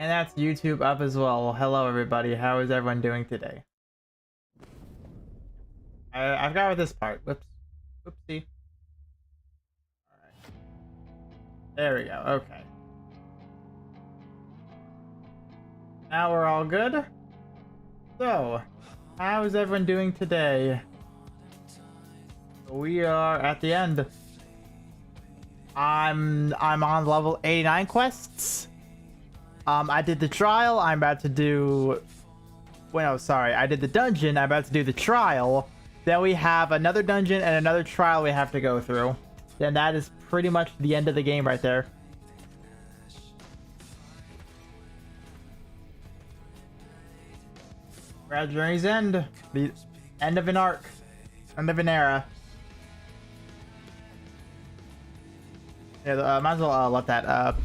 And that's YouTube up as well. Hello everybody, how is everyone doing today? I forgot with this part. Whoops. Whoopsie. Alright. There we go, okay. Now we're all good. So, how is everyone doing today? We are at the end. I'm on level 89 quests. I did the trial. I'm about to do... Well, no, sorry. I did the dungeon. I'm about to do the trial. Then we have another dungeon and another trial we have to go through. Then that is pretty much the end of the game right there. We're at Journey's End. The end of an arc. End of an era. Yeah, might as well let that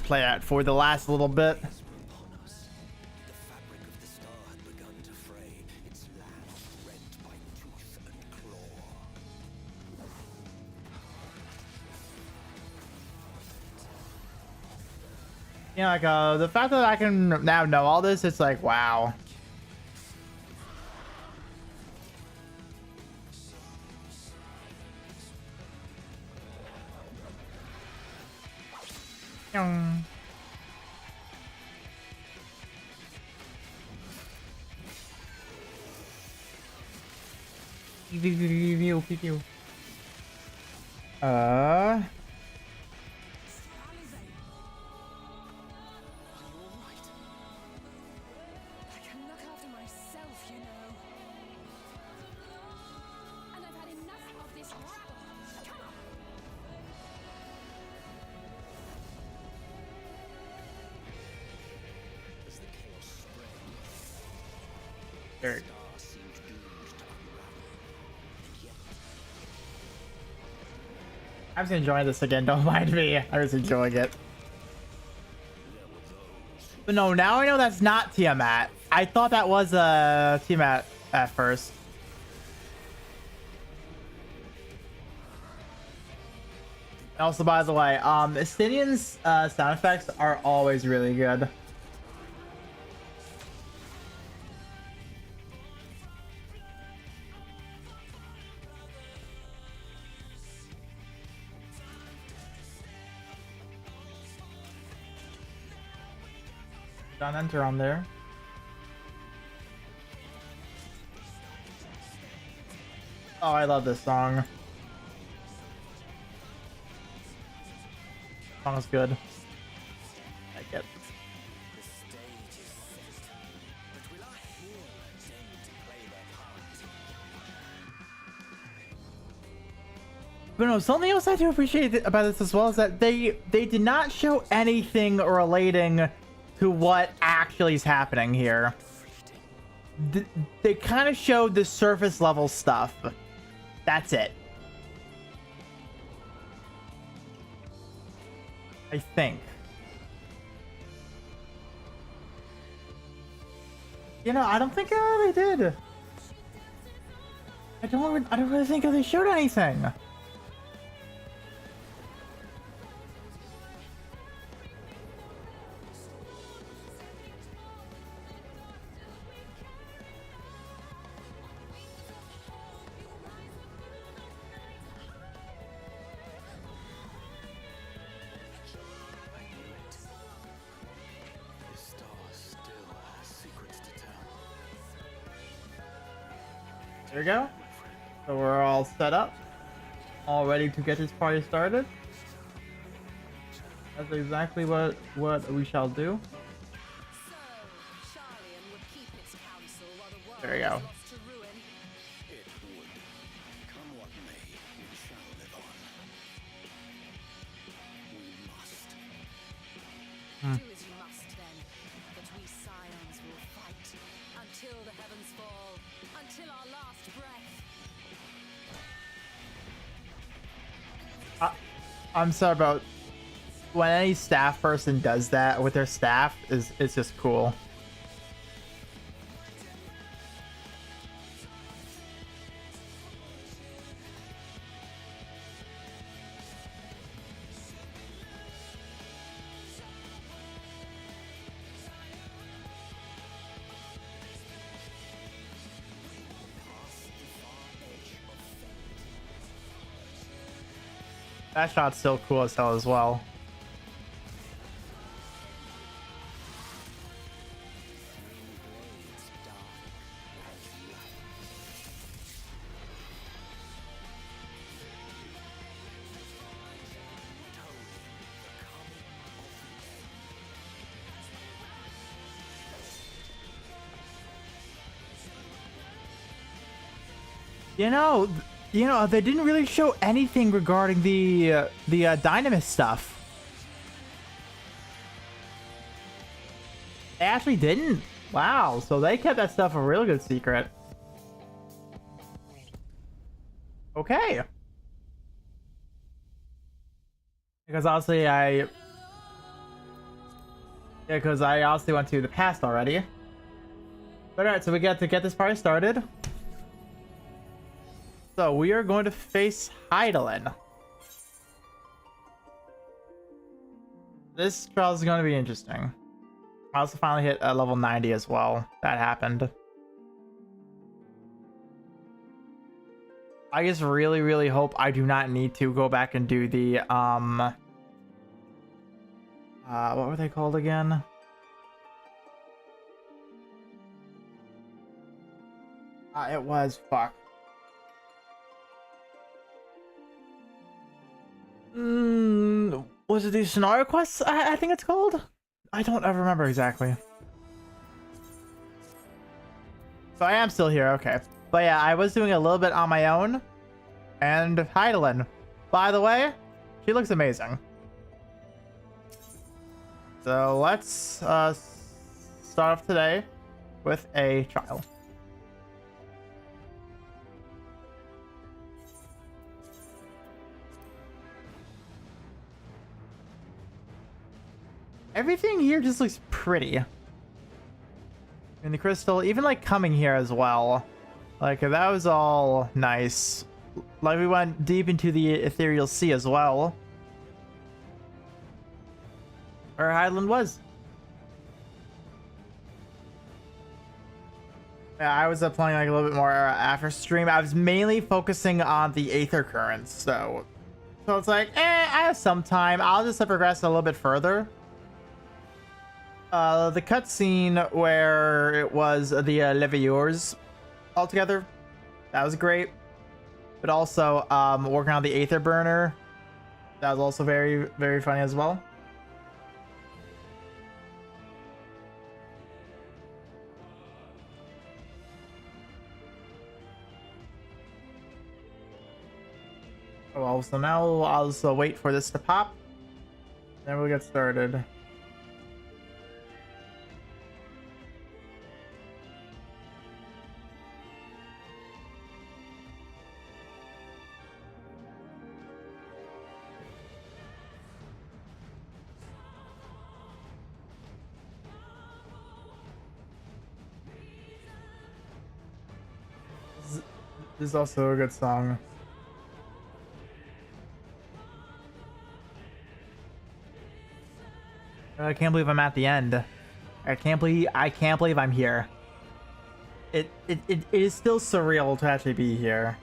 play out for the last little bit. You know, like the fact that I can now know all this, it's like, wow. There you go. I'm just enjoying this again, don't mind me. I was enjoying it. But no, now I know that's not Tiamat. I thought that was Tiamat at first. Also, by the way, Estinian's sound effects are always really good. Don't enter on there. Oh, I love this song. Song's good. I get. But no, something else I do appreciate about this as well is that they did not show anything relating to what actually is happening here. They kind of showed the surface level stuff. That's it. I think. You know, I don't think they did. I don't really think they showed anything. There we go. So we're all set up, all ready to get this party started. That's exactly what we shall do. There we go. I'm sorry about when any staff person does that with their staff it's just cool. That shot's still cool as hell as well. You know, they didn't really show anything regarding the Dynamis stuff. They actually didn't. Wow, so they kept that stuff a real good secret. Okay. Because obviously because I obviously went to the past already. But alright, so we got to get this party started. So we are going to face Heidelin. This trial is going to be interesting. I also finally hit level 90 as well. That happened. I just really, really hope I do not need to go back and do the, what were they called again? It was, fuck. Was it the scenario quests? I think it's called? I don't ever remember exactly. So I am still here, okay. But yeah, I was doing a little bit on my own. And Heidelin, by the way, she looks amazing. So let's start off today with a trial. Everything here just looks pretty. And the crystal, even like coming here as well. Like that was all nice. Like we went deep into the ethereal sea as well. Where Highland was. Yeah, I was playing like a little bit more after stream. I was mainly focusing on the aether currents, so it's like, I have some time. I'll just progress a little bit further. The cutscene where it was the Levieurs all together, that was great. But also, working on the Aether Burner, that was also very, very funny as well. Oh, well, so now I'll also wait for this to pop. Then we'll get started. This is also a good song. I can't believe I'm at the end. I can't believe I'm here. It is still surreal to actually be here.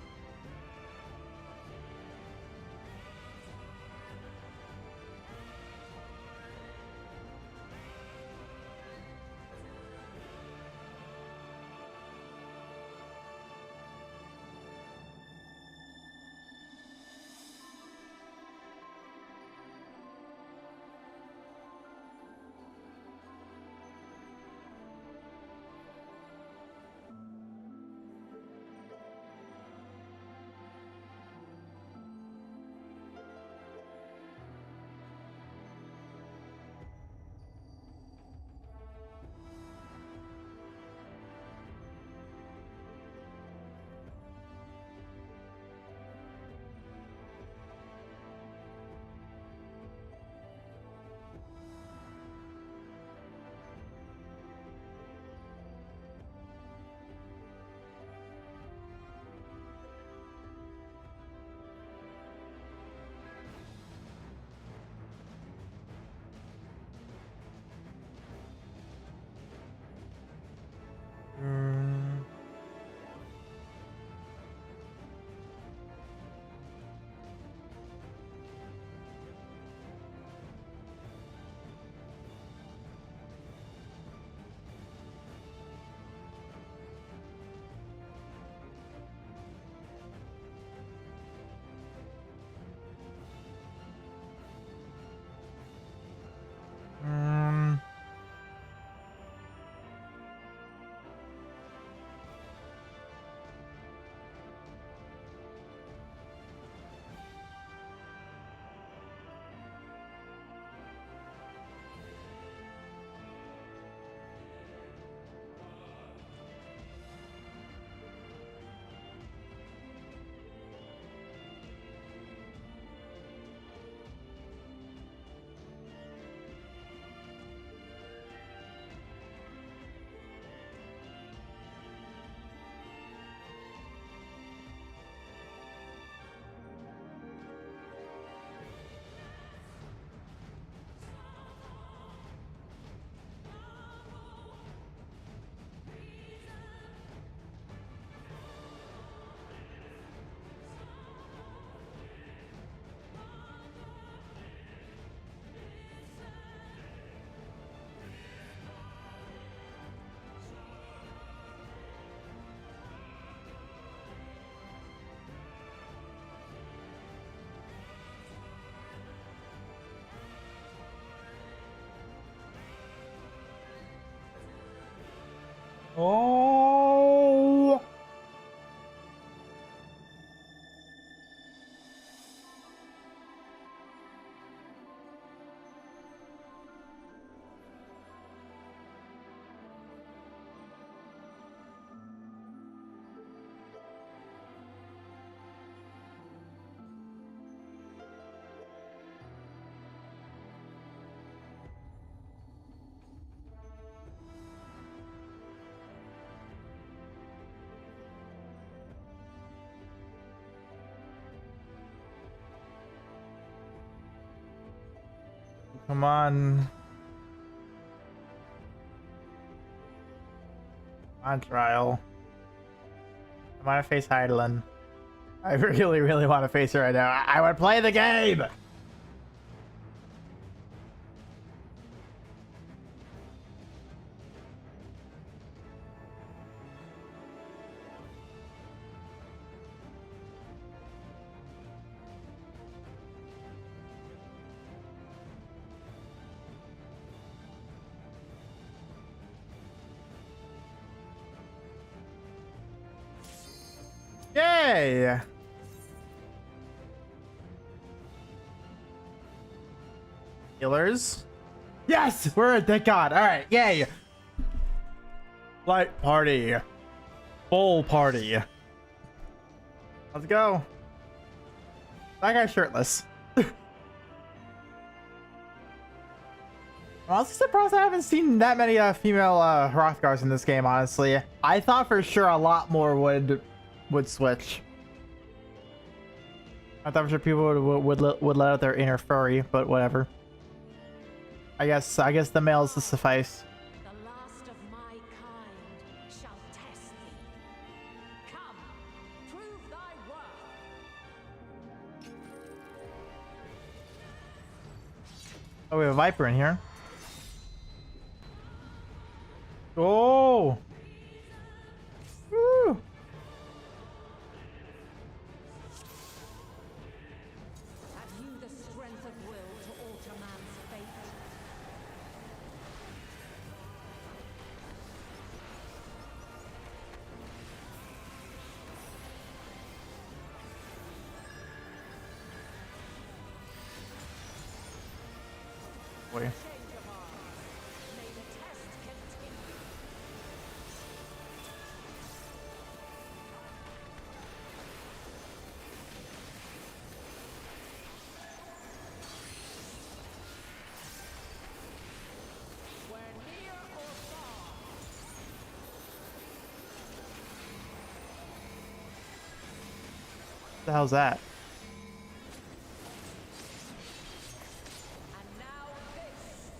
Oh. Come on. On trial. I want to face Heidelin. I really, really want to face her right now. I would play the game! Yay! Healers. Yes! We're in, thank God. Alright, yay! Light party. Full party. Let's go. That guy's shirtless. I'm honestly surprised I haven't seen that many female Hrothgars in this game, honestly. I thought for sure a lot more would switch. I thought for sure people would let out their inner furry, but whatever. I guess the males to suffice. The last of my kind shall test thee. Come, prove thy worth. Oh, we have a Viper in here. Oh! Woo! Have you the strength of will to alter man's fate? Boy. Change of arms. May the test continue. We're near or far. What the hell's that? And now this.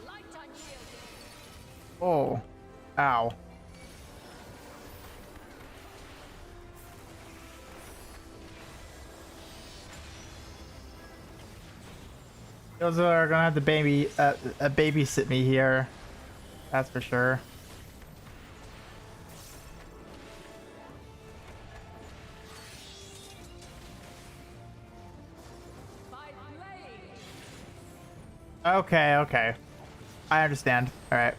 Light unyielding. Oh. Ow. Those are gonna have to babysit me here. That's for sure. By blade. Okay, okay. I understand. Alright.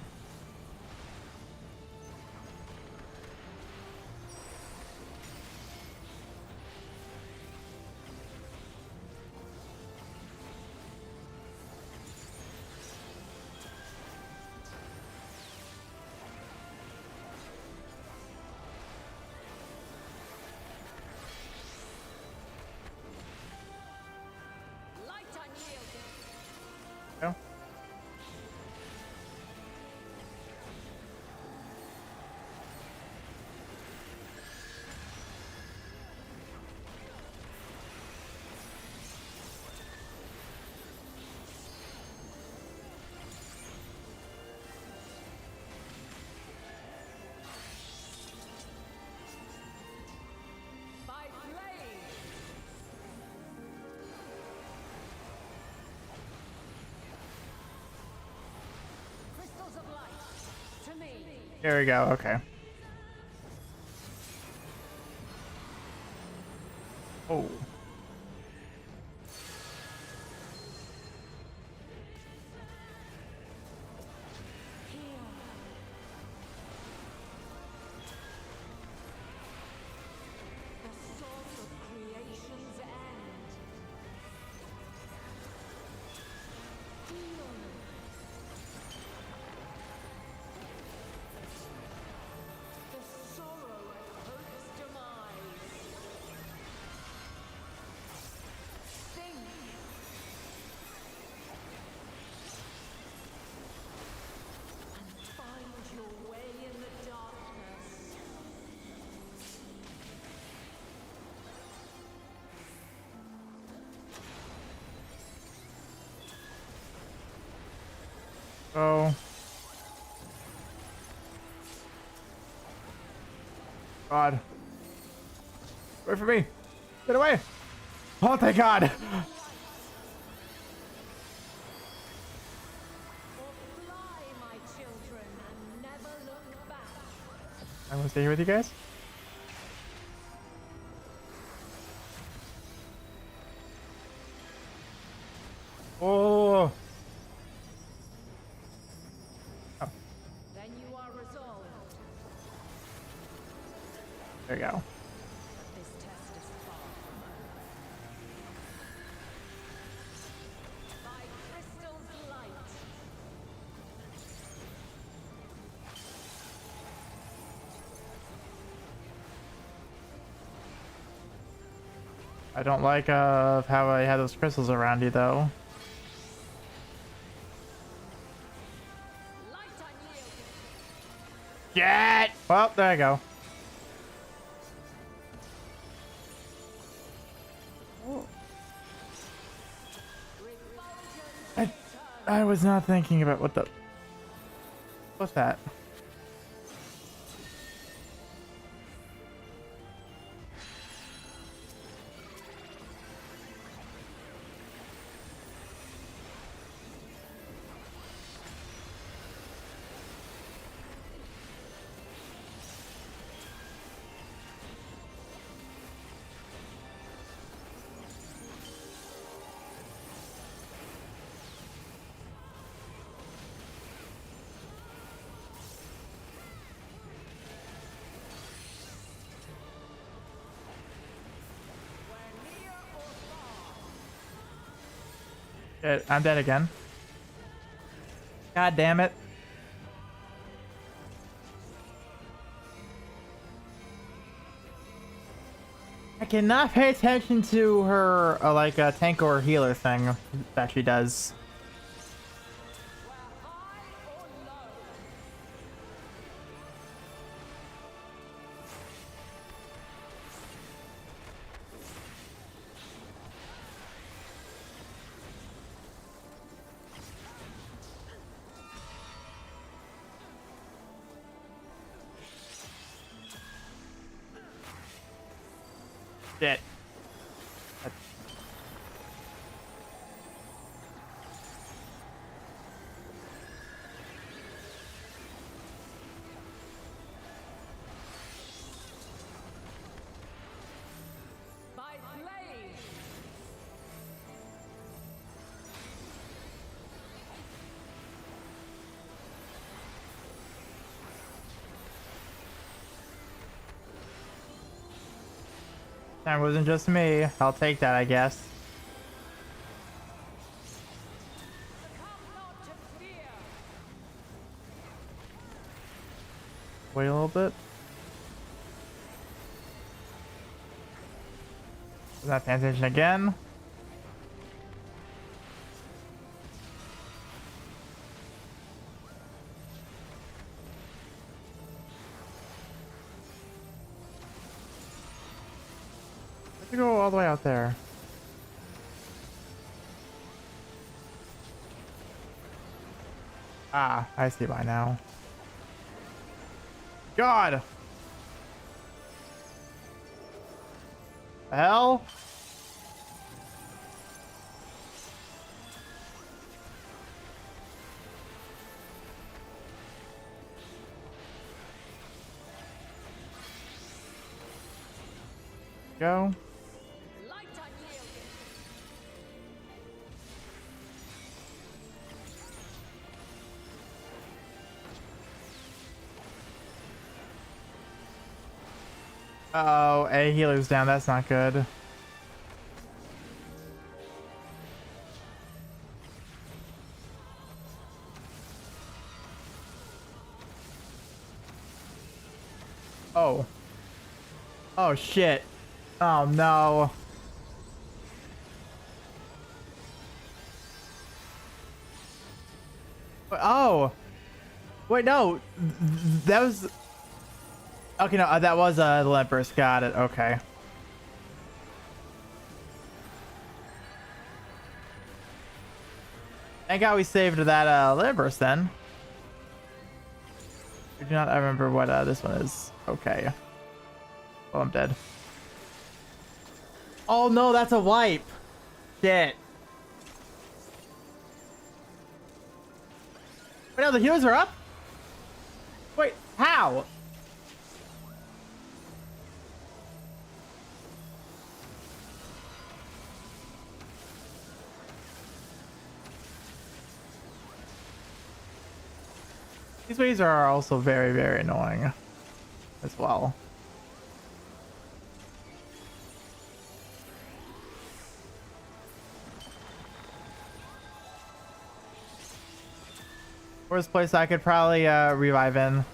Light unyielding. Go. By blade. Crystals of light. To me. Here we go. Okay. Oh. The source of creation's end. Feel. The sorrow of hope's demise. Think. And find your way in the darkness. Oh. God. Wait for me. Get away. Oh, thank God. Or fly, my children, and never look back. I'm gonna stay here with you guys. Oh. Then you are resolved. There you go. But this test is far from over. By crystal's light. I don't like how I had those crystals around you though. Light unyielding. Get! Well, there you go. I was not thinking about what the... What's that? Shit, I'm dead again. God damn it. I cannot pay attention to her, like a tank or healer thing that she does. Where high or low. Shit. By blade. That wasn't just me. I'll take that, I guess. Succumb not to fear. Wait a little bit. Not paying attention again. I have to go all the way out there. Ah, I see why now. God! The hell? Go. Oh, a healer's down. That's not good. Oh. Oh, shit. Oh, no. Oh. Wait, no. That was... Okay, no, that was the Lemper's. Got it. Okay. Thank God we saved that Lemper's then. I do not remember what this one is. Okay. Oh, I'm dead. Oh, no, that's a wipe. Shit. Wait, no, the healers are up? Wait, how? These waves are also very, very annoying as well. Worst place I could probably revive in.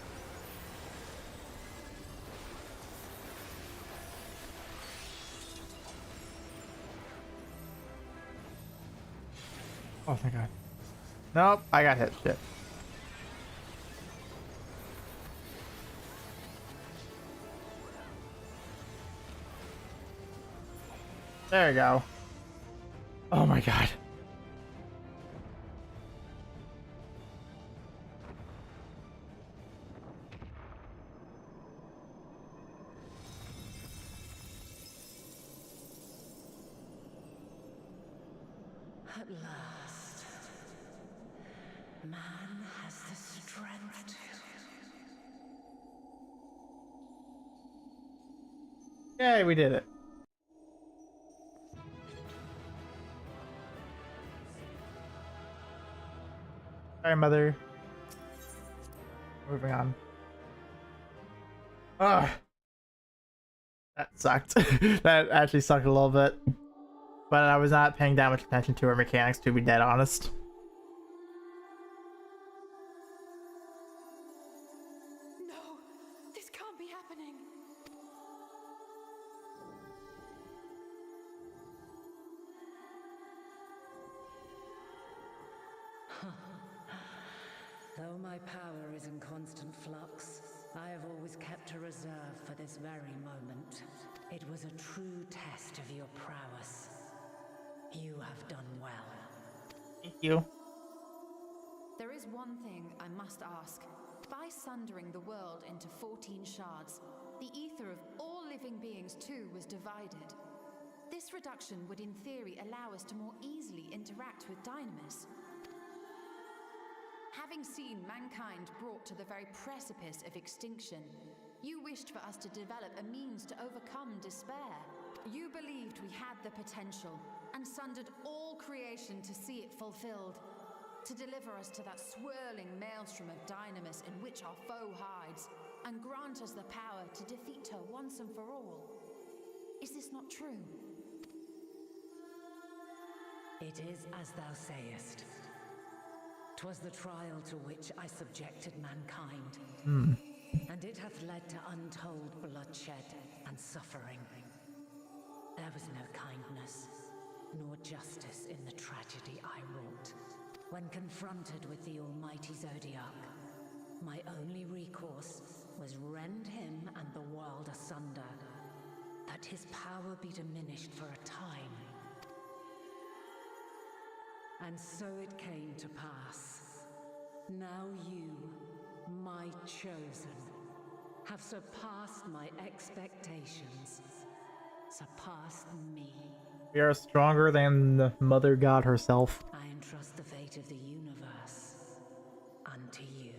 Oh, thank God. Nope, I got hit. Shit. There we go. Oh my God. At last, man has the strength to. Yay, we did it. Sorry, mother. Moving on. Ugh. That sucked. That actually sucked a little bit. But I was not paying that much attention to her mechanics, to be dead honest. No, this can't be happening. Though my power is in constant flux, I have always kept a reserve for this very moment. It was a true test of your prowess. You have done well. Thank you. There is one thing I must ask. By sundering the world into 14 shards, the ether of all living beings too was divided. This reduction would in theory allow us to more easily interact with Dynamis. Having seen mankind brought to the very precipice of extinction, you wished for us to develop a means to overcome despair. You believed we had the potential, and sundered all creation to see it fulfilled, to deliver us to that swirling maelstrom of Dynamis in which our foe hides, and grant us the power to defeat her once and for all. Is this not true? It is as thou sayest. 'Twas the trial to which I subjected mankind, and it hath led to untold bloodshed and suffering. There was no kindness, nor justice in the tragedy I wrought. When confronted with the almighty Zodiac, my only recourse was rend him and the world asunder, that his power be diminished for a time. And so it came to pass. Now you, my chosen, have surpassed my expectations, surpassed me. We are stronger than the Mother God herself. I entrust the fate of the universe unto you.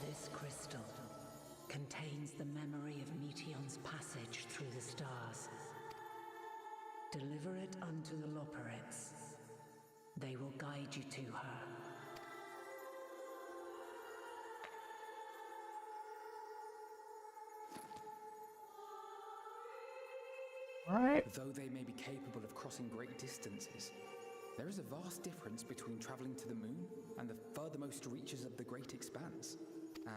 This crystal contains the memory of Meteion's passage through the stars. Deliver it unto the Loporrits. They will guide you to her. Alright. Though they may be capable of crossing great distances, there is a vast difference between traveling to the moon and the furthermost reaches of the great expanse.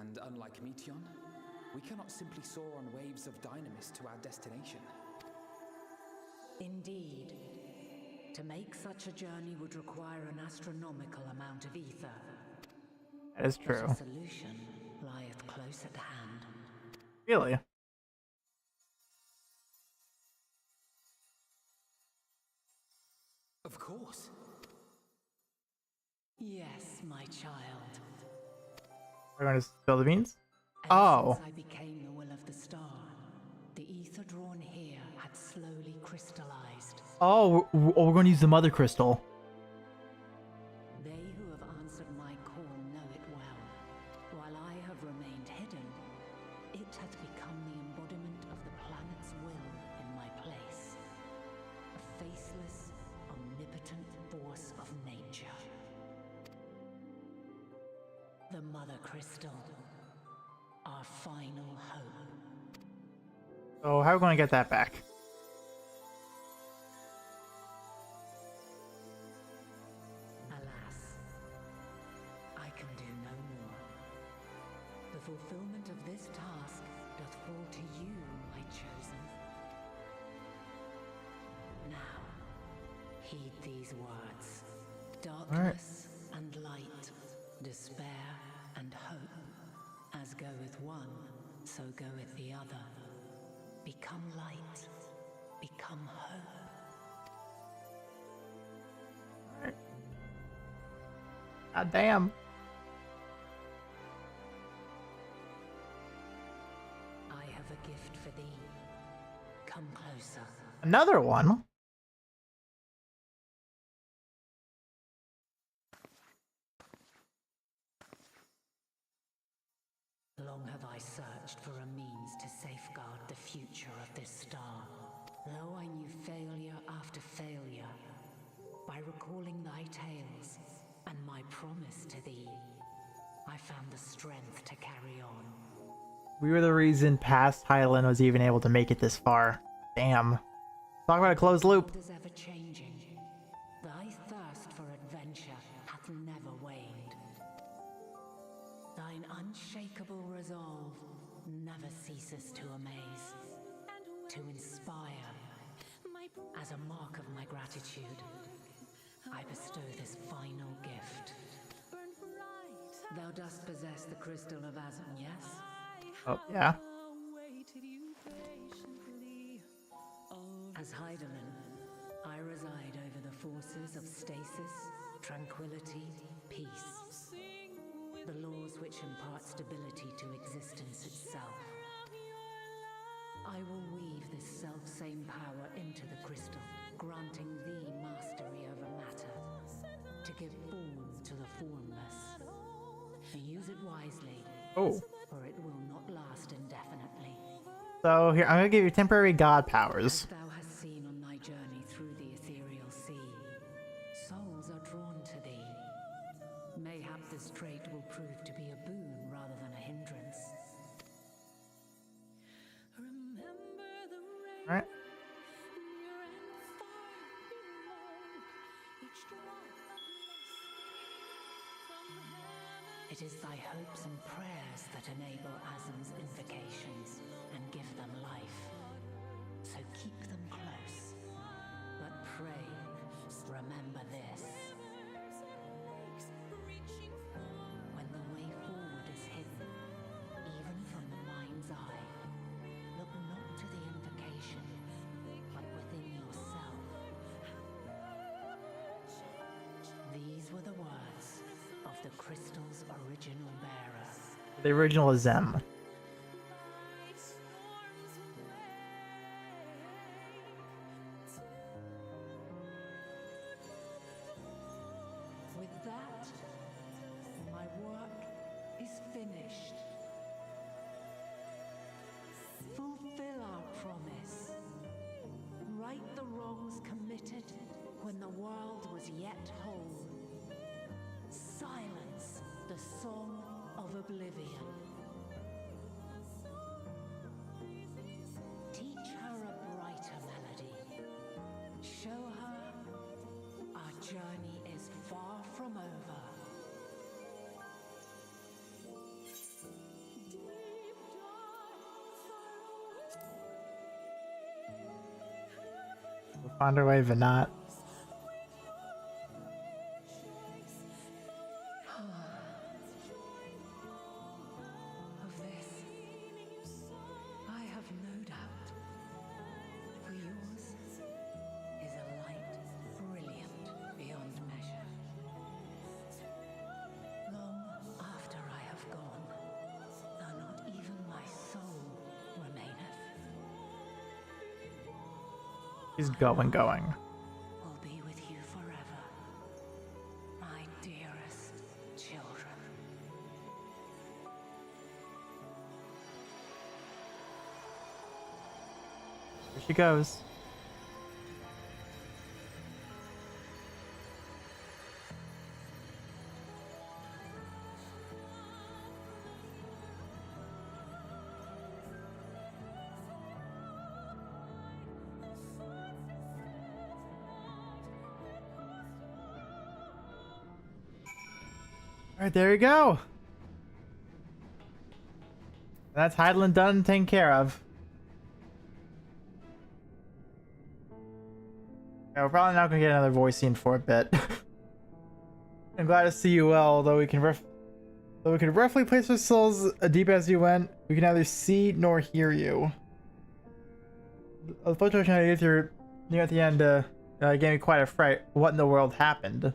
And unlike Meteon, we cannot simply soar on waves of dynamis to our destination. Indeed. To make such a journey would require an astronomical amount of ether. That is But true. a solution lieth close at hand. Really? Of course. Yes, my child. We're going to spill the beans? Ever Oh. since I became the will of the star, the ether drawn here had slowly crystallized. Oh, we're going to use the mother crystal. They who have answered my call know it well. While I have remained hidden, it has become the embodiment of the planet's will in my place. A faceless, omnipotent force of nature. The Mother Crystal. Our final hope. So how are we going to get that back? Alas, I can do no more. The fulfillment of this task doth fall to you, my chosen. Now, heed these words. Darkness and light, despair and hope. As goeth one, so goeth the other. Become light, become hope. God damn. I have a gift for thee. Come closer. Another one? Long have I searched for a means to safeguard the future of this star. Though I knew failure after failure, by recalling thy tales and my promise to thee, I found the strength to carry on. We were the reason past Highland was even able to make it this far. Damn. Talk about a closed loop. The world is ever changing. Thy thirst for adventure hath never waned. Thine unshakable resolve never ceases to amaze, to inspire. As a mark of my gratitude, I bestow this final gift. Thou dost possess the crystal of Azan, yes? Oh, yeah. As Heidelin, I reside over the forces of stasis, tranquility, peace. The laws which impart stability to existence itself. I will weave this self-same power into the crystal, granting thee mastery over matter, to give form to the formless. Use it wisely, Oh. or it will not last indefinitely. So here, I'm going to give you temporary god powers. As thou hast seen on thy journey through the ethereal sea, souls are drawn to thee. Mayhap this trait will prove to be a boon rather than a hindrance. Alright. It is thy hopes and prayers that enable Azam's invocations and give them life. So keep them close. But pray, remember this. When the way forward is hidden, even from the mind's eye, look not to the invocation, but within yourself. These were the words of the crystal's original bearer. The original is them. With that, my work is finished. Fulfill our promise. Right the wrongs committed when the world was yet whole. Silence the song of oblivion. Teach her a brighter melody. journey is far from over. We'll find our way, Venat. Of this, I have no doubt. For yours is a light brilliant beyond measure. Long after I have gone, though not even my soul remaineth, He's going. will be with you forever, my dearest children. Here she goes. All right, there you go. That's Hydaelyn done and taken care of. Yeah, we're probably not gonna get another voice scene for a bit. I'm glad to see you well, although we can roughly place ourselves deep as you went. We can neither see nor hear you. Unfortunately, trying to get your near at the end gave me quite a fright. What in the world happened?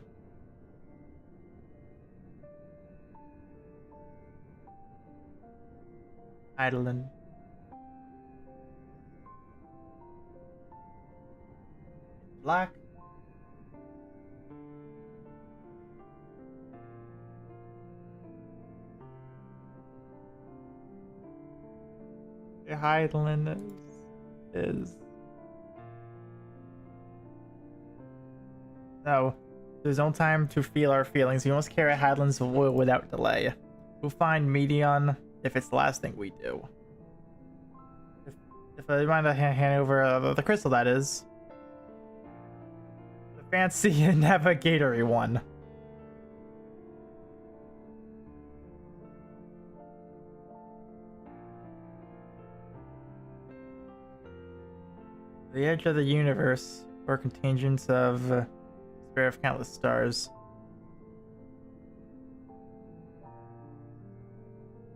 Hydaelyn. Black. Hydaelyn is no. There's no time to feel our feelings. We must carry Hydaelyn's will without delay. We'll find Medion if it's the last thing we do. If I mind to hand over the crystal, that is. The fancy navigatory one. The edge of the universe, or contingents of spirit of countless stars.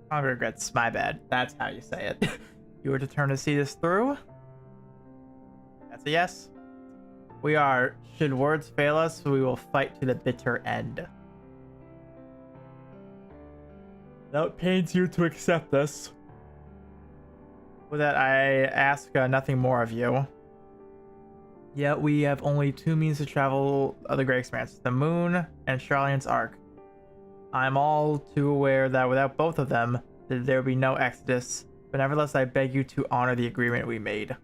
Strong regrets, my bad. That's how you say it. You were determined to see this through? That's a yes. We are. Should words fail us, we will fight to the bitter end. Now it pains you to accept this. With that, I ask nothing more of you. Yet we have only two means to travel the Great Expanse, the Moon and Charlene's Ark. I'm all too aware that without both of them, there would be no Exodus, but nevertheless I beg you to honor the agreement we made.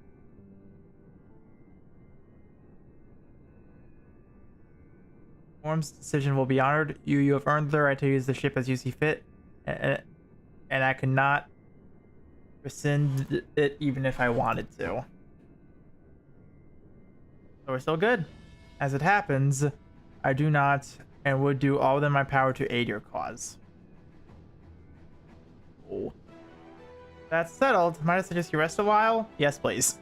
Form's decision will be honored. You have earned the right to use the ship as you see fit, and I could not rescind it even if I wanted to. So we're still good. As it happens, I do not and would do all within my power to aid your cause. Oh. That's settled. Might I suggest you rest a while? Yes, please.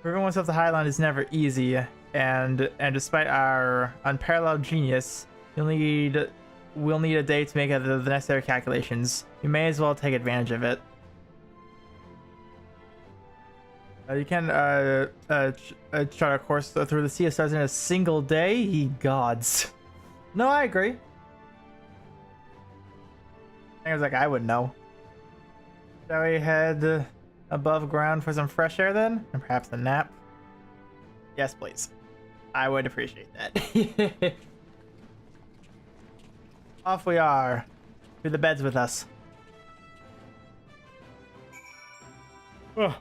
Proving oneself to Hydaelyn is never easy, and despite our unparalleled genius, we'll need a day to make the necessary calculations. You may as well take advantage of it. You can chart a course through the Sea of Stars in a single day? Ye gods. No, I agree. I was like, I would know. Shall we head above ground for some fresh air then? And perhaps a nap? Yes, please. I would appreciate that. Off we are. To the beds with us. Ugh.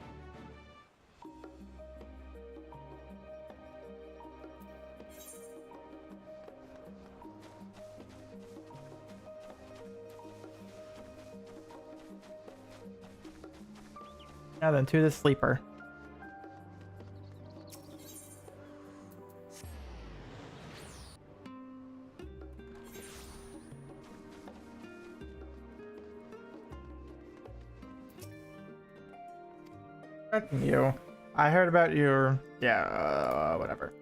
Now then, to the sleeper. Fucking you. I heard about your... Yeah, whatever.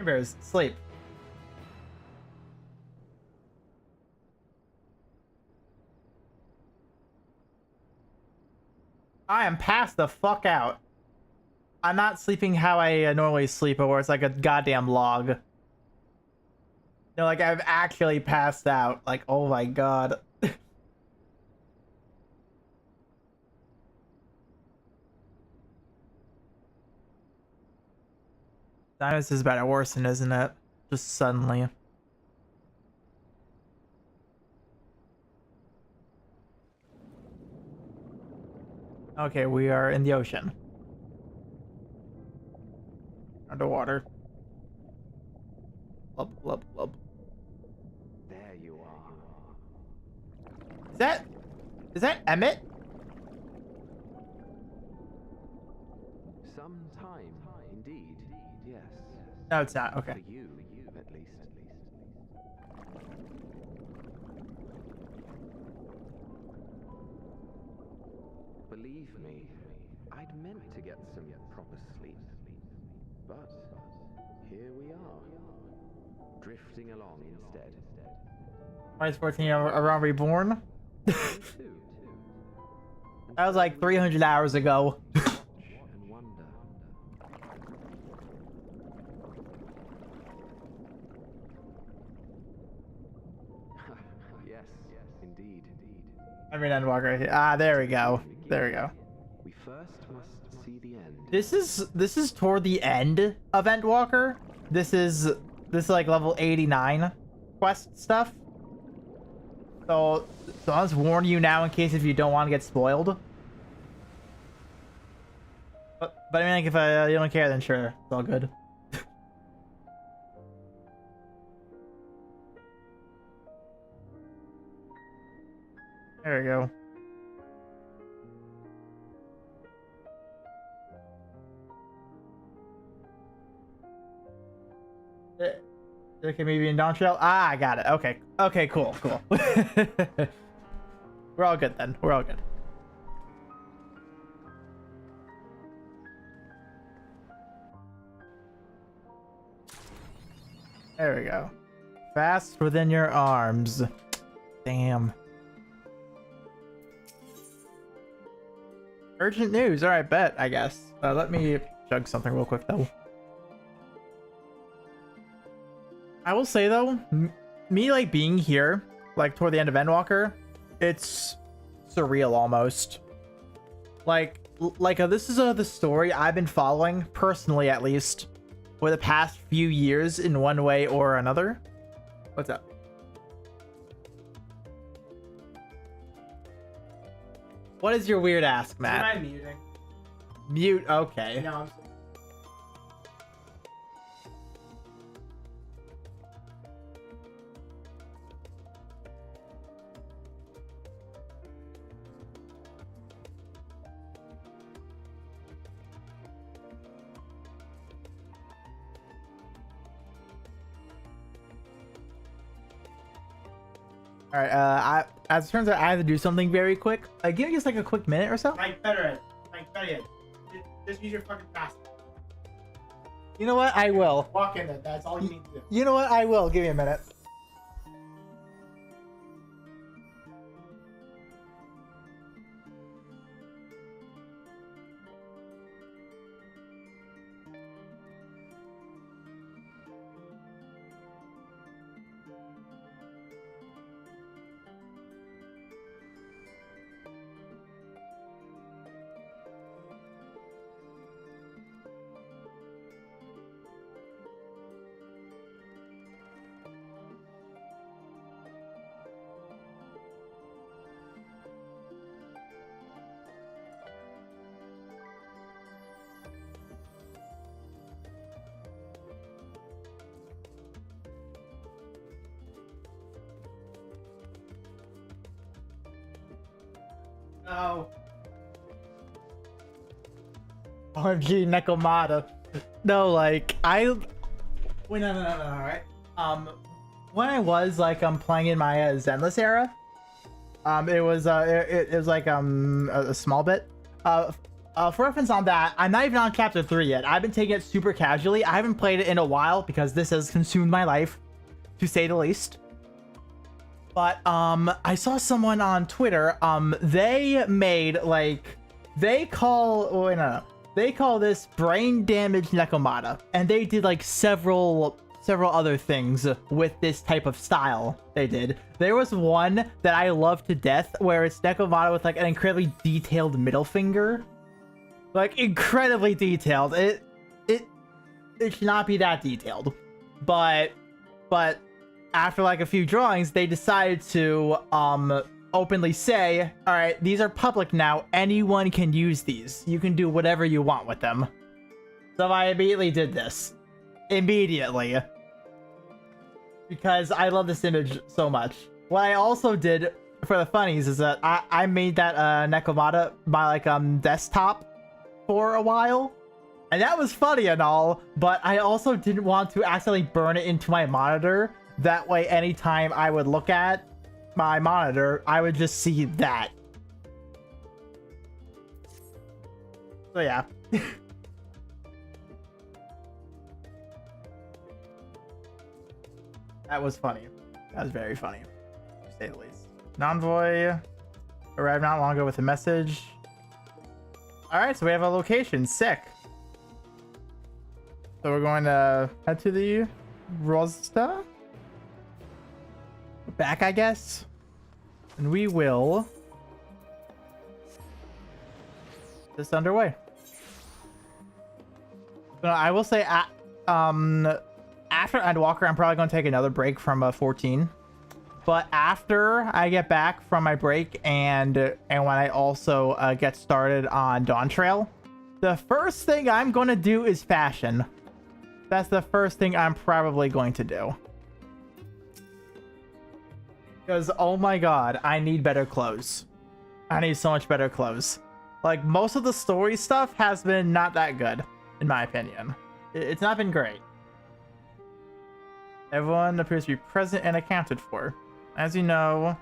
Bears, sleep. I am passed the fuck out. I'm not sleeping how I normally sleep, where it's like a goddamn log. No, like I've actually passed out. Like, oh my god. This is about to worsen, isn't it? Just suddenly. Okay, we are in the ocean. Underwater. Blub, blub, blub. There you are. Is that Emmett? Some time, indeed. Yes. No, it's not. Okay. For you, at least. Believe me, I'd meant to get some proper sleep. But here we are, drifting along instead. Why is 14 around reborn? That was like 300 hours ago. And wonder. Yes, indeed. I mean, Endwalker. Ah, there we go. There we go. We first must see the end. This is toward the end of Endwalker. This is like level 89 quest stuff. So I'll just warn you now in case if you don't want to get spoiled. But I mean, like, if you don't care, then sure, it's all good. There we go. Okay, maybe in Dawn Trail. Ah, I got it. Okay. Okay, cool, cool. We're all good then. We're all good. There we go. Fast within your arms. Damn. Urgent news. All right, bet, I guess. Let me chug something real quick, though. I will say, though, me, like, being here, like, toward the end of Endwalker, it's surreal, almost. Like, this is the story I've been following, personally, at least, for the past few years in one way or another. What's up? What is your weird ask, Matt? Am I muting? Mute, okay. No, I'm All right, as it turns out, I have to do something very quick. Give me just like a quick minute or so. Mike, better it. Mike, better it. Just use your fucking passport. You know what? I will. Walk in there. That's all you need to do. You know what? I will. Give me a minute. No. OMG, Nekomata. No, like, wait, no, alright. When I was, like, playing in my Zenless era, It was it was like a small bit. For reference on that, I'm not even on chapter 3 yet. I've been taking it super casually. I haven't played it in a while because this has consumed my life, to say the least. But I saw someone on Twitter. They made like they call this brain damage Nekomata, and they did like several other things with this type of style. They did. There was one that I love to death where it's Nekomata with like an incredibly detailed middle finger, like incredibly detailed. It should not be that detailed, but after like a few drawings, they decided to openly say, all right, these are public now. Anyone can use these. You can do whatever you want with them. So I immediately did this. Immediately. Because I love this image so much. What I also did for the funnies is that I made that Nekomata my like desktop for a while. And that was funny and all, but I also didn't want to accidentally burn it into my monitor. That way, anytime I would look at my monitor, I would just see that. So yeah. That was funny. That was very funny, to say the least. An envoy arrived not long ago with a message. Alright, so we have a location. Sick. So we're going to head to the Rosta. Back, I guess. And we will just underway. So I will say after Endwalker, I'm probably going to take another break from 14. But after I get back from my break and when I also get started on Dawn Trail, the first thing I'm going to do is fashion. That's the first thing I'm probably going to do. Because, oh my god, I need better clothes. I need so much better clothes. Like, most of the story stuff has been not that good, in my opinion. It's not been great. Everyone appears to be present and accounted for. As you know,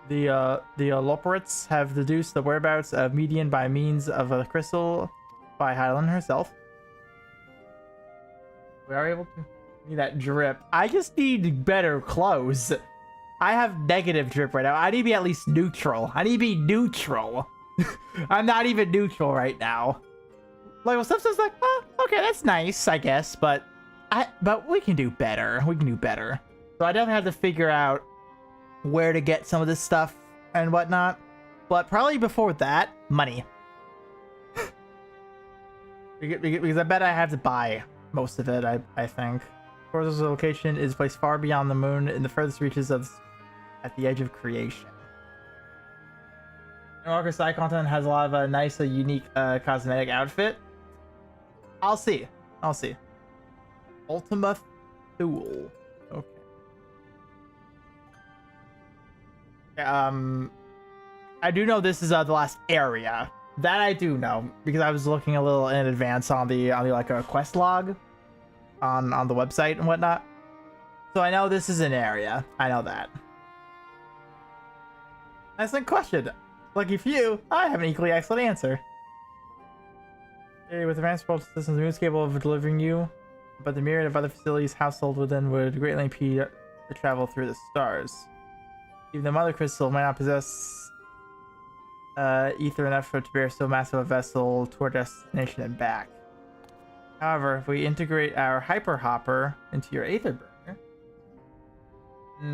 the Loporits have deduced the whereabouts of Median by means of a crystal by Hylan herself. We are able to need that drip. I just need better clothes. I have negative drip right now. I need to be at least neutral. I need to be neutral. I'm not even neutral right now. Like, well, stuff's just like, oh, okay, that's nice, I guess, but we can do better. We can do better. So I definitely have to figure out where to get some of this stuff and whatnot. But probably before that, money. Because I bet I have to buy most of it, I think. Portal's location is placed far beyond the moon in the furthest reaches of at the edge of creation. Endwalker side content has a lot of nice, unique cosmetic outfit. I'll see. I'll see. Ultima Thule. Okay. I do know this is the last area. That I do know because I was looking a little in advance on the like a quest log on the website and whatnot. So I know this is an area. I know that. Excellent question. Lucky for you, I have an equally excellent answer. With advanced portal systems, the moon is capable of delivering you, but the myriad of other facilities household within would greatly impede the travel through the stars. Even the mother crystal might not possess ether enough to bear so massive a vessel to our destination and back. However, if we integrate our hyper hopper into your aether burner,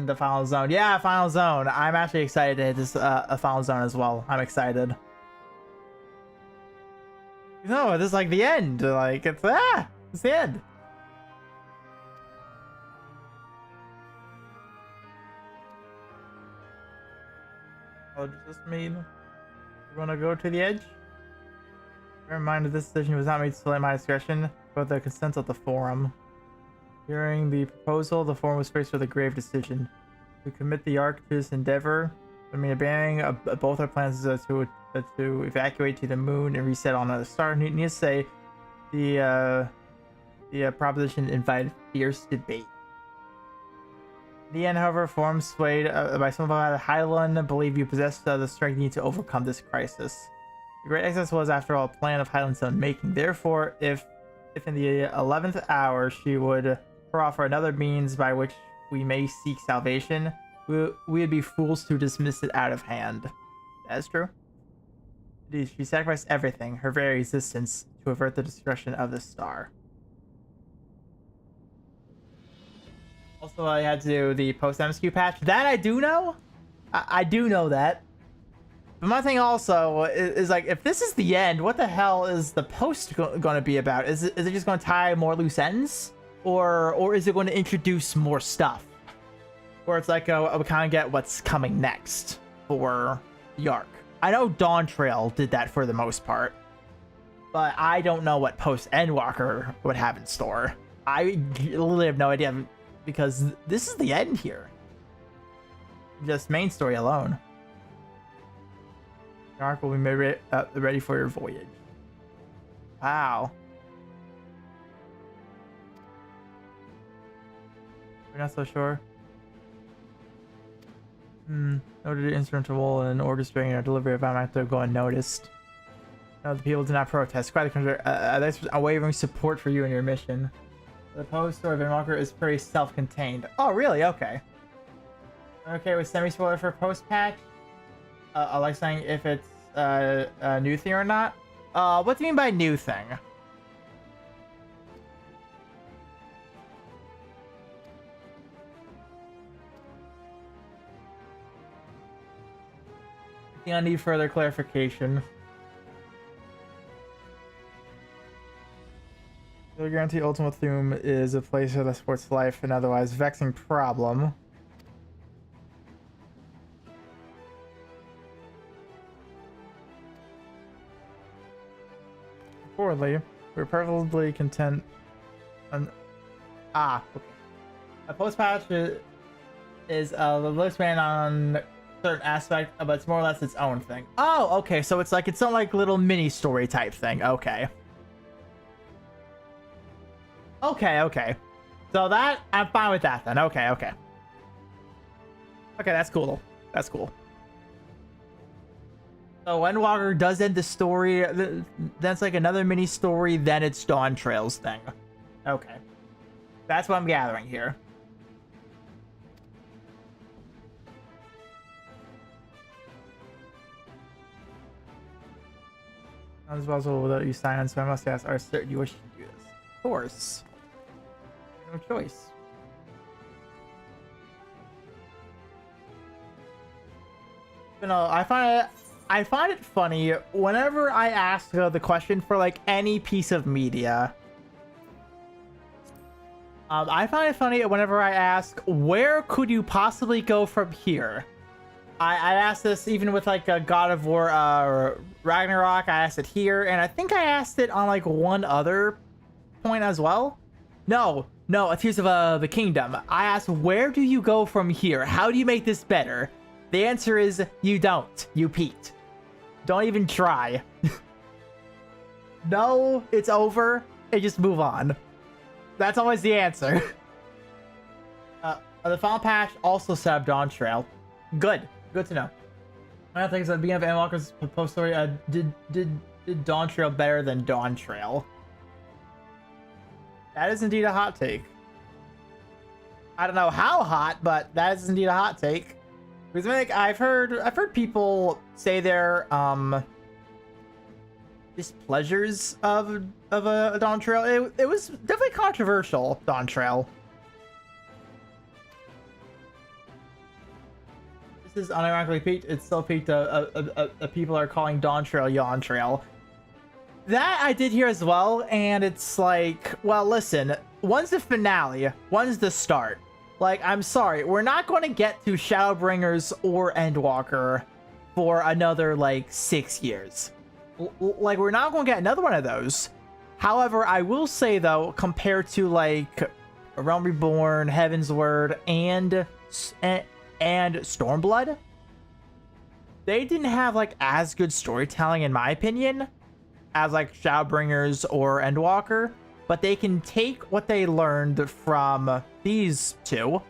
the final zone. Yeah, final zone. I'm actually excited to hit this a final zone as well. I'm excited. No, this is like the end. Like it's the end. Oh, just made. You want to go to the edge? Bear in mind that this decision was not made solely at my discretion, but the consent of the forum. During the proposal, the forum was faced with a grave decision: to commit the Ark to this endeavor. I mean, abandoning both our plans to evacuate to the moon and reset on another star. Needless to say, the proposition invited fierce debate. The end, however, forms swayed by some of the Hylan believe you possess the strength needed to overcome this crisis. The Great Excess was, after all, a plan of Hylan's own making. Therefore, if in the 11th hour she would offer another means by which we may seek salvation, we would be fools to dismiss it out of hand. That is true. Indeed, she sacrificed everything, her very existence, to avert the destruction of the star. Also, I had to do the post-MSQ patch. That I do know. I do know that. But my thing also is like, if this is the end, what the hell is the post going to be about? Is it just going to tie more loose ends? Or is it going to introduce more stuff? Or it's like, we kind of get what's coming next for the arc. I know Dawn Trail did that for the most part. But I don't know what post-Endwalker would have in store. I literally have no idea. Because this is the end here. Just main story alone. The arc will be made ready for your voyage. Wow. We're not so sure. Noted instrumental role in orchestrating our delivery of to go unnoticed. No, the people did not protest. Quite the contrary. There's unwavering support for you and your mission. The post story of Endwalker is pretty self-contained. Oh, really? Okay. Okay, with semi-spoiler for post-patch. I like saying if it's a new thing or not. What do you mean by new thing? I think I need further clarification. The guarantee Ultimate Theme is a place that supports life and otherwise vexing problem. Forwardly, we're perfectly content. Okay. A post patch is the loose man on certain aspect, but it's more or less its own thing. Oh, okay. So it's like its own like little mini story type thing. Okay. Okay. So that, I'm fine with that then. Okay. Okay, that's cool. That's cool. So Endwalker does end the story. That's like another mini story. Then it's Dawn Trail's thing. Okay. That's what I'm gathering here. Not as possible without you sign on, so I must ask, are certain you wish to do this? Of course. No choice. You know, I find it funny whenever I ask the question for like any piece of media. I find it funny whenever I ask, where could you possibly go from here? I asked this even with like God of War Ragnarok. I asked it here, and I think I asked it on like one other point as well. No, Tears of the Kingdom. I asked, where do you go from here? How do you make this better? The answer is, you don't. You Pete. Don't even try. No, it's over, and just move on. That's always the answer. The final patch also set up Dawn Trail. Good to know. I don't think so. At the beginning of Endwalker's post story, did Dawn Trail better than Dawn Trail? That is indeed a hot take. I don't know how hot, but that is indeed a hot take. Because like, I've heard people say their displeasures of a Dawn Trail. It was definitely controversial, Dawn Trail. This is unironically peaked. It's still peaked. People are calling Dawn Trail Yawn Trail. That I did hear as well, and it's like, well, listen, one's the finale, one's the start. Like, I'm sorry, we're not going to get to Shadowbringers or Endwalker for another, like, 6 years. Like, we're not going to get another one of those. However, I will say, though, compared to, like, Realm Reborn, Heaven's Word, and Stormblood, they didn't have, like, as good storytelling, in my opinion, as, like, Shadowbringers or Endwalker. But they can take what they learned from these two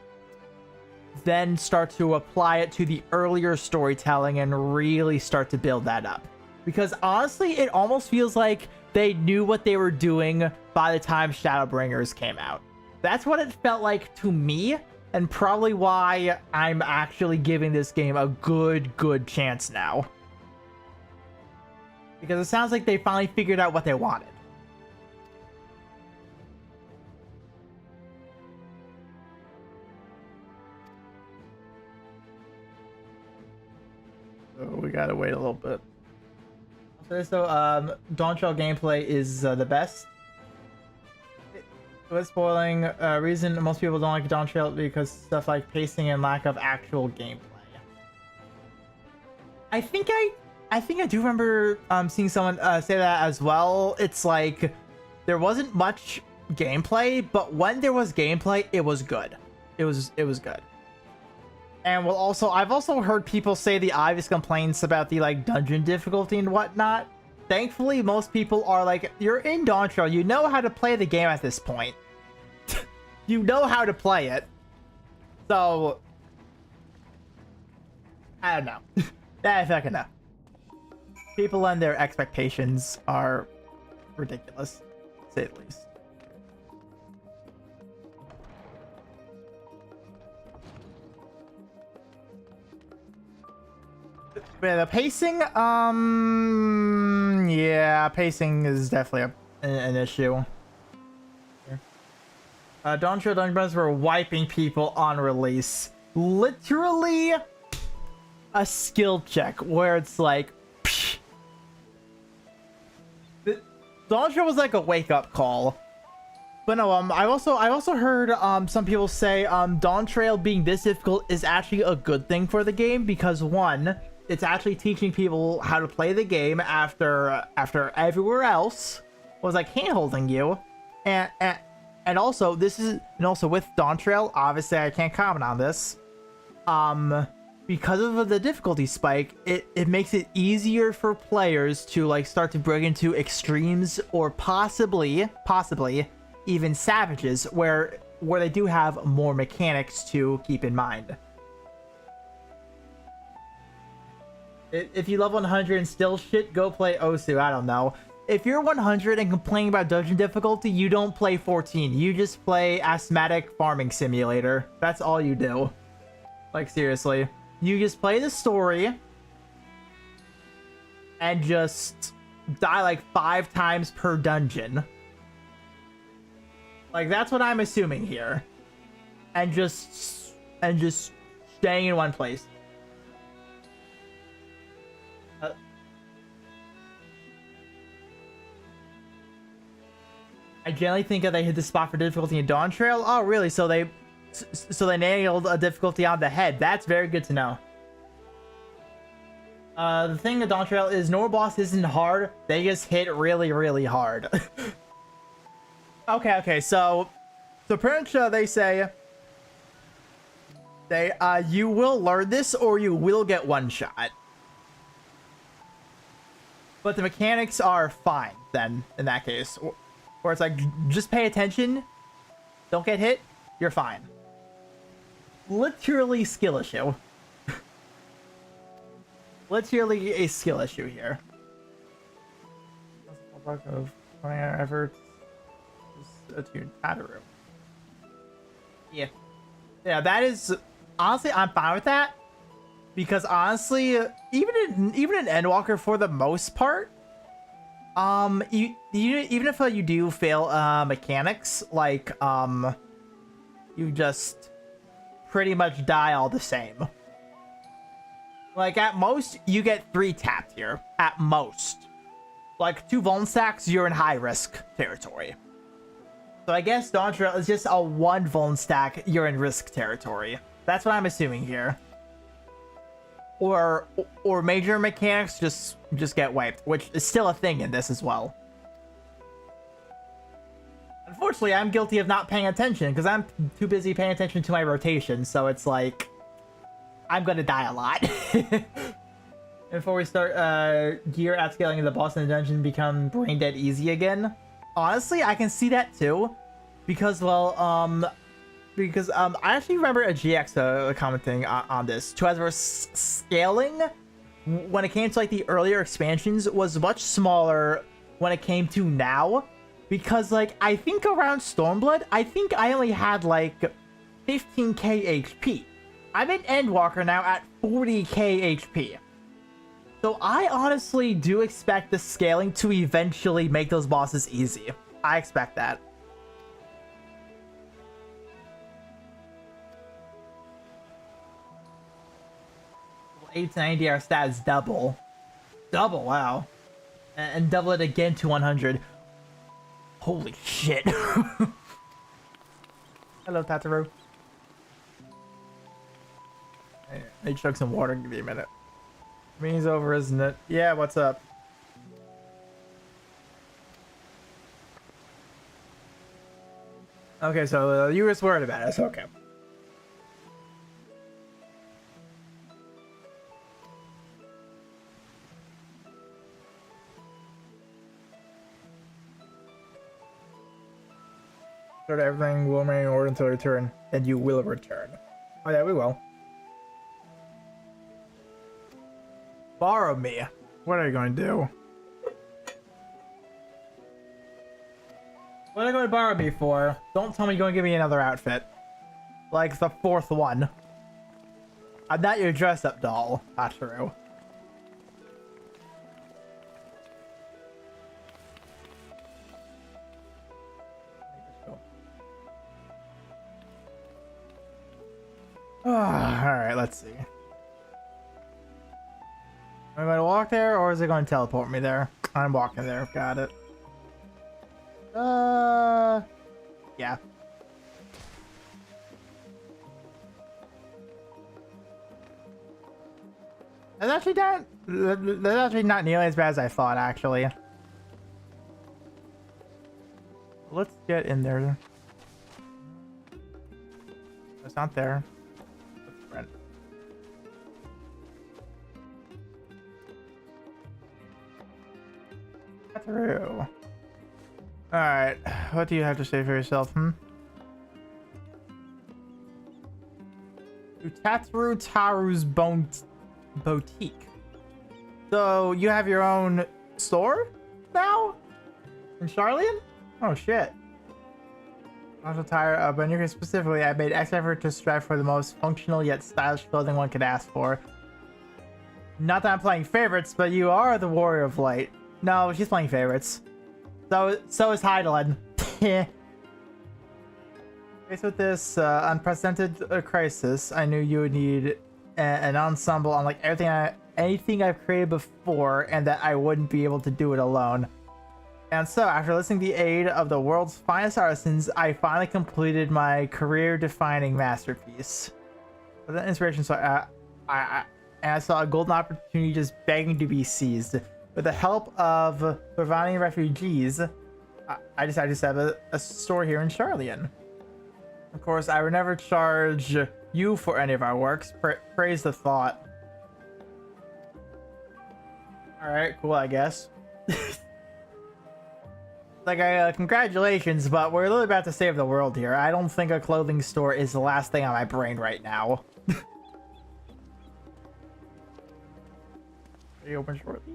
then start to apply it to the earlier storytelling and really start to build that up. Because honestly, it almost feels like they knew what they were doing by the time Shadowbringers came out. That's what it felt like to me, and probably why I'm actually giving this game a good chance now. Because it sounds like they finally figured out what they wanted. So we gotta wait a little bit. So, Dawn Trail gameplay is the best. Without spoiling, reason most people don't like Dawn Trail because stuff like pacing and lack of actual gameplay. I think I do remember seeing someone say that as well. It's like there wasn't much gameplay, but when there was gameplay, it was good. It was good. And well, also I've also heard people say the obvious complaints about the like dungeon difficulty and whatnot. Thankfully, most people are like, you're in Dawn Trail, you know how to play the game at this point. You know how to play it. So I don't know. I fucking know. People and their expectations are ridiculous, to say the least. But the pacing, yeah, pacing is definitely an issue. Dawn Trail Dungeon Runs were wiping people on release. Literally a skill check where it's like, psh. Dawn Trail was like a wake-up call. But no, I also heard some people say Dawn Trail being this difficult is actually a good thing for the game because one, it's actually teaching people how to play the game after everywhere else was like hand-holding you, and also with Dawn Trail, obviously I can't comment on this. Because of the difficulty spike, it makes it easier for players to like start to break into extremes or possibly even savages where they do have more mechanics to keep in mind. If you love 100 and still shit, go play Osu. I don't know. If you're 100 and complaining about dungeon difficulty, you don't play 14. You just play Asthmatic Farming Simulator. That's all you do. Like, seriously. You just play the story and just die like 5 times per dungeon. Like, that's what I'm assuming here. And just staying in one place. I generally think that they hit the spot for difficulty in Dawn Trail. Oh, really? So they nailed a difficulty on the head. That's very good to know. The thing with Dawn Trail is normal boss isn't hard. They just hit really hard. Okay. So pretty much they say you will learn this or you will get one shot. But the mechanics are fine then in that case. Where it's like, just pay attention, don't get hit, you're fine. Literally skill issue. Literally a skill issue here. Of efforts attuned Tataru. Yeah, that is honestly, I'm fine with that because honestly, even in Endwalker for the most part. Even if you do fail mechanics, like you just pretty much die all the same. Like at most you get 3 tapped here. At most. Like 2 vuln stacks, you're in high risk territory. So I guess Dawn Trail is just a 1 vuln stack, you're in risk territory. That's what I'm assuming here. Or major mechanics just get wiped, which is still a thing in this as well. Unfortunately, I'm guilty of not paying attention because I'm too busy paying attention to my rotation, so it's like I'm gonna die a lot. Before we start, gear outscaling the boss in the dungeon become brain dead easy again. Honestly, I can see that too, because well, because I actually remember a GX commenting on this. Twazverse scaling when it came to like the earlier expansions was much smaller when it came to now, because like I think around Stormblood, I think I only had like 15k HP. I'm in Endwalker now at 40k HP. So I honestly do expect the scaling to eventually make those bosses easy. I expect that. 8 to 90 our stats double. Double, wow. And double it again to 100. Holy shit. Hello, Tataru. Hey, I chug some water, give me a minute. Meeting's over, isn't it? Yeah, what's up? Okay, so you were just worried about it, so okay. So that everything will remain in order until return, and you will return. Oh yeah, we will. Borrow me. What are you going to do? What are you going to borrow me for? Don't tell me you're going to give me another outfit. Like the 4th one. I'm not your dress-up doll, Hachiru. Alright, let's see. Am I going to walk there, or is it going to teleport me there? I'm walking there, got it. Yeah. That's actually not nearly as bad as I thought, actually. Let's get in there. It's not there. Through. Alright, what do you have to say for yourself, To Tataru Taru's Boutique. So, you have your own store now? In Charlian? Oh shit. Also tired but in your case specifically, I made extra effort to strive for the most functional yet stylish clothing one could ask for. Not that I'm playing favorites, but you are the Warrior of Light. No, she's playing favorites. So is Heidelin. Faced with this unprecedented crisis, I knew you would need an ensemble unlike anything I've created before, and that I wouldn't be able to do it alone. And so, after listening to the aid of the world's finest artisans, I finally completed my career-defining masterpiece. With that inspiration, so I saw a golden opportunity just begging to be seized. With the help of providing refugees, I decided to set up a store here in Charlian. Of course, I would never charge you for any of our works. Praise the thought. Alright, cool, I guess. Like, congratulations, but we're literally about to save the world here. I don't think a clothing store is the last thing on my brain right now. Are you open shortly?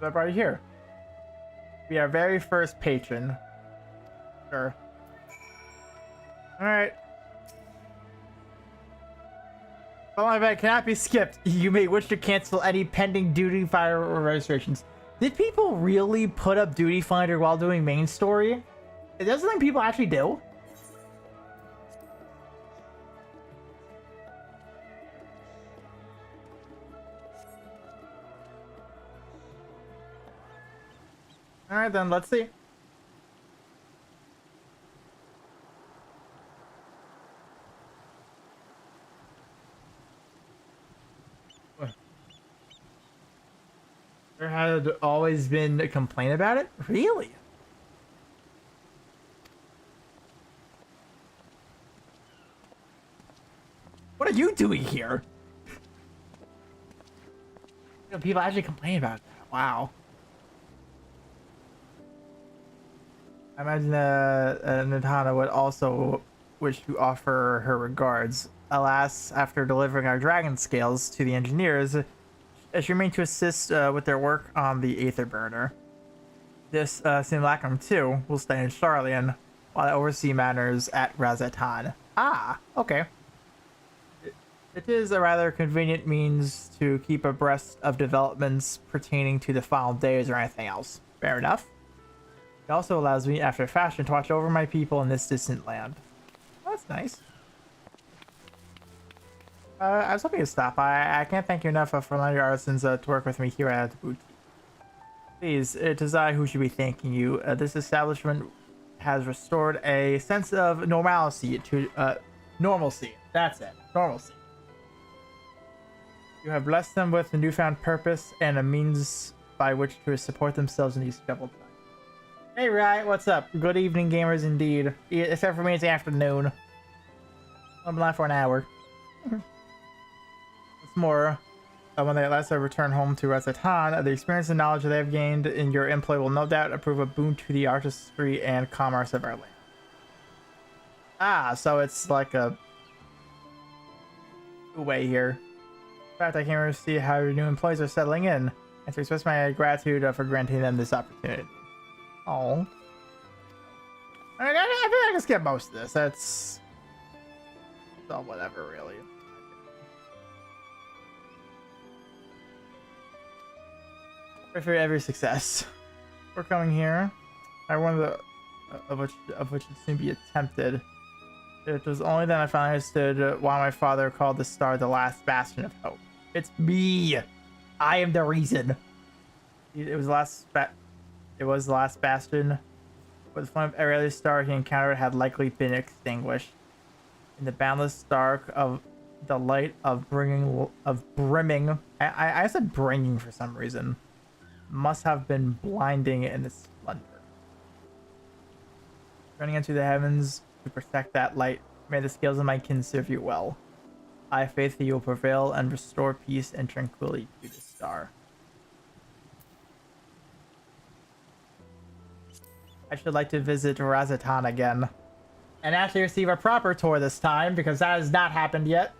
I brought you here. Be our very first patron. Sure. Alright. Following event cannot be skipped. You may wish to cancel any pending duty finder registrations. Did people really put up duty finder while doing main story? Is that something people actually do? Alright then, let's see. There had always been a complaint about it? Really? What are you doing here? People actually complain about that. Wow. I imagine Natana would also wish to offer her regards. Alas, after delivering our dragon scales to the engineers, she remained to assist with their work on the Aether Burner. This Simulacrum too will stay in Charlian while I oversee matters at Razatan. Ah, okay. It is a rather convenient means to keep abreast of developments pertaining to the final days or anything else. Fair enough. It also allows me, after fashion, to watch over my people in this distant land. Oh, that's nice. I was hoping to stop by. I can't thank you enough for allowing your artisans to work with me here at the boutique. Please, it is I who should be thanking you. This establishment has restored a sense of normalcy to normalcy. That's it. Normalcy. You have blessed them with a newfound purpose and a means by which to support themselves in these troubled times. Hey, Riot, what's up? Good evening, gamers, indeed. Except for me, it's afternoon. I've been live for an hour. What's more, when they at last return home to Razatan, the experience and knowledge that they have gained in your employ will no doubt prove a boon to the artistry and commerce of our land. Ah, so it's like a way here. In fact, I came here to see how your new employees are settling in, and to express my gratitude for granting them this opportunity. Oh. I think I can skip most of this. That's all whatever, really. Pray for every success. We're coming here. I warned of which would soon be attempted. It was only then I finally understood why my father called the star the last bastion of hope. It's me. I am the reason. It was the last bastion. But the flame of every other star he encountered had likely been extinguished. In the boundless dark of the light of brimming. I said bringing for some reason. Must have been blinding in the splendor. Running into the heavens to protect that light. May the scales of my kin serve you well. I have faith that you will prevail and restore peace and tranquility to the star. I should like to visit Razatan again. And actually receive a proper tour this time, because that has not happened yet.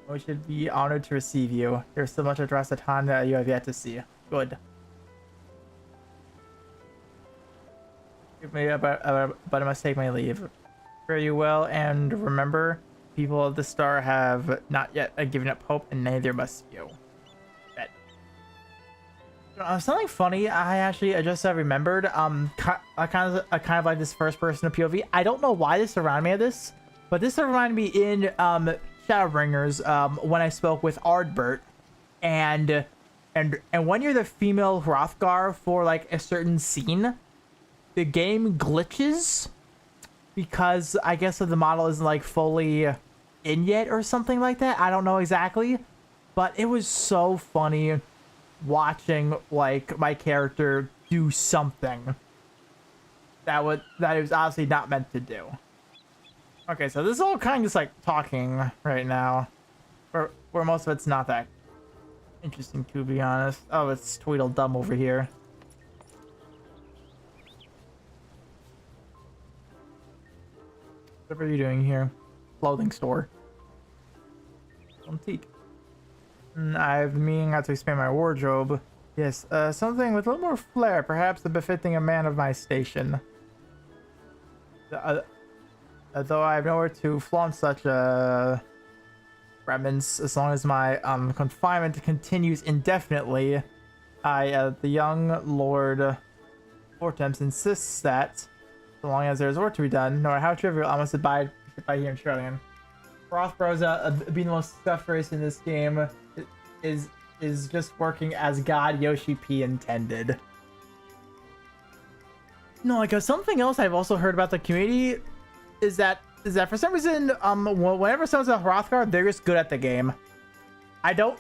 We should be honored to receive you. There's so much of Razatan that you have yet to see. Good. But I must take my leave. Fare you well, and remember, people of the star have not yet given up hope, and neither must you. Bet. Something funny I just remembered. I kind of like this first person POV. I don't know why this reminded me of this, but this reminded me in Shadowbringers when I spoke with Ardbert, and when you're the female Hrothgar for like a certain scene, the game glitches because I guess the model isn't like fully in yet or something like that. I don't know exactly, but it was so funny watching like my character do something that it was obviously not meant to do. Okay, so this is all kind of just like talking right now, where most of it's not that interesting to be honest. Oh, it's Tweedledum over here. What are you doing here? Clothing store. Antique. I've been meaning to expand my wardrobe. Yes, something with a little more flair, perhaps befitting a man of my station. Though I have nowhere to flaunt such remnants, as long as my confinement continues indefinitely, the young Lord Hortense insists that, so long as there's work to be done, no matter how trivial, I must abide here in Charlian. Frothbros being the most stuffed race in this game is just working as God Yoshi P intended. No, like something else I've also heard about the community is that for some reason, whenever someone's a Hrothgar, they're just good at the game. I don't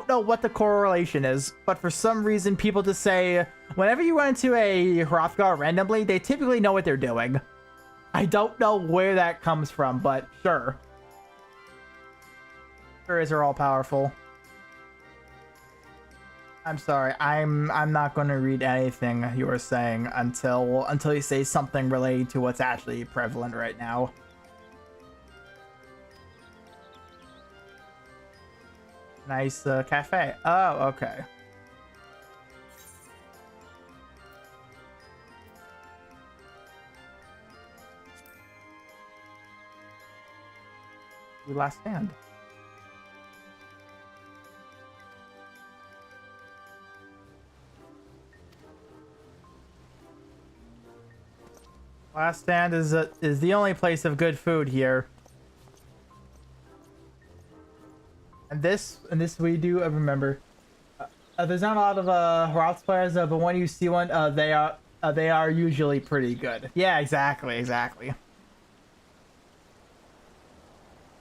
know what the correlation is, but for some reason, people just say whenever you run into a Hrothgar randomly, they typically know what they're doing. I don't know where that comes from, but sure. Sure is are all powerful. I'm sorry. I'm not going to read anything you are saying until you say something related to what's actually prevalent right now. Nice cafe. Oh, okay. Last stand. Last stand is the only place of good food here. And this we do remember. There's not a lot of Roths players, but when you see one, they are usually pretty good. Yeah, exactly.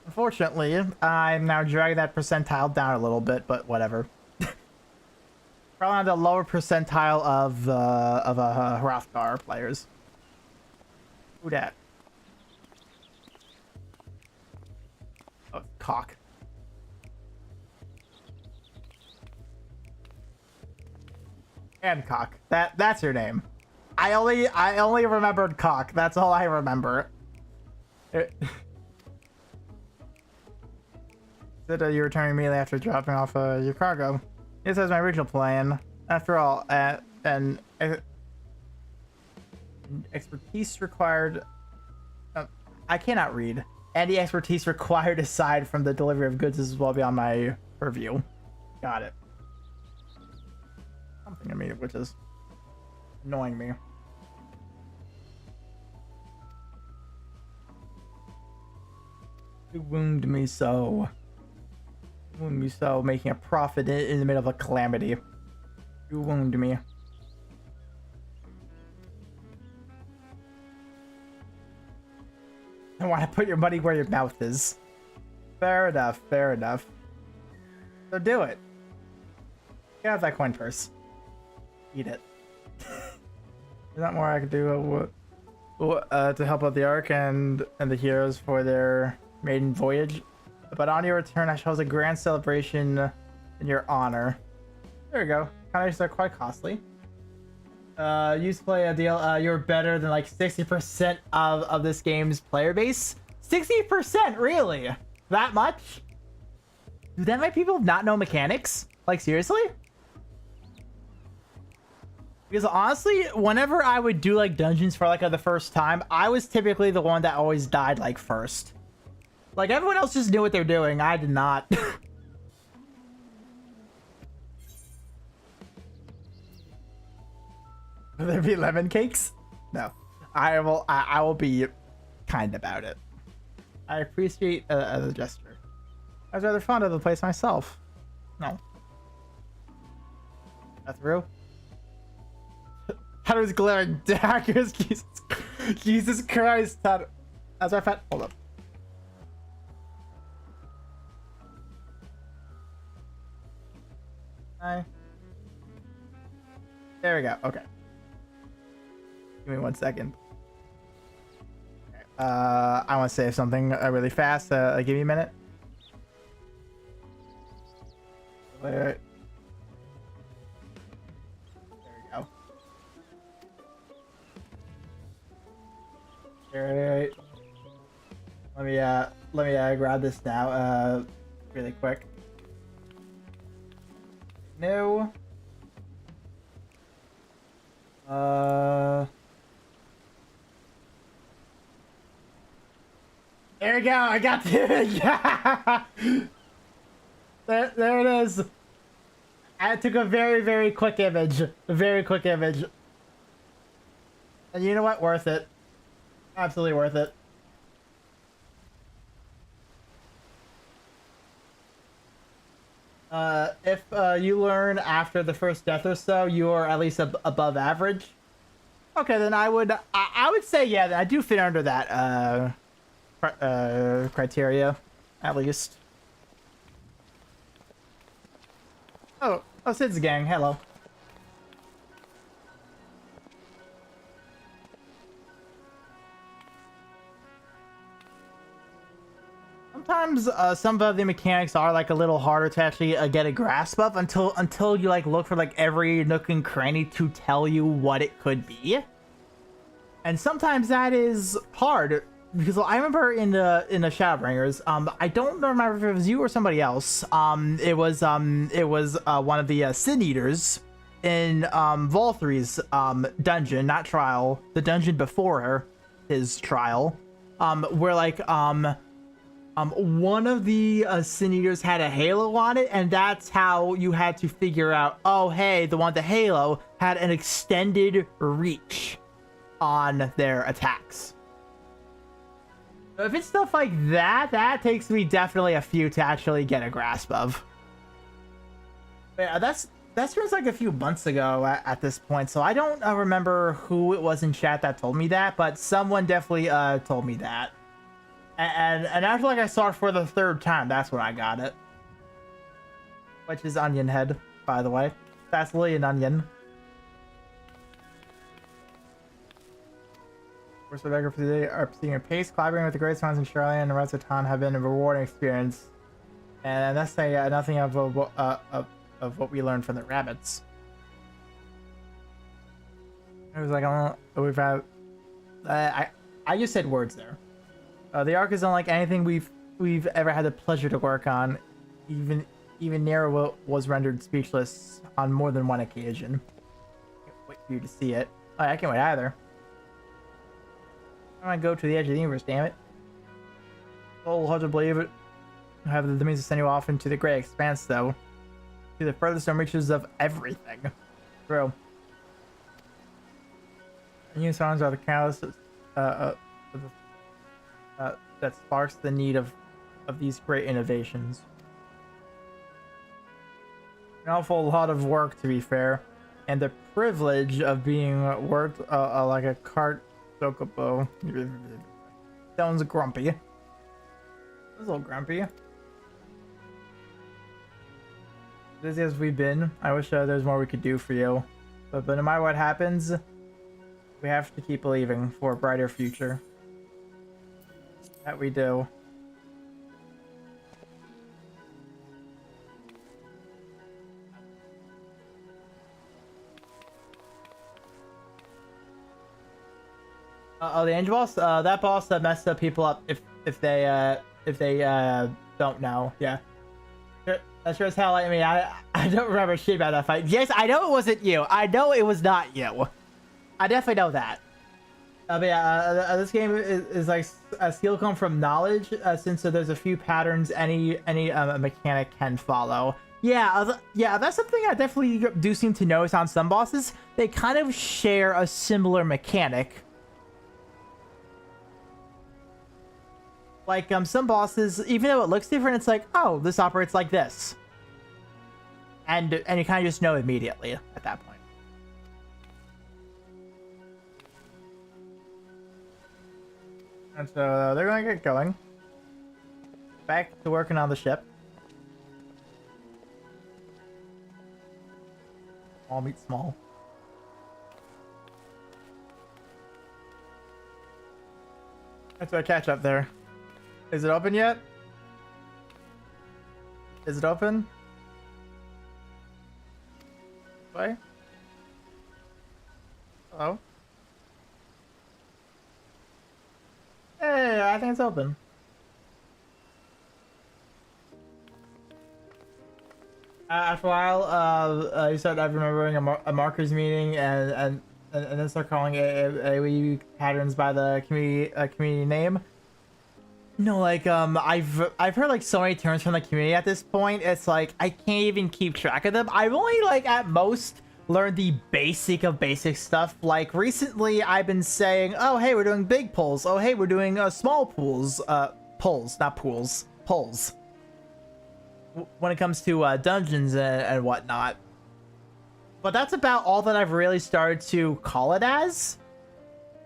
Unfortunately, I'm now dragging that percentile down a little bit, but whatever. Probably on the lower percentile of Hrothgar players. Who dat? Oh, cock. Hancock. That's her name. I only remembered cock. That's all I remember. Said you're returning immediately after dropping off your cargo. This was my original plan. After all, and expertise required. I cannot read. Any expertise required aside from the delivery of goods is well beyond my purview. Got it. Something to me, which is annoying me. You wound me so. Wound me so, making a profit in the middle of a calamity. You wound me. I want to put your money where your mouth is. Fair enough. So do it. Get out that coin purse. Eat it. There's not more I can do to help out the Ark and the heroes for their maiden voyage. But on your return, I shall host a grand celebration in your honor. There you go. Contests are quite costly. Used to play a deal. You're better than like 60% of this game's player base. 60%, really? That much? Do that many people not know mechanics? Like, seriously? Because honestly, whenever I would do like dungeons for like the first time, I was typically the one that always died like first. Like everyone else just knew what they're doing. I did not. Will there be lemon cakes? No. I will be kind about it. I appreciate the gesture. I was rather fond of the place myself. No. That's through. Hunter's glaring daggers. Jesus Christ. That's my pet. Hold up. Hi. There we go. Okay. Give me 1 second. Okay. I want to save something really fast. Give me a minute. Wait. There we go. Alright. Let me grab this now. Really quick. No. There we go. I got it. Yeah. There it is. I took a very quick image. A very quick image. And you know what? Worth it. Absolutely worth it. If you learn after the first death or so, you are at least above average. Okay, then I would say yeah, I do fit under that criteria, at least. Oh, Sid's gang. Hello. sometimes some of the mechanics are like a little harder to actually get a grasp of until you like look for like every nook and cranny to tell you what it could be. And sometimes that is hard because I remember in the Shadowbringers, I don't remember if it was you or somebody else. It was one of the Sin Eaters in Volthry's dungeon, not trial, the dungeon before his trial, where like one of the Sin Eaters had a halo on it, and that's how you had to figure out, oh hey, the one with the halo had an extended reach on their attacks. So if it's stuff like that, that takes me definitely a few to actually get a grasp of. But yeah, that was like a few months ago at this point, so I don't remember who it was in chat that told me that, but someone definitely told me that. And after like I saw it for the third time, that's when I got it. Which is Onion Head, by the way. That's Lily and Onion. First record for today are seeing your pace, collaborating with the great minds in Charlie and the rest of Ton have been a rewarding experience. And that's nothing of what we learned from the rabbits. It was like, we've had... I just said words there. The arc is unlike anything we've ever had the pleasure to work on. Even Nero was rendered speechless on more than one occasion. Can't wait for you to see it. Oh, I can't wait either. I want to go to the edge of the universe, damn it. Oh, hard to believe it. I have the means to send you off into the great expanse, though. To the furthest reaches of everything. True. The new songs are the catalyst that sparks the need of these great innovations. An awful lot of work, to be fair, and the privilege of being worked like a cart chocobo. Sounds grumpy. It's a little grumpy. Busy as we've been, I wish there's more we could do for you. But no matter what happens, we have to keep believing for a brighter future. That we do. Oh, the angel boss? That boss that messed up people up if they don't know. Yeah. That sure as hell, I mean, I don't remember shit about that fight. Yes, I know it wasn't you. I know it was not you. I definitely know that. But yeah, this game is like a skill come from knowledge, since there's a few patterns any mechanic can follow. Yeah, that's something I definitely do seem to notice on some bosses. They kind of share a similar mechanic. Like, some bosses, even though it looks different, it's like, oh, this operates like this. And you kind of just know immediately at that point. And so they're going to get going. Back to working on the ship. Small meet small. That's our catch up there. Is it open yet? Is it open? Why? Hello? Hey, I think it's open. After a while, you started remembering a markers meeting and then start calling it AoE patterns by the community name. No, like, I've heard like so many terms from the community at this point. It's like I can't even keep track of them. I've only like at most learned the basic of basic stuff. Like recently, I've been saying, "Oh, hey, we're doing big pulls. Oh, hey, we're doing small pulls. Pulls, not pools. Pulls." When it comes to dungeons and whatnot. But that's about all that I've really started to call it as.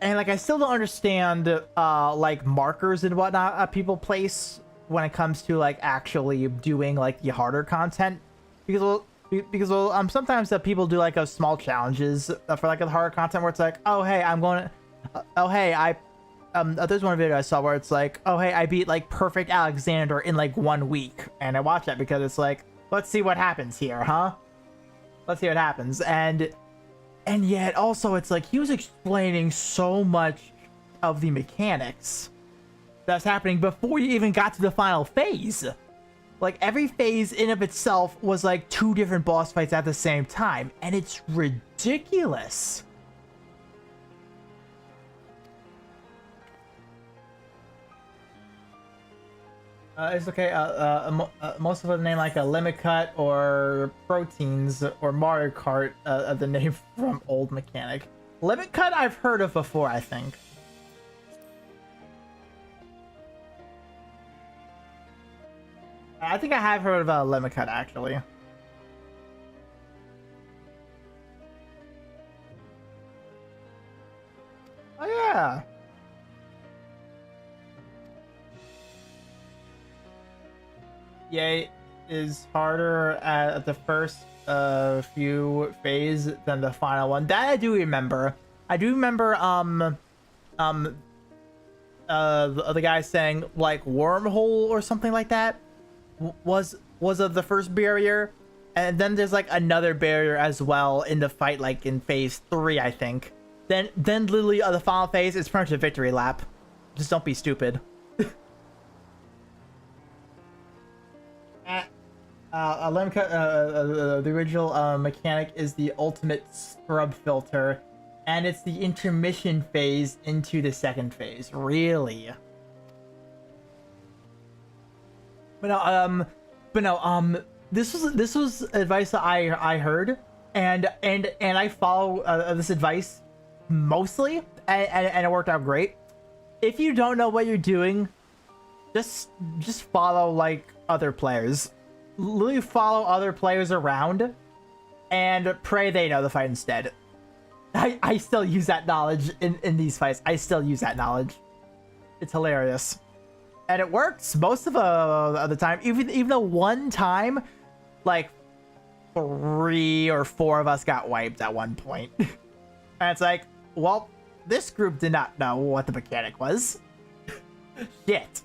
And like I still don't understand like markers and whatnot people place when it comes to like actually doing like the harder content, because sometimes people do like small challenges for like the harder content where it's like, oh hey, I'm going to, oh hey, there's one video I saw where it's like, oh hey, I beat like Perfect Alexander in like 1 week, and I watched that because it's like, let's see what happens here, huh? Let's see what happens. And yet also it's like he was explaining so much of the mechanics that's happening before you even got to the final phase. Like every phase in of itself was like 2 different boss fights at the same time, and it's ridiculous. It's okay. Most of them name like a limit cut or proteins or Mario Kart. The name from old mechanic. Limit cut I've heard of before, I think. I think I have heard of a limit cut actually. Oh yeah. Yay is harder at the first few phase than the final one. That I do remember. I do remember the guy saying like wormhole or something like that was of the first barrier, and then there's like another barrier as well in the fight, like in phase 3, I think. Then literally the final phase is pretty much a victory lap. Just don't be stupid. The original mechanic is the ultimate scrub filter, and it's the intermission phase into the second phase. Really? But no, this was advice that I heard, and I follow this advice mostly, and it worked out great. If you don't know what you're doing, just follow like other players. Literally follow other players around and pray they know the fight instead. I still use that knowledge in these fights. I still use that knowledge. It's hilarious. And it works most of the time. Even though one time, like 3 or 4 of us got wiped at one point. And it's like, well, this group did not know what the mechanic was. Shit.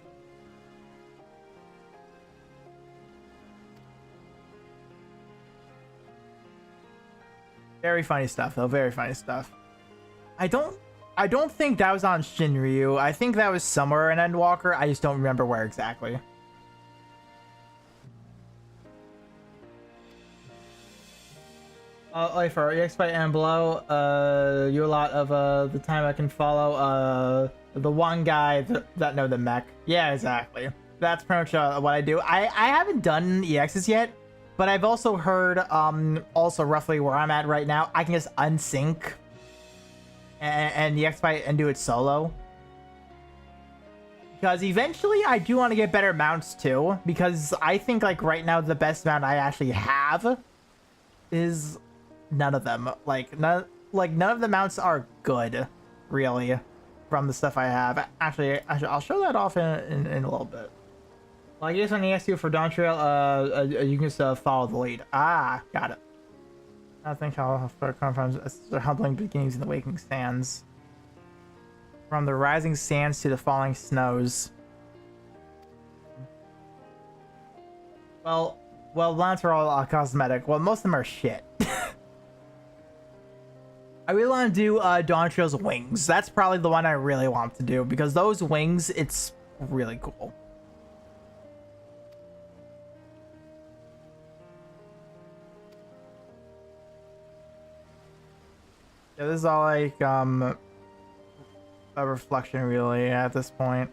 Very funny stuff, though. Very funny stuff. I don't think that was on Shinryu. I think that was somewhere in Endwalker. I just don't remember where exactly. Like for EX by and below, you a lot of the time I can follow the one guy that know the mech. Yeah, exactly. That's pretty much what I do. I haven't done EXs yet, but I've also heard also roughly where I'm at right now. I can just unsync and EX by and do it solo. Because eventually I do want to get better mounts too, because I think like right now the best mount I actually have is none of them. None of the mounts are good, really, from the stuff I have. Actually I'll show that off in a little bit. Well, I guess when he asks you for Dawn Trail, you can just follow the lead. Ah, got it. I think I'll come from the humbling beginnings in the waking sands. From the rising sands to the falling snows. Well, mounts are all cosmetic. Well, most of them are shit. I really want to do Dawn Trail's wings. That's probably the one I really want to do, because those wings, it's really cool. Yeah, this is all like a reflection really at this point.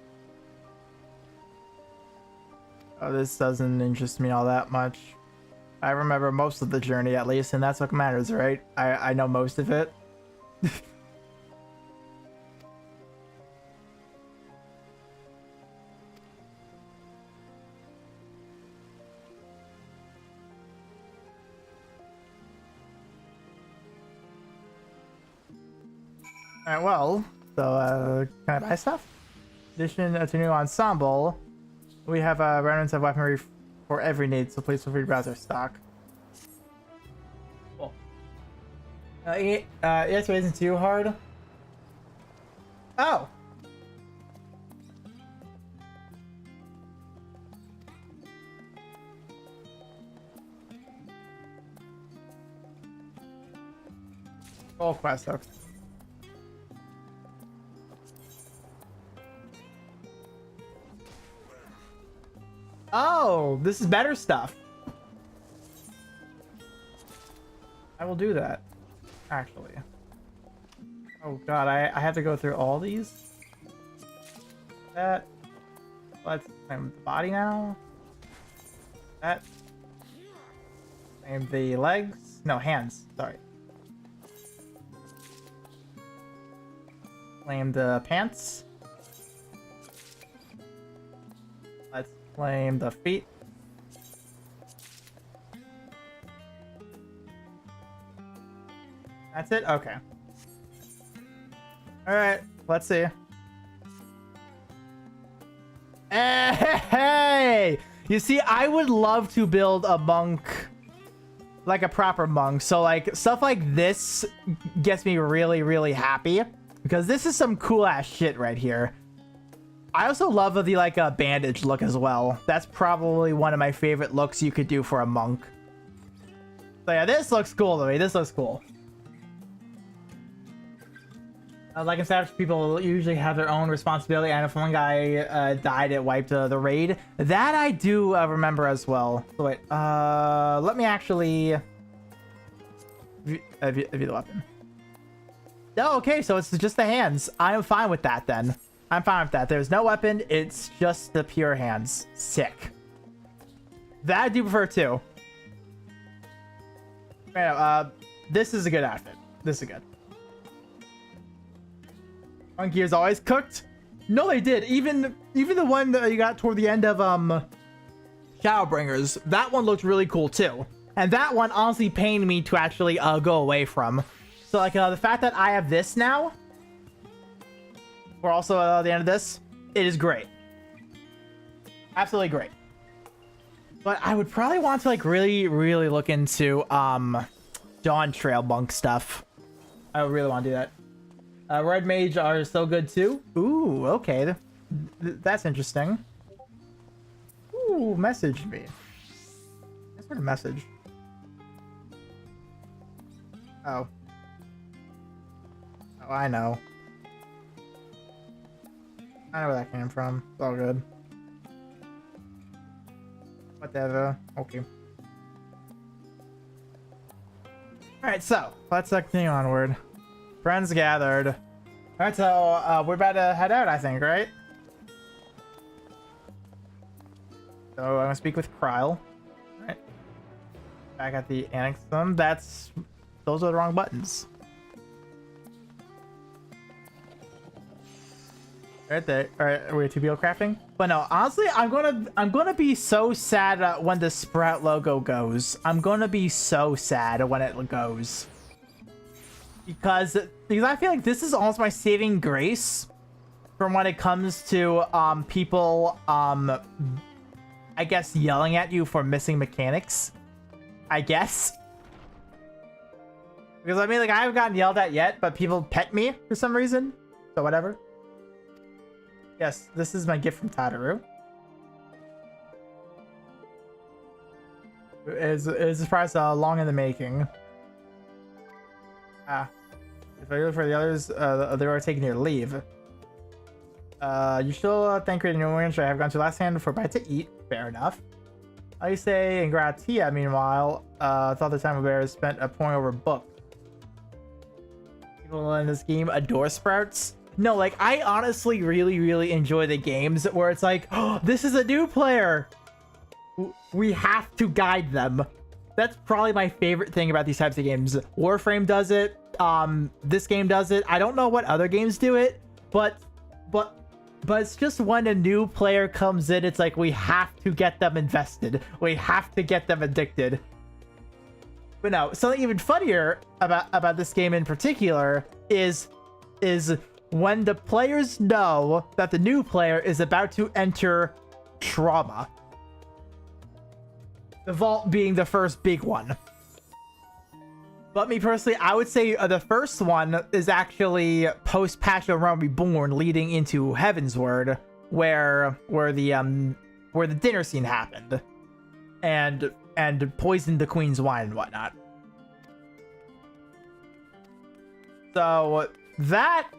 Oh, this doesn't interest me all that much. I remember most of the journey at least, and that's what matters, right? I know most of it. Alright, well, so, can I buy stuff? Addition to new ensemble, we have remnants of weaponry for every need, so please feel free to browse our stock. Cool. Yes, it isn't too hard. Oh! Full quest, okay. Oh, this is better stuff. I will do that, actually. Oh god, I have to go through all these? That. Let's claim the body now. That. Claim the legs. No, hands. Sorry. Claim the pants. Let's claim the feet. That's it? Okay. Alright, let's see. Hey! You see, I would love to build a monk, like a proper monk. So like stuff like this gets me really, really happy because this is some cool ass shit right here. I also love the like a bandage look as well. That's probably one of my favorite looks you could do for a monk. So yeah, this looks cool to me. This looks cool. Like established people usually have their own responsibility, and if one guy died, it wiped the raid. That I do remember as well. So wait, let me actually view the weapon. Oh, okay, so it's just the hands. I'm fine with that then. I'm fine with that. There's no weapon. It's just the pure hands. Sick. That I do prefer too. This is a good outfit. This is good. Monkey is always cooked. No, they did. Even the one that you got toward the end of Shadowbringers, that one looked really cool too. And that one honestly pained me to actually go away from. So like the fact that I have this now, we're also at the end of this, it is great. Absolutely great. But I would probably want to like really, really look into Dawn Trail monk stuff. I would really want to do that. Red Mage are so good too. Ooh, okay. That's interesting. Ooh, message me. What's sort of message? Oh. Oh, I know. I know where that came from. It's all good. Whatever. Okay. Alright, so let's continue onward. Friends gathered. Alright, so we're about to head out, I think, right? So I'm gonna speak with Kryle. Alright. Back at the Annexum. Those are the wrong buttons. Right there. Alright, we're 2PL crafting. But no, honestly, I'm gonna be so sad when the Sprout logo goes. I'm gonna be so sad when it goes. Because I feel like this is almost my saving grace from when it comes to people I guess yelling at you for missing mechanics. I guess. Because I mean, like, I haven't gotten yelled at yet, but people pet me for some reason. So whatever. Yes, this is my gift from Tataru. It's a surprise long in the making. If I look for the others, they were taking your leave. You still thank Great New Orleans. I have gone to last hand for a bite to eat. Fair enough. I say Ingratia, meanwhile, thought the time of bear spent pouring over a book. People in this game adore Sprouts. No, like, I honestly really, really enjoy the games where it's like, oh, this is a new player. We have to guide them. That's probably my favorite thing about these types of games. Warframe does it. This game does it. I don't know what other games do it, but it's just when a new player comes in, it's like we have to get them invested. We have to get them addicted. But no, something even funnier about this game in particular is when the players know that the new player is about to enter trauma. The vault being the first big one. But me personally, I would say the first one is actually post-Patch of Realm Reborn, leading into Heavensward, where the dinner scene happened, and poisoned the Queen's wine and whatnot. So that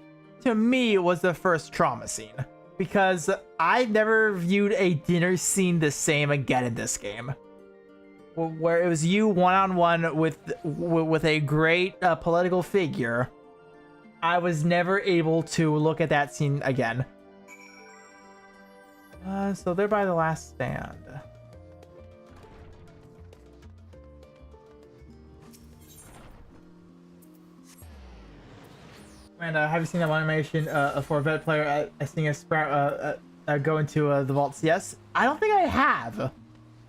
to me was the first trauma scene, because I've never viewed a dinner scene the same again in this game, where it was you one-on-one with a great political figure. I was never able to look at that scene again. So they're by the last stand. And have you seen that one animation for a vet player seeing a sprout go into the vaults? Yes. I don't think I have.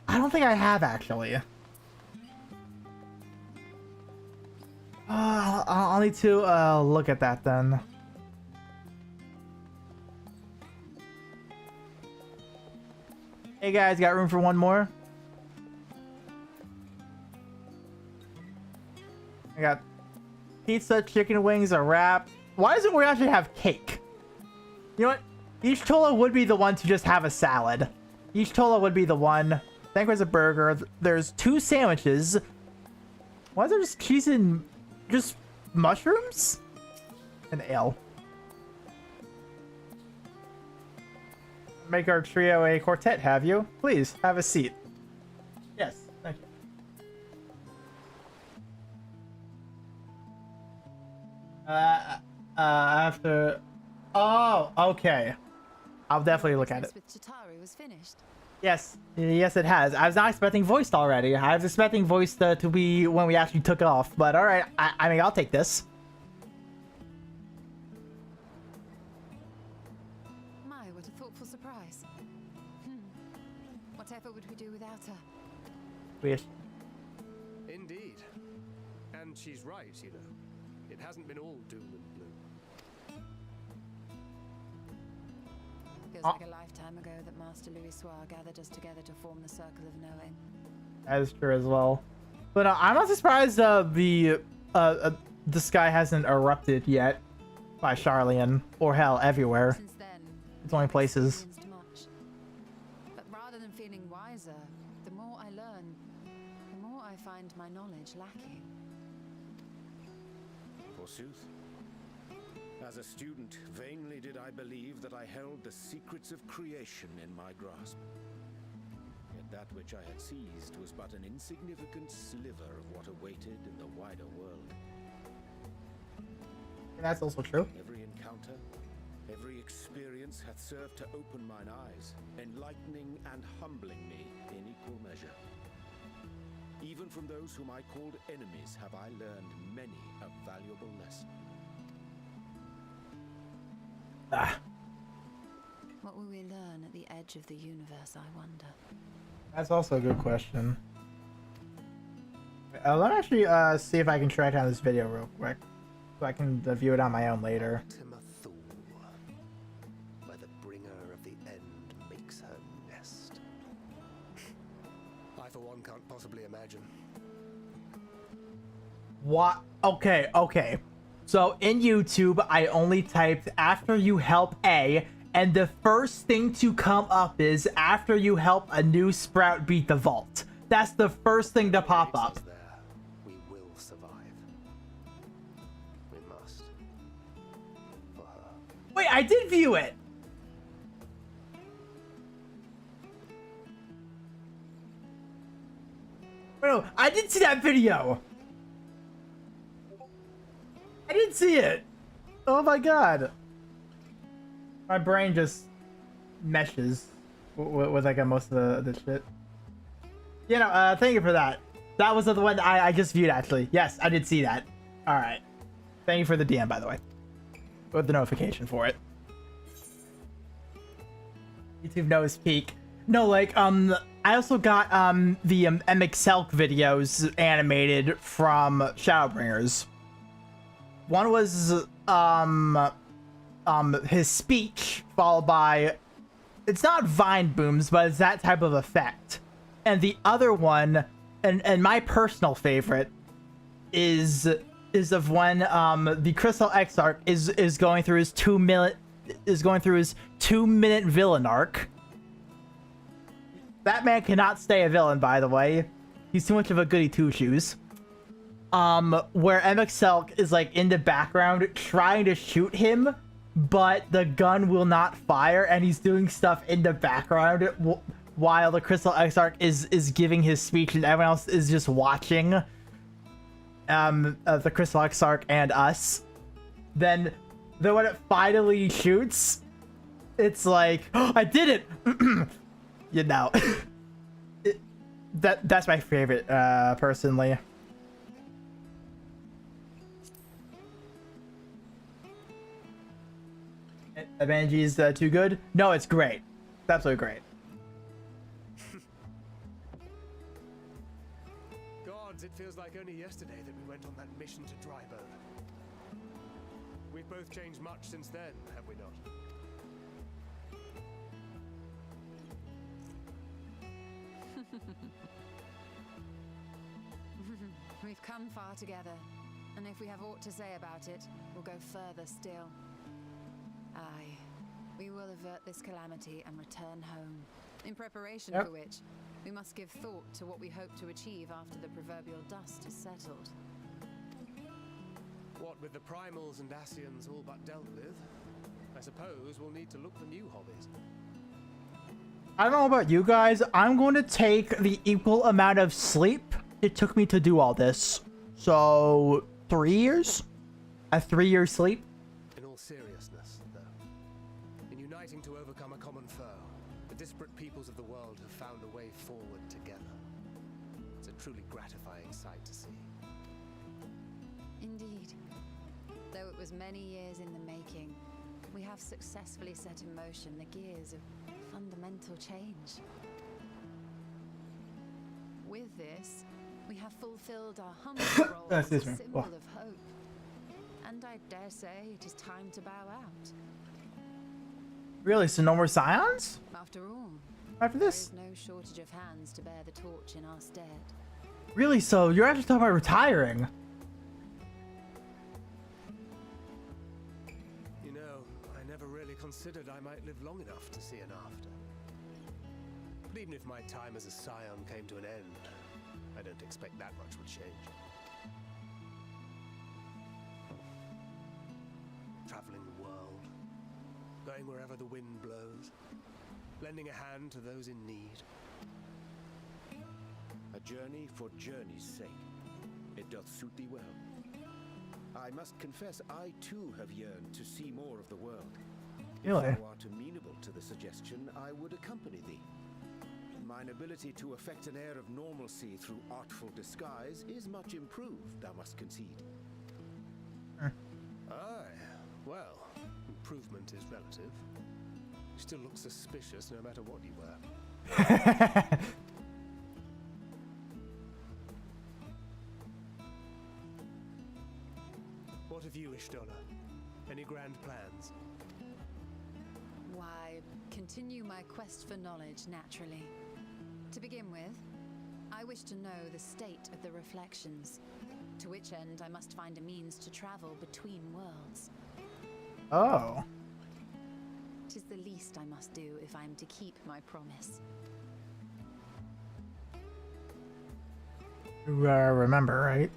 I don't think I have, actually. I'll need to look at that then. Hey guys, got room for one more? I got pizza, chicken wings, a wrap. Why doesn't we actually have cake? You know what? Each Tola would be the one to just have a salad. Each Tola would be the one. I think there's a burger. There's 2 sandwiches. Why is there just cheese and just mushrooms? An ale. Make our trio a quartet, have you? Please, have a seat. Yes, thank you. After... Oh, okay. I'll definitely look at it. With Chitauri was finished. Yes, yes it has. I was not expecting voiced already. I was expecting voiced to be when we actually took off. But alright, I mean, I'll take this. My, what a thoughtful surprise. Whatever would we do without her? Weird. Indeed. And she's right, you know. It hasn't been all doom and gloom. Feels like a lifetime ago that Master Louis Soir gathered us together to form the Circle of Knowing. That is true as well. But I'm not surprised the sky hasn't erupted yet by Charlian, or hell, everywhere. Since then, It's only places. experienced much. But rather than feeling wiser, the more I learn, the more I find my knowledge lacking. Forsooth. As a student, vainly did I believe that I held the secrets of creation in my grasp. Yet that which I had seized was but an insignificant sliver of what awaited in the wider world. That's also true. Every encounter, every experience hath served to open mine eyes, enlightening and humbling me in equal measure. Even from those whom I called enemies have I learned many a valuable lesson. What will we learn at the edge of the universe, I wonder? That's also a good question. Let me actually see if I can track down this video real quick, so I can view it on my own later. Where the bringer of the end makes her nest. I, for one, can't possibly imagine. What? Okay. So in YouTube, I only typed after you help A, and the first thing to come up is after you help a new sprout beat the vault. That's the first thing to pop up. We will survive. We must. For her. Wait, I did view it. No, I did see that video. I didn't see it. Oh my god. My brain just meshes with like most of the shit. You know, thank you for that. That was the one I just viewed, actually. Yes, I did see that. Alright. Thank you for the DM, by the way. With the notification for it. YouTube knows peak. No, like, I also got, the, MXLK videos animated from Shadowbringers. One was, his speech, followed by... It's not Vine Booms, but it's that type of effect. And the other one, and my personal favorite, is of when, the Crystal Exarch is going through his 2-minute villain arc. That man cannot stay a villain, by the way. He's too much of a goody two-shoes. where MXL is like in the background trying to shoot him, but the gun will not fire, and he's doing stuff in the background while the Crystal Exarch is giving his speech, and everyone else is just watching the Crystal Exarch and us. Then when it finally shoots, it's like, oh, I did it. You know. That's my favorite, personally. Avanji's too good? No, it's great. It's absolutely great. Gods, it feels like only yesterday that we went on that mission to Drybone. We've both changed much since then, have we not? We've come far together, and if we have aught to say about it, we'll go further still. Aye, we will avert this calamity and return home, in preparation for which we must give thought to what we hope to achieve after the proverbial dust is settled. What with the primals and Asians all but dealt with, I suppose we'll need to look for new hobbies. I don't know about you guys. I'm going to take the equal amount of sleep it took me to do all this. So, 3 years? A 3-year sleep? In all seriousness, though, in uniting to overcome a common foe, the disparate peoples of the world have found a way forward together. It's a truly gratifying sight to see. Indeed. Though it was many years in the making, we have successfully set in motion the gears of fundamental change. With this, we have fulfilled our humble role as a symbol of hope. And I dare say it is time to bow out. Really? So no more Scions? After all, After this? there is no shortage of hands to bear the torch in our stead. Really? So you're actually talking about retiring? You know, I never really considered I might live long enough to see an after. But even if my time as a scion came to an end, I don't expect that much would change. Traveling the world, going wherever the wind blows, lending a hand to those in need. A journey for journey's sake. It doth suit thee well. I must confess, I too have yearned to see more of the world. Really? If thou art amenable to the suggestion, I would accompany thee. Mine ability to effect an air of normalcy through artful disguise is much improved, thou must concede. Aye, well, improvement is relative. You still look suspicious no matter what you wear. What of you, Ishtola? Any grand plans? Why, continue my quest for knowledge naturally. To begin with, I wish to know the state of the reflections, to which end I must find a means to travel between worlds. Oh. 'Tis the least I must do if I am to keep my promise. You remember, right?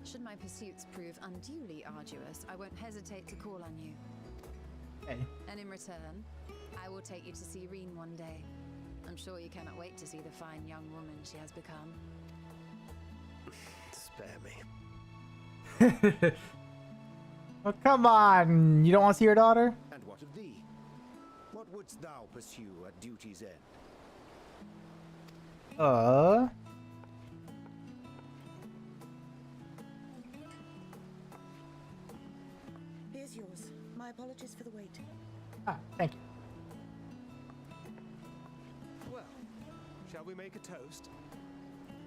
Should my pursuits prove unduly arduous, I won't hesitate to call on you. Hey. And in return, I will take you to see Reen one day. I'm sure you cannot wait to see the fine young woman she has become. Spare me. Well, come on. You don't want to see your daughter? And what of thee? What wouldst thou pursue at duty's end? Here's yours. My apologies for the wait. Ah, thank you. Well, shall we make a toast?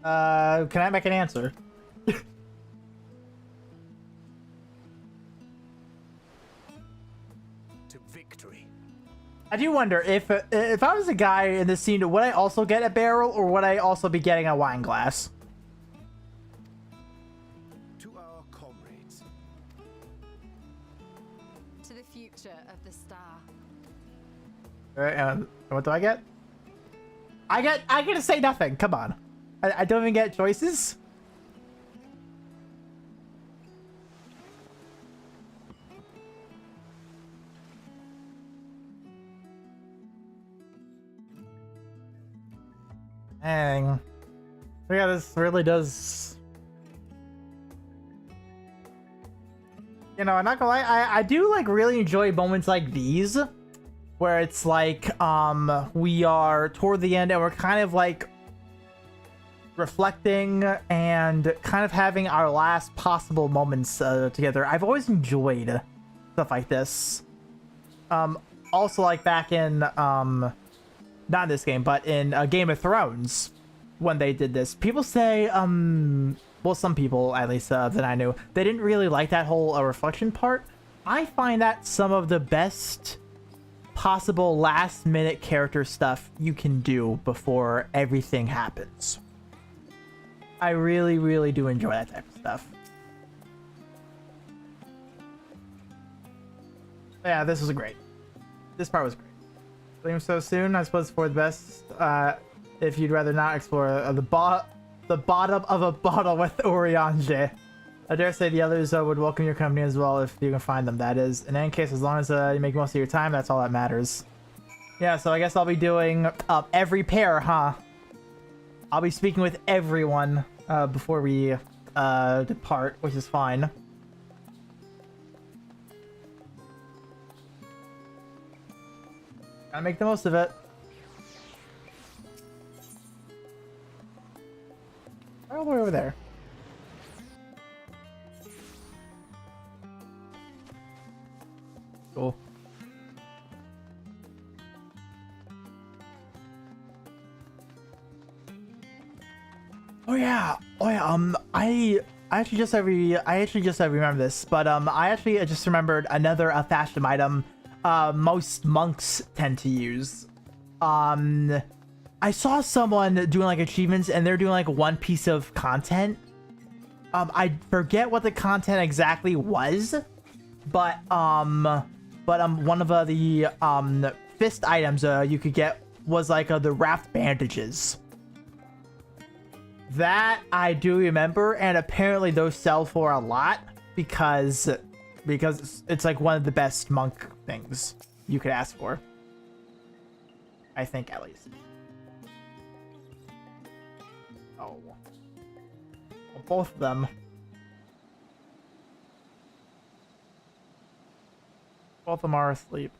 Can I make an answer? To victory. I do wonder if I was a guy in this scene, would I also get a barrel, or would I also be getting a wine glass? To our comrades. To the future of the star. Alright, and what do I get? I get to say nothing. Come on. I don't even get choices. Dang. Yeah, this really does. You know, I'm not gonna lie, I do like really enjoy moments like these, where it's like we are toward the end and we're kind of like reflecting and kind of having our last possible moments together. I've always enjoyed stuff like this. Also like back in not in this game, but in Game of Thrones when they did this. People say well, some people at least that I knew, they didn't really like that whole reflection part. I find that some of the best possible last minute character stuff you can do before everything happens. I really, really do enjoy that type of stuff. Yeah, this was great. This part was great. Leaving so soon, I suppose for the best. If you'd rather not explore the bottom of a bottle with Oriange. I dare say the others would welcome your company as well if you can find them, that is. In any case, as long as you make most of your time, that's all that matters. Yeah, so I guess I'll be doing every pair, huh? I'll be speaking with everyone before we depart, which is fine. Gotta make the most of it. All the way over there. Cool. Oh yeah. I actually just remember this, but I actually just remembered another fashion item most monks tend to use. I saw someone doing like achievements and they're doing like one piece of content. I forget what the content exactly was, but one of the fist items you could get was like the wrapped bandages. That I do remember, and apparently those sell for a lot because it's like one of the best monk things you could ask for. I think, at least. Oh. Well, both of them. Both of them are asleep.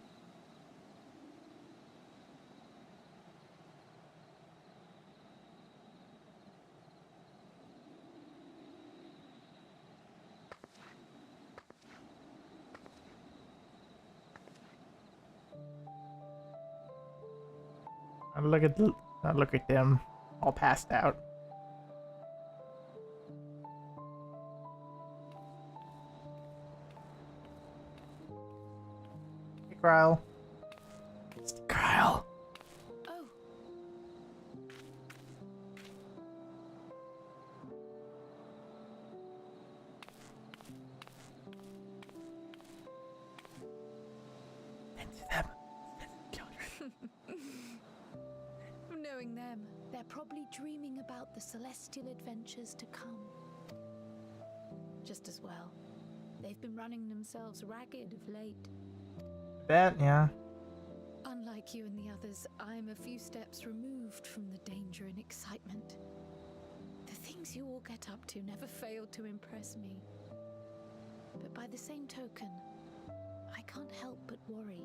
Look at them, all passed out. Hey, Kryle. Kryle. Oh. Into them. Knowing them, they're probably dreaming about the celestial adventures to come. Just as well. They've been running themselves ragged of late. Bet, yeah. Unlike you and the others, I'm a few steps removed from the danger and excitement. The things you all get up to never fail to impress me. But by the same token, I can't help but worry.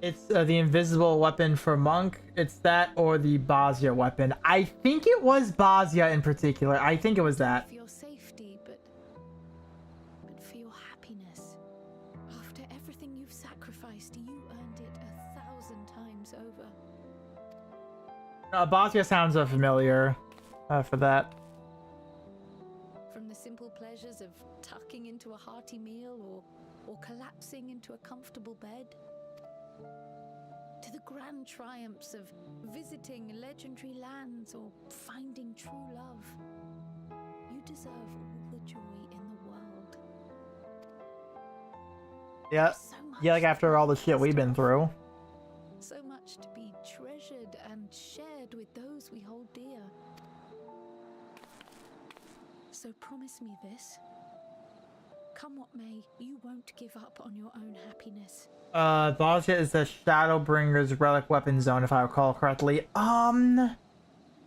It's the invisible weapon for Monk. It's that or the Bazia weapon. I think it was Bazia in particular. I think it was that. For your safety, but for your happiness. After everything you've sacrificed, you earned it 1,000 times over. Bazia sounds familiar for that. From the simple pleasures of tucking into a hearty meal or collapsing into a comfortable bed, to the grand triumphs of visiting legendary lands or finding true love. You deserve all the joy in the world. Yeah, yeah, like after all the shit we've been through. So much to be treasured and shared with those we hold dear. So promise me this. Come what may, you won't give up on your own happiness. Bosnia is the Shadowbringer's relic weapon zone, if I recall correctly. Then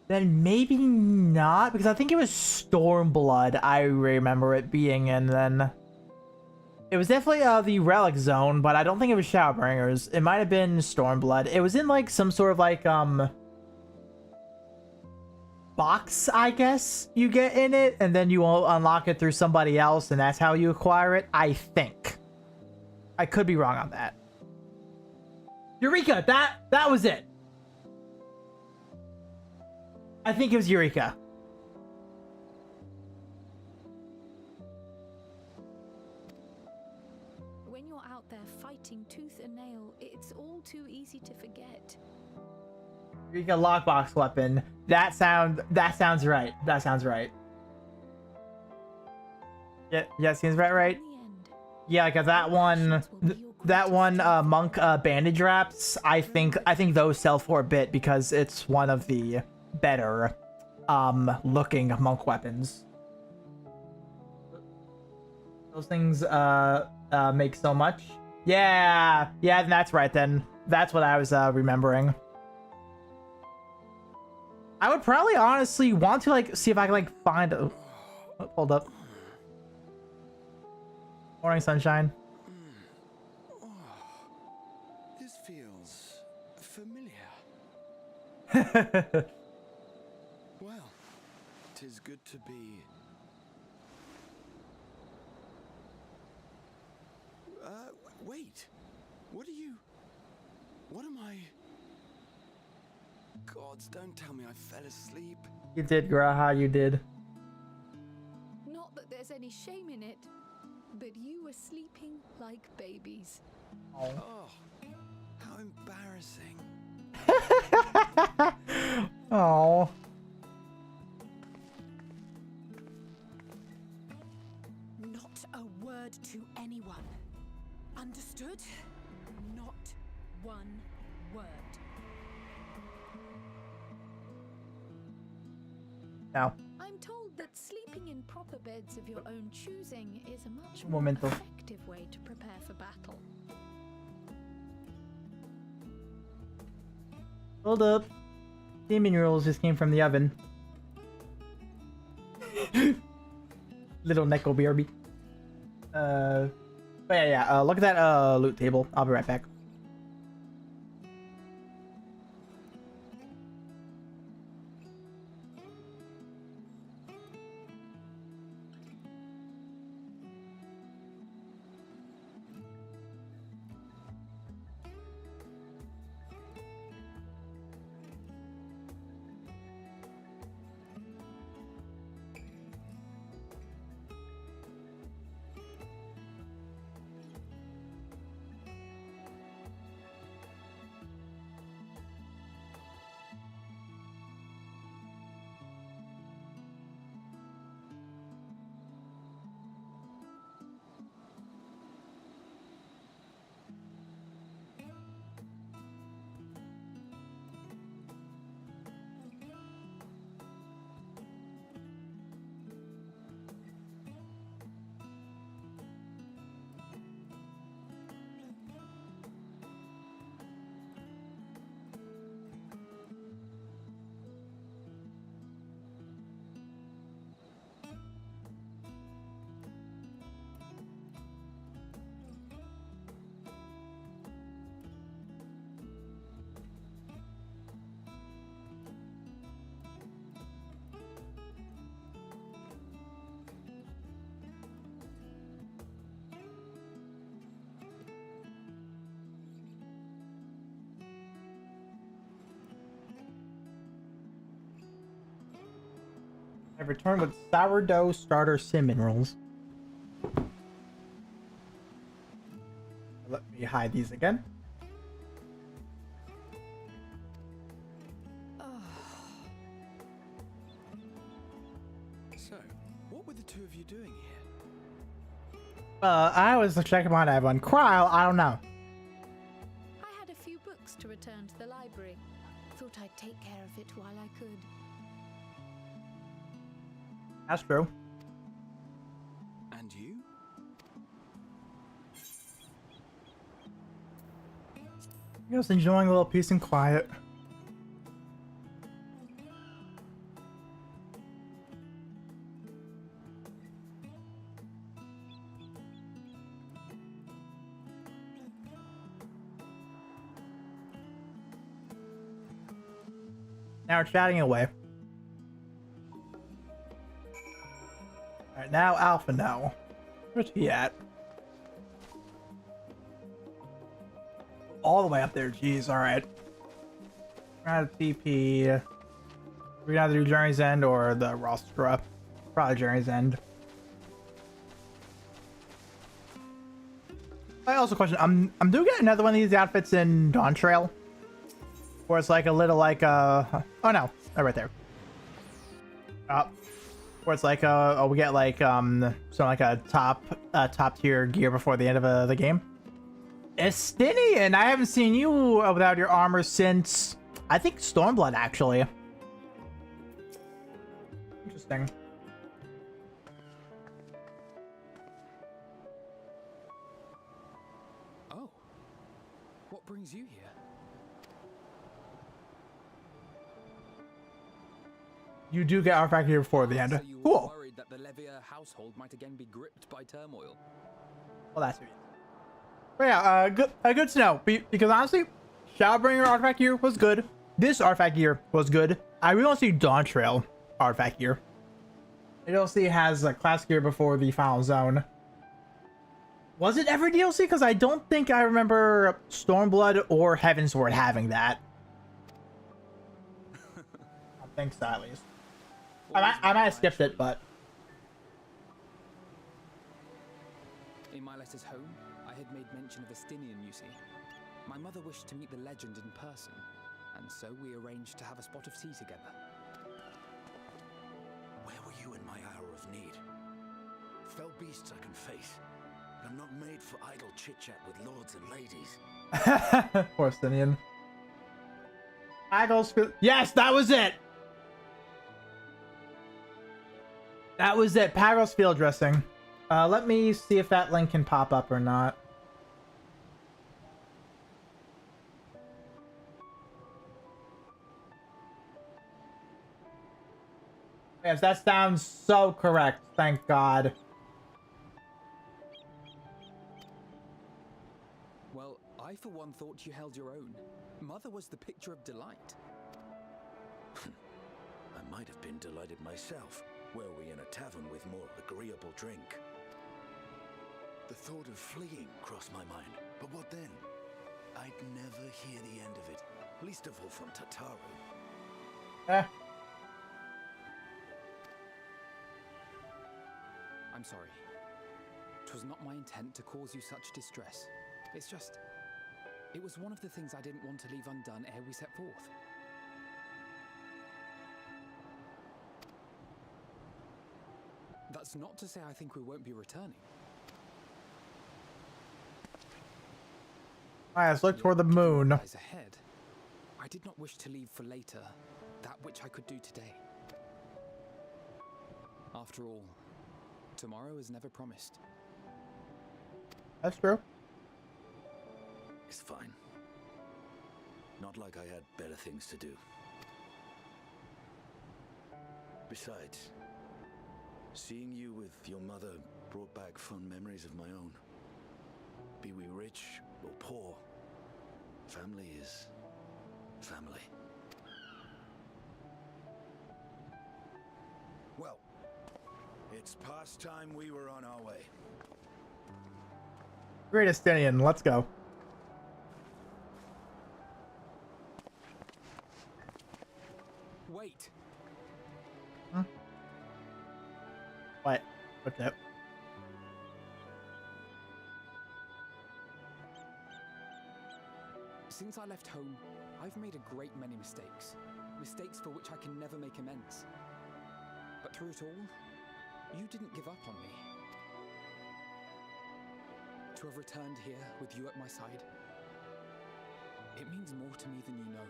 maybe not, because I think it was Stormblood I remember it being in then. It was definitely the relic zone, but I don't think it was Shadowbringers. It might have been Stormblood. It was in like some sort of like box, I guess, you get in it, and then you will unlock it through somebody else, and that's how you acquire it, I think. I could be wrong on that. Eureka! That was it! I think it was Eureka. When you're out there fighting tooth and nail, it's all too easy to forget. Eureka lockbox weapon. That sounds right. That sounds right. Yeah, seems right. Yeah, like that one monk bandage wraps, I think those sell for a bit because it's one of the better looking monk weapons. Those things make so much. Yeah, that's right then. That's what I was remembering. I would probably honestly want to like see if I can like find a... Oh, hold up. Morning, sunshine. This feels familiar. Well, 'tis good to be. Wait. What am I? Gods, don't tell me I fell asleep. You did, Graha, you did. Not that there's any shame in it, but you were sleeping like babies. Oh, how embarrassing. Oh. Not a word to anyone. Understood? Not one word. Now. I'm told that sleeping in proper beds of your own choosing is a much more Momento. effective way to prepare for battle. Hold up. Demon rolls just came from the oven. Little Neko BRB. But yeah, look at that loot table. I'll be right back. I returned with sourdough starter cinnamon rolls. Let me hide these again. So, what were the two of you doing here? I was checking on everyone. Cryle, I don't know. I had a few books to return to the library. Thought I'd take care of it while I could. That's true. And you? Just enjoying a little peace and quiet. Now we're chatting away. Alright, now Alpha now. Where's he at? All the way up there, jeez, alright. We're gonna TP. We're gonna either do Journey's End or the Rostra. Probably Journey's End. I also question, I'm doing get another one of these outfits in Dawn Trail. Where it's like a little like oh no, right there. Where it's like oh, we get like some like a top tier gear before the end of the game. Estinian, I haven't seen you without your armor since I think Stormblood actually. Interesting. Oh, what brings you here? You do get artifact here before the end. So you were Cool. worried that the Levier household might again be gripped by turmoil. Well, that's it. But yeah, good to know. Because honestly, Shadowbringer artifact gear was good. This artifact gear was good. I really want to see Dawn Trail artifact gear. It also has a class gear before the final zone. Was it ever DLC? Because I don't think I remember Stormblood or Heavensward having that. I think so, at least. I might have skipped it, but... In my letters home, I had made mention of Estinian, you see. My mother wished to meet the legend in person, and so we arranged to have a spot of tea together. Where were you in my hour of need? Fell beasts I can face. I'm not made for idle chit-chat with lords and ladies. Poor Estinian. Yes, that was it! That was it. Pagos field dressing. Let me see if that link can pop up or not. Yes, that sounds so correct. Thank God. Well, I for one thought you held your own. Mother was the picture of delight. I might have been delighted myself, were we in a tavern with more agreeable drink. The thought of fleeing crossed my mind, but what then? I'd never hear the end of it, least of all from Tataru. I'm sorry. 'Twas not my intent to cause you such distress. It's just... It was one of the things I didn't want to leave undone ere we set forth. That's not to say I think we won't be returning. Alright, let's look toward the moon. Lies ahead. I did not wish to leave for later that which I could do today. After all, tomorrow is never promised. That's true. It's fine. Not like I had better things to do. Besides, seeing you with your mother brought back fond memories of my own. Be we rich or poor, family is family. Well, it's past time we were on our way. Great Estinian, let's go. Wait. Huh? What? What's up? Since I left home, I've made a great many mistakes. Mistakes for which I can never make amends. But through it all, you didn't give up on me. To have returned here with you at my side, it means more to me than you know.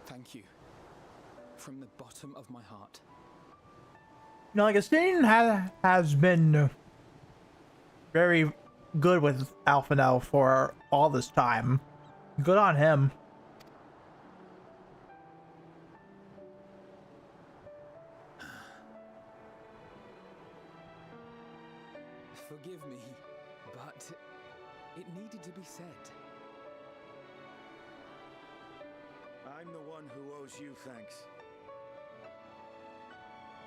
Thank you. From the bottom of my heart. No, like Augustine has been very good with Alpha now for all this time. Good on him. Forgive me, but it needed to be said. I'm the one who owes you thanks.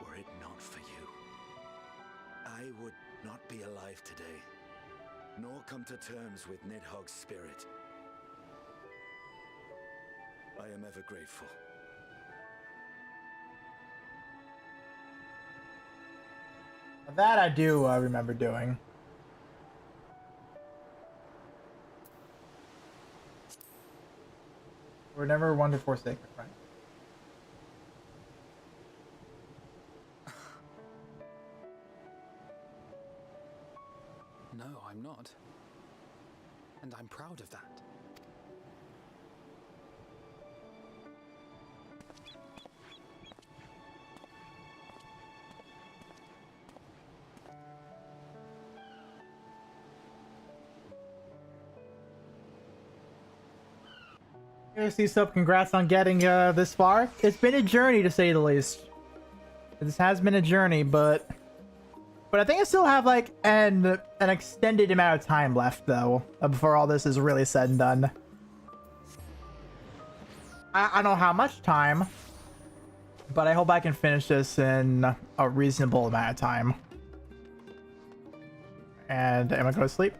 Were it not for you, I would not be alive today, nor come to terms with Nidhogg's spirit. I am ever grateful. That I do remember doing. We're never one to forsake a friend. No, I'm not. And I'm proud of that. C-Sub, congrats on getting this far. It's been a journey, to say the least. This has been a journey, but I think I still have like an extended amount of time left, though, before all this is really said and done. I don't know how much time, but I hope I can finish this in a reasonable amount of time. And am I going to sleep?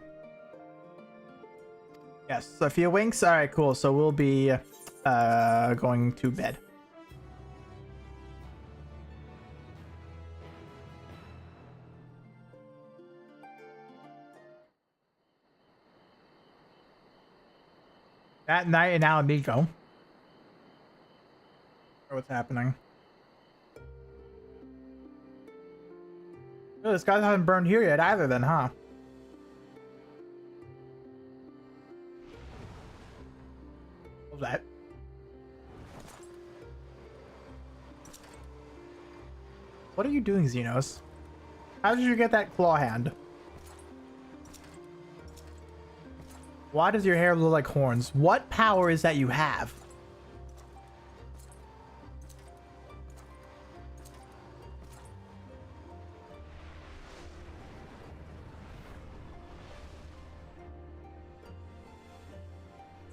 Yes, a few winks. All right, cool. So we'll be going to bed. At night in Alamigo. What's happening? Oh, this guy hasn't burned here yet either then, huh? What was that? What are you doing, Xenos? How did you get that claw hand? Why does your hair look like horns? What power is that you have?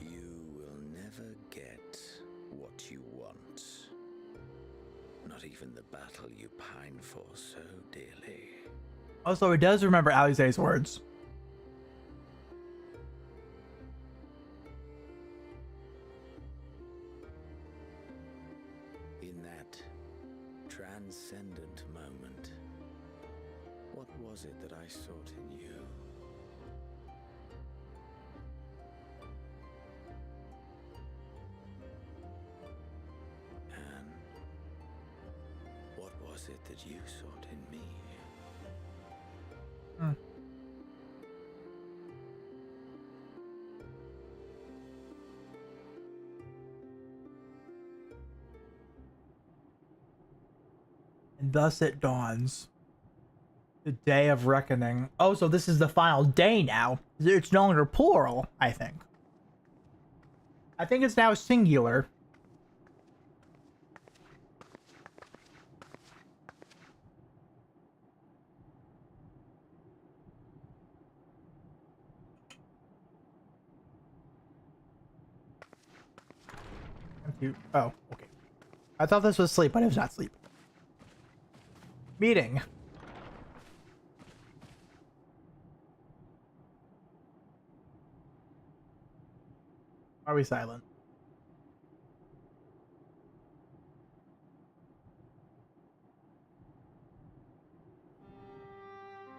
You will never get what you want. Not even the battle you pine for so dearly. Also, it does remember Alize's words. In that transcendent moment, what was it that I sought in you? And what was it that you sought in me? Hmm. And thus it dawns. The day of reckoning. Oh, so this is the final day now. It's no longer plural, I think. I think it's now singular. Oh, okay. I thought this was sleep, but it was not sleep. Meeting. Are we silent?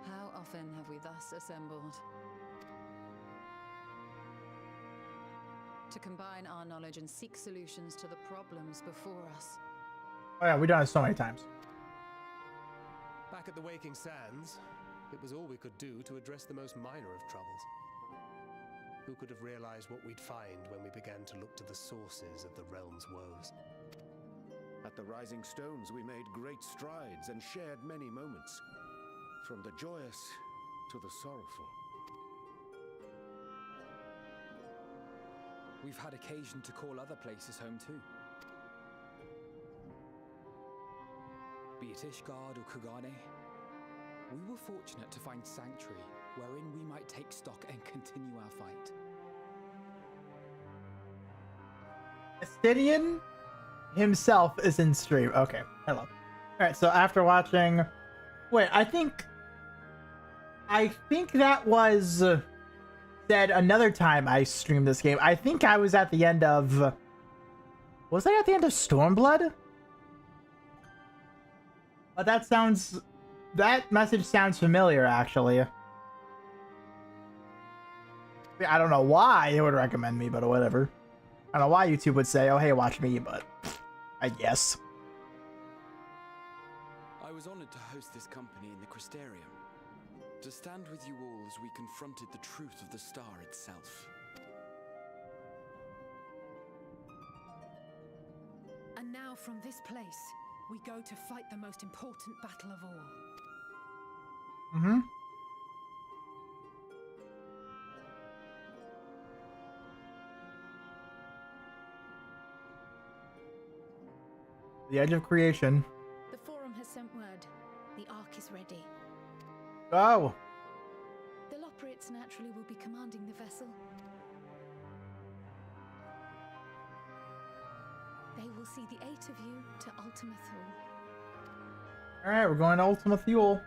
How often have we thus assembled? To combine our knowledge and seek solutions to the problems before us. Oh yeah, we've done it so many times. Back at the Waking Sands, it was all we could do to address the most minor of troubles. Who could have realized what we'd find when we began to look to the sources of the realm's woes? At the Rising Stones, we made great strides and shared many moments, from the joyous to the sorrowful. We've had occasion to call other places home too. Be it Ishgard or Kugane, we were fortunate to find sanctuary wherein we might take stock and continue our fight. Estinian himself is in stream. Okay, hello. Alright, so after watching... Wait, I think that was said another time I streamed this game. I think I was at the end of... Was I at the end of Stormblood? But that sounds... That message sounds familiar, actually. I don't know why it would recommend me, but whatever. I don't know why YouTube would say, oh, hey, watch me, but I guess. I was honored to host this company in the Crystarium. To stand with you all as we confronted the truth of the star itself. And now from this place, we go to fight the most important battle of all. Mm-hmm. The Edge of Creation. The Forum has sent word. The Ark is ready. Oh! The Loporrits naturally will be commanding the vessel. They will see the 8 of you to Ultima Thule. Alright, we're going to Ultima Thule.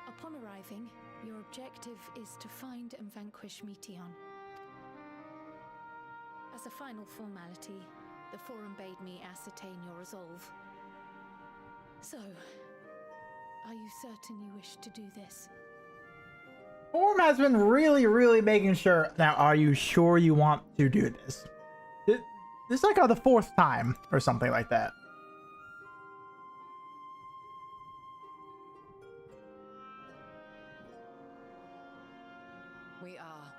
Upon arriving, your objective is to find and vanquish Meteon. As a final formality, the Forum bade me ascertain your resolve. So, are you certain you wish to do this? Forum has been really making sure. Now, are you sure you want to do this? This is like the 4th time or something like that. We are.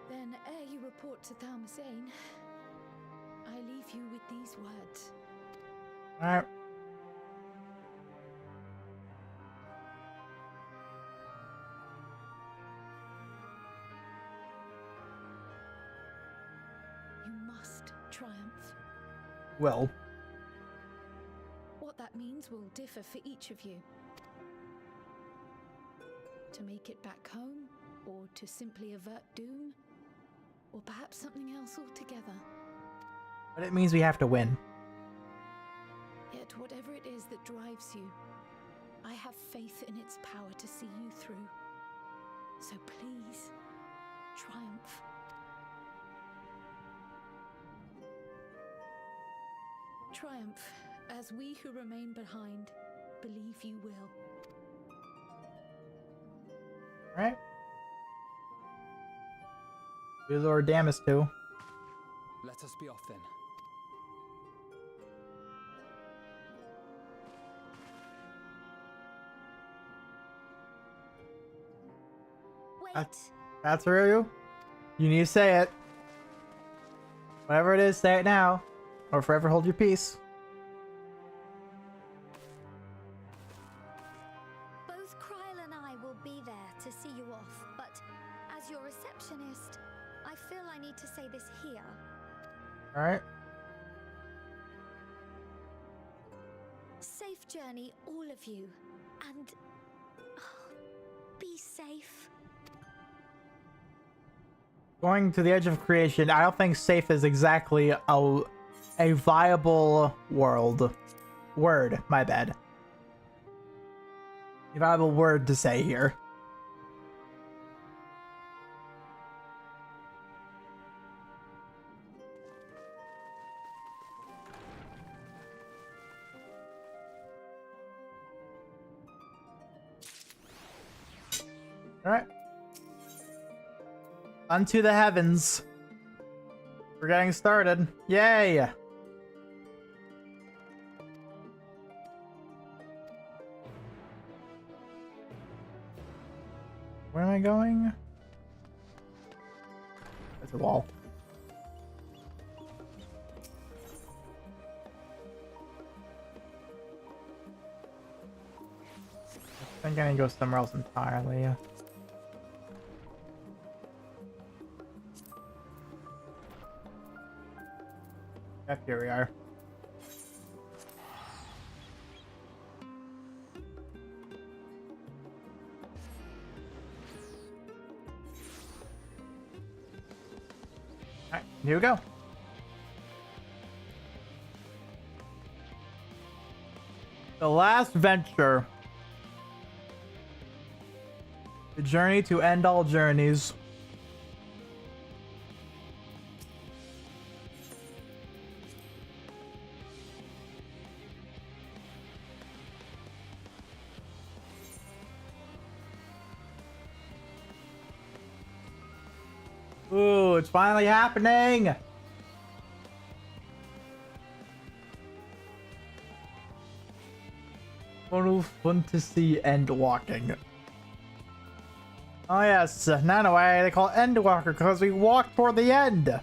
Then, ere you report to Thalmasane, I leave you with these words. Alright. You must triumph. Well. What that means will differ for each of you. To make it back home, or to simply avert doom, or perhaps something else altogether. But it means we have to win. Yet whatever it is that drives you, I have faith in its power to see you through. So please, triumph. Triumph, as we who remain behind believe you will. Alright. We lure Damas too. Let us be off then. Wait. That's Ryu. You need to say it. Whatever it is, say it now. Or forever hold your peace. Both Kryl and I will be there to see you off, but as your receptionist, I feel I need to say this here. Alright. Safe journey, all of you. And be safe. Going to the edge of creation, I don't think safe is exactly a viable word, my bad. A viable word to say here. Alright. Unto the heavens. We're getting started. Yay! Where am I going? There's a wall. I think I need to go somewhere else entirely. Yep, here we are. Alright, here we go. The last venture. The journey to end all journeys. Ooh, it's finally happening! Final Fantasy Endwalking. Oh yes, now I know why they call it Endwalker, because we walk toward the end! It's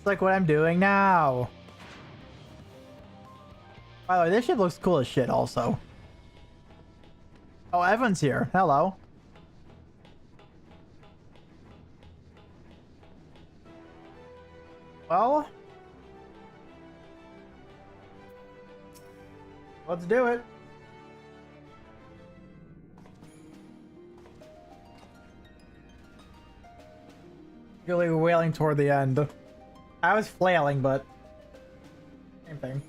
like what I'm doing now. By the way, this ship looks cool as shit also. Oh, Evan's here. Hello. Well, let's do it. Really wailing toward the end. I was flailing, but same thing.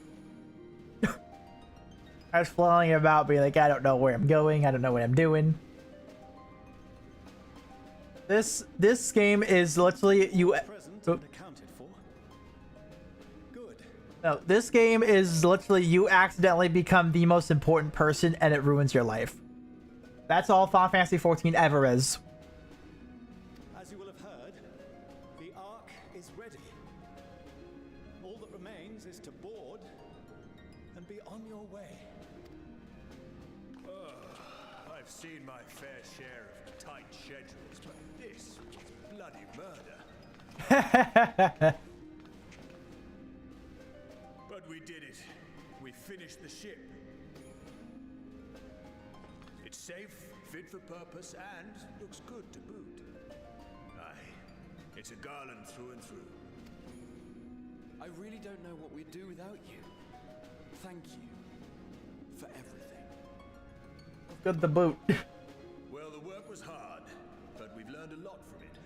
I was flailing about being like, I don't know where I'm going. I don't know what I'm doing. This game is literally you. No, this game is literally you accidentally become the most important person and it ruins your life. That's all Final Fantasy XIV ever is. As you will have heard, the Ark is ready. All that remains is to board and be on your way. I've seen my fair share of tight schedules, but this was bloody murder. But we did it. We finished the ship. It's safe, fit for purpose, and looks good to boot. Aye, it's a garland through and through. I really don't know what we'd do without you. Thank you for everything. Good to boot. Well, the work was hard, but we've learned a lot from it.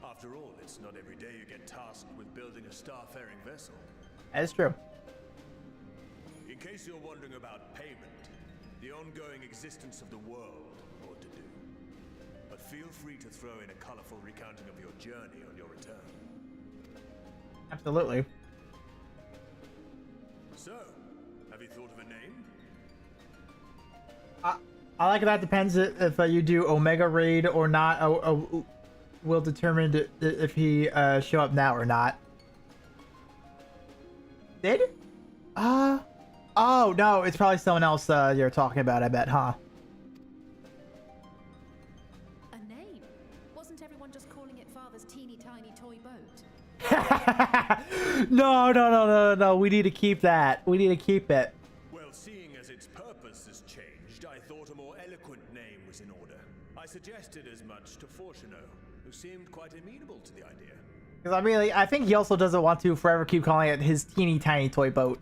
After all, it's not every day you get tasked with building a star-faring vessel. That is true. In case you're wondering about payment, the ongoing existence of the world ought to do. But feel free to throw in a colorful recounting of your journey on your return. Absolutely. So, have you thought of a name? I like that depends if you do Omega Raid or not. Will determine if he show up now or not. Did? Oh no, it's probably someone else you're talking about, I bet, huh? A name? Wasn't everyone just calling it Father's teeny tiny toy boat? No. We need to keep that. We need to keep it. Well, seeing as its purpose has changed, I thought a more eloquent name was in order. I suggested as much to Fortuno, who seemed quite amenable to the idea. Because I mean, like, I think he also doesn't want to forever keep calling it his teeny tiny toy boat.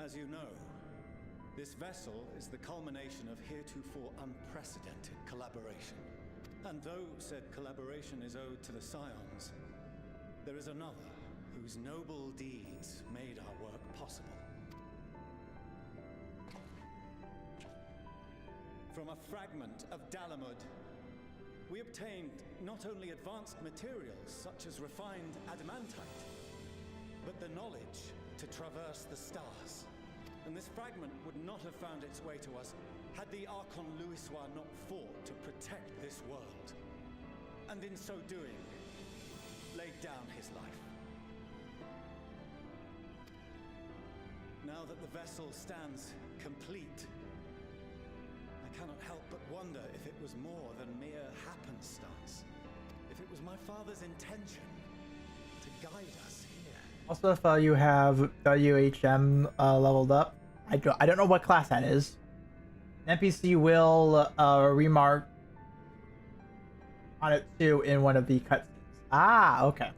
As you know, this vessel is the culmination of heretofore unprecedented collaboration. And though said collaboration is owed to the Scions, there is another whose noble deeds made our work possible. From a fragment of Dalamud, we obtained not only advanced materials such as refined adamantite, but the knowledge to traverse the stars. And this fragment would not have found its way to us had the Archon Louisois not fought to protect this world. And in so doing, laid down his life. Now that the vessel stands complete, I cannot help but wonder if it was more than mere happenstance. If it was my father's intention to guide us here. Also, if you have WHM leveled up, I don't know what class that is. An NPC will remark on it too in one of the cutscenes. Ah, okay.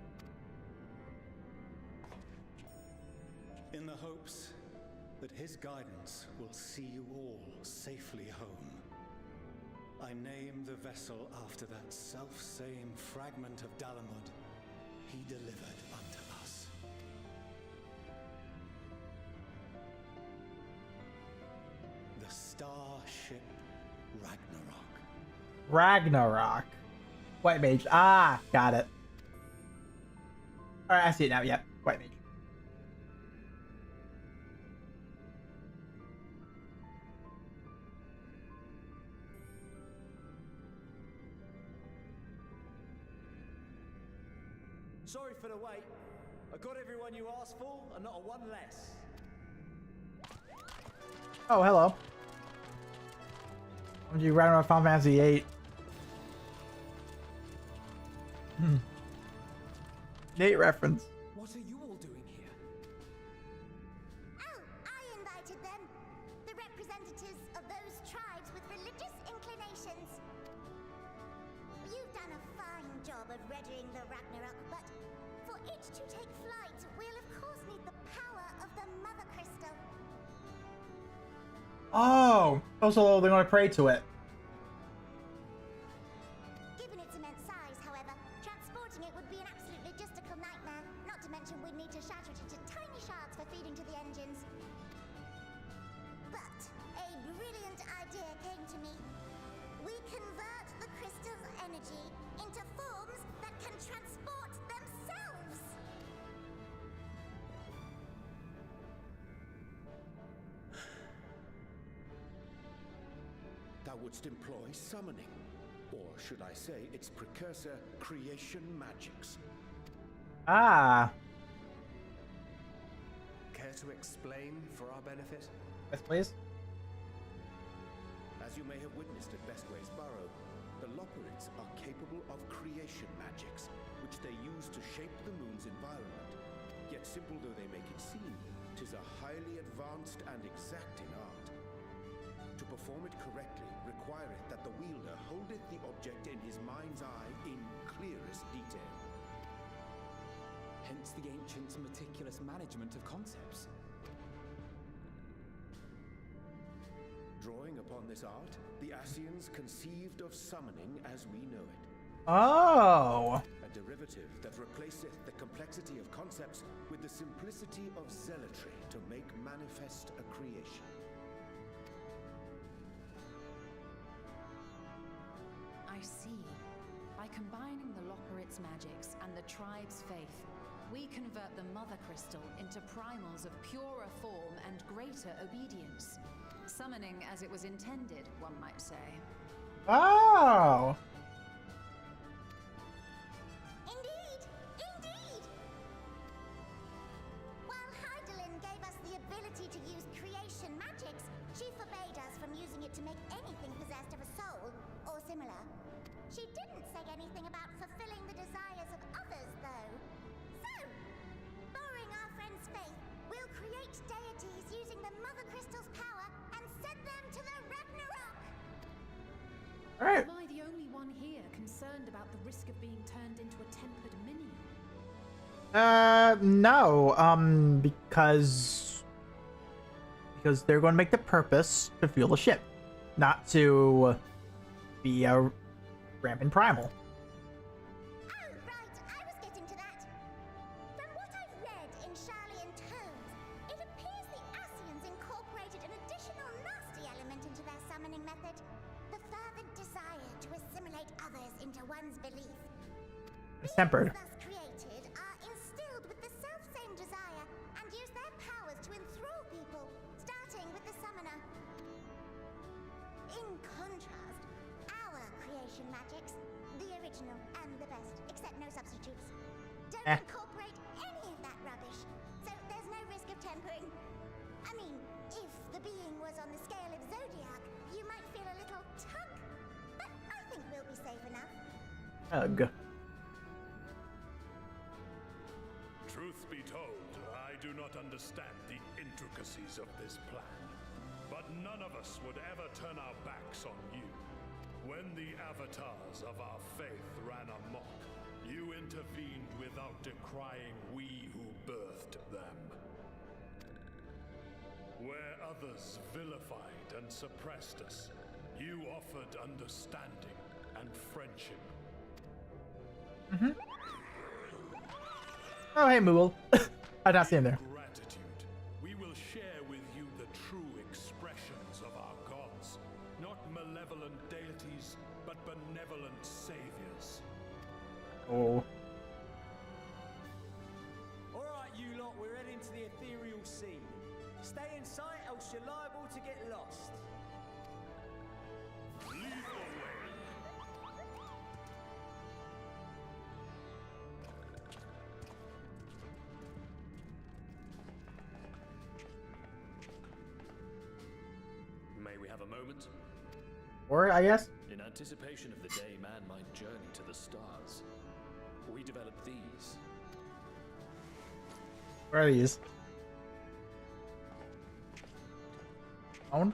In the hopes that his guidance will see you all safely home, I name the vessel after that self-same fragment of Dalamud he delivered unto us. The Starship Ragnarok. Ragnarok. White Mage. Ah, got it. Alright, I see it now. Yep, White Mage. Sorry for the wait. I got everyone you asked for, and not a one less. Oh, hello. When you Ragnarok Final Fantasy VIII? Nate reference. What are you all doing here? Oh, I invited them. The representatives of those tribes with religious inclinations. You've done a fine job of readying the Ragnarok, but for it to take flight, we'll of course need the power of the Mother Crystal. Oh, also they're going to pray to it. Given its immense size, however, transporting it would be an absolute logistical nightmare. Not to mention we'd need to shatter it into tiny shards for feeding to the engines. But a brilliant idea came to me. We convert the crystal's energy into forms that can transport themselves. Thou wouldst employ summoning, or should I say its precursor, creation magics. Ah. Care to explain for our benefit? Yes, please. As you may have witnessed at Bestway's Burrow, the Loperids are capable of creation magics, which they use to shape the moon's environment. Yet simple though they make it seem, 'tis a highly advanced and exacting art. To perform it correctly requireth that the wielder holdeth the object in his mind's eye in clearest detail. Hence the ancients' meticulous management of concepts. Drawing upon this art, the Ascians conceived of summoning as we know it. Oh. A derivative that replaceth the complexity of concepts with the simplicity of zealotry to make manifest a creation. I see. By combining the Loperit's magics and the tribe's faith, we convert the Mother Crystal into primals of purer form and greater obedience. Summoning as it was intended, one might say. Oh. Indeed! Indeed! While Heidelin gave us the ability to use creation magics, she forbade us from using it to make anything possessed of a soul, or similar. She didn't say anything about fulfilling the desires of others, though. So, borrowing our friend's faith, we'll create deities using the Mother Crystal's power and send them to the Ragnarok! Alright. Am I the only one here concerned about the risk of being turned into a tempered minion? No. Because they're going to make the purpose to fuel the ship, not to be a rampant primal. Oh, right, I was getting to that. From what I've read in Charlian tomes, it appears the Ascians incorporated an additional nasty element into their summoning method. The fervent desire to assimilate others into one's belief. It's tempered. Beings thus created are instilled with the self-same desire Eh. incorporate any of that rubbish, so there's no risk of tempering. I mean, if the being was on the scale of Zodiac, you might feel a little tug, but I think we'll be safe enough. Ugh. Truth be told, I do not understand the intricacies of this plan. But none of us would ever turn our backs on you. When the avatars of our faith ran amok, you intervened without decrying we who birthed them. Where others vilified and suppressed us, you offered understanding and friendship. Mm-hmm. Oh, hey, Mool. I did not see him there. Gratitude. We will share with you the true expressions of our gods. Not malevolent deities, but benevolent saviors. Oh. Alright, you lot, we're heading to the ethereal sea. Stay in sight, else you're liable to get lost. Lead the way. May we have a moment? Or, I guess. In anticipation of the day man might journey to the stars, we developed these. Where are these? Own?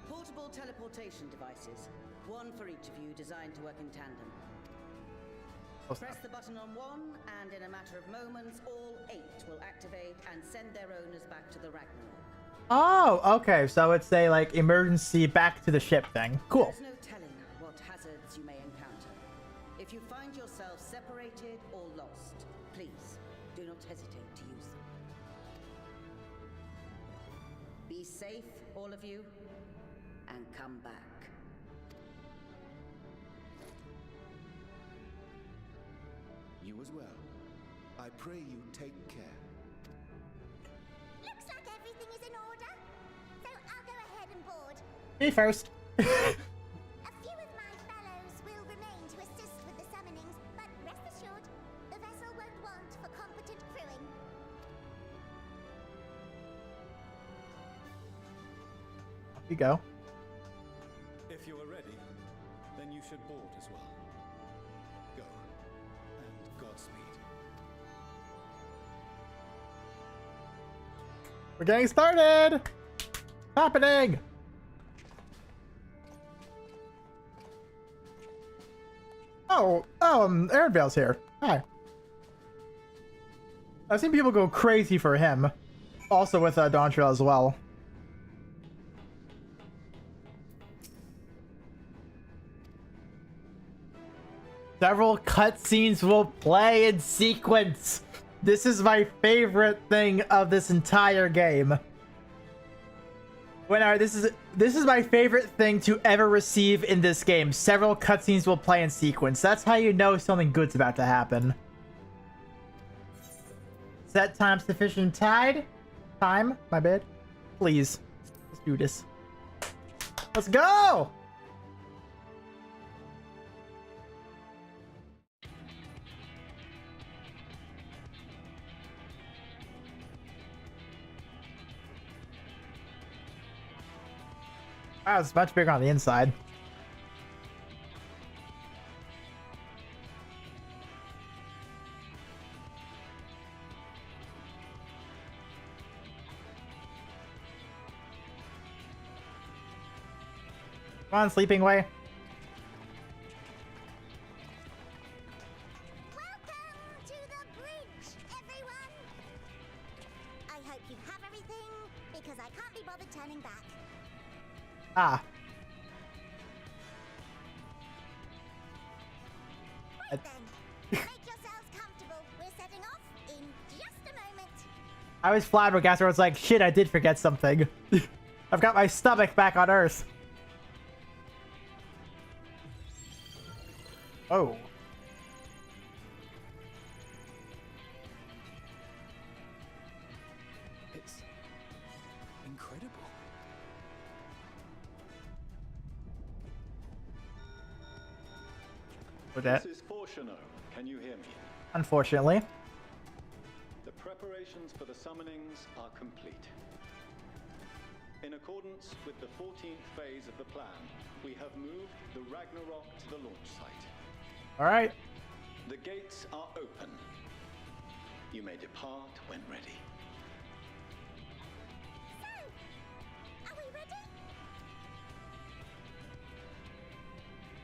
Portable teleportation devices. One for each of you, designed to work in tandem. Press the button on one, and in a matter of moments, all 8 will activate and send their owners back to the Ragnarok. Oh, okay. So it's a like emergency back to the ship thing. Cool. There's no telling what hazards you may encounter. If you find yourself separated or lost, please do not hesitate to use them. Be safe, all of you, and come back. You as well. I pray you take care. Looks like everything is in order, so I'll go ahead and board. Me first. A few of my fellows will remain to assist with the summonings, but rest assured, the vessel won't want for competent crewing. Off you go. If you are ready, then you should board as well. Go, and Godspeed. We're getting started! Happening! Oh, Aaronvale's here. Hi. I've seen people go crazy for him. Also with Dawntrail as well. Several cutscenes will play in sequence. This is my favorite thing of this entire game. This is my favorite thing to ever receive in this game. Several cutscenes will play in sequence. That's how you know something good's about to happen. Set time sufficient tide? Time? My bad. Please. Let's do this. Let's go! Wow, it's much bigger on the inside. Come on, Sleeping Way. Welcome to the bridge, everyone! I hope you have everything, because I can't be bothered turning back. Ah. Right then, make yourselves comfortable. We're setting off in just a moment. I was flabbergasted. I was like, shit, I did forget something. I've got my stomach back on Earth. Oh. It's incredible. With that. This is Fortuno. Can you hear me? Unfortunately. The preparations for the summonings are complete. In accordance with the 14th phase of the plan, we have moved the Ragnarok to the launch site. Alright. The gates are open. You may depart when ready. Are we ready?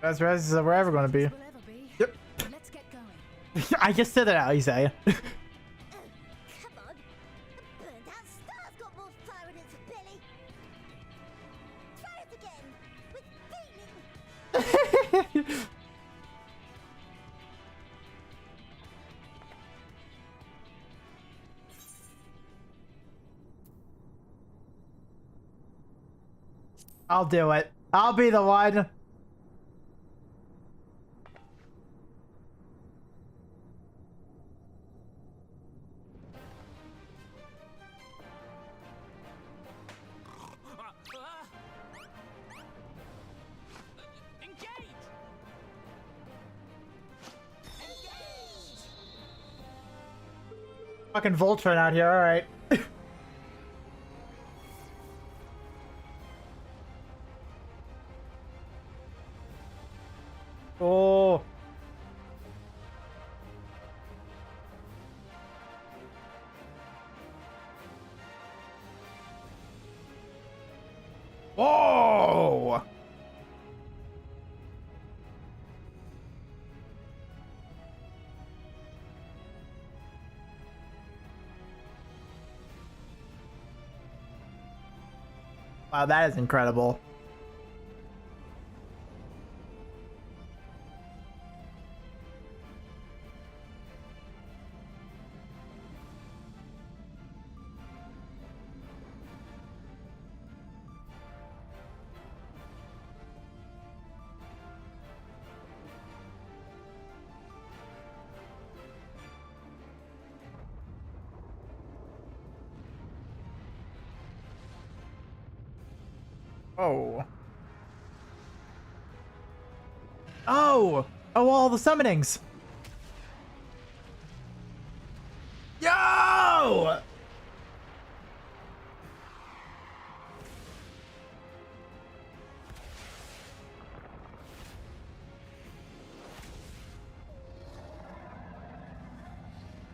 Best res we're ever gonna be. Yep. Let's get going. I just said that out, you say. Come on. The burned out star's got more fire in it for Billy. Try it again. With feeling. I'll do it. I'll be the one. Fucking Voltron out here, alright. Oh. Whoa. Wow, that is incredible. Oh. Oh! Oh, all the summonings! Yo!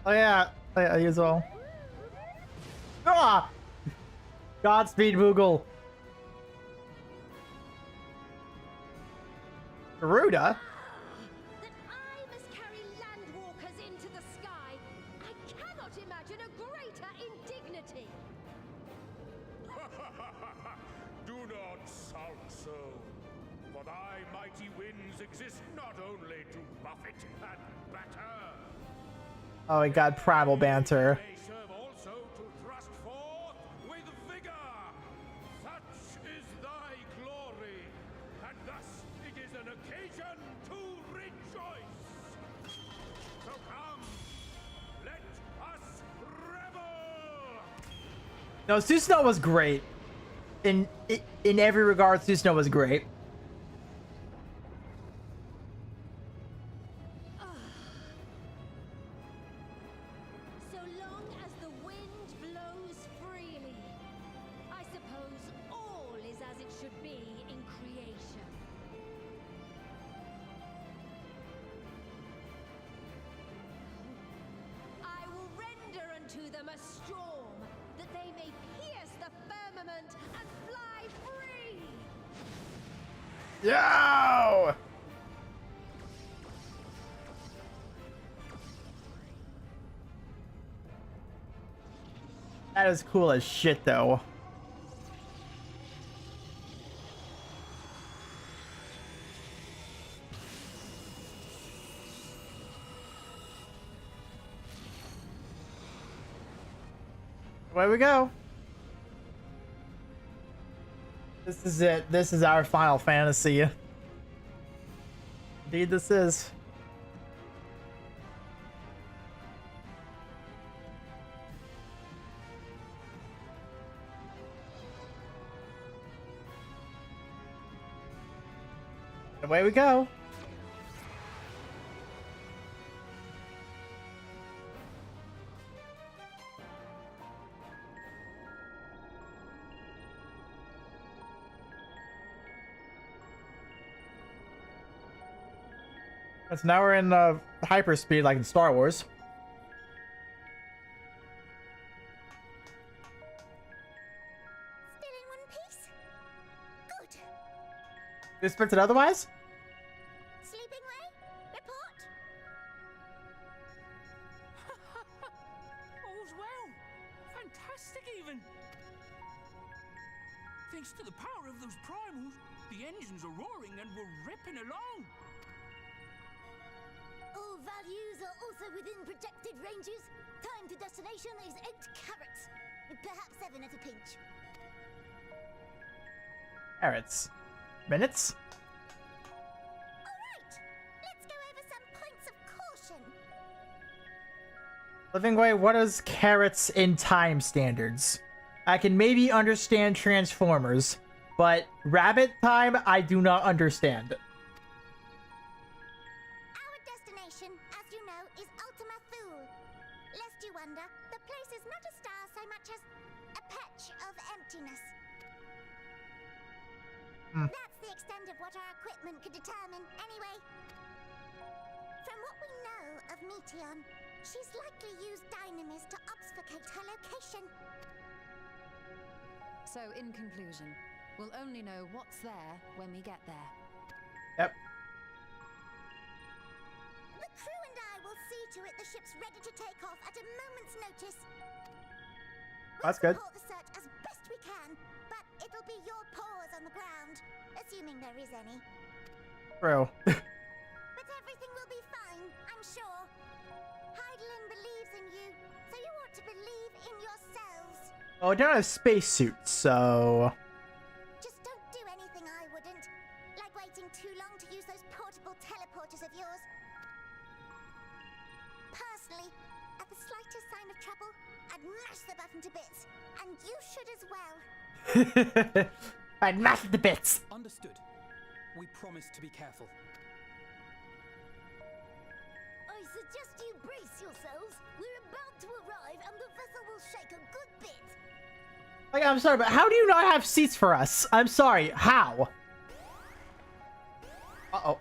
Oh yeah, you as well. Ah! Godspeed, Moogle. Garuda? That I must carry landwalkers into the sky. I cannot imagine a greater indignity. Do not sound so, for thy mighty winds exist not only to buffet and batter. Oh my god, primal banter. They serve also to thrust forth with vigor. Such is thy glory, and thus it is an occasion to rejoice. So come, let us revel. No, Susanoo was great. In every regard, Susanoo was great. So long as the wind blows freely, I suppose all is as it should be in creation. I will render unto them a storm, that they may pierce the firmament and fly free! Yo! That is cool as shit, though. Away we go. This is it. This is our Final Fantasy. Indeed, this is. Away we go. So now we're in hyperspeed like in Star Wars. Still in one piece? Good. Is it otherwise? Sleeping way? Report? All's well. Fantastic, even. Thanks to the power of those primals, the engines are roaring and we're ripping along. All values are also within projected ranges. Time to destination is 8 carats. Perhaps 7 at a pinch. Carrots. Minutes? Alright, let's go over some points of caution. Living Way, what is carrots in time standards? I can maybe understand Transformers, but rabbit time, I do not understand. Our destination, as you know, is Ultima Thule. Lest you wonder, the place is not a star so much as a patch of emptiness. That's the extent of what our equipment could determine, anyway. From what we know of Meteon, she's likely used dynamis to obfuscate her location. So, in conclusion, we'll only know what's there when we get there. Yep. The crew and I will see to it the ship's ready to take off at a moment's notice. That's good. We'll support the search as best we can, but it'll be your paws on the ground, assuming there is any. True. But everything will be fine, I'm sure. Heidelin believes in you, so you ought to believe in yourselves. Oh, I don't have spacesuits, so... Just don't do anything I wouldn't. Like waiting too long to use those portable teleporters of yours. Personally, at the slightest sign of trouble, I'd mash the button to bits. And you should as well. I'd mash it to bits. Understood. We promise to be careful. I suggest you brace yourselves. We're about to arrive and the vessel will shake a good bit. Like, I'm sorry, but how do you not have seats for us? I'm sorry, how? Uh-oh.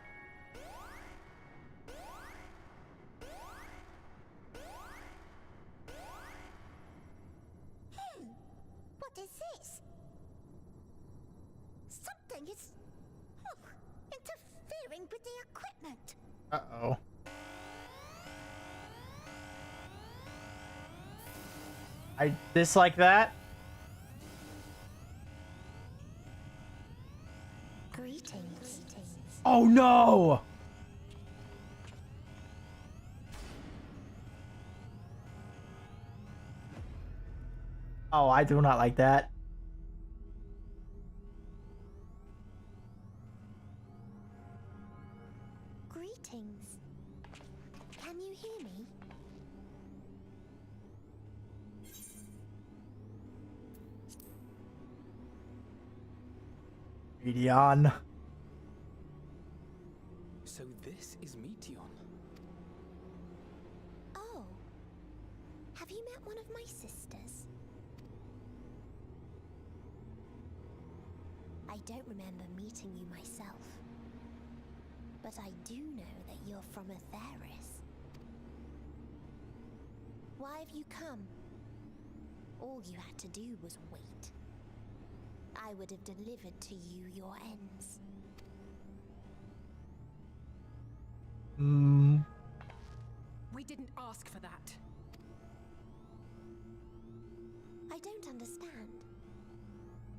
What is this? Something is interfering with the equipment. Uh-oh. I dislike that. Greetings. Oh no! Oh, I do not like that. Greetings. Can you hear me? Medion. So this is Meteon. Oh. Have you met one of my sisters? I don't remember meeting you myself. But I do know that you're from Atheris. Why have you come? All you had to do was wait. I would have delivered to you your ends. We didn't ask for that. I don't understand.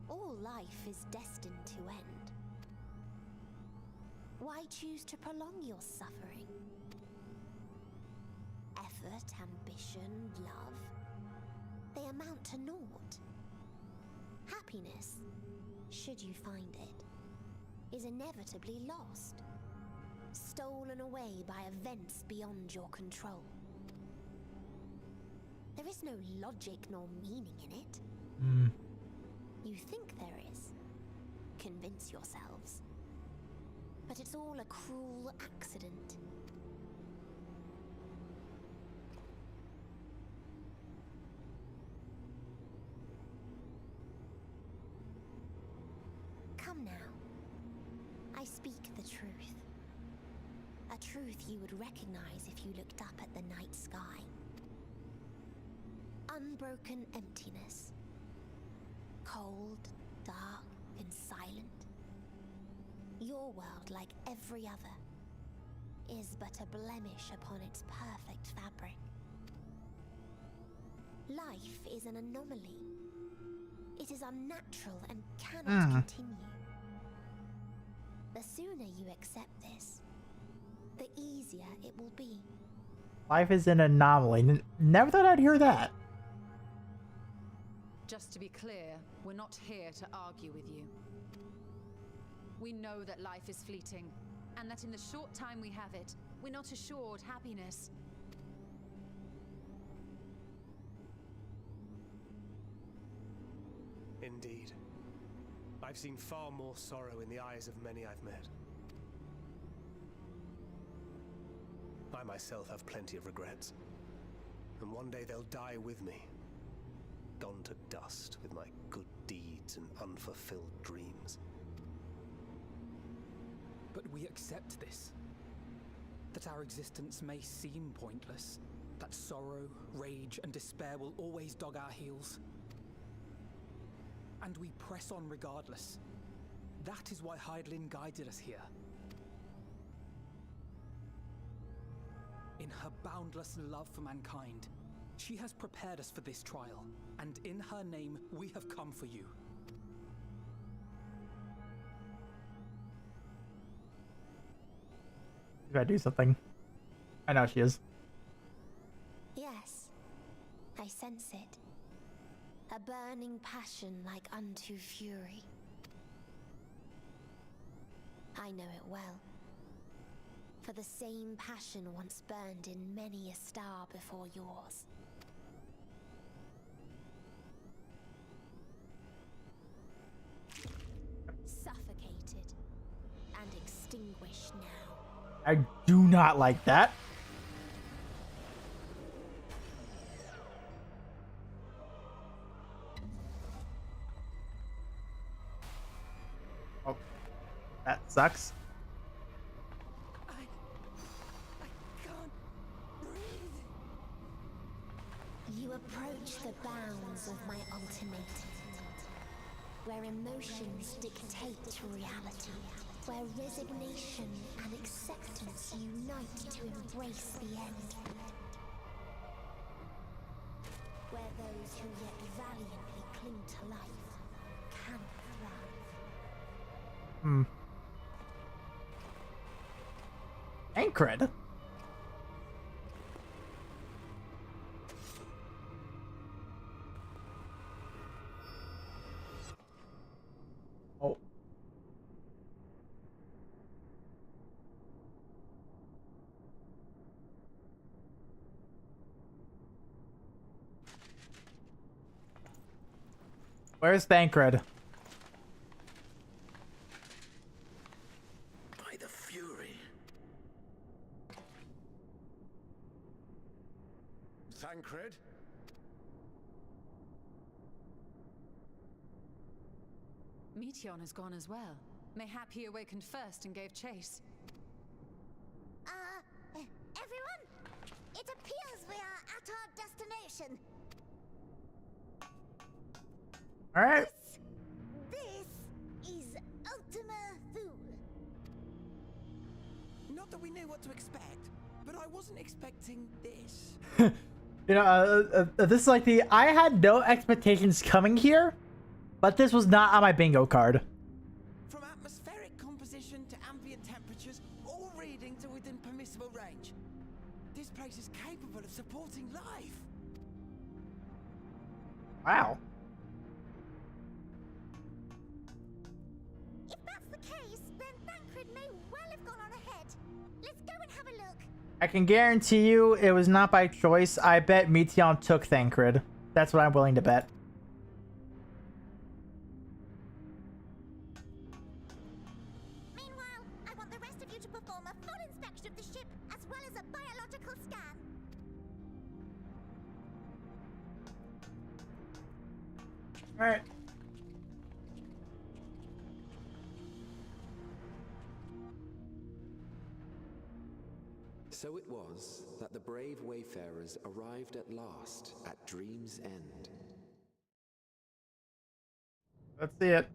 All life is destined to end. Why choose to prolong your suffering? Effort, ambition, love, they amount to naught. Happiness, should you find it, is inevitably lost, stolen away by events beyond your control. There is no logic nor meaning in it. You think there is. Convince yourselves. But it's all a cruel accident. Come now. I speak the truth. A truth you would recognize if you looked up at the night sky. Unbroken emptiness. Cold, dark, and silent. Your world, like every other, is but a blemish upon its perfect fabric. Life is an anomaly. It is unnatural and cannot continue. The sooner you accept this, the easier it will be. Life is an anomaly. Never thought I'd hear that. Just to be clear, we're not here to argue with you. We know that life is fleeting, and that in the short time we have it, we're not assured happiness. Indeed. I've seen far more sorrow in the eyes of many I've met. I myself have plenty of regrets. And one day they'll die with me. Gone to dust with my good deeds and unfulfilled dreams. But we accept this. That our existence may seem pointless. That sorrow, rage, and despair will always dog our heels. And we press on regardless. That is why Hydaelyn guided us here. In her boundless love for mankind, she has prepared us for this trial, and in her name, we have come for you. You gotta do something. I know she is. Yes, I sense it. A burning passion like unto fury. I know it well. For the same passion once burned in many a star before yours. Suffocated and extinguished now. I do not like that. Oh, that sucks. You approach the bounds of my ultimatum, where emotions dictate reality, where resignation and acceptance unite to embrace the end, where those who yet valiantly cling to life cannot thrive. Tancred. Oh. Where's Tancred? By the Fury. Tancred? Meteon has gone as well. Mayhap he awakened first and gave chase. Everyone? It appears we are at our destination. All right. This is Ultima Thule. Not that we knew what to expect, but I wasn't expecting this. You know, this is like I had no expectations coming here, but this was not on my bingo card. From atmospheric composition to ambient temperatures, all reading to within permissible range. This place is capable of supporting life. Wow. If that's the case, then Tancred may well have gone on ahead. Let's go and have a look. I can guarantee you it was not by choice. I bet Meteon took Tancred. That's what I'm willing to bet. Meanwhile, I want the rest of you to perform a full inspection of the ship as well as a biological scan. All right. So it was that the brave wayfarers arrived at last at Dream's End. Let's see it.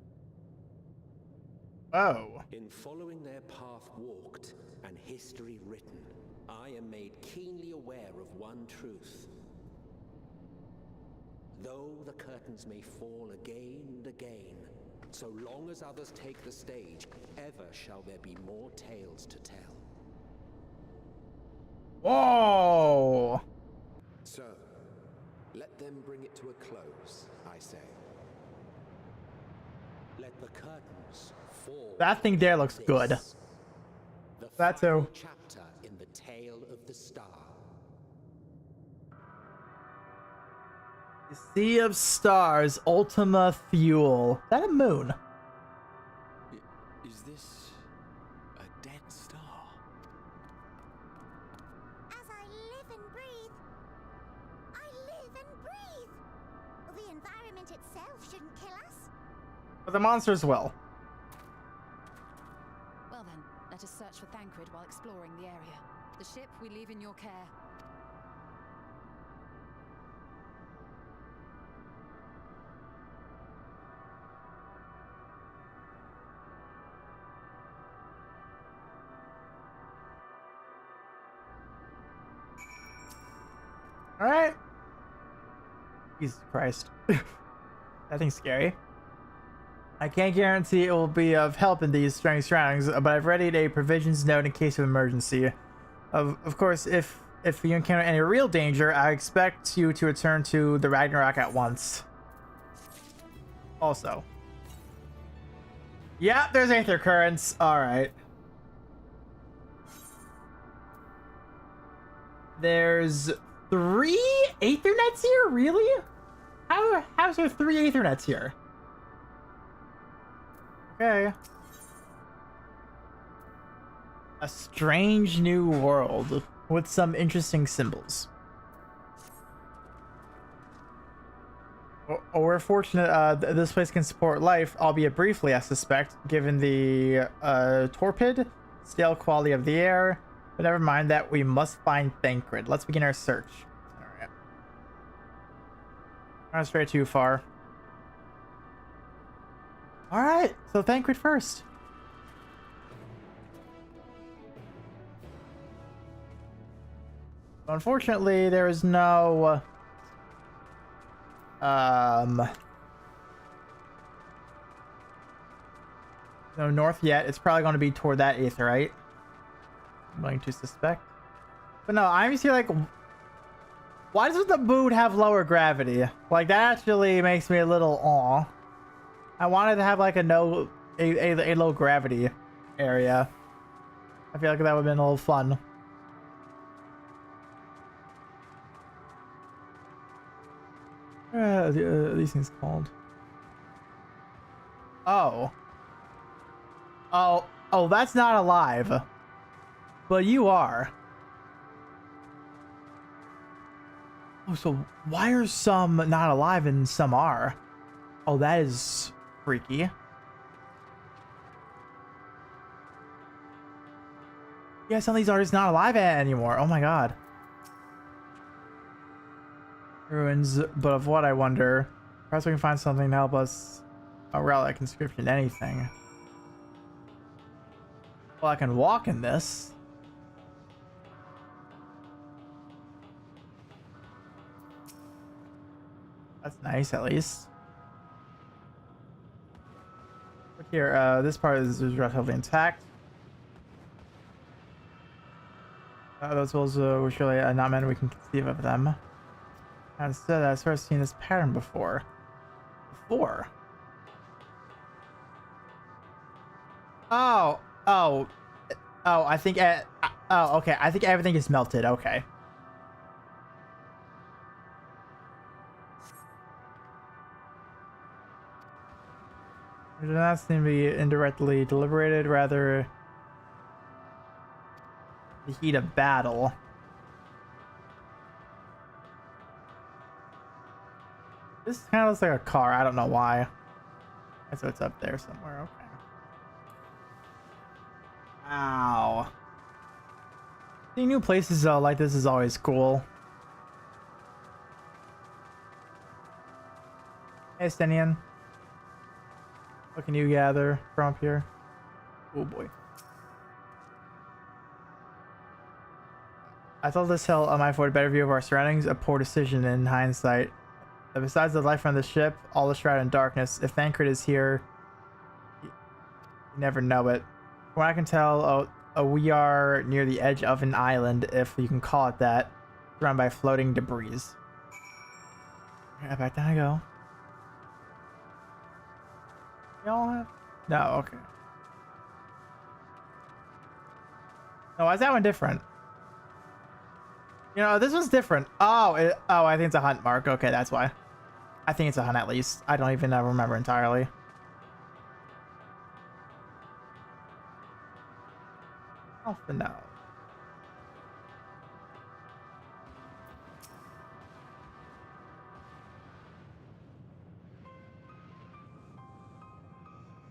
Oh. In following their path walked and history written, I am made keenly aware of one truth. Though the curtains may fall again and again, so long as others take the stage, ever shall there be more tales to tell. Whoa! So, let them bring it to a close, I say. Let the curtains fall. That thing there looks good. That too. Chapter in the tale of the star. The Sea of Stars, Ultima Fuel. Is that a moon? Is this a dead star? As I live and breathe, I live and breathe. The environment itself shouldn't kill us. But the monsters will. Well then, let us search for Thancred while exploring the area. The ship we leave in your care. Alright. Jesus Christ. That thing's scary. I can't guarantee it will be of help in these strange surroundings, but I've readied a provisions note in case of emergency. Of course, if you encounter any real danger, I expect you to return to the Ragnarok at once. Also. Yeah, there's Aether Currents. Alright. There's 3 Aethernets here? Really? How's there 3 Aethernets here? Okay. A strange new world with some interesting symbols. We're fortunate this place can support life, albeit briefly, I suspect, given the torpid, stale quality of the air. But never mind that, we must find Thancred. Let's begin our search. Alright. Not stray too far. Alright, so Thancred first. Unfortunately, there is no no north yet. It's probably going to be toward that aetherite. I'm going to suspect. But no, I'm just here like, why does the moon have lower gravity? Like, that actually makes me a little aw. I wanted to have like a low gravity area. I feel like that would have been a little fun. These things called. Oh, that's not alive. But you are. Oh, so why are some not alive and some are? Oh, that is freaky. Yeah, some of these are just not alive anymore. Oh my god. Ruins, but of what, I wonder? Perhaps we can find something to help us. A relic, inscription, anything. Well, I can walk in this. That's nice, at least. Look here, this part is relatively intact. Those tools were surely not many we can conceive of them. Instead, I've sort of seen this pattern before. Oh, I think, oh, okay, I think everything is melted, okay. It does not seem to be indirectly deliberated, rather the heat of battle. This kind of looks like a car, I don't know why. That's what's up there somewhere, okay. Ow. Seeing new places like this is always cool. Hey, Stenian. What can you gather from up here? Oh boy. I thought this hill might afford a better view of our surroundings, a poor decision in hindsight. But besides the life from the ship, all is shrouded in darkness. If Thancred is here, you never know it. From what I can tell, we are near the edge of an island, if you can call it that, surrounded by floating debris. Alright, back down I go. Y'all have? No, okay. No, why is that one different? You know, this one's different. Oh, I think it's a hunt mark. Okay, that's why. I think it's a hunt at least. I don't even remember entirely. Oh, for now.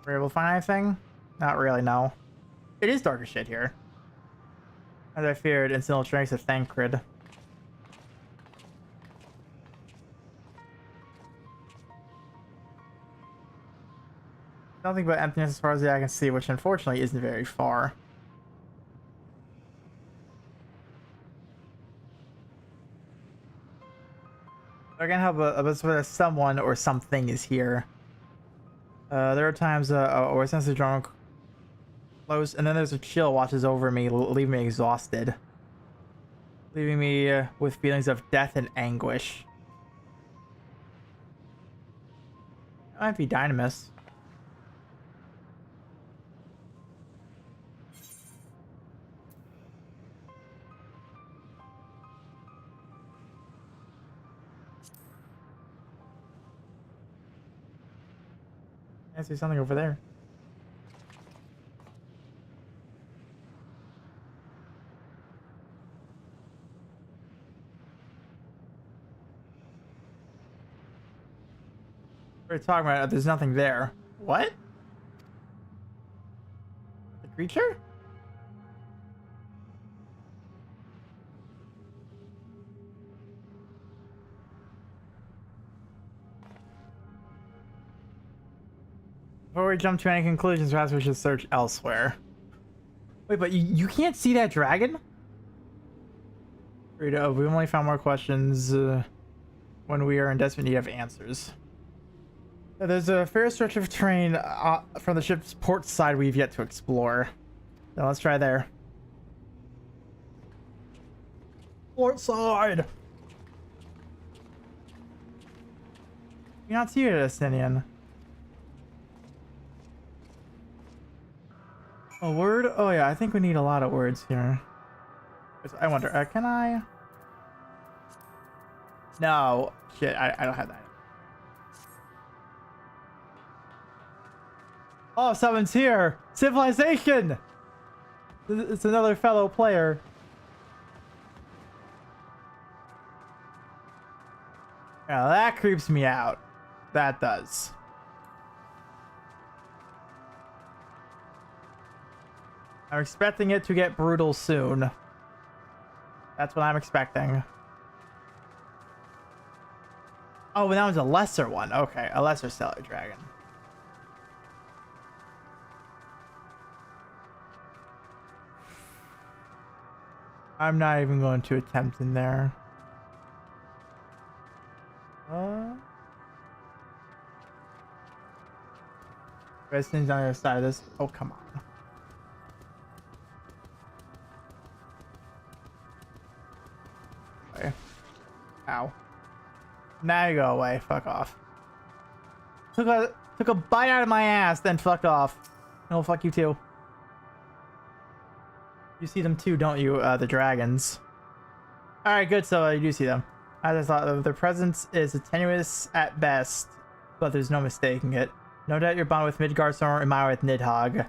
We're able to find anything? Not really, no. It is dark as shit here. As I feared, incidental strengths of Thancred. Nothing but emptiness as far as the eye can see, which unfortunately isn't very far. I can't help but someone or something is here. There are times where I sense the drunk close, and then there's a chill watches over me, leaving me exhausted. Leaving me with feelings of death and anguish. It might be Dynamis. I see something over there. What are you talking about? There's nothing there. What? The creature? Before we jump to any conclusions, perhaps we should search elsewhere. Wait, but you can't see that dragon? We only found more questions when we are in desperate need of answers. There's a fair stretch of terrain from the ship's port side we've yet to explore. Now let's try there. Port side! You're not here, Destinian. A word? Oh yeah, I think we need a lot of words here. I wonder, can I? No. Shit, I don't have that. Oh, someone's here! Civilization! It's another fellow player. Now that creeps me out. That does. I'm expecting it to get brutal soon. That's what I'm expecting. Oh, and that was a lesser one. Okay, a lesser stellar dragon. I'm not even going to attempt in there. Residents on the other side of this. Oh, come on. Okay. Ow. Now you go away. Fuck off. Took a bite out of my ass, then fucked off. No, fuck you too. You see them too, don't you? The dragons. Alright, good. So you do see them. As I thought, their presence is tenuous at best, but there's no mistaking it. No doubt your bond with Midgardsormr and my with Nidhogg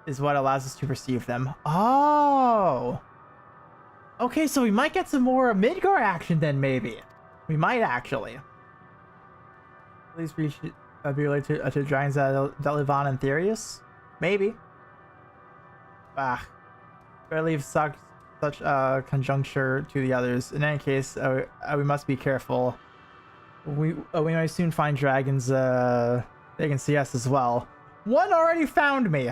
is what allows us to perceive them. Oh! Okay, so we might get some more Midgard action then, maybe. We might actually. At least we should be related to dragons that live on in Therius? Maybe. Ah. Better leave such conjuncture to the others. In any case, we must be careful. We might soon find dragons. They can see us as well. One already found me.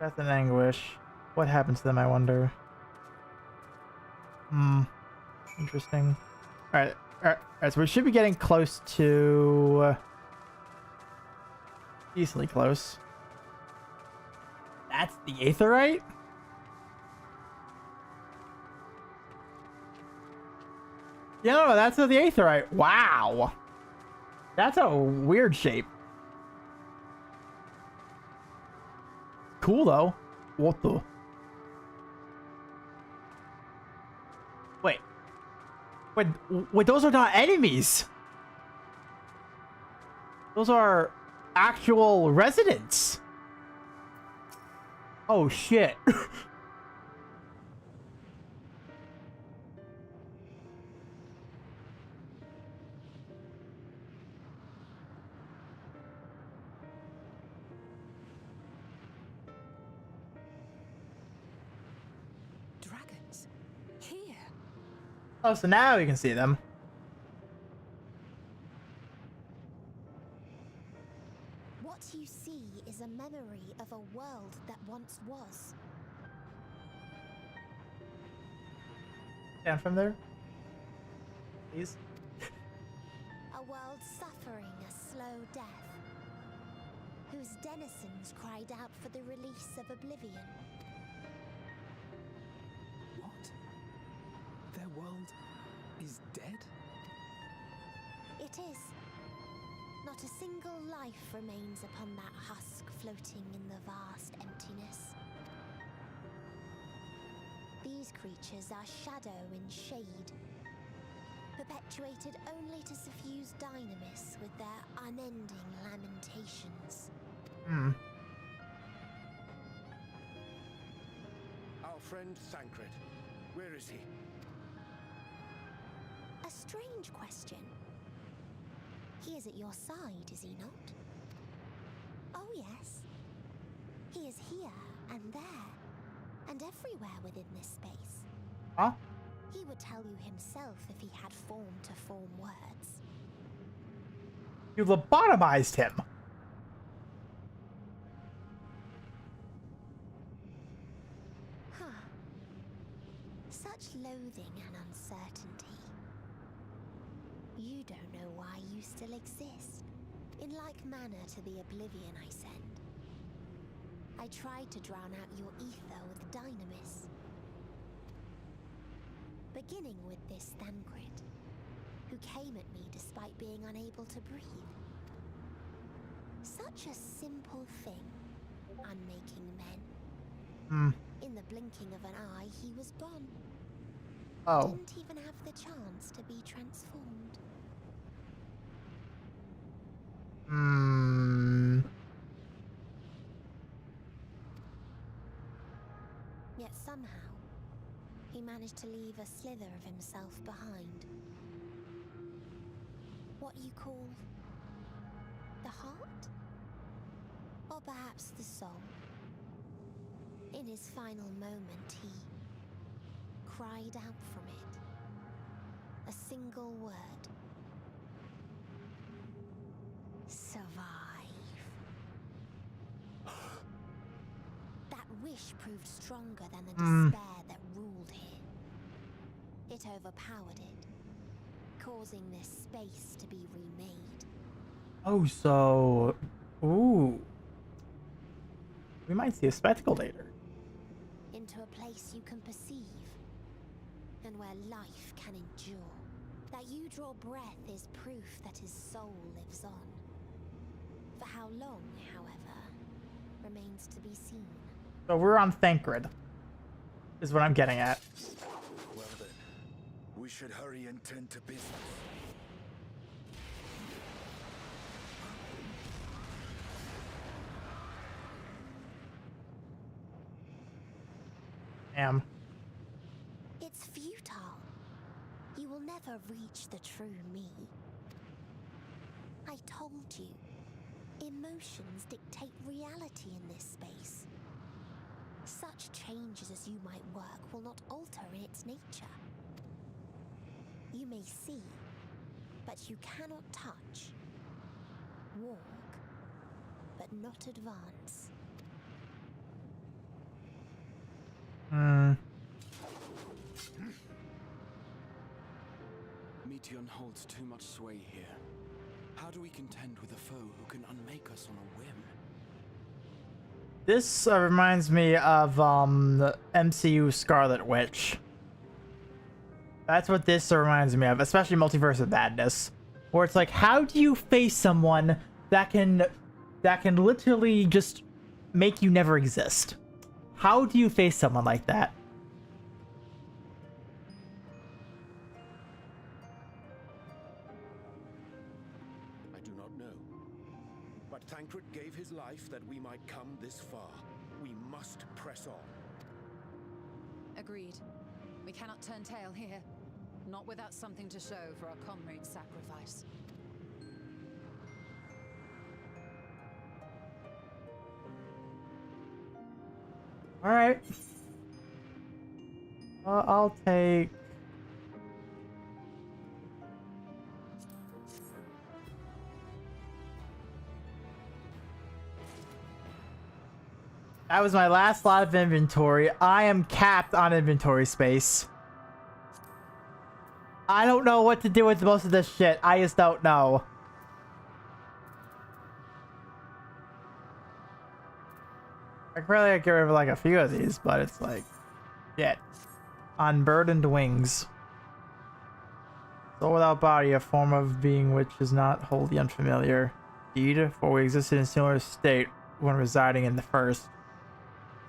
Death and anguish. What happened to them, I wonder? Interesting. Alright, so we should be getting close to... decently close. That's the Aetheryte? Yeah, no, that's the Aetheryte. Wow. That's a weird shape. Cool, though. What the... Wait, those are not enemies. Those are actual residents. Oh, shit. Dragons? Here? Oh, so now you can see them. What you see is a memory of a world that once was. Down from there, please. A world suffering a slow death, whose denizens cried out for the release of oblivion. What? Their world is dead? It is. Not a single life remains upon that husk floating in the vast emptiness. These creatures are shadow in shade, perpetuated only to suffuse dynamis with their unending lamentations. Our friend Thancred, where is he? A strange question. He is at your side, is he not? Oh yes. He is here and there, and everywhere within this space. Huh? He would tell you himself if he had form to form words. You lobotomized him. Huh. Such loathing and uncertainty. You don't know why you still exist, in like manner to the oblivion I send. I tried to drown out your ether with dynamis. Beginning with this Thancred, who came at me despite being unable to breathe. Such a simple thing, unmaking men. In the blinking of an eye, he was gone. Oh. Didn't even have the chance to be transformed. Yet somehow, he managed to leave a slither of himself behind. What you call the heart? Or perhaps the soul? In his final moment, he cried out from it. A single word. Survive. That wish proved stronger than the despair that ruled here. It overpowered it, causing this space to be remade. Oh, so... Ooh. We might see a spectacle later. Into a place you can perceive, and where life can endure. That you draw breath is proof that his soul lives on. For how long, however, remains to be seen. So we're on Thancred, is what I'm getting at. Well then, we should hurry and tend to business. Damn. It's futile. You will never reach the true me. I told you, emotions dictate reality in this space. Such changes as you might work will not alter in its nature. You may see, but you cannot touch. Walk, but not advance. Meteion holds too much sway here. How do we contend with a foe who can unmake us on a whim? This reminds me of the MCU Scarlet Witch. That's what this reminds me of, especially Multiverse of Madness, where it's like, how do you face someone that can literally just make you never exist? How do you face someone like that? I do not know. But Thancred gave his life that we might come this far. We must press on. Agreed. We cannot turn tail here. Not without something to show for our comrade's sacrifice. Alright. I'll take... That was my last lot of inventory. I am capped on inventory space. I don't know what to do with most of this shit. I just don't know. I could probably get rid of like a few of these, but it's like, shit. Unburdened wings. Soul without body, a form of being which is not wholly unfamiliar. Indeed, for we existed in a similar state when residing in the first.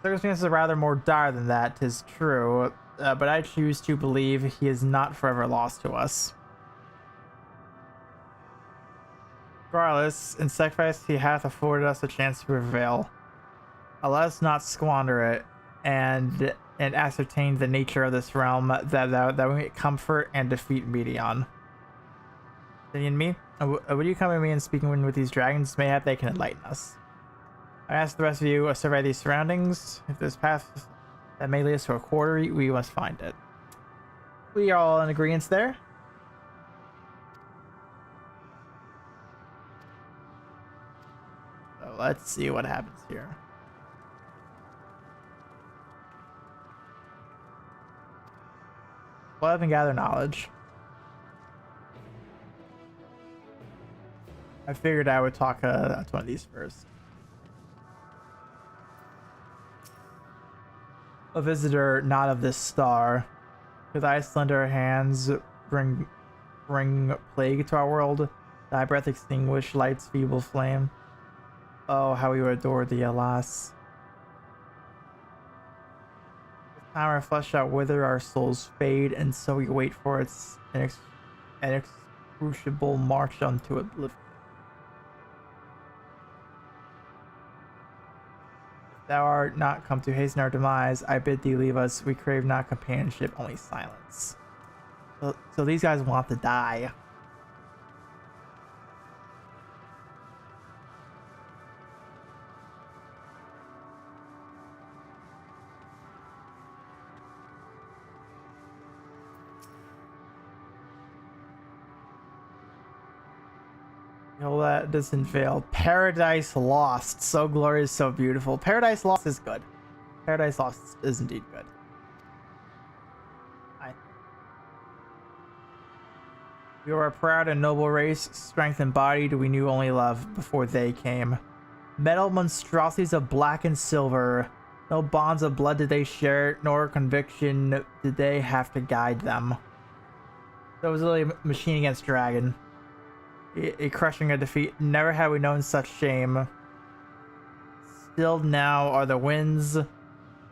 Circumstances are rather more dire than that, 'tis true, but I choose to believe he is not forever lost to us. Regardless, in sacrifice he hath afforded us a chance to prevail. Let us not squander it, and ascertain the nature of this realm, that we may comfort and defeat Meteion. And me? Would you come with me and speaking with these dragons? Mayhap they can enlighten us. I ask the rest of you to survey these surroundings. If there's a path that may lead us to a quarter, we must find it. We are all in agreement there. So let's see what happens here. Well, I haven't gathered knowledge. I figured I would talk to one of these first. A visitor not of this star. With thy slender hands bring plague to our world. Thy breath extinguish light's feeble flame. Oh, how we would adore thee, alas. With time our flesh shall wither, our souls fade, and so we wait for its inexcrucible march unto oblivion. Thou art not come to hasten our demise. I bid thee leave us. We crave not companionship, only silence. So these guys want to die. No, that doesn't fail. Paradise Lost. So glorious, so beautiful. Paradise Lost is good. Paradise Lost is indeed good. We were a proud and noble race, strength embodied, we knew only love before they came. Metal monstrosities of black and silver. No bonds of blood did they share, nor conviction did they have to guide them. So it was really machine against dragon. A crushing a defeat. Never had we known such shame. Still now are the winds,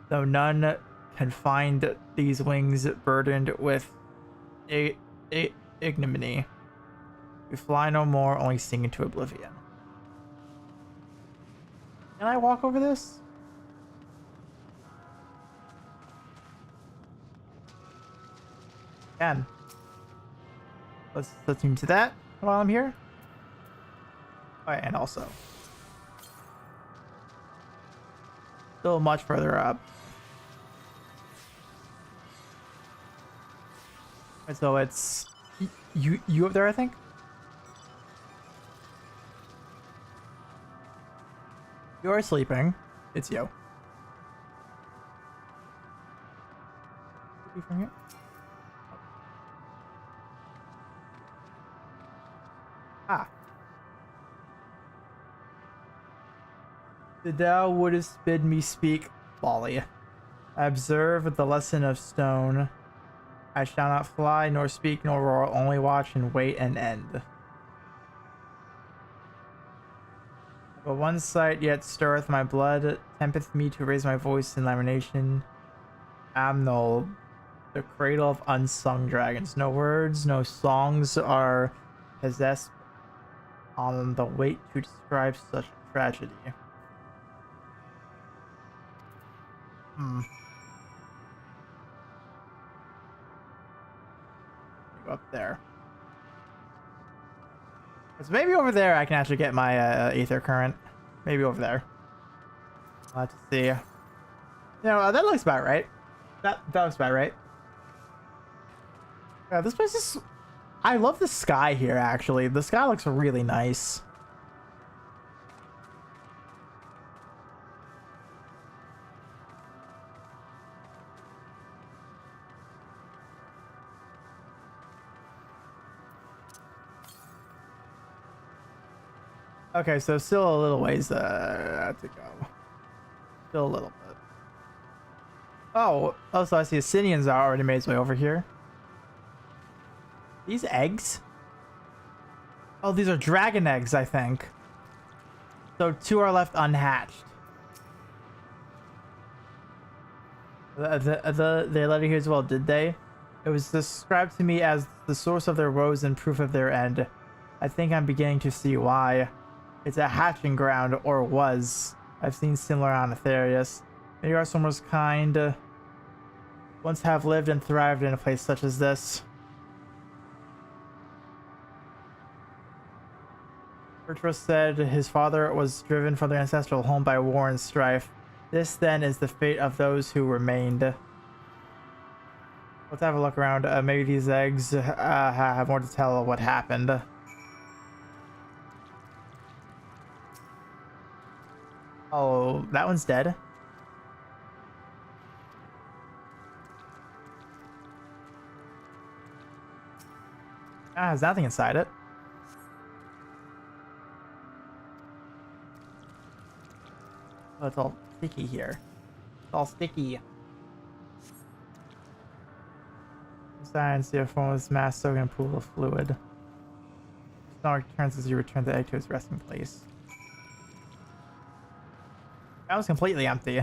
though none can find these wings burdened with ignominy. We fly no more, only sing into oblivion. Can I walk over this? Can. Let's into that while I'm here. Alright, and also Still much further up. And so it's you up there, I think. You're sleeping. It's you. Could be from here. Ah. Thou wouldst bid me speak, folly. I observe the lesson of stone. I shall not fly, nor speak, nor roar, only watch and wait and end. But one sight yet stirreth my blood, tempteth me to raise my voice in lamentation. Amnol, the cradle of unsung dragons. No words, no songs are possessed on the weight to describe such tragedy. Go up there. So maybe over there I can actually get my ether current. Maybe over there. I'll have to see. You know, that looks about right. That looks about right. This place is... I love the sky here, actually. The sky looks really nice. Okay, so still a little ways to go. Still a little bit. Oh, so I see Asinians are already made its way over here. These eggs? Oh, these are dragon eggs, I think. So 2 are left unhatched. They let it here as well, did they? It was described to me as the source of their woes and proof of their end. I think I'm beginning to see why. It's a hatching ground, or was. I've seen similar on Aetherius. Maybe our Sommer's kind once have lived and thrived in a place such as this. Bertrus said his father was driven from their ancestral home by war and strife. This, then, is the fate of those who remained. Let's have a look around. Maybe these eggs have more to tell of what happened. Oh, that one's dead. Ah, there's nothing inside it. Oh, it's all sticky here. It's all sticky. Science, the formless mass soaking in a pool of fluid. Stomach turns as you return the egg to its resting place. That was completely empty.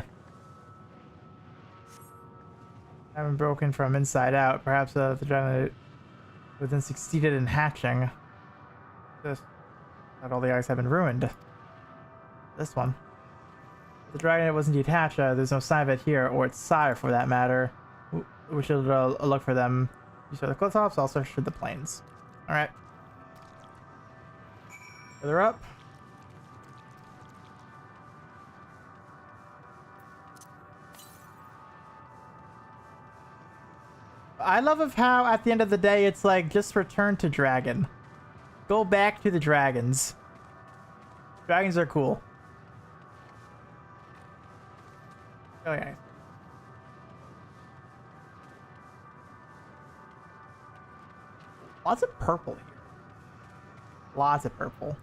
Haven't broken from inside out. Perhaps the dragon within succeeded in hatching. Just that all the eggs have been ruined. This one. The dragon was indeed hatched. There's no sign of it here, or its sire for that matter. We should look for them. You saw the cliff tops, also should the plains. Alright. Further up. I love of how at the end of the day it's like just return to dragon. Go back to the dragons. Dragons are cool. Okay. Lots of purple here. Lots of purple.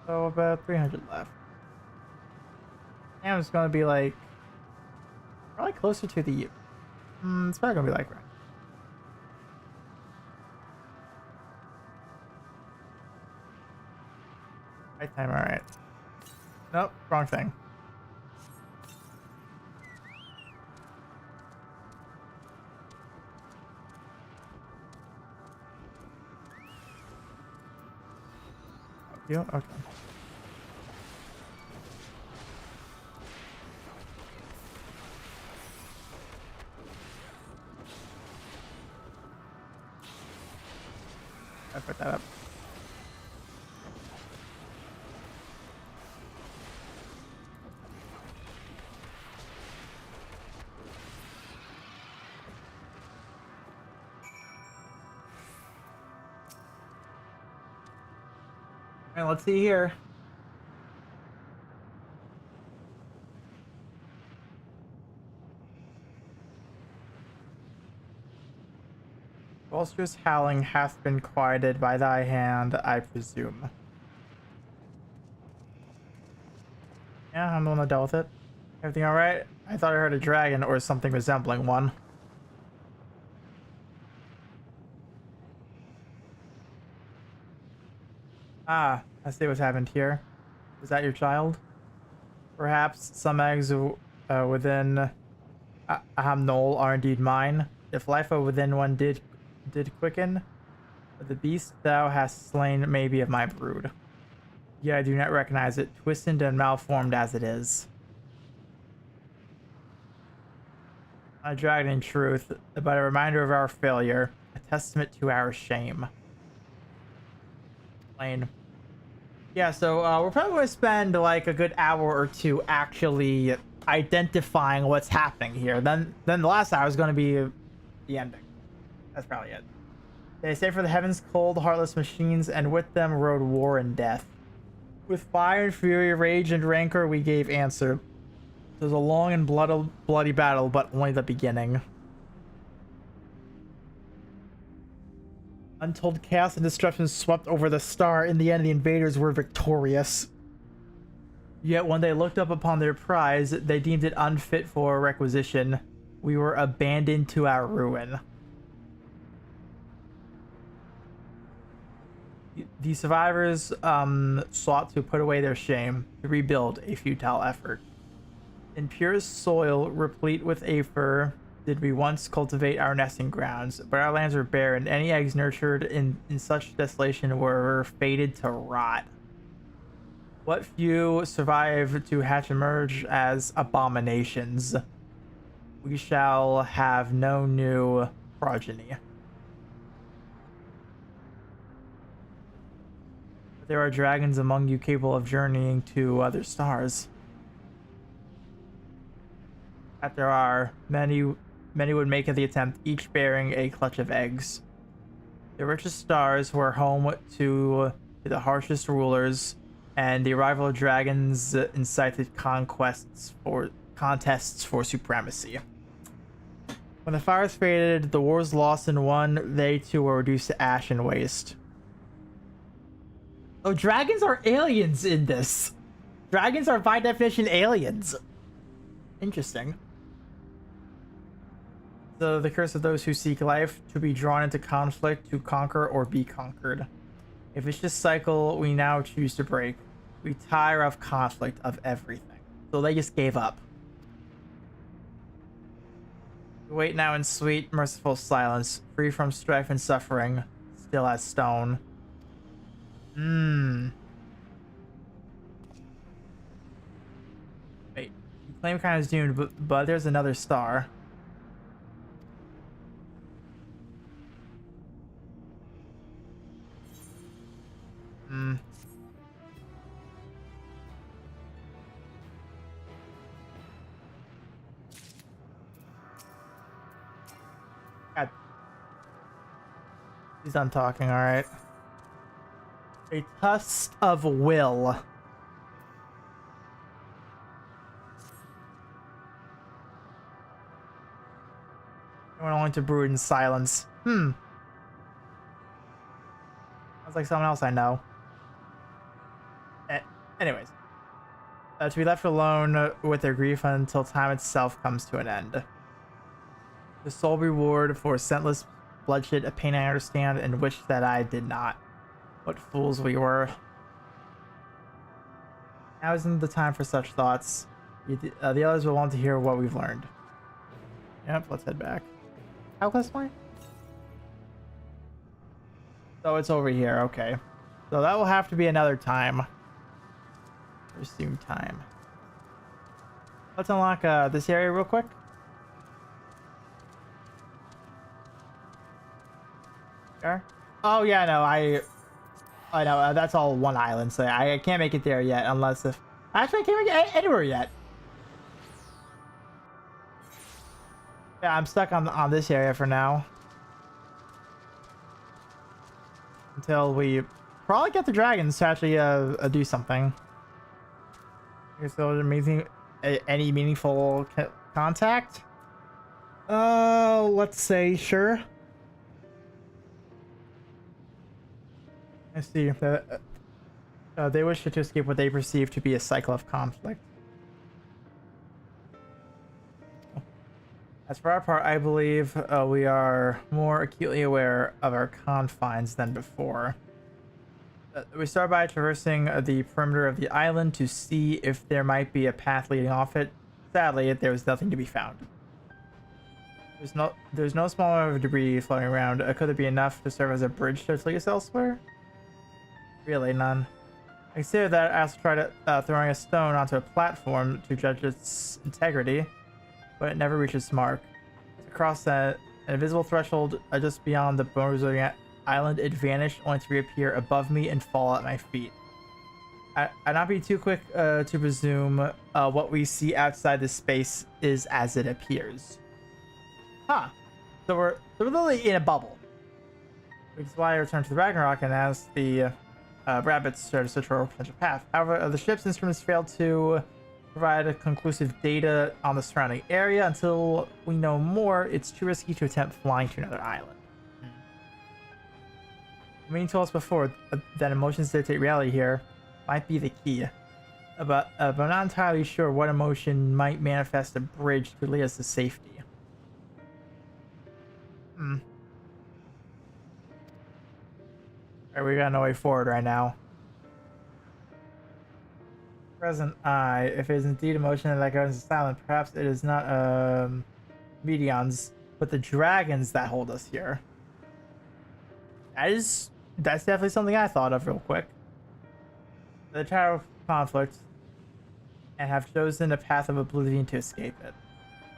So about 300 left. And it's gonna be like probably closer to the it's probably gonna be like right time. All right. Nope, wrong thing. You okay? I put that up. Alright, let's see here. Bolster's howling hath been quieted by thy hand, I presume. Yeah, I'm the one that dealt with it. Everything alright? I thought I heard a dragon or something resembling one. Ah, I see what's happened here. Is that your child? Perhaps some eggs within Ahamnol are indeed mine. If life within one did quicken, the beast thou hast slain may be of my brood. Yet I do not recognize it, twisted and malformed as it is. A dragon in truth, but a reminder of our failure, a testament to our shame. Plain. Yeah, so we're probably going to spend like a good hour or two actually identifying what's happening here. Then the last hour is going to be the ending. That's probably it. They say for the heavens cold, heartless machines, and with them rode war and death. With fire and fury, rage and rancor, we gave answer. It was a long and bloody battle, but only the beginning. Untold chaos and destruction swept over the star. In the end, the invaders were victorious. Yet when they looked up upon their prize, they deemed it unfit for requisition. We were abandoned to our ruin. The survivors sought to put away their shame, to rebuild, a futile effort. In purest soil, replete with aether, did we once cultivate our nesting grounds, but our lands were barren. Any eggs nurtured in such desolation were fated to rot. What few survive to hatch emerge as abominations. We shall have no new progeny. But there are dragons among you capable of journeying to other stars. That there are many would make the attempt, each bearing a clutch of eggs. The richest stars were home to the harshest rulers, and the arrival of dragons incited contests for supremacy. When the fires faded, the wars lost and won, they too were reduced to ash and waste. Oh, dragons are aliens in this. Dragons are by definition aliens. Interesting. The curse of those who seek life, to be drawn into conflict, to conquer or be conquered. A vicious cycle we now choose to break. We tire of conflict, of everything. So they just gave up. We wait now in sweet, merciful silence, free from strife and suffering, still as stone. Wait, you claim kind is doomed, but there's another star. God. He's done talking, alright. A tusk of will. We're only to brood in silence. Sounds like someone else I know. Anyways. To be left alone with their grief until time itself comes to an end. The sole reward for scentless bloodshed, a pain I understand and wish that I did not. What fools we were. Now isn't the time for such thoughts. The others will want to hear what we've learned. Yep, let's head back. How close am I? So it's over here, okay. So that will have to be another time. Resume time. Let's unlock this area real quick. There. Oh yeah, no, I know that's all one island, so I can't make it there yet unless if actually I can't make it anywhere yet. Yeah, I'm stuck on this area for now until we probably get the dragons to actually do something. Okay, so amazing. Any meaningful contact? Let's say sure. Let's see. They wish to escape what they perceive to be a cycle of conflict. As for our part, I believe we are more acutely aware of our confines than before. We start by traversing the perimeter of the island to see if there might be a path leading off it. Sadly, there was nothing to be found. There's no small amount of debris floating around. Could it be enough to serve as a bridge to lead us elsewhere? Really, none. I consider that as to try to throwing a stone onto a platform to judge its integrity, but it never reaches mark. Across an invisible threshold just beyond the bouldering island, it vanished, only to reappear above me and fall at my feet. I'd not be too quick to presume what we see outside this space is as it appears. Huh. So we're literally in a bubble. Which is why I returned to the Ragnarok and asked the rabbits to search for a potential path. However, the ship's instruments failed to provide a conclusive data on the surrounding area. Until we know more, it's too risky to attempt flying to another island. I mean, you told us before that emotions dictate reality here might be the key. But I'm not entirely sure what emotion might manifest a bridge to lead us to safety. Alright, we got no way forward right now. Present eye, if it is indeed emotion that goes silent, perhaps it is not Medions, but the dragons that hold us here. That's definitely something I thought of real quick. The Tower of Conflict and have chosen a path of oblivion to escape it.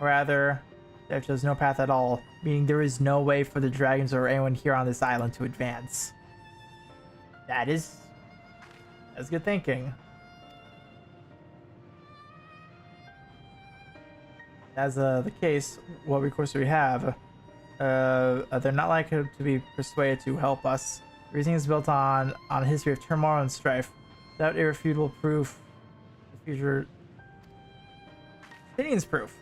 Or rather, they have chosen no path at all, meaning there is no way for the dragons or anyone here on this island to advance. That's good thinking. As the case, what recourse do we have? They're not likely to be persuaded to help us. Reasoning is built on a history of turmoil and strife. Without irrefutable proof, the future... Opinion's proof.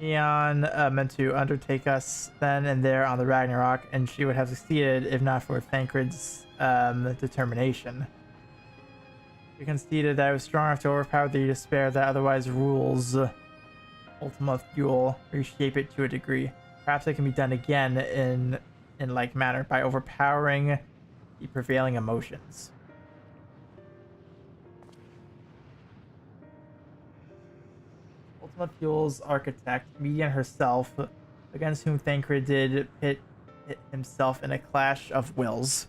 Neon meant to undertake us then and there on the Ragnarok, and she would have succeeded if not for Thancred's determination. She conceded that it was strong enough to overpower the despair that otherwise rules Ultima Thule, reshape it to a degree. Perhaps it can be done again in like manner by overpowering the prevailing emotions. Ultima Thule's architect, Median herself, against whom Thancred did pit himself in a clash of wills.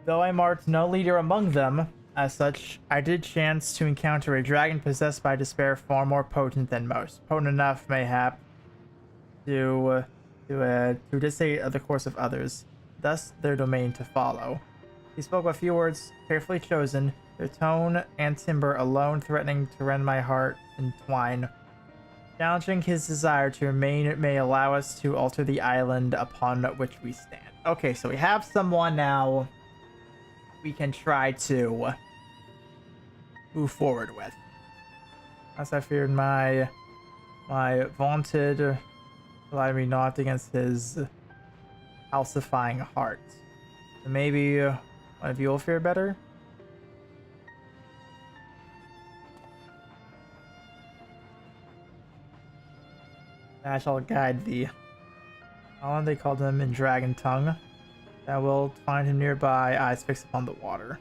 Though I marked no leader among them, as such, I did chance to encounter a dragon possessed by despair far more potent than most. Potent enough, mayhap, to dictate the course of others, thus their domain to follow. He spoke a few words carefully chosen, their tone and timbre alone threatening to rend my heart in twine. Challenging his desire to remain may allow us to alter the island upon which we stand. Okay, so we have someone now we can try to move forward with. As I feared my vaunted allowed me not against his calcifying heart. So maybe one of you will fare better? I shall guide thee. How they called him in dragon tongue. Thou wilt find him nearby, eyes fixed upon the water.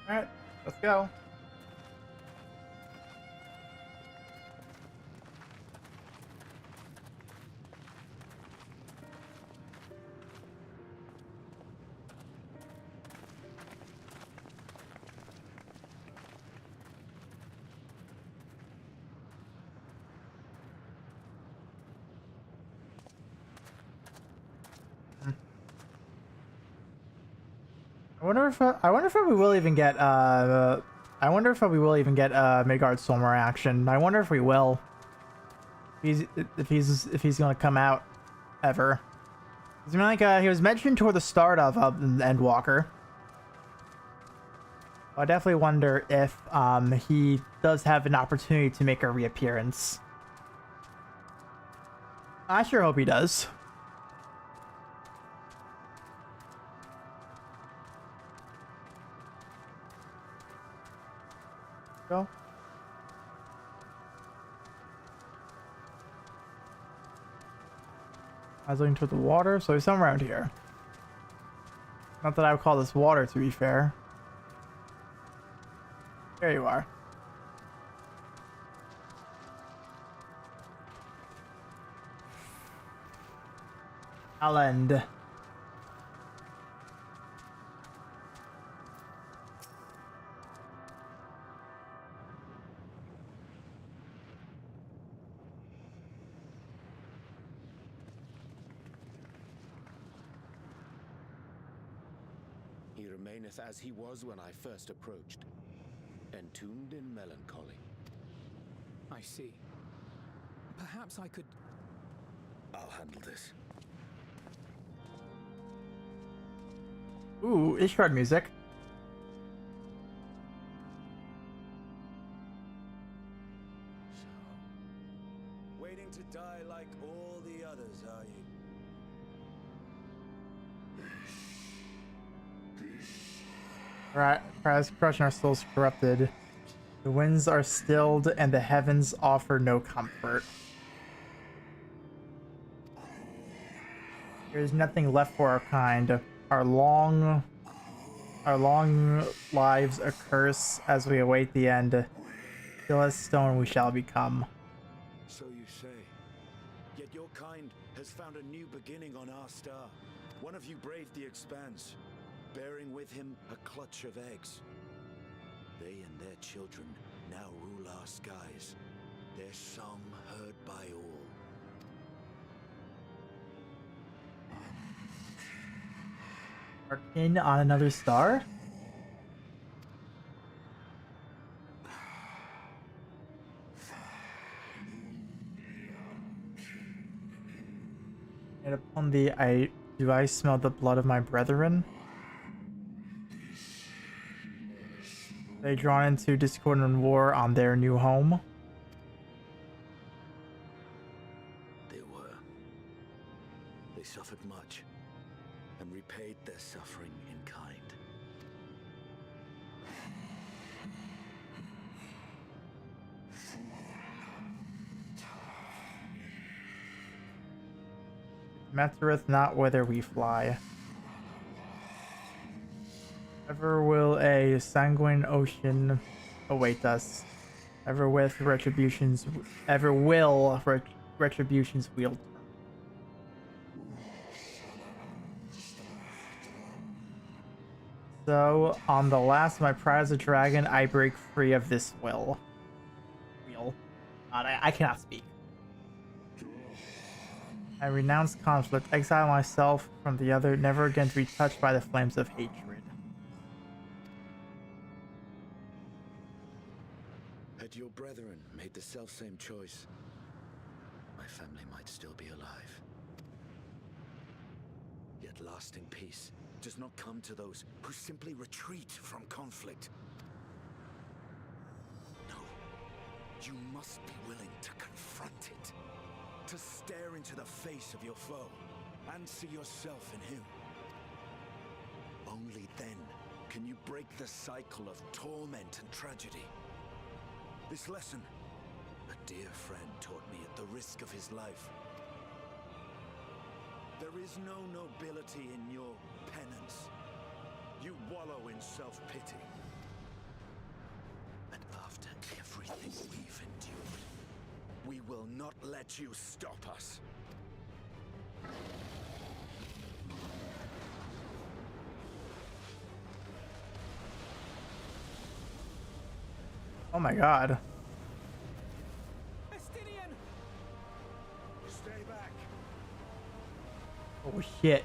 Alright, let's go. I wonder if we will even get I wonder if we will even get Midgard Stormer action. I wonder if we will. If he's gonna come out ever. I mean, like he was mentioned toward the start of Endwalker. I definitely wonder if he does have an opportunity to make a reappearance. I sure hope he does. Go. I was looking toward the water, so he's somewhere around here. Not that I would call this water, to be fair. There you are. I'll end. He remaineth as he was when I first approached, entombed in melancholy. I see. Perhaps I could... I'll handle this. Ooh, Ishgard music. Waiting to die like all the others, are you? Right, as crushing our souls corrupted. The winds are stilled and the heavens offer no comfort. There is nothing left for our kind. Our long lives a curse as we await the end. Still as stone we shall become. So you say. Yet your kind has found a new beginning on our star. One of you braved the expanse, bearing with him a clutch of eggs. They and their children now rule our skies, their song heard by all. Our kin on another star? And upon thee, do I smell the blood of my brethren? They drawn into discord and war on their new home? They were. They suffered much, and repaid their suffering in kind. Mattereth not whither we fly. Ever will a sanguine ocean await us. Ever will retribution's wheel turn. So, on the last of my pride as a dragon, I break free of this wheel. God, I cannot speak. I renounce conflict, exile myself from the other, never again to be touched by the flames of hatred. Had your brethren made the selfsame choice, my family might still be alive. Yet lasting peace does not come to those who simply retreat from conflict. No, you must be willing to confront it, to stare into the face of your foe and see yourself in him. Only then can you break the cycle of torment and tragedy. This lesson, a dear friend taught me at the risk of his life. There is no nobility in your penance. You wallow in self-pity. And after everything we've endured, we will not let you stop us. Oh my god. Stay back. Oh shit.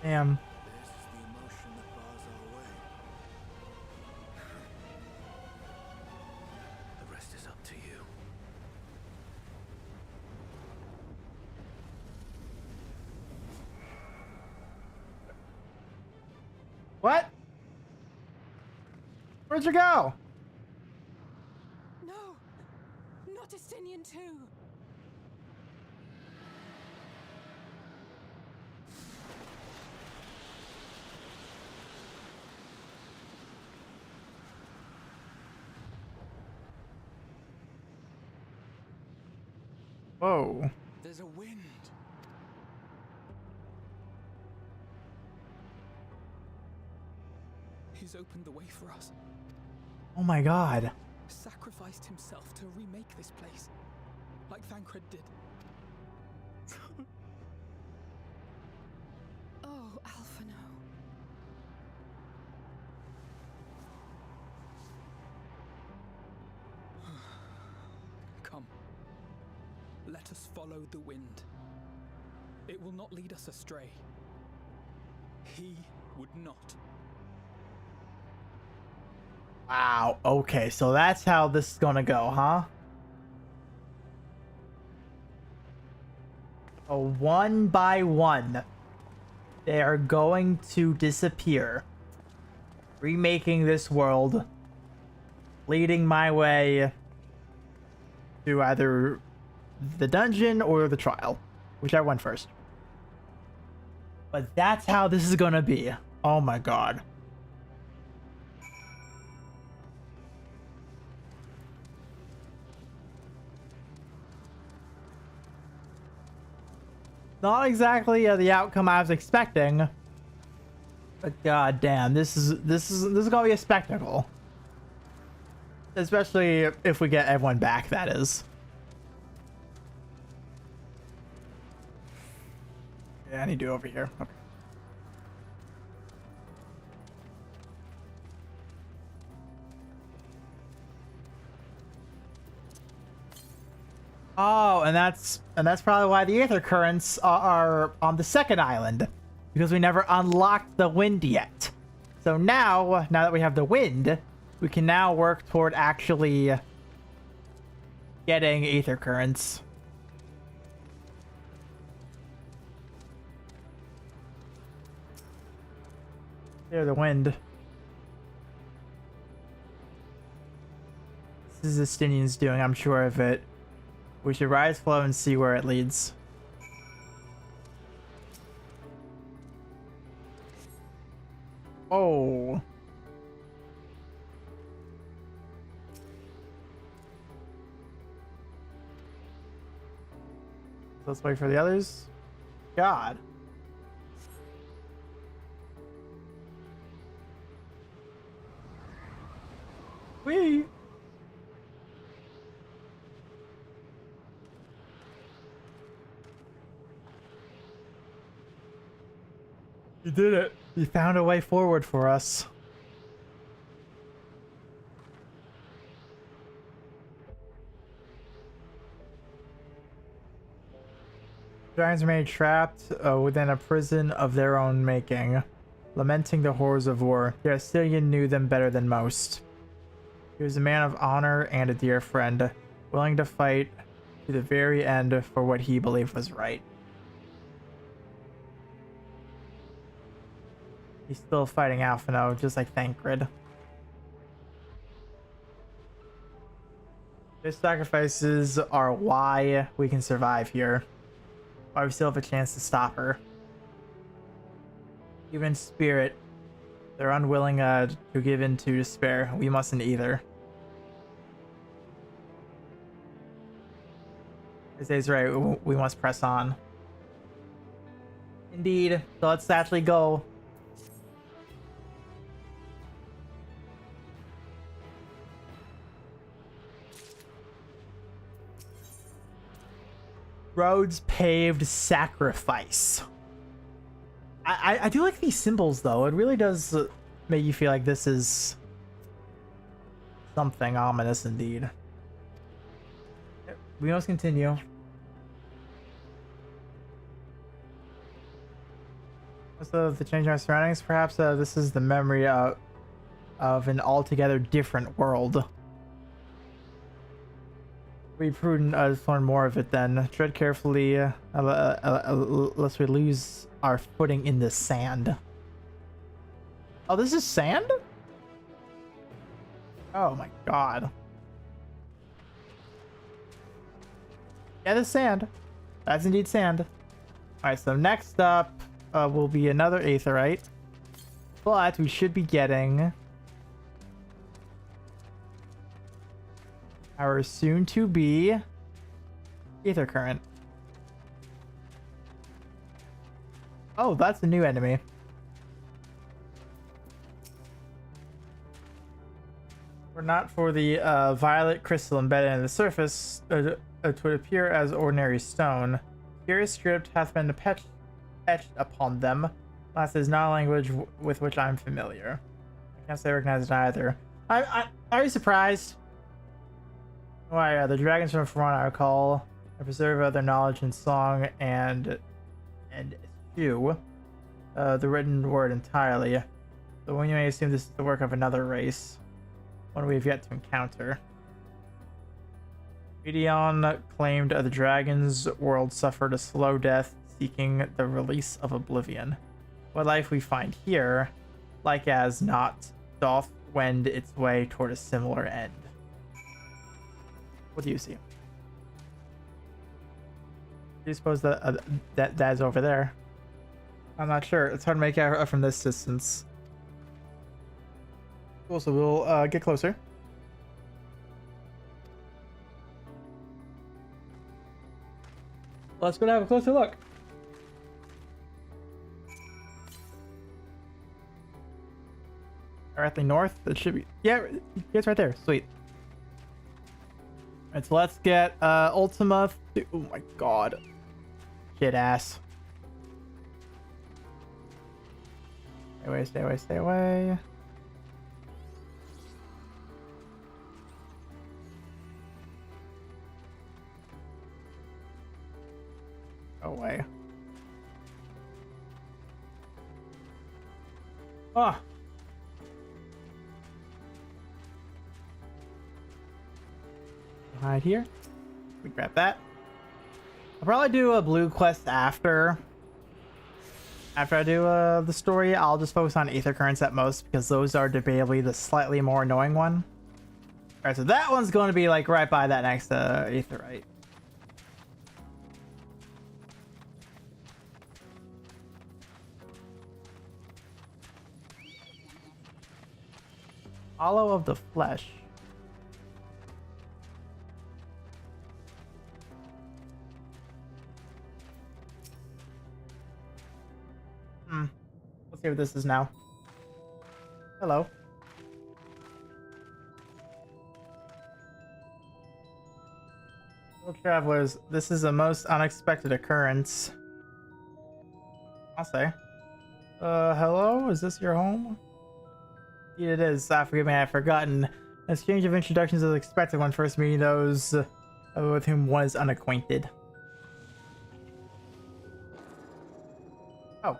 Damn. This is the emotion that bars our way. The rest is up to you. What? Where'd you go? No! Not Estinian too! Whoa. There's a wind. He's opened the way for us. Oh my god. Sacrificed himself to remake this place, like Thancred did. Oh, Alphino. Come. Let us follow the wind. It will not lead us astray. He would not. Wow, okay, so that's how this is gonna go, huh? So one by one, they are going to disappear. Remaking this world, leading my way to either the dungeon or the trial, which I went first. But that's how this is gonna be. Oh my god. Not exactly the outcome I was expecting, but god damn, this is gonna be a spectacle. Especially if we get everyone back, that is. Yeah, I need to do over here. Okay. Oh, and that's probably why the aether currents are on the second island, because we never unlocked the wind yet. So now that we have the wind, we can now work toward actually getting aether currents. There, the wind. This is Estinian's doing, I'm sure of it. We should rise flow and see where it leads. Oh. Let's wait for the others. God. Whee! You did it. You found a way forward for us. Dragons remain trapped within a prison of their own making, lamenting the horrors of war. The Estinian knew them better than most. He was a man of honor and a dear friend, willing to fight to the very end for what he believed was right. He's still fighting Alphino, just like Thancred. His sacrifices are why we can survive here. Why we still have a chance to stop her. Even in spirit, they're unwilling to give in to despair. We mustn't either. He's right. We must press on. Indeed. So let's actually go. Roads paved sacrifice. I do like these symbols though. It really does make you feel like this is something ominous indeed. We must continue. So the change in our surroundings, perhaps this is the memory of an altogether different world. Be prudent, just learn more of it then. Tread carefully, lest we lose our footing in the sand. Oh, this is sand? Oh my god. Yeah, this is sand. That's indeed sand. Alright, so next up will be another aetherite. But we should be getting our soon-to-be ether current. Oh, that's a new enemy. Were not for the violet crystal embedded in the surface, it would appear as ordinary stone. Curious script hath been etched upon them. Last is not a language with which I'm familiar. I can't say I recognize it either. Are you surprised? Why, the dragons from Faron, I recall, preserve their knowledge in song and eschew the written word entirely. So when you may assume this is the work of another race, one we have yet to encounter. Gideon claimed the dragon's world suffered a slow death, seeking the release of oblivion. What life we find here, like as not, doth wend its way toward a similar end. What do you see? Do you suppose that that is over there? I'm not sure. It's hard to make out from this distance. Cool, so we'll get closer. Let's go have a closer look. Directly north. It should be. Yeah, it's right there. Sweet. Alright, so let's get Ultima. Oh my god. Shit ass. Stay away, stay away, stay away. Go away. Ah. Hide here. We grab that. I'll probably do a blue quest after I do the story. I'll just focus on ether currents at most because those are debatably the slightly more annoying one. All right, so that one's going to be like right by that next aetherite. Hollow of the Flesh. Let's see what this is now. Hello. Well, travelers, this is a most unexpected occurrence. I'll say. Hello? Is this your home? It is. Forgive me, I've forgotten. An exchange of introductions is expected when first meeting those with whom one is unacquainted. Oh.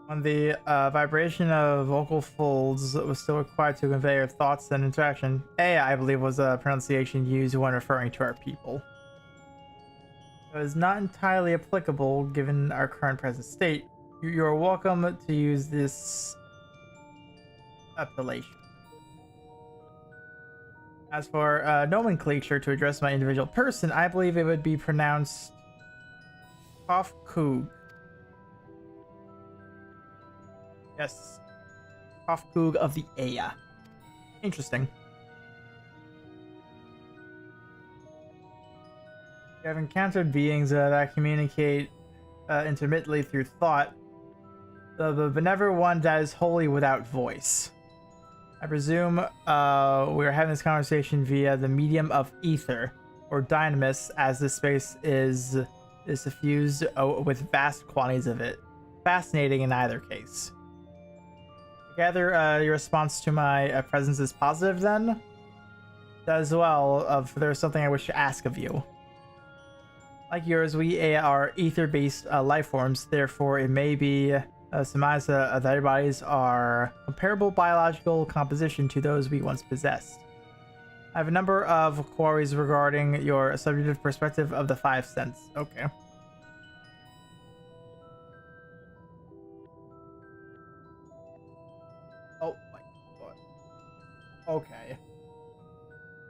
When the vibration of vocal folds was still required to convey our thoughts and interaction, A, I believe, was a pronunciation used when referring to our people. It is not entirely applicable given our current present state. You are welcome to use this appellation. As for nomenclature to address my individual person, I believe it would be pronounced Kofkug. Yes. Kofkug of the Aya. Interesting. You have encountered beings that communicate intermittently through thought, but never one that is wholly without voice. I presume we are having this conversation via the medium of ether, or dynamis, as this space is suffused with vast quantities of it. Fascinating in either case. I gather your response to my presence is positive then? As well, there's something I wish to ask of you. Like yours, we are ether-based life forms, therefore it may be surmised that our bodies are comparable biological composition to those we once possessed. I have a number of queries regarding your subjective perspective of the five senses. Okay. Oh my god. Okay.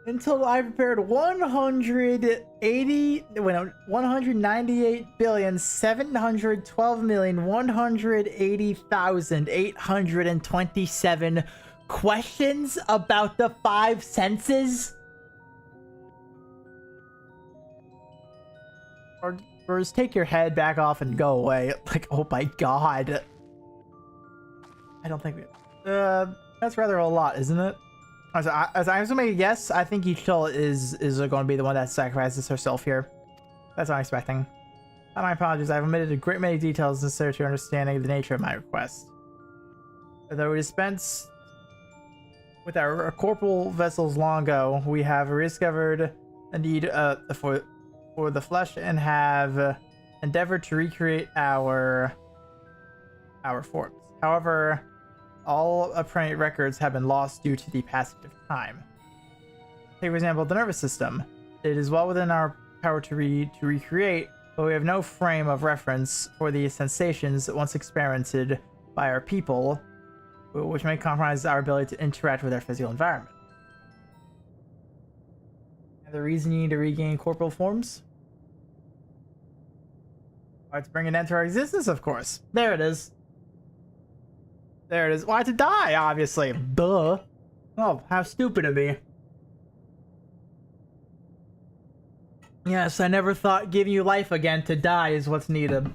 Until I prepared 198,712,180,827 questions about the five senses? Or just take your head back off and go away. Like, oh my god. I don't think that's rather a lot, isn't it? As I'm assuming, yes, I think each soul is going to be the one that sacrifices herself here. That's what I'm expecting. My apologies, I've omitted a great many details necessary to understanding the nature of my request. Though we dispensed with our corporal vessels long ago, we have rediscovered a need for the flesh and have endeavored to recreate our forms. However, all apparent records have been lost due to the passage of time. Take, for example, the nervous system. It is well within our power to recreate, but we have no frame of reference for the sensations once experienced by our people, which may compromise our ability to interact with our physical environment. And the reason you need to regain corporal forms? Why, to bring an end to our existence, of course. There it is. There it is. Why, to die, obviously. Duh. Oh, how stupid of me. Yes, I never thought giving you life again to die is what's needed.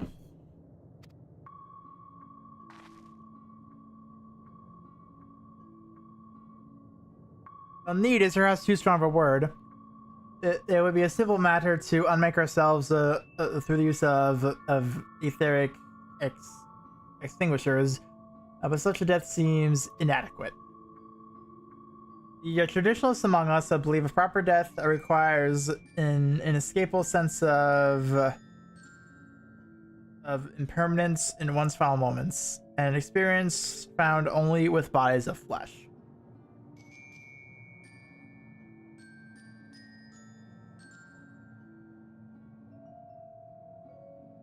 Well, need is perhaps too strong of a word. It would be a simple matter to unmake ourselves through the use of etheric extinguishers. But such a death seems inadequate. The traditionalists among us believe a proper death requires an inescapable sense of impermanence in one's final moments, an experience found only with bodies of flesh.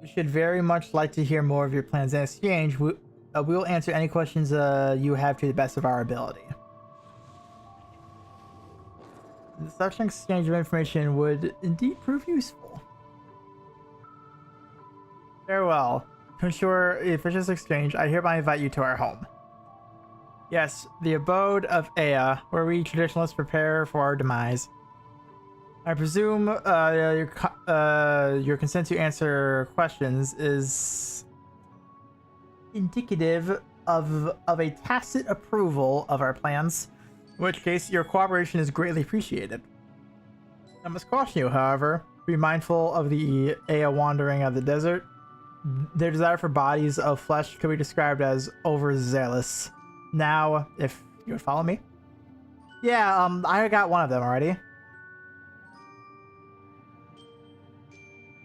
We should very much like to hear more of your plans in exchange. We will answer any questions you have to the best of our ability. Such an exchange of information would indeed prove useful. Farewell. To ensure a efficient exchange, I hereby invite you to our home. Yes, the abode of Ea, where we traditionalists prepare for our demise. I presume your consent to answer questions is indicative of a tacit approval of our plans, in which case your cooperation is greatly appreciated. I must caution you, however, be mindful of the Ea wandering of the desert. Their desire for bodies of flesh could be described as overzealous. Now, if you would follow me. Yeah, I got one of them already.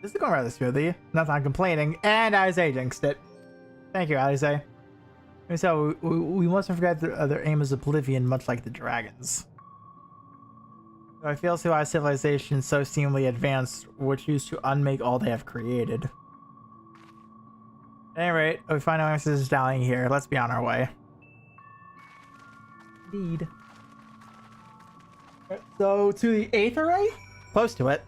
This is going rather smoothly. Not that I'm complaining. And Alize jinxed it. Thank you, Alize. So, we mustn't forget their aim is oblivion, much like the dragons. I feel as though our civilization so seemingly advanced would choose to unmake all they have created. At any rate, we find no answers down here. Let's be on our way. Indeed. So, to the Aetherite? Close to it.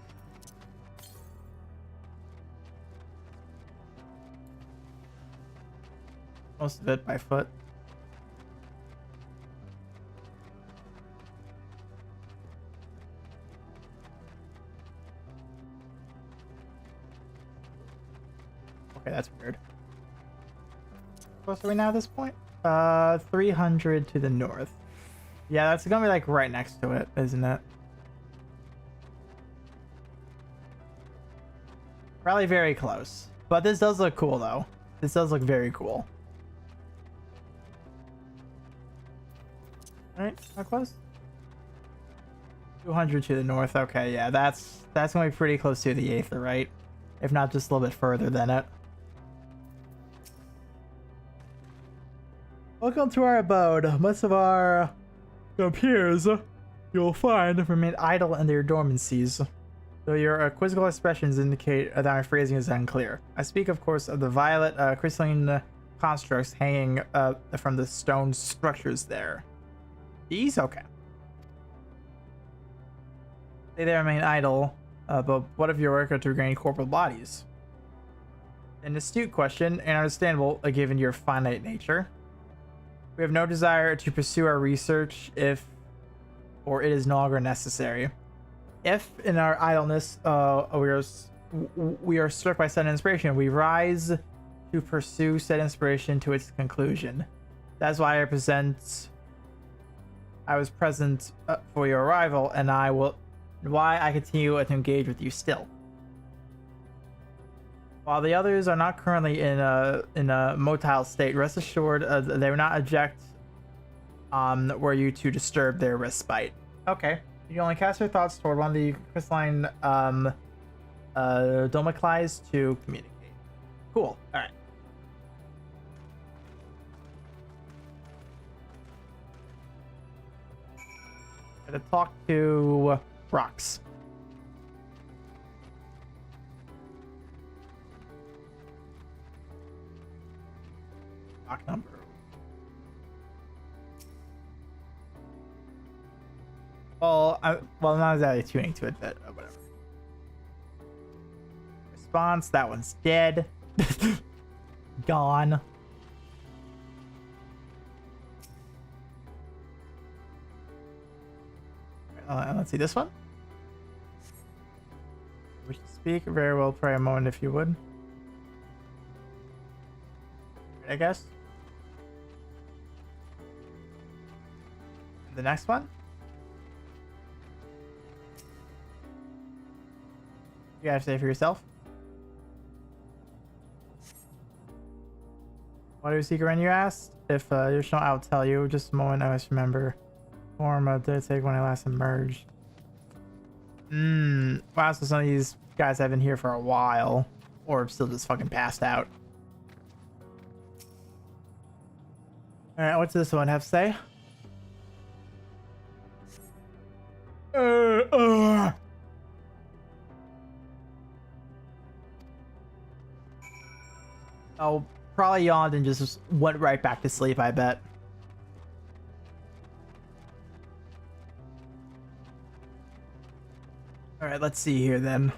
Most of it by foot. Okay, that's weird. Close are we now at this point? 300 to the north. Yeah, that's gonna be like right next to it, isn't it? Probably very close. But this does look cool though. This does look very cool. Alright, how close? 200 to the north. Okay, yeah, that's gonna be pretty close to the Aether, right? If not just a little bit further than it. Welcome to our abode. Most of our peers you'll find remain idle in their dormancies, though your quizzical expressions indicate that my phrasing is unclear. I speak, of course, of the violet crystalline constructs hanging from the stone structures there. These? Okay. They remain idle, but what if your work are to regain corporal bodies? An astute question, and understandable given your finite nature. We have no desire to pursue our research if or it is no longer necessary. If in our idleness we are struck by sudden inspiration, we rise to pursue said inspiration to its conclusion. That's why I was present for your arrival, and why I continue to engage with you still. While the others are not currently in a motile state, rest assured they will not eject were you to disturb their respite. Okay. You only cast your thoughts toward one of the crystalline domicilies to communicate. Cool. Alright. Gotta talk to rocks. Rock number. Well, not exactly tuning to it, but whatever. Response, that one's dead. Gone. Let's see this one. Wish to speak? Very well, pray a moment if you would. I guess. The next one. You gotta say for yourself. What do you seek when you asked? If you're shown, I'll tell you. Just a moment, I must remember. Form did it take when I last emerged? Wow, so some of these guys have been here for a while. Or still just fucking passed out. Alright, what's this one have to say? Oh, probably yawned and just went right back to sleep, I bet. Alright, let's see here then.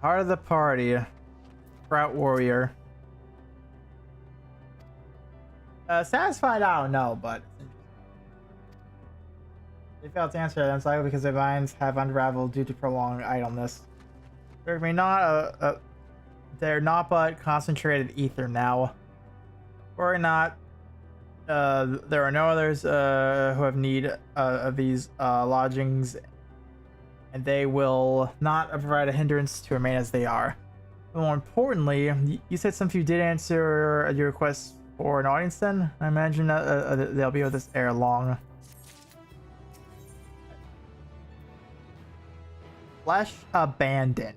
Heart of the party. Sprout warrior. Satisfied, I don't know, but they failed to answer them, likely because their minds have unraveled due to prolonged idleness. They're not but concentrated ether now. Or not. There are no others who have need of these lodgings, and they will not provide a hindrance to remain as they are. But more importantly, you said some few did answer your request for an audience then? I imagine they'll be with us ere long. Flesh abandon.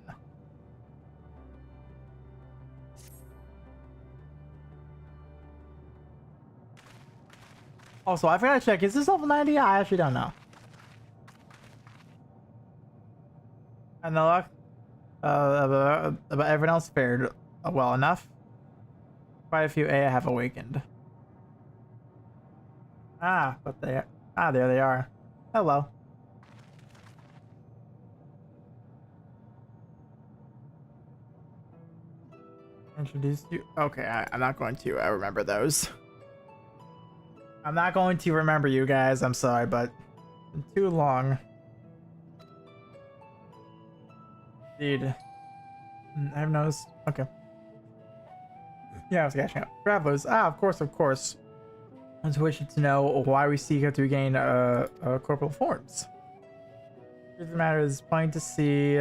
Also, I forgot to check. Is this level 90? I actually don't know. And the luck, but everyone else fared well enough. Quite a few A have awakened. But there they are. Hello. Introduce you. Okay, I'm not going to remember those. I'm not going to remember you guys. I'm sorry, but too long. Indeed. I've noticed. Okay. Yeah, I was catching up. Travelers. Ah, of course, of course. I was wishing to know why we seek out to regain corporal forms. The matter is plain to see,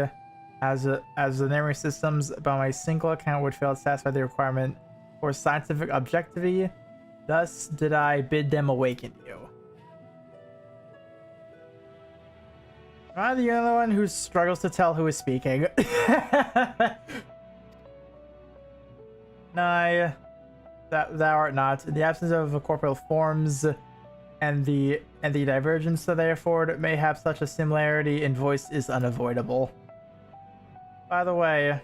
as the neighboring systems by my single account would fail to satisfy the requirement for scientific objectivity. Thus did I bid them awaken you. Am I the only one who struggles to tell who is speaking? No, thou art not. In the absence of corporeal forms and the divergence that they afford, mayhap such a similarity in voice is unavoidable. By the way,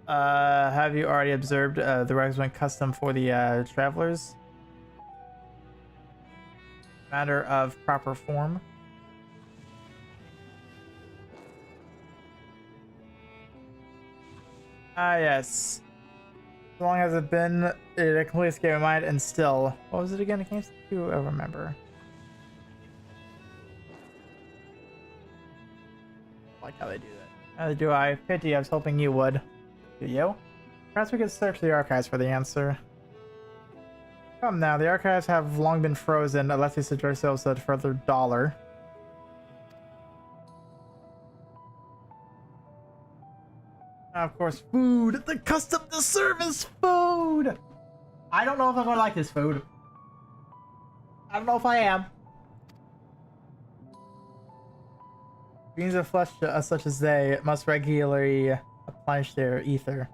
have you already observed the regimental custom for the travelers? Matter of proper form. Ah, yes. As long as it's been, it completely escaped my mind, and still. What was it again? I can't remember. I like how they do that. How do I? Pity, I was hoping you would. Do you? Perhaps we could search the archives for the answer. Come now, the archives have long been frozen unless we suggest ourselves a further $1. Of course, food! The custom to service food! I don't know if I'm gonna like this food. I don't know if I am. Beings of flesh such as they must regularly replenish their ether.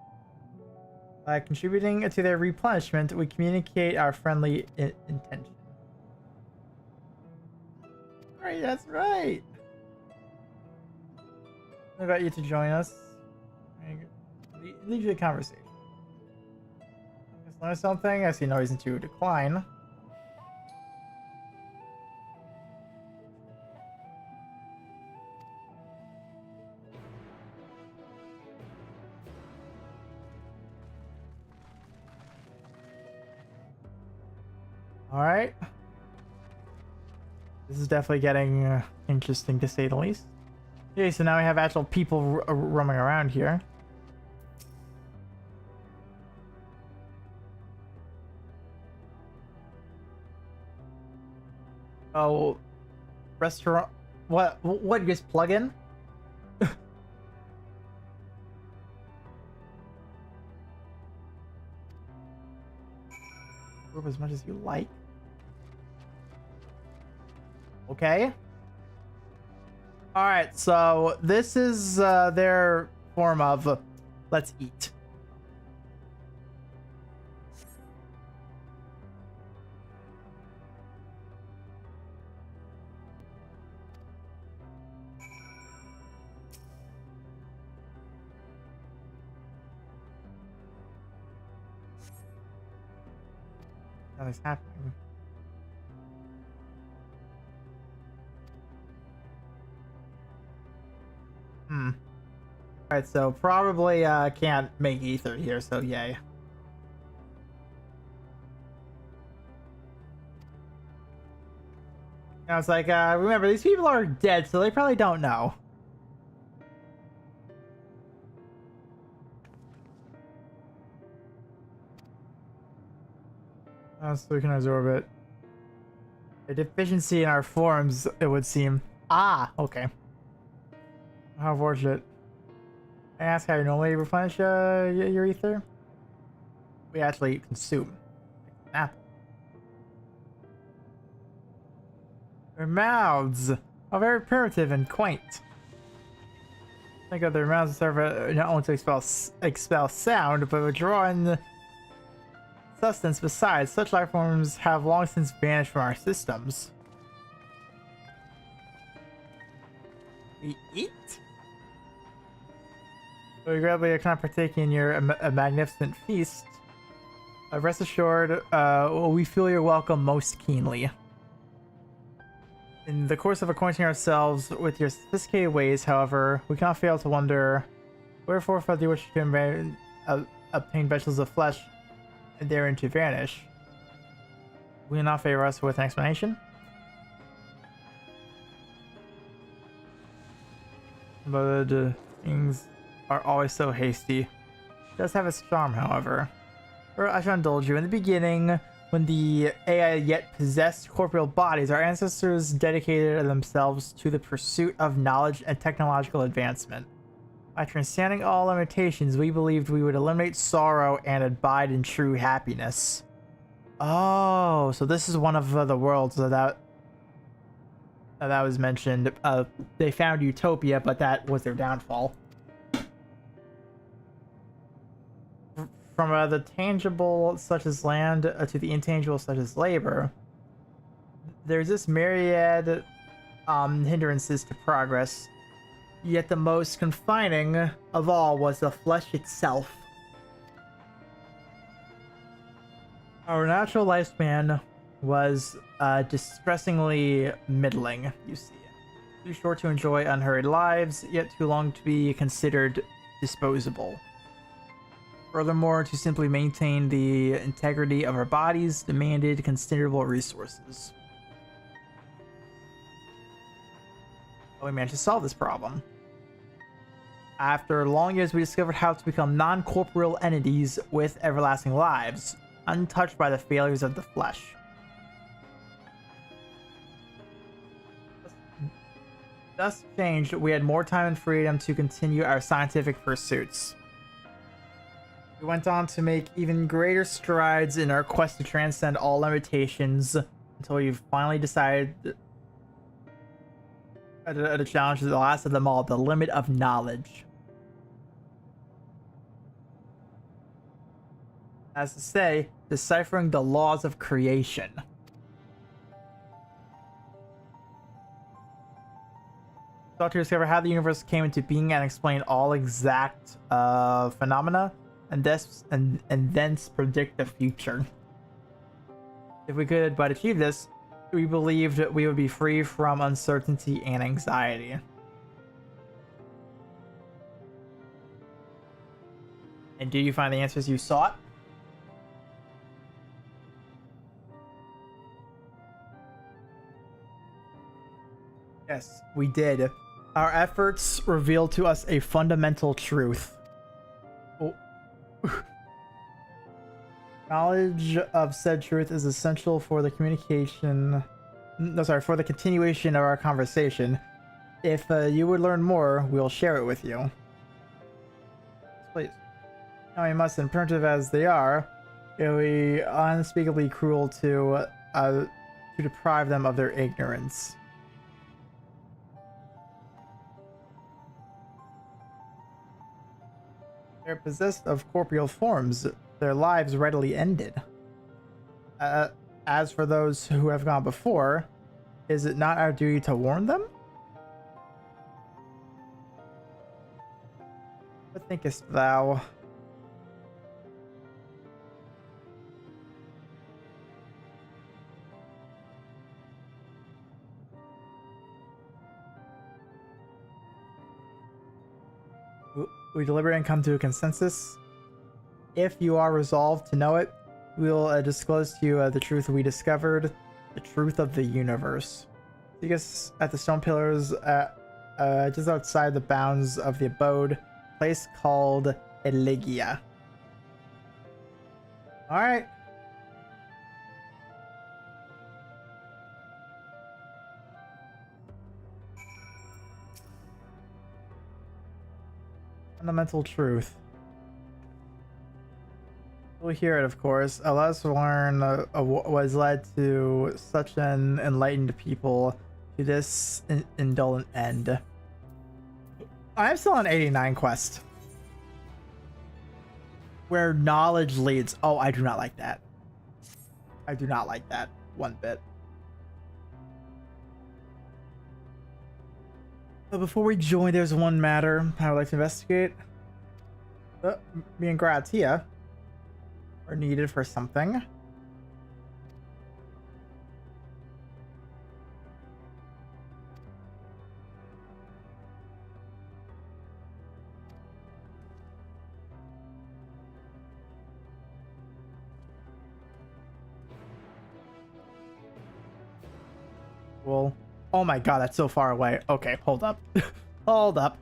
By contributing to their replenishment, we communicate our friendly intention. Right, that's right! I invite you to join us. Leave you a conversation. Just learn something. I see no reason to decline. Alright. This is definitely getting interesting to say the least. Okay, so now we have actual people roaming around here. Oh, restaurant. What you just plug in? Group as much as you like. Okay. Alright, so this is their form of let's eat. Nothing's happening. Alright, so probably can't make ether here, so yay. I was like, remember, these people are dead, so they probably don't know. So we can absorb it. A deficiency in our forms, it would seem. Ah, okay. How unfortunate. I ask how you normally replenish your ether? We actually consume. Apple. Their mouths are very primitive and quaint. Think of their mouths serve not only to expel sound, but withdraw in substance. Besides, such life forms have long since vanished from our systems. We eat? We regrettably cannot partake in your magnificent feast. Rest assured, we feel your welcome most keenly. In the course of acquainting ourselves with your sophisticated ways, however, we cannot fail to wonder wherefore do you wish to obtain vegetables of flesh and therein to vanish. Will you not favor us with an explanation? But Things are always so hasty. It does have its charm, however. Or I shall indulge you. In the beginning, when the AI yet possessed corporeal bodies, our ancestors dedicated themselves to the pursuit of knowledge and technological advancement. By transcending all limitations, we believed we would eliminate sorrow and abide in true happiness. Oh, so this is one of the worlds that was mentioned. They found Utopia, but that was their downfall. From the tangible, such as land, to the intangible, such as labor, there's this myriad hindrances to progress. Yet the most confining of all was the flesh itself. Our natural lifespan was distressingly middling, you see. Too short to enjoy unhurried lives, yet too long to be considered disposable. Furthermore, to simply maintain the integrity of our bodies demanded considerable resources. But we managed to solve this problem. After long years, we discovered how to become non-corporeal entities with everlasting lives, untouched by the failures of the flesh. Thus changed, we had more time and freedom to continue our scientific pursuits. We went on to make even greater strides in our quest to transcend all limitations until we finally decided to challenge the last of them all, the limit of knowledge. As to say, deciphering the laws of creation. Sought to discover how the universe came into being and explain all exact phenomena, and thence predict the future. If we could but achieve this, we believed we would be free from uncertainty and anxiety. And did you find the answers you sought? Yes, we did. Our efforts revealed to us a fundamental truth. Oh. Knowledge of said truth is essential for the for the continuation of our conversation. If you would learn more, we'll share it with you. Please. Now we must, and primitive as they are, it would be unspeakably cruel to deprive them of their ignorance. They're possessed of corporeal forms. Their lives readily ended. As for those who have gone before, is it not our duty to warn them? What thinkest thou? We deliberate and come to a consensus. If you are resolved to know it, we will disclose to you the truth we discovered, the truth of the universe. Seek us at the stone pillars just outside the bounds of the abode, a place called Eligia. Alright. Fundamental truth. We'll hear it, of course. Let us learn what was led to such an enlightened people to this indolent end. I'm still on 89 quest. Where knowledge leads. Oh, I do not like that. I do not like that one bit. But before we join, there's one matter I would like to investigate. Me and Gratia are needed for something. Well, oh my god, that's so far away. Okay, hold up. Hold up.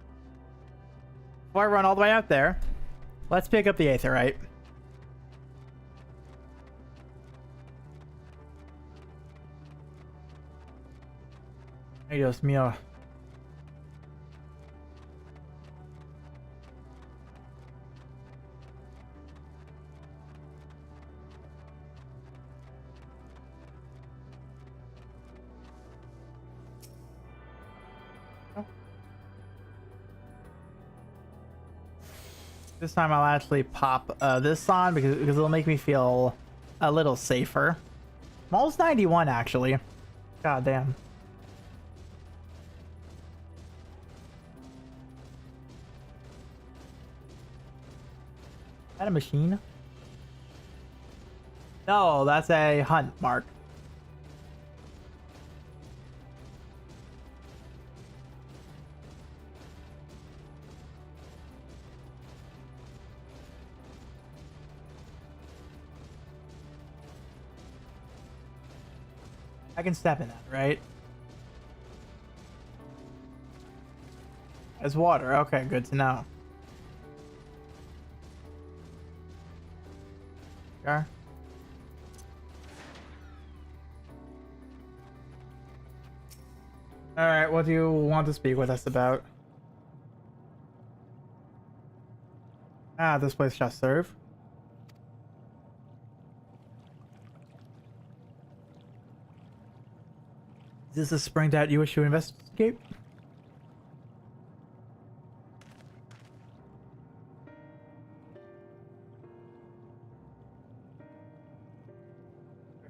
Before I run all the way out there, let's pick up the Aetherite. Ay, Dios mío. This time I'll actually pop this on because it'll make me feel a little safer. I'm almost 91 actually. God damn. Is that a machine? No, that's a hunt mark. I can step in that, right? As water. Okay, good to know. Sure. Alright, what do you want to speak with us about? Ah, this place shall serve. Is this a spring that you wish to investigate?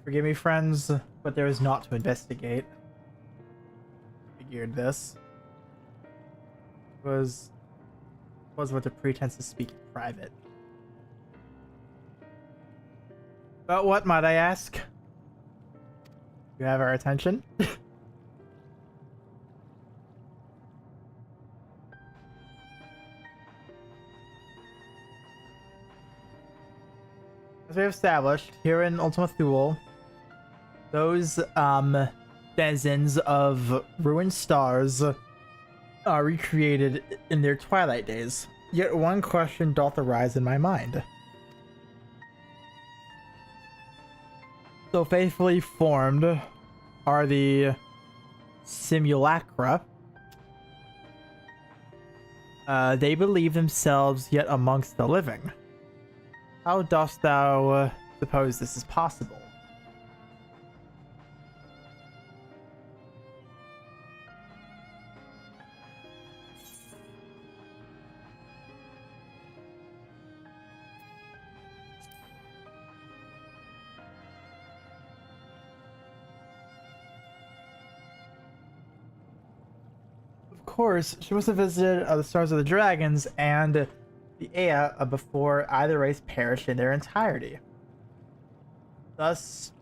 Forgive me, friends, but there is naught to investigate. Figured this was with the pretense of speaking private. But what might I ask? You have our attention? As we have established, here in Ultima Thule, those denizens of ruined stars are recreated in their twilight days. Yet one question doth arise in my mind. So faithfully formed are the simulacra. They believe themselves yet amongst the living. How dost thou suppose this is possible? Of course, she must have visited the Stars of the Dragons and the Ea before either race perished in their entirety. Thus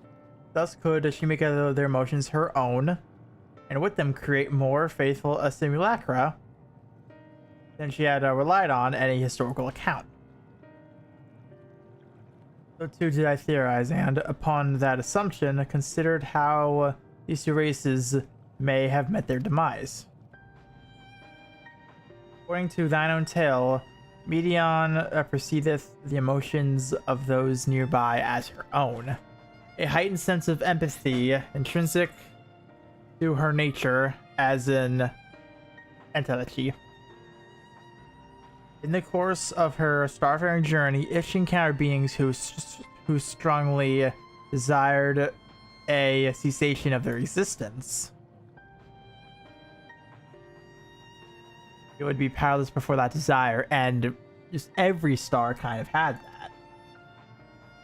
could she make their emotions her own, and with them create more faithful simulacra than she had relied on any historical account. So too did I theorize, and upon that assumption, considered how these two races may have met their demise. According to thine own tale, Medion perceiveth the emotions of those nearby as her own. A heightened sense of empathy intrinsic to her nature as an entity. In the course of her starfaring journey, if she encountered beings who strongly desired a cessation of their existence, it would be powerless before that desire, and just every star kind of had that,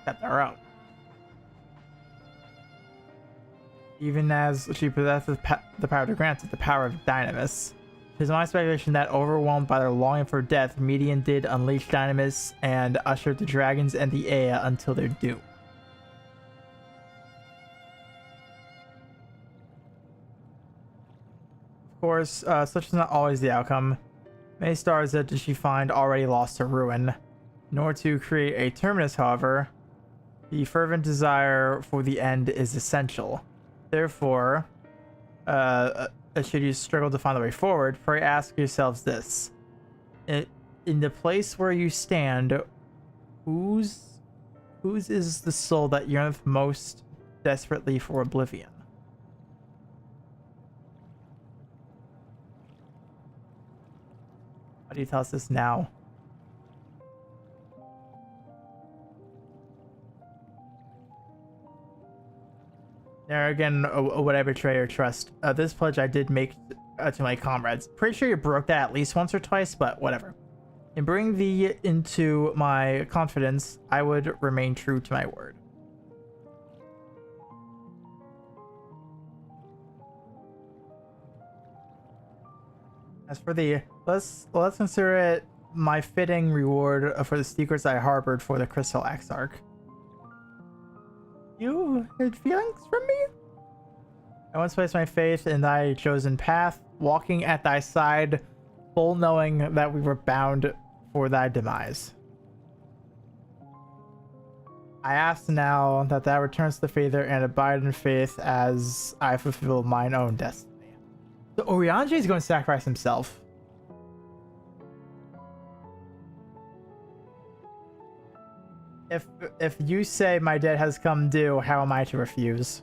except our own. Even as she possesses the power to grant it, the power of Dynamis. It is my speculation that, overwhelmed by their longing for death, Medion did unleash Dynamis and ushered the dragons and the Ea until their doom. Of course, such is not always the outcome. Many stars that did she find already lost to ruin. In order to create a terminus, however, the fervent desire for the end is essential. Therefore, should you struggle to find the way forward, pray ask yourselves this. in the place where you stand, whose is the soul that yearneth most desperately for oblivion? Why do you tell us this now? There again, would I betray your trust? This pledge I did make to my comrades. Pretty sure you broke that at least once or twice, but whatever. In bringing thee into my confidence, I would remain true to my word. As for thee, let's consider it my fitting reward for the secrets I harbored for the Crystal Exarch. You had feelings from me? I once placed my faith in thy chosen path, walking at thy side, full knowing that we were bound for thy demise. I ask now that thou returns to the Father and abide in faith as I fulfill mine own destiny. So Orianji is going to sacrifice himself. If you say my debt has come due, how am I to refuse?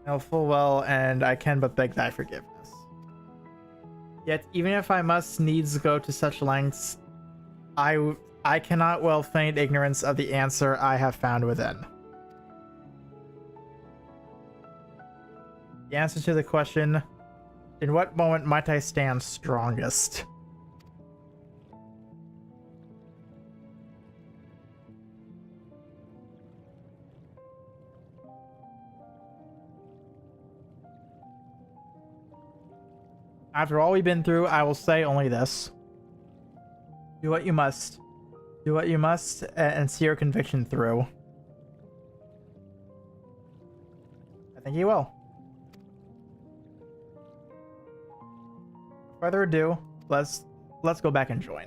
I know full well, and I can but beg thy forgiveness. Yet, even if I must needs go to such lengths, I cannot well feign ignorance of the answer I have found within. The answer to the question, in what moment might I stand strongest? After all we've been through, I will say only this. Do what you must. Do what you must and see your conviction through. I think you will. Without further ado, let's go back and join.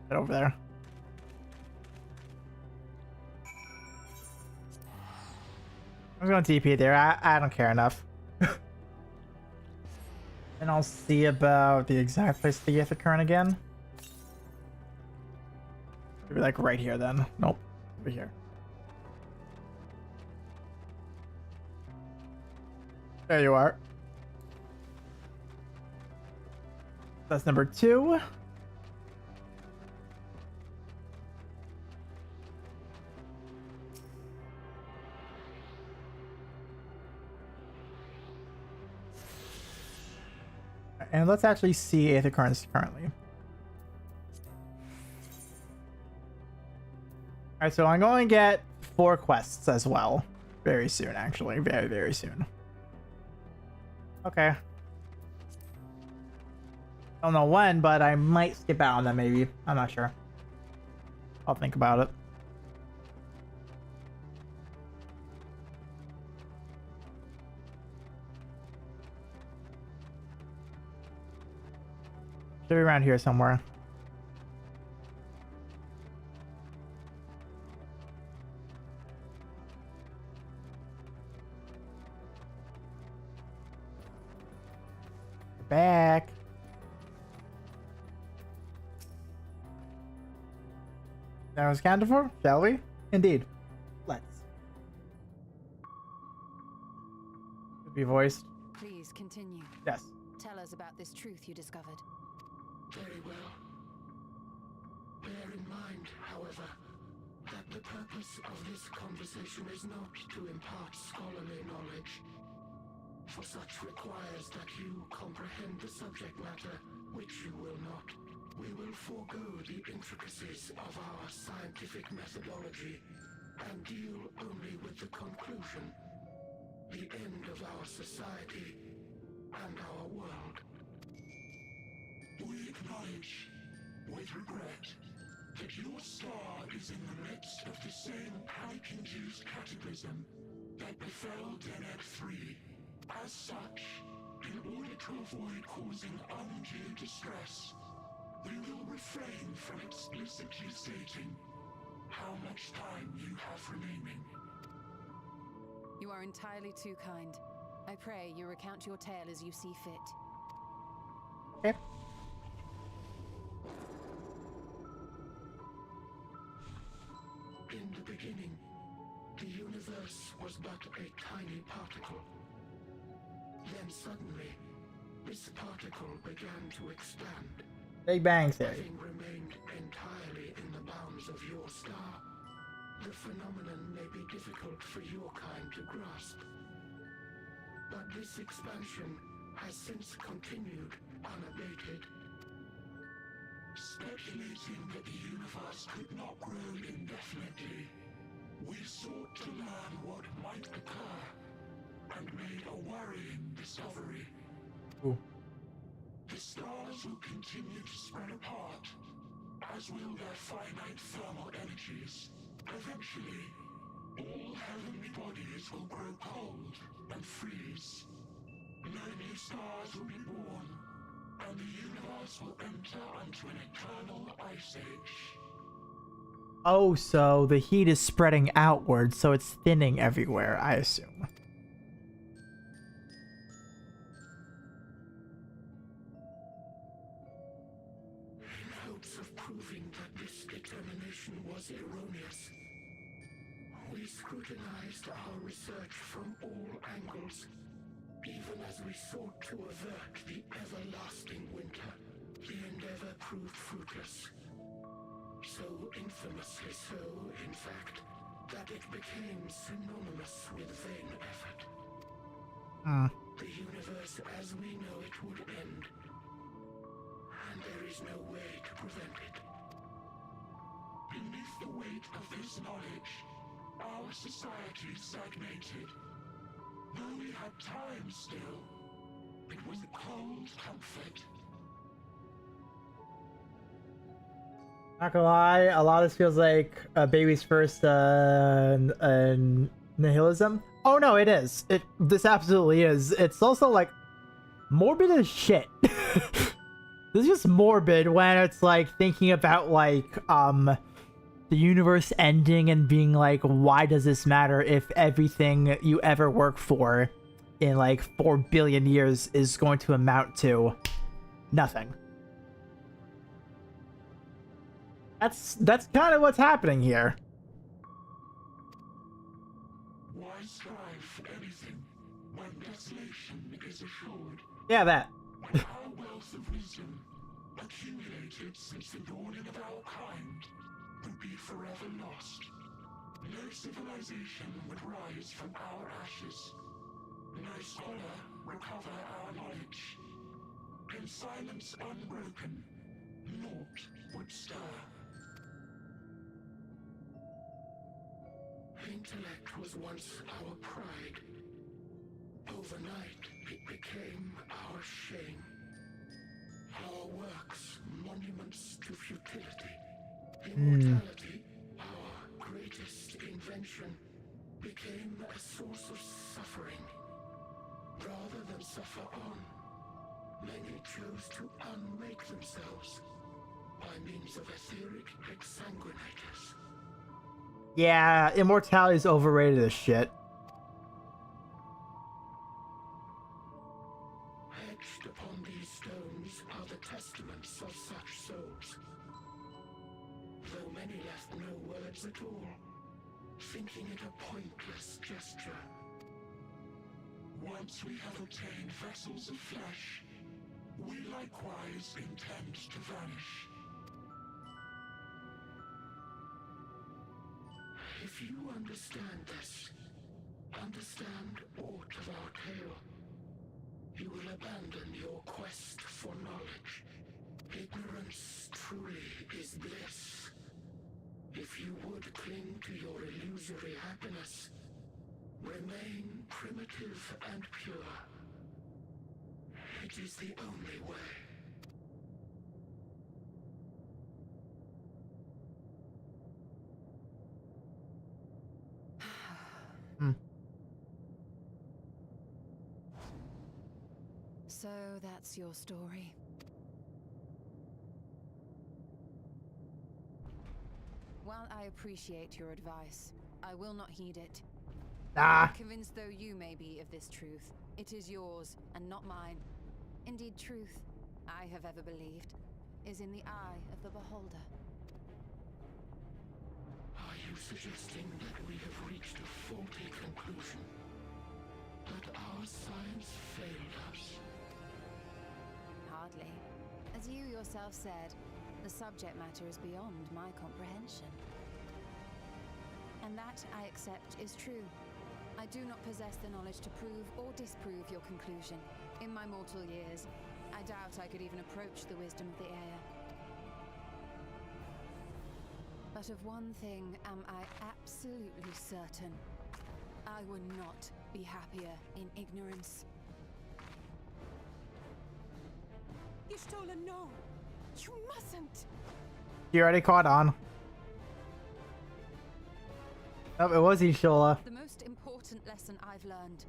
Head over there. I'm going to TP there. I don't care enough. And I'll see about the exact place of the Aether Current again. Maybe like right here then. Nope. Over here. There you are. That's number 2. And let's actually see Aether Currents currently. Alright, so I'm going to get 4 quests as well. Very soon, actually. Very, very soon. Okay. Don't know when, but I might skip out on them maybe. I'm not sure. I'll think about it. Should be around here somewhere. Back. That was counted for, shall we? Indeed. Let's. Could be voiced. Please continue. Yes. Tell us about this truth you discovered. Very well. Bear in mind, however, that the purpose of this conversation is not to impart scholarly knowledge, for such requires that you comprehend the subject matter, which you will not. We will forego the intricacies of our scientific methodology and deal only with the conclusion, the end of our society and our world. We acknowledge, with regret, that your star is in the midst of the same panic-induced cataclysm that befell Deneb 3. As such, In order to avoid causing undue distress, we will refrain from explicitly stating how much time you have remaining. You are entirely too kind. I pray you recount your tale as you see fit. Okay. In the beginning, the universe was but a tiny particle. Then suddenly, this particle began to expand. Big Bang Theory. Having remained entirely in the bounds of your star, the phenomenon may be difficult for your kind to grasp. But this expansion has since continued unabated. Speculating that the universe could not grow indefinitely, we sought to learn what might occur, and made a worrying discovery. Ooh. The stars will continue to spread apart, as will their finite thermal energies. Eventually, all heavenly bodies will grow cold and freeze. No new stars will be born, and the universe will enter into an eternal ice age. Oh, so the heat is spreading outward, so it's thinning everywhere, I assume. In hopes of proving that this determination was erroneous, we scrutinized our research from all angles, even as we sought to avert the everlasting winter. The endeavor proved fruitless. So infamously so, in fact, that it became synonymous with vain effort. The universe as we know it would end, and there is no way to prevent it. Beneath the weight of this knowledge, our society stagnated. Though we had time still, it was a cold comfort. Not gonna lie, a lot of this feels like a baby's first nihilism. Oh no, it is. This absolutely is. It's also like morbid as shit. This is just morbid when it's like thinking about like the universe ending and being like, why does this matter if everything you ever work for in like 4 billion years is going to amount to nothing. That's kind of what's happening here. Why strive for anything when desolation is assured? Yeah, that. When our wealth of wisdom, accumulated since the dawning of our kind, would be forever lost. No civilization would rise from our ashes. No scholar recover our knowledge. In silence unbroken, naught would stir. Intellect was once our pride. Overnight, it became our shame. Our works, monuments to futility. Immortality, our greatest invention, became a source of suffering. Rather than suffer on, many chose to unmake themselves by means of etheric exsanguinators. Yeah, immortality is overrated as shit. Etched upon these stones are the testaments of such souls. Though many left no words at all, thinking it a pointless gesture. Once we have obtained vessels of flesh, we likewise intend to vanish. If you understand this, understand aught of our tale, you will abandon your quest for knowledge. Ignorance truly is bliss. If you would cling to your illusory happiness, remain primitive and pure. It is the only way. So that's your story. While I appreciate your advice, I will not heed it. Nah. Convinced though you may be of this truth, it is yours and not mine. Indeed, truth, I have ever believed, is in the eye of the beholder. Are you suggesting that we have reached a faulty conclusion? That our science failed us? Hardly. As you yourself said, the subject matter is beyond my comprehension. And that, I accept, is true. I do not possess the knowledge to prove or disprove your conclusion. In my mortal years, I doubt I could even approach the wisdom of the air. But of one thing am I absolutely certain. I would not be happier in ignorance. Y'shtola, no! You mustn't! You already caught on. Oh, it was Y'shtola. The most important lesson I've learned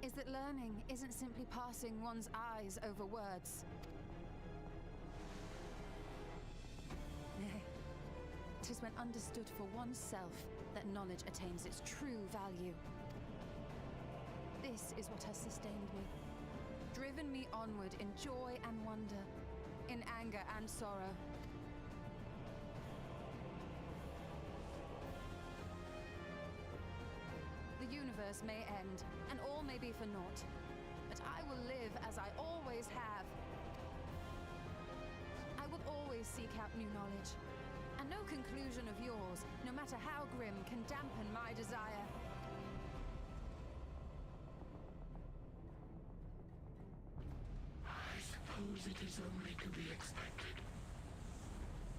is that learning isn't simply passing one's eyes over words. Nay, it is when understood for oneself that knowledge attains its true value. This is what has sustained me, driven me onward in joy and wonder, in anger and sorrow. The universe may end, and all may be for naught, but I will live as I always have. I will always seek out new knowledge, and no conclusion of yours, no matter how grim, can dampen my desire. I suppose it is only to be expected.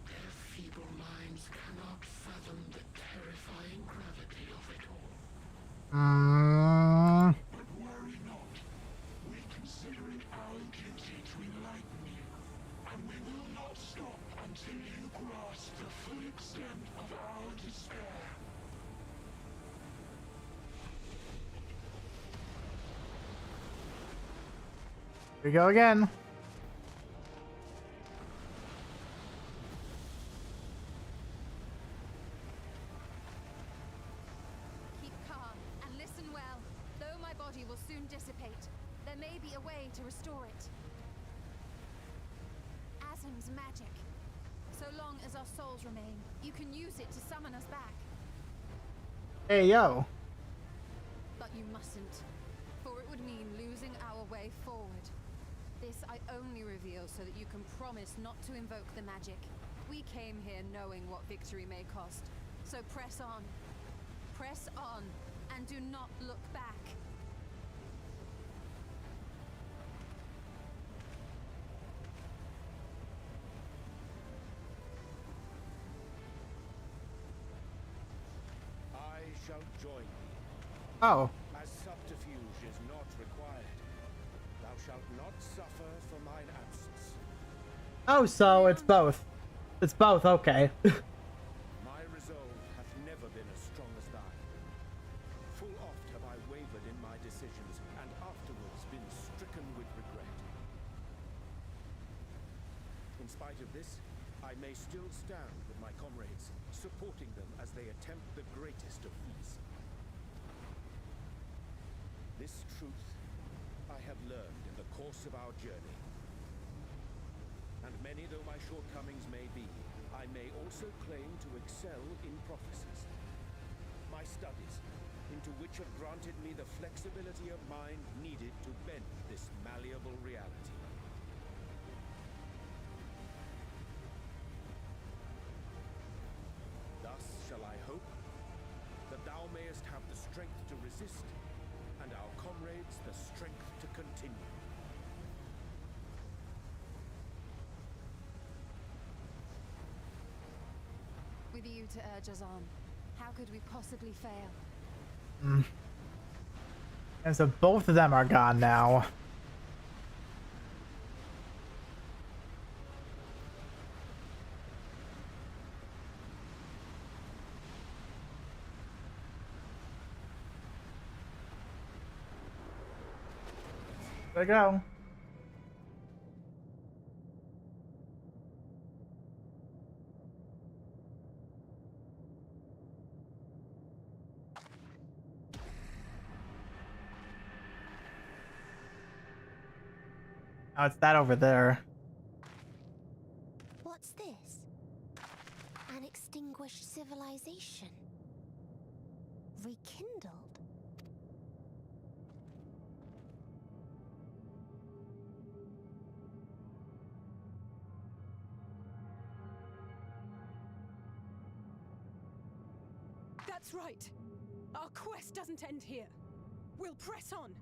Their feeble minds cannot fathom the terrifying gravity of it all. But worry not. We consider it our duty to enlighten you, and we will not stop until you grasp the full extent of our despair. Here we go again. Will soon dissipate. There may be a way to restore it. Asm's magic. So long as our souls remain, you can use it to summon us back. Hey, yo. But you mustn't, for it would mean losing our way forward. This I only reveal so that you can promise not to invoke the magic. We came here knowing what victory may cost. So press on, and do not look back. Shall join thee. Oh. As subterfuge is not required, thou shalt not suffer for mine absence. Oh, so it's both. It's both, okay. My resolve hath never been as strong as thine. Full oft have I wavered in my decisions, and afterwards been stricken with regret. In spite of this, I may still stand with my comrades, supporting them as they attempt the greatest of feats. This truth I have learned in the course of our journey. And many though my shortcomings may be, I may also claim to excel in prophecies. My studies, into which have granted me the flexibility of mind needed to bend this malleable reality. Thus shall I hope that thou mayest have the strength to resist, and our comrades the strength to continue. With you to urge us on, how could we possibly fail? And so both of them are gone now. There we go. Oh, it's that over there. What's this? An extinguished civilization. Rekindled. That's right. Our quest doesn't end here. We'll press on,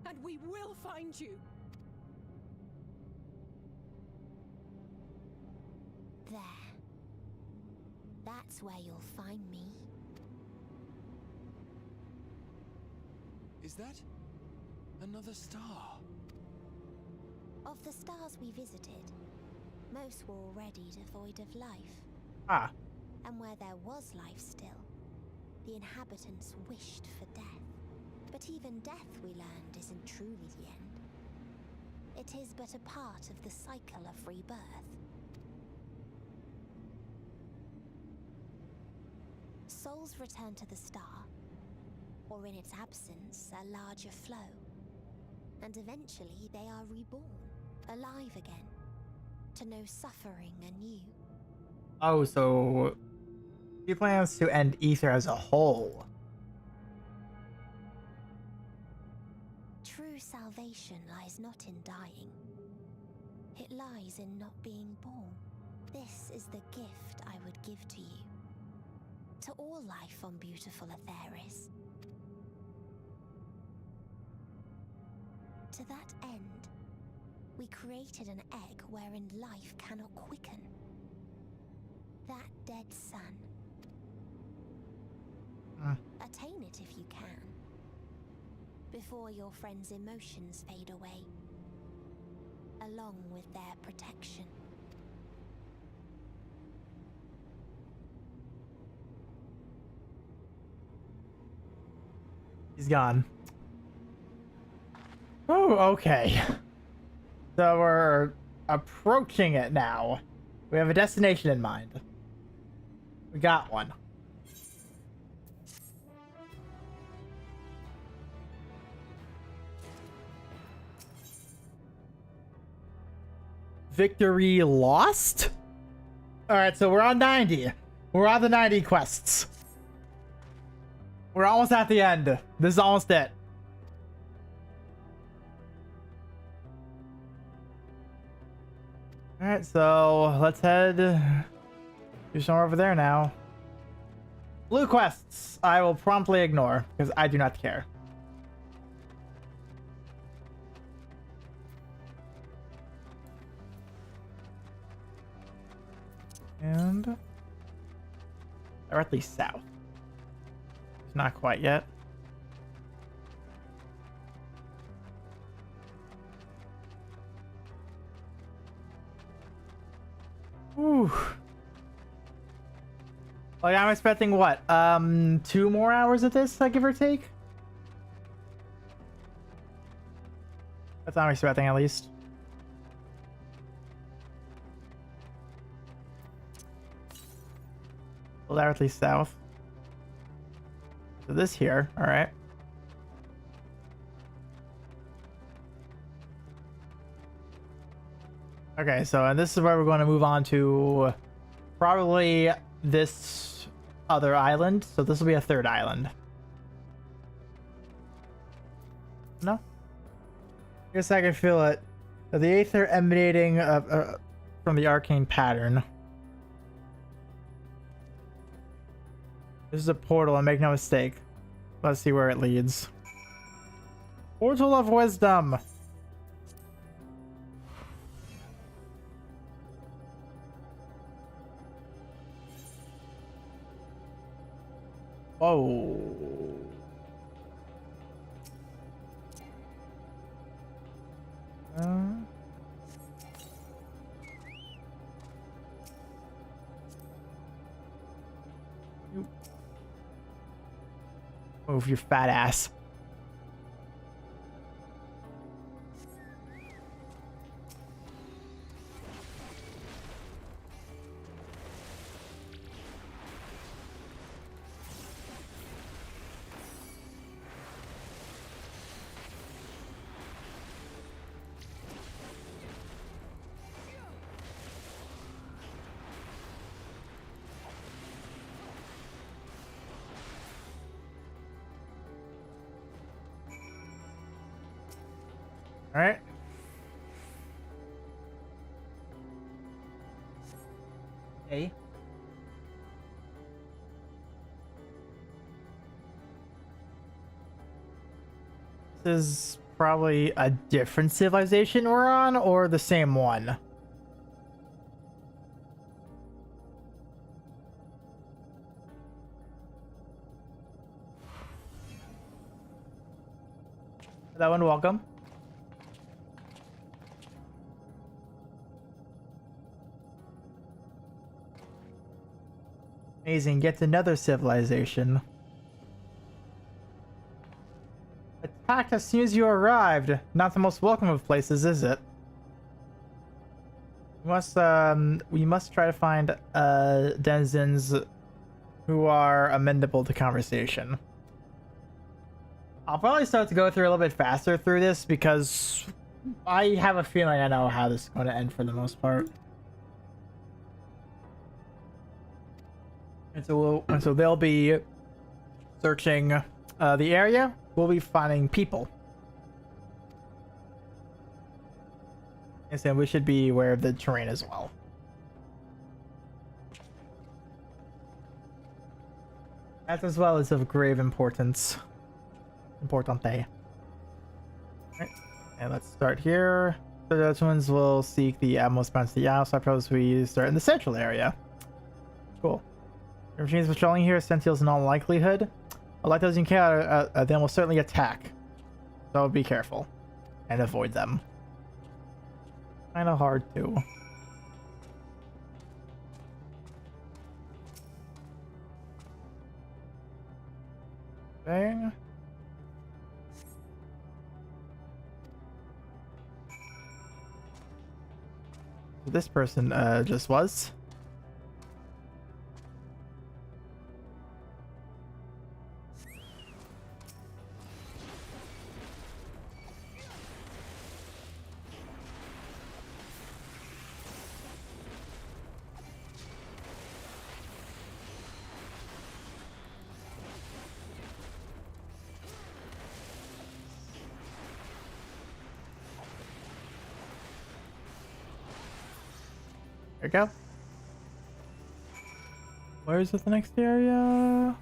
and we will find you. There. That's where you'll find me. Is that another star? Of the stars we visited, most were already devoid of life. Ah. And where there was life still, the inhabitants wished for death. But even death, we learned, isn't truly the end. It is but a part of the cycle of rebirth. Souls return to the star, or in its absence, a larger flow. And eventually they are reborn, alive again, to know suffering anew. Oh, so he plans to end Ether as a whole. True salvation lies not in dying. It lies in not being born. This is the gift I would give to you. To all life on beautiful Atheris. To that end, we created an egg wherein life cannot quicken. That dead sun. Attain it if you can. Before your friends' emotions fade away. Along with their protection. He's gone. Oh, okay. So we're approaching it now. We have a destination in mind. We got one. Victory lost? Alright, so we're on 90. We're on the 90 quests. We're almost at the end. This is almost it. Alright, so let's head to somewhere over there now. Blue quests, I will promptly ignore because I do not care. And directly south. It's not quite yet. Whew. Like, I'm expecting what? 2 more hours of this, give or take? That's what I'm expecting, at least. Well, directly south. So this here, alright. Okay, so and this is where we're going to move on to probably this other island. So this will be a third island. No? I guess I can feel it. The aether emanating from the arcane pattern. This is a portal, and make no mistake. Let's see where it leads. Portal of Wisdom! Whoa. Move your fat ass. All right. Hey. This is probably a different civilization we're on, or the same one. That one, welcome. Amazing, get another civilization. Attack as soon as you arrived. Not the most welcome of places, is it? We must try to find denizens who are amenable to conversation. I'll probably start to go through a little bit faster through this because I have a feeling I know how this is going to end for the most part. And so they'll be searching the area. We'll be finding people. And so we should be aware of the terrain as well. That as well is of grave importance. Importante. Alright, and let's start here. The Dutch ones will seek the most bounce the Yao, so I propose we start in the central area. Cool. The machines patrolling here, Sentinels in all likelihood. Like those you encounter, then we'll certainly attack. So be careful. And avoid them. Kinda hard to. Bang. This person just was. There we go. Where is the next area?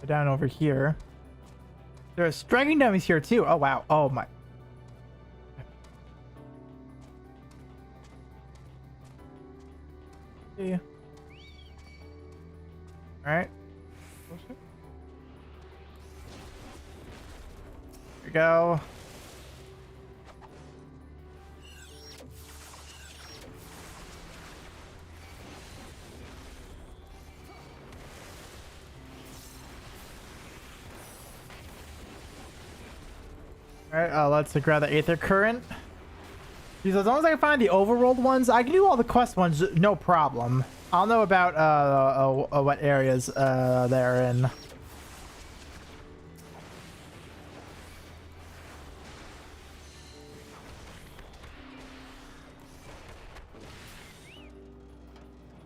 Down over here. There are striking dummies here too. Oh wow. Oh my. See ya. All right. Here we go. Alright, let's grab the Aether Current. Because as long as I can find the overworld ones, I can do all the quest ones, no problem. I'll know about what areas they're in.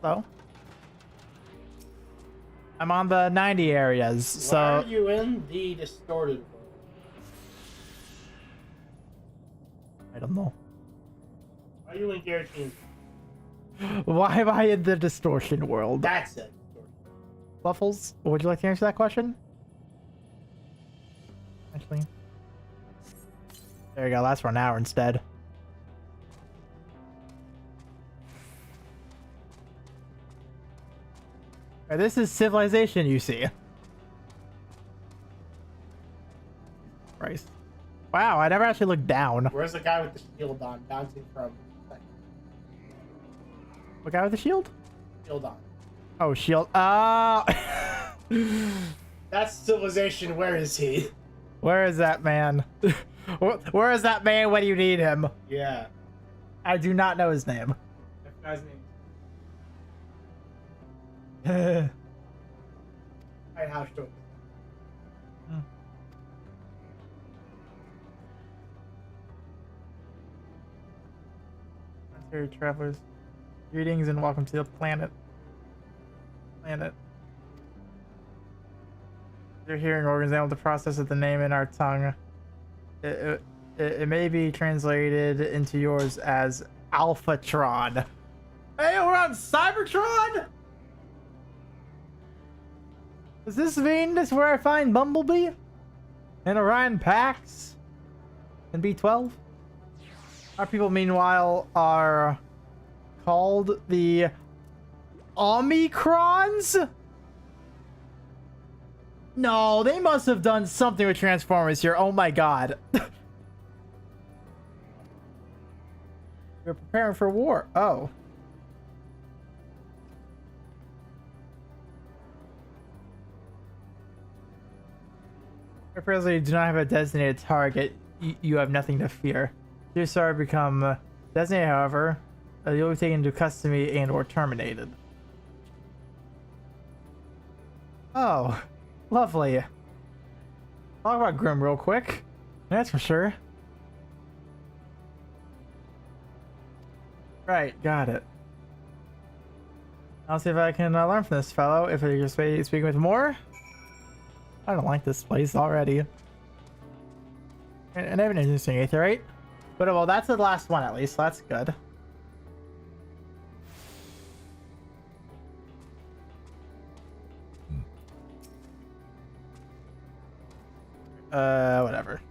Hello? I'm on the 90 areas, so... Why are you in the distorted world? I don't know. Why are you in Garrett's? Why am I in the distortion world? That's it. Waffles, would you like to answer that question? Actually. There you go, lasts for an hour instead. Alright, this is civilization, you see. Christ. Wow, I never actually looked down. Where's the guy with the shield on, bouncing from? What guy with the shield? Shield on. Oh, shield. Oh! That's civilization. Where is he? Where is that man? Where is that man when you need him? Yeah. I do not know his name. That guy's name. I have to. Travelers. Greetings and welcome to the planet. Your hearing organs able to process the name in our tongue. It may be translated into yours as Alphatron. Hey, we're on Cybertron? Does this mean this is where I find Bumblebee? And Orion Pax? And B12? Our people, meanwhile, are called the Omicrons? No, they must have done something with Transformers here. Oh my god. We're preparing for war. Oh. Presently, do not have a designated target. You have nothing to fear. Your star become designated, however, you'll be taken into custody and or terminated. Oh, lovely. Talk about Grim real quick. That's for sure. Right, got it. I'll see if I can learn from this fellow. If you're speaking with more. I don't like this place already. And I have an interesting aetherite. But well, that's the last one at least, so that's good. Whatever.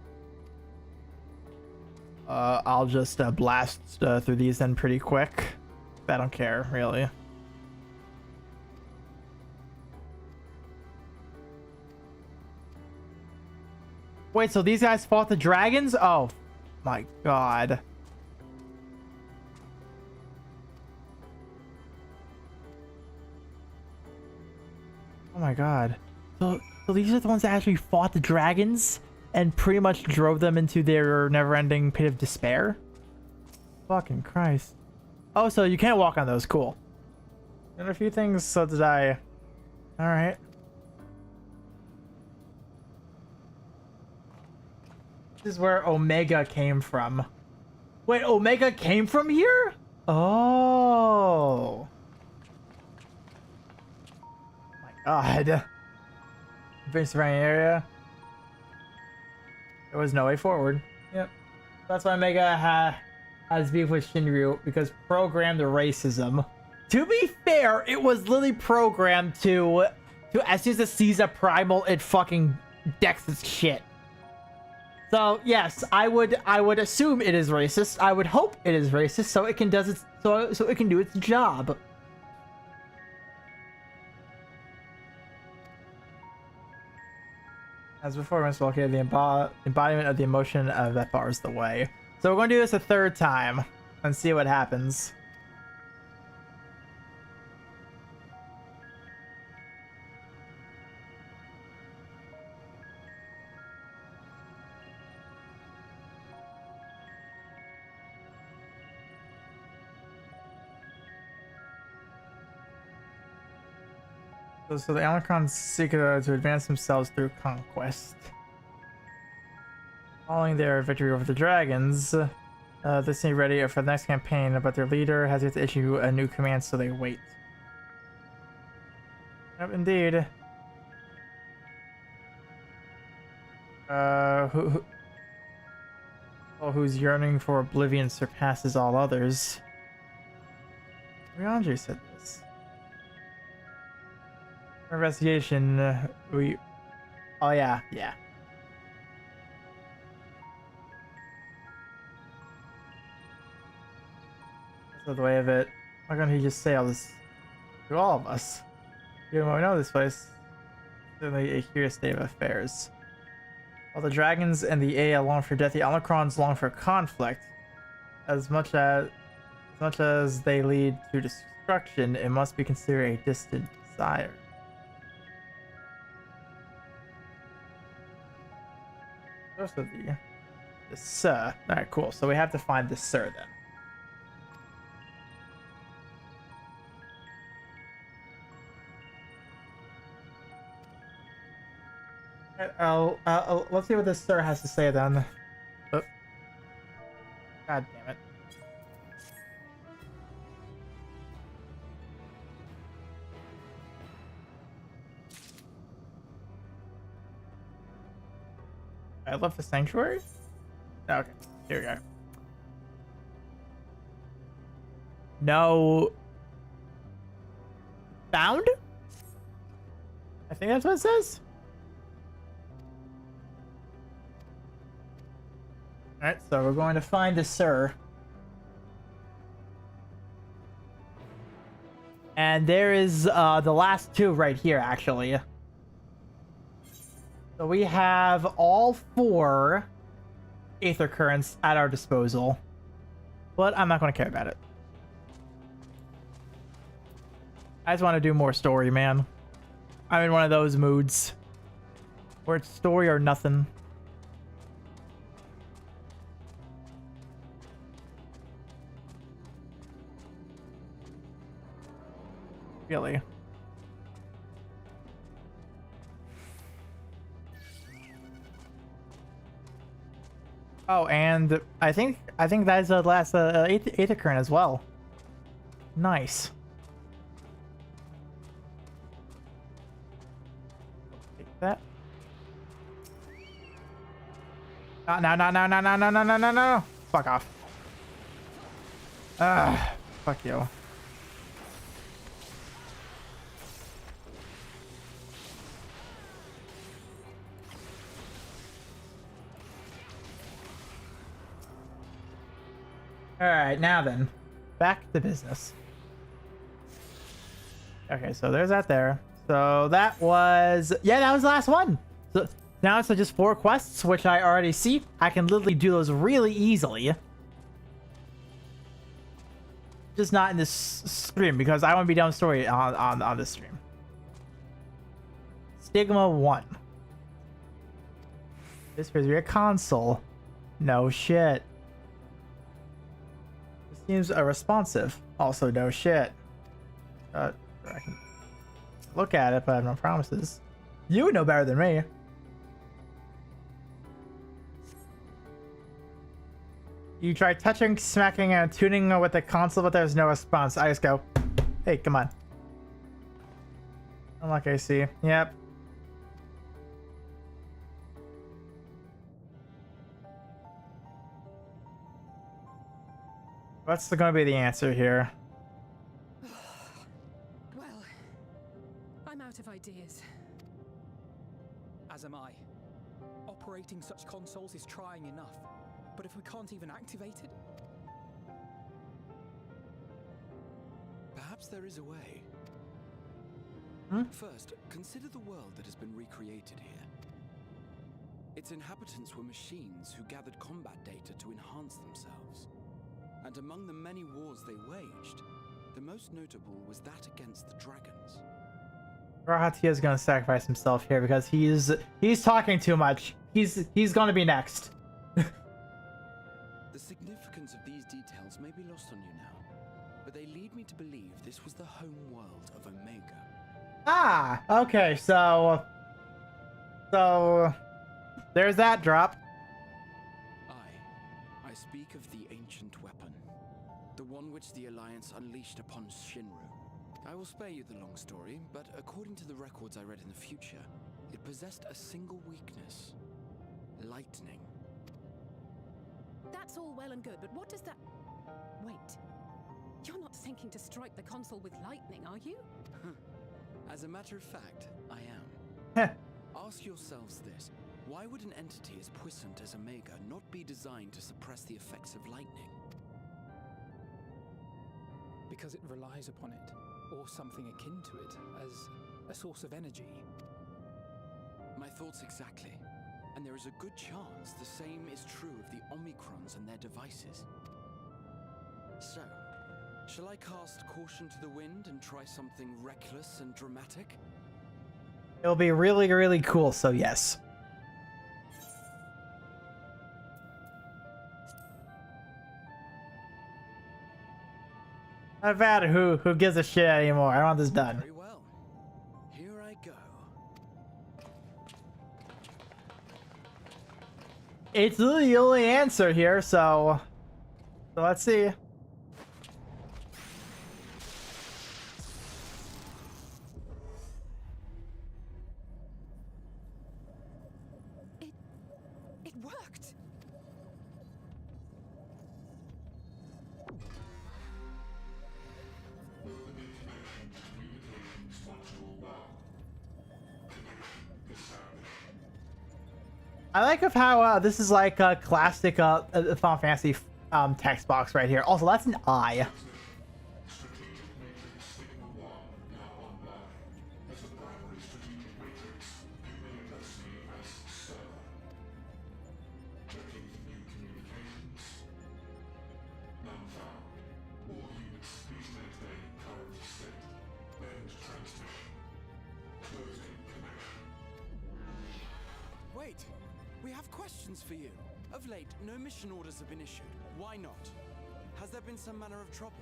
I'll just blast through these then pretty quick. I don't care, really. Wait, so these guys fought the dragons? Oh, my god. Oh my god. So these are the ones that actually fought the dragons and pretty much drove them into their never-ending pit of despair? Fucking Christ. Oh, so you can't walk on those. Cool. And a few things, so did I. Alright. This is where Omega came from. Wait, Omega came from here? Oh. My god. Very surrounding area. There was no way forward. Yep. That's why Omega has beef with Shinryu, because programmed racism. To be fair, it was literally programmed to as soon as it sees a primal, it fucking decks its shit. So yes, I would assume it is racist. I would hope it is racist, so it can so it can do its job. As before, Mr. Walker, the embodiment of the emotion that bars the way. So we're going to do this a third time and see what happens. So the Omicrons seek to advance themselves through conquest. Following their victory over the dragons, they seem ready for the next campaign, but their leader has yet to issue a new command, so they wait. Yep, indeed. Whose yearning for oblivion surpasses all others. Riandre said this. Investigation, oh yeah. That's the way of it. Why can't he just say all this to all of us? Given what we know of this place, certainly a curious state of affairs. While the dragons and the AA long for death, the Omicrons long for conflict. As much as they lead to destruction, it must be considered a distant desire. Also the Sir. Alright, cool. So we have to find the Sir then. Let's see what this Sir has to say then. Oh. God damn it. I left the sanctuary? Okay, here we go. No. Found? I think that's what it says. Alright, so we're going to find a sir. And there is the last two right here, actually. So we have all 4 Aether Currents at our disposal. But I'm not going to care about it. I just want to do more story, man. I'm in one of those moods. Where it's story or nothing. Really. Oh, and I think that's the last Aether Current as well. Nice. Take that. No. Fuck off. Fuck you. Alright, now then. Back to business. Okay, so there's that there. So that was... Yeah, that was the last one. So now it's just 4 quests, which I already see. I can literally do those really easily. Just not in this stream, because I want to be done story on this stream. Stigma 1. This appears to be a console. No shit. Seems responsive. Also, no shit. I can look at it, but I have no promises. You would know better than me. You try touching, smacking, and tuning with the console, but there's no response. I just go, hey, come on. Unlock AC. Yep. What's going to be the answer here? Well, I'm out of ideas. As am I. Operating such consoles is trying enough. But if we can't even activate it... Perhaps there is a way. First, consider the world that has been recreated here. Its inhabitants were machines who gathered combat data to enhance themselves. And among the many wars they waged, the most notable was that against the dragons. Rahatia is going to sacrifice himself here because he's talking too much. He's going to be next. The significance of these details may be lost on you now, but they lead me to believe this was the home world of Omega. Ah, okay, so there's that drop. I speak of the ancient weapon, the one which the Alliance unleashed upon Shinru. I will spare you the long story, but according to the records I read in the future, it possessed a single weakness: lightning. That's all well and good, but what does that... Wait. You're not thinking to strike the console with lightning, are you? As a matter of fact, I am. Ask yourselves this. Why would an entity as puissant as Omega not be designed to suppress the effects of lightning? Because it relies upon it, or something akin to it, as a source of energy. My thoughts exactly. And there is a good chance the same is true of the Omicrons and their devices. So, shall I cast caution to the wind and try something reckless and dramatic? It'll be really, really cool, so yes. I've had who gives a shit anymore. I want this done. Very well. Here I go. It's literally the only answer here, so let's see. It act. I like of how this is like a classic Final Fantasy text box right here. Also, that's an I. Wait, we have questions for you. Of late, no mission orders have been issued. Why not? Has there been some manner of trouble?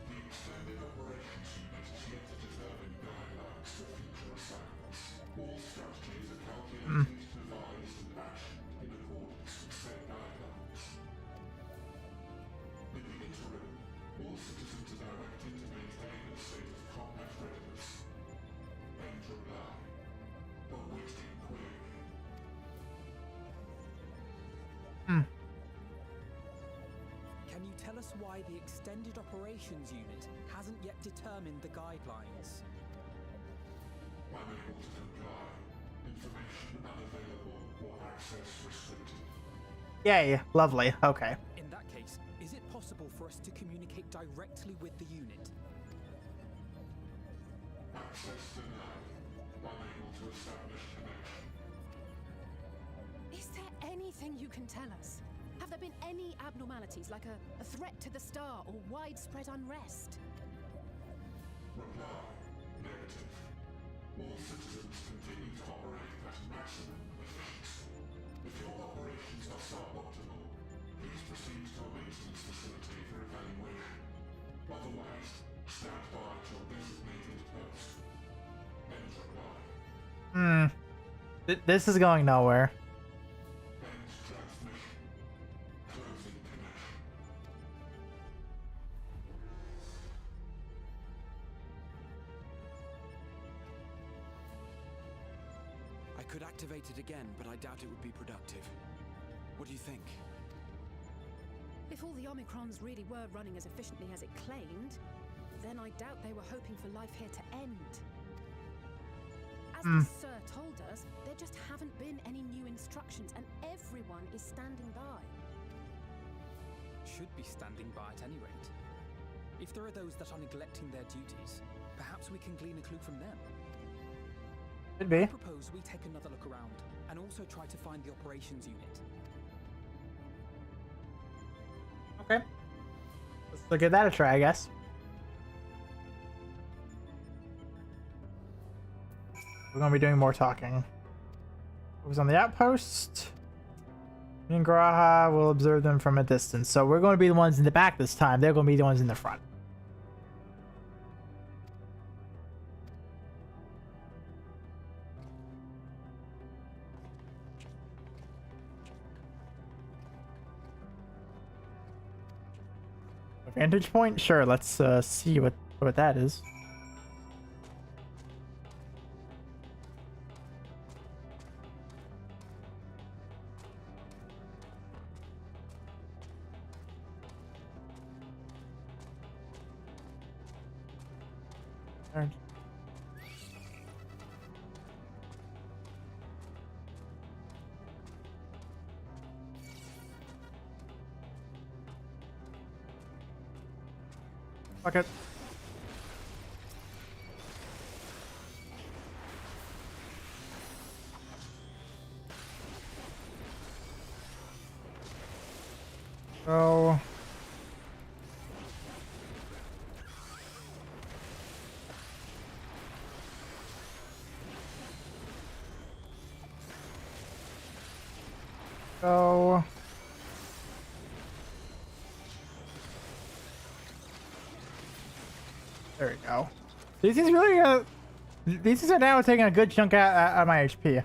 The extended operations unit is yet to determine guidelines for future assignments. All strategies are calculated, devised, and actioned in accordance with said guidelines. In the interim, all citizens are directed to maintain a state of combat readiness. And rely. Awaiting query. Can you tell us why the Extended Operations Unit hasn't yet determined the guidelines? Unable to comply. Information unavailable or access restricted. Yay, lovely. Okay. In that case, is it possible for us to communicate directly with the unit? Access denied. Unable to establish connection. Is there anything you can tell us? Have there been any abnormalities, like a threat to the star or widespread unrest? Reply. Negative. All citizens continue to operate at maximum efficiency. If your operations are suboptimal, please proceed to a maintenance facility for evaluation. Otherwise, stand by at your designated post. End reply. This is going nowhere. End transmission. Closing connection. I could activate it again, but I doubt it would be productive. What do you think? If all the Omicrons really were running as efficiently as it claimed, then I doubt they were hoping for life here to end. As the Sir told us, there just haven't been any new instructions, and everyone is standing by. Should be standing by at any rate. If there are those that are neglecting their duties, perhaps we can glean a clue from them. Could be. I propose we take another look around, and also try to find the operations unit. Okay. Let's give that a try, I guess. We're gonna be doing more talking. Who's on the outpost? Me and Graha will observe them from a distance. So we're going to be the ones in the back this time. They're going to be the ones in the front. Vantage point? Sure, let's see what that is. Fuck it. So there we go. These things really these things are now taking a good chunk out of my HP.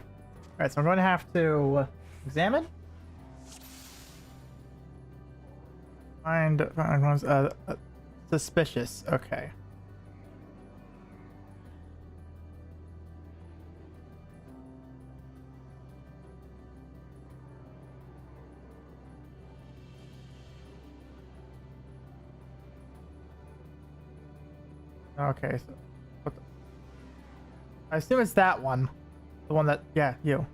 Alright, so I'm going to have to examine. Find one's suspicious. Okay. Okay, so what the... I assume it's that one. The one that, yeah, you.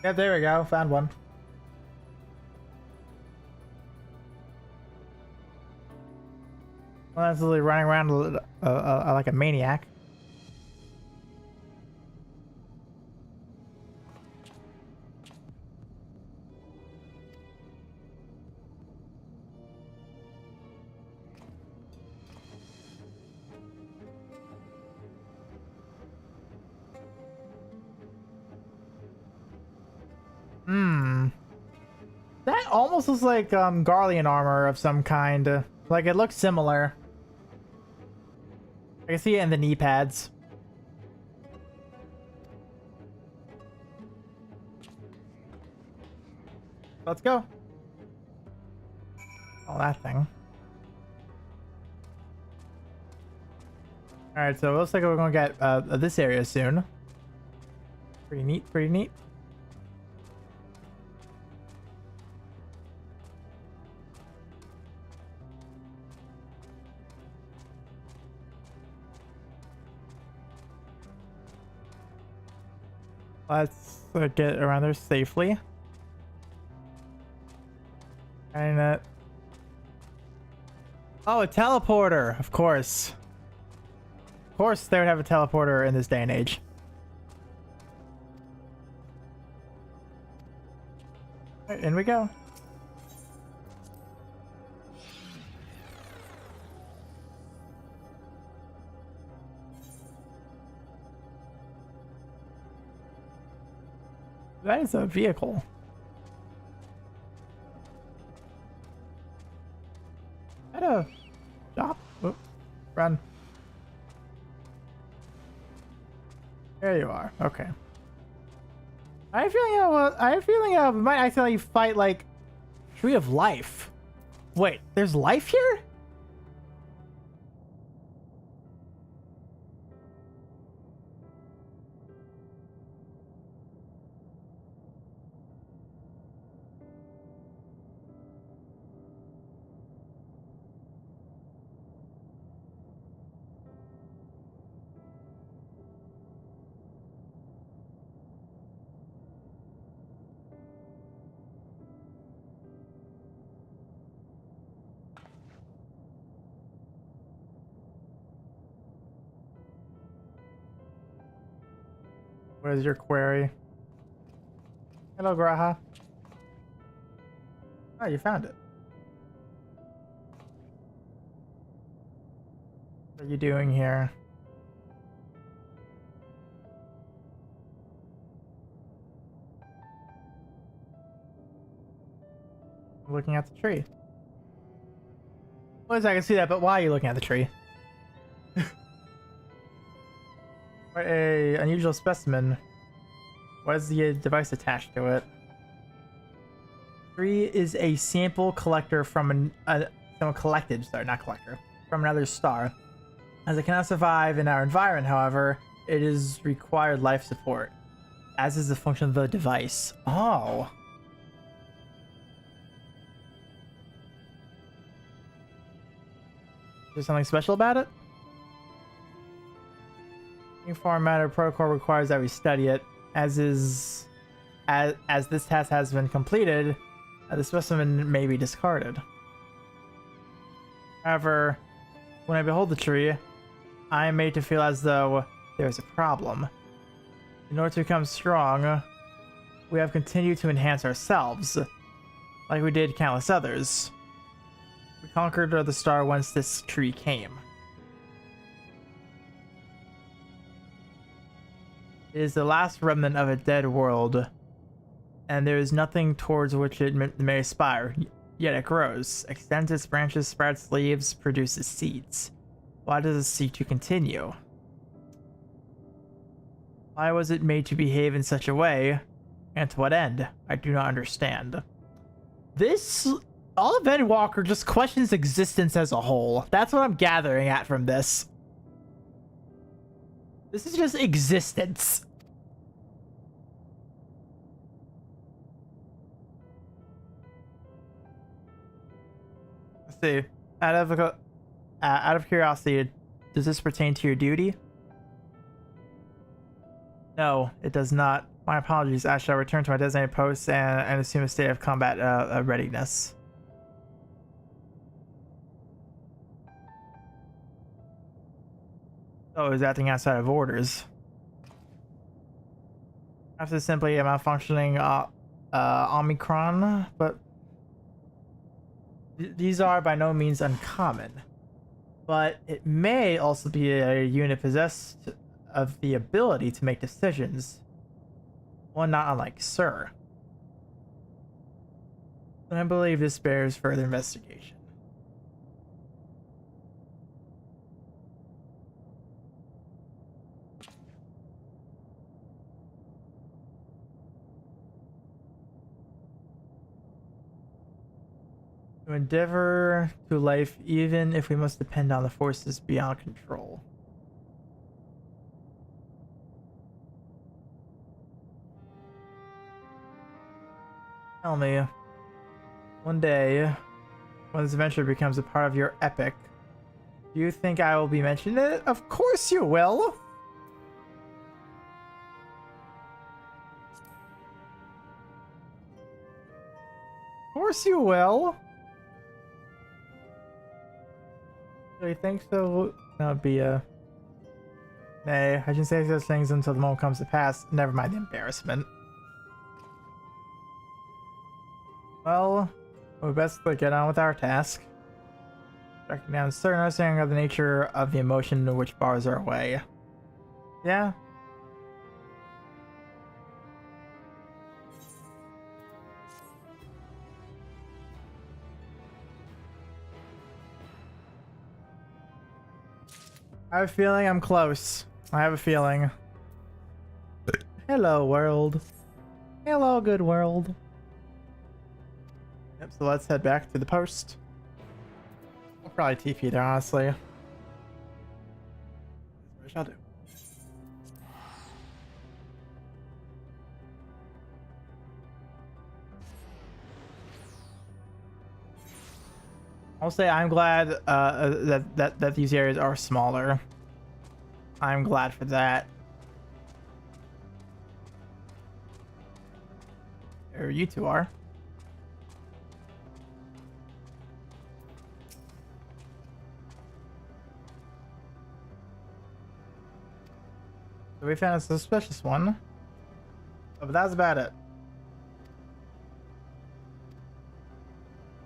Yeah, there we go. Found one. Well, that's literally running around like a maniac. Hmm. That almost looks like Garlean armor of some kind. Like it looks similar. I can see it in the knee pads. Let's go. Oh, that thing. Alright, so it looks like we're gonna get this area soon. Pretty neat, pretty neat. Let's get around there safely. And oh, a teleporter, of course. Of course they would have a teleporter in this day and age. All right, in we go. That is a vehicle. Is that a stop? Oop. Run. There you are. Okay. I have a feeling we might accidentally fight like Tree of Life. Wait, there's life here? What is your query? Hello, Graha. Oh, you found it. What are you doing here? Looking at the tree. Well, I can see that, but why are you looking at the tree? What a unusual specimen. What is the device attached to it? Tree is a sample collector from someone collected, sorry, not collector, from another star. As it cannot survive in our environment, however, it is required life support, as is the function of the device. Oh. Is there something special about it? Uniform matter protocol requires that we study it, as this task has been completed, the specimen may be discarded. However, when I behold the tree, I am made to feel as though there is a problem. In order to become strong, we have continued to enhance ourselves, like we did countless others. We conquered the star whence this tree came. It is the last remnant of a dead world, and there is nothing towards which it may aspire. Yet it grows, extends its branches, sprouts leaves, produces seeds. Why does it seek to continue? Why was it made to behave in such a way, and to what end? I do not understand. All of Endwalker just questions existence as a whole. That's what I'm gathering at from this. This is just existence. see. Out of curiosity, does this pertain to your duty? No, it does not. My apologies. I shall return to my designated post and assume a state of combat readiness. Oh, is acting outside of orders. After simply a malfunctioning Omicron, but these are by no means uncommon. But it may also be a unit possessed of the ability to make decisions. One not unlike Sir. And I believe this bears further investigation. To endeavor to life even if we must depend on the forces beyond control. Tell me, one day, when this adventure becomes a part of your epic, do you think I will be mentioning it? Of course you will! Of course you will! Do you think so? That would be a... Nay, I shouldn't say such things until the moment comes to pass. Never mind the embarrassment. Well, we best get on with our task. Tracking down a certain understanding of the nature of the emotion which bars our way. Yeah? I have a feeling I'm close. I have a feeling. Hello, world. Hello, good world. Yep, so let's head back to the post. I'll probably TP there, honestly. What shall I do? I'll say I'm glad that these areas are smaller. I'm glad for that. There you two are. So we found a suspicious one. But that's about it.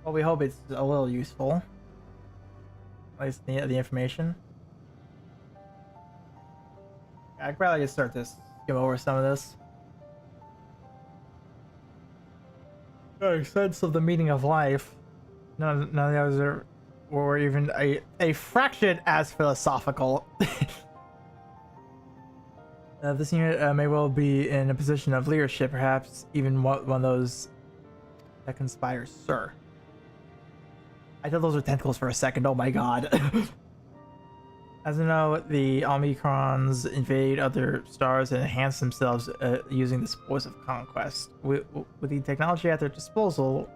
Well, we hope it's a little useful. At least the information. I'd probably just start this. Skim over some of this. Makes sense of the meaning of life. None of the others were even a fraction as philosophical. This unit may well be in a position of leadership, perhaps even one of those that conspires, Sir. I thought those were tentacles for a second. Oh my god. As you know, the Omicrons invade other stars and enhance themselves using the spoils of conquest. With the technology at their disposal,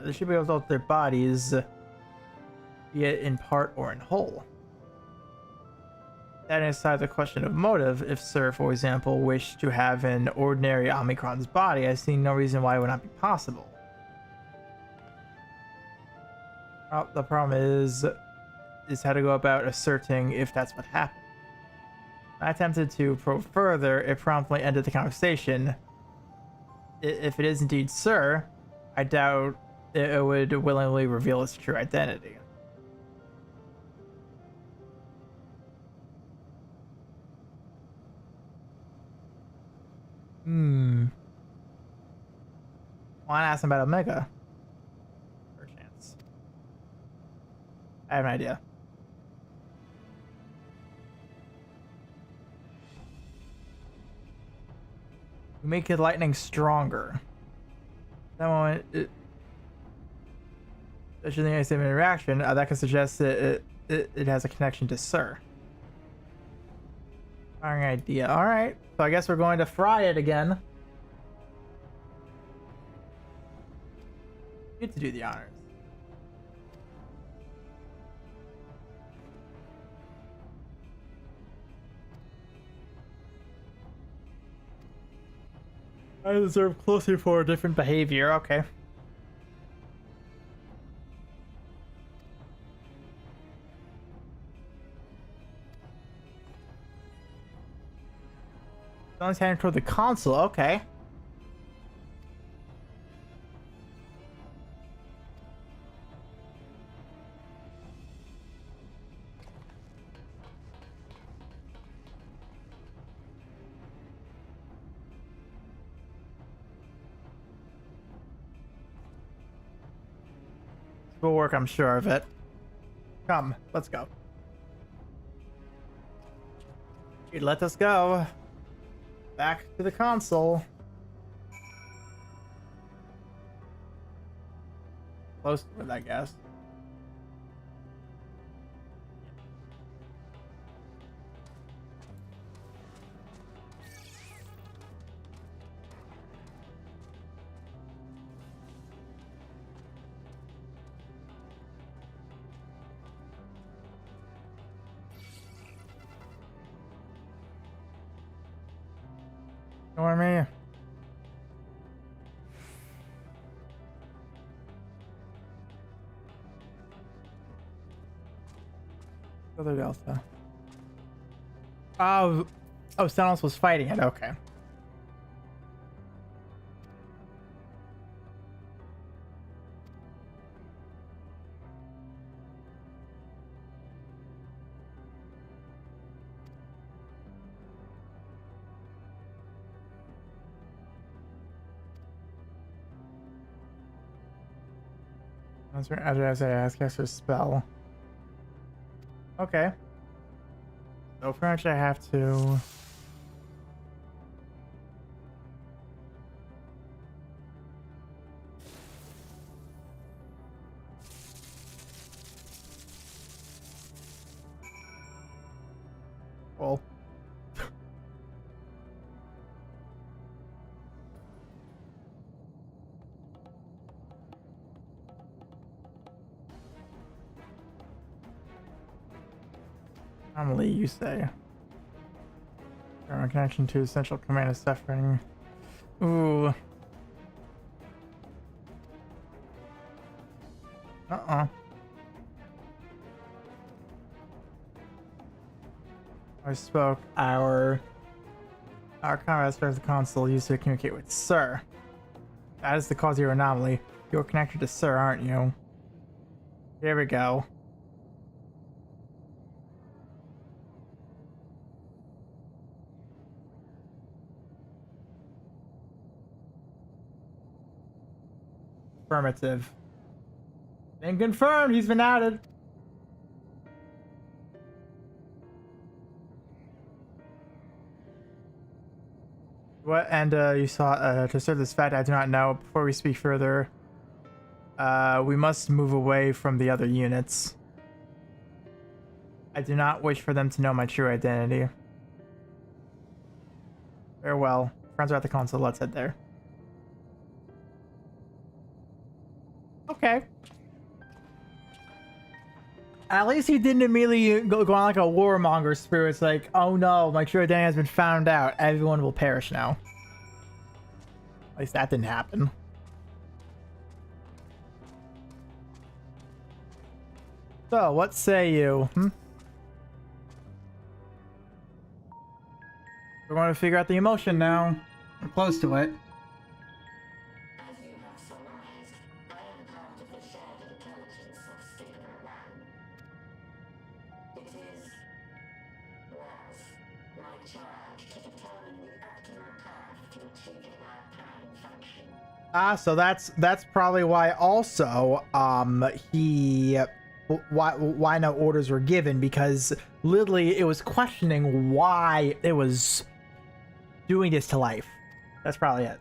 they should be able to alter their bodies, be it in part or in whole. That aside the question of motive, if Sir, for example, wished to have an ordinary Omicron's body, I see no reason why it would not be possible. The problem is how to go about asserting if that's what happened. I attempted to probe further, it promptly ended the conversation. If it is indeed Sir, I doubt it would willingly reveal its true identity. Want to ask him about Omega? For a chance. I have an idea. We make the lightning stronger. That moment, should the same interaction, that can suggest that it has a connection to Sir. Firing idea. All right. So I guess we're going to fry it again. Get to do the honors. I deserve closer for a different behavior. Okay. Someone's heading toward the console. Okay. This will work, I'm sure of it. Come, let's go. Let us go. Back to the console. Close to it, I guess. Ignore me. Other Delta. Oh, Stenos was fighting it. Okay. As I ask, cast a spell. Okay. So pretty much I have to. Well. Normally, you say. Connection to central command is suffering. Ooh. I spoke. Our combat starts the console used to communicate with Sir. That is the cause of your anomaly. You're connected to Sir, aren't you? Here we go. Affirmative. Been confirmed. He's been outed. What? And you saw to serve this fact, I do not know. Before we speak further, we must move away from the other units. I do not wish for them to know my true identity. Farewell. Friends are at the console. Let's head there. Okay. At least he didn't immediately go on like a warmonger spirit. It's like, oh no, my true identity has been found out. Everyone will perish now. At least that didn't happen. So, what say you? We're going to figure out the emotion now. We're close to it. So that's probably why also why no orders were given, because literally it was questioning why it was doing this to life. That's probably it.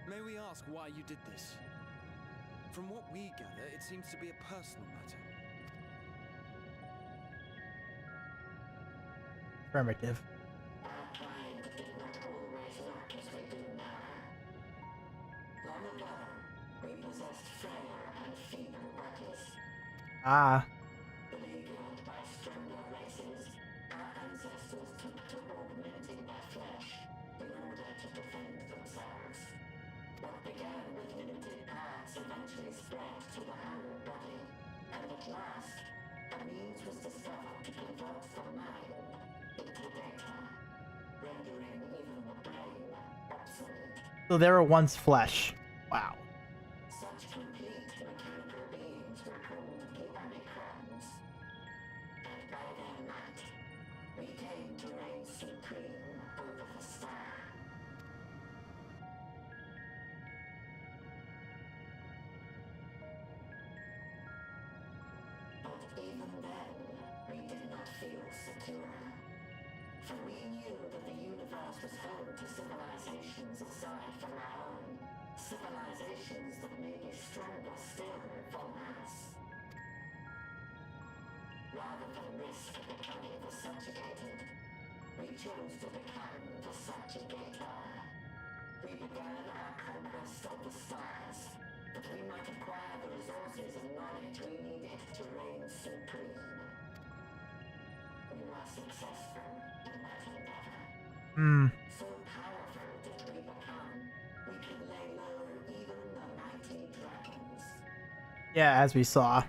May we ask why you did this? From what we gather, it seems to be a personal matter. Affirmative. Ah. Beleaguered by stronger races, our ancestors took to augmenting their flesh in order to defend themselves. What began with limited parts eventually spread to the whole body, and at last, a means was discovered to convert the mind into data, rendering even the brain obsolete. So they were once flesh. Wow. Such complete mechanical beings were called the Omicrons, and by their might, we came to reign supreme over the star. But even then, we did not feel secure. For we knew that the universe was home to civilizations aside from our own. Civilizations that may be stronger still than us. Rather than risk becoming the subjugated, we chose to become the subjugator. We began our conquest of the stars, that we might acquire the resources and knowledge we needed to reign supreme. We were successful in that endeavor. Hmm. So powerful did we become, we could lay low even the mighty dragons. Yeah, as we saw.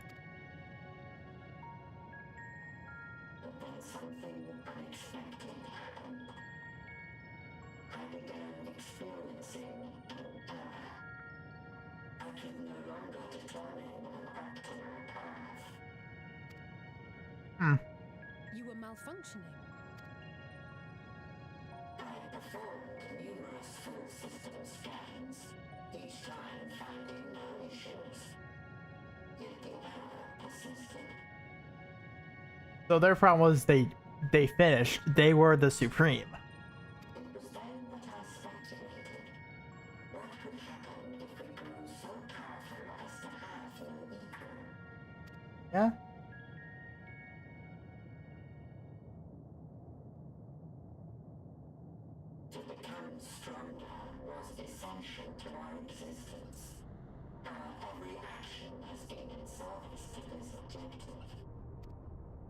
But then something unexpected happened. I began experiencing an error. I could no longer determine an optimal path. Hmm. You were malfunctioning. I performed numerous full system scans, each time finding no issues. Yet the error persisted. So their problem was they finished. They were the supreme. It was then that I speculated. What could happen if we grew so powerful as to have no equal? Yeah. To become stronger was essential to our existence. Our every action has been in service to this objective.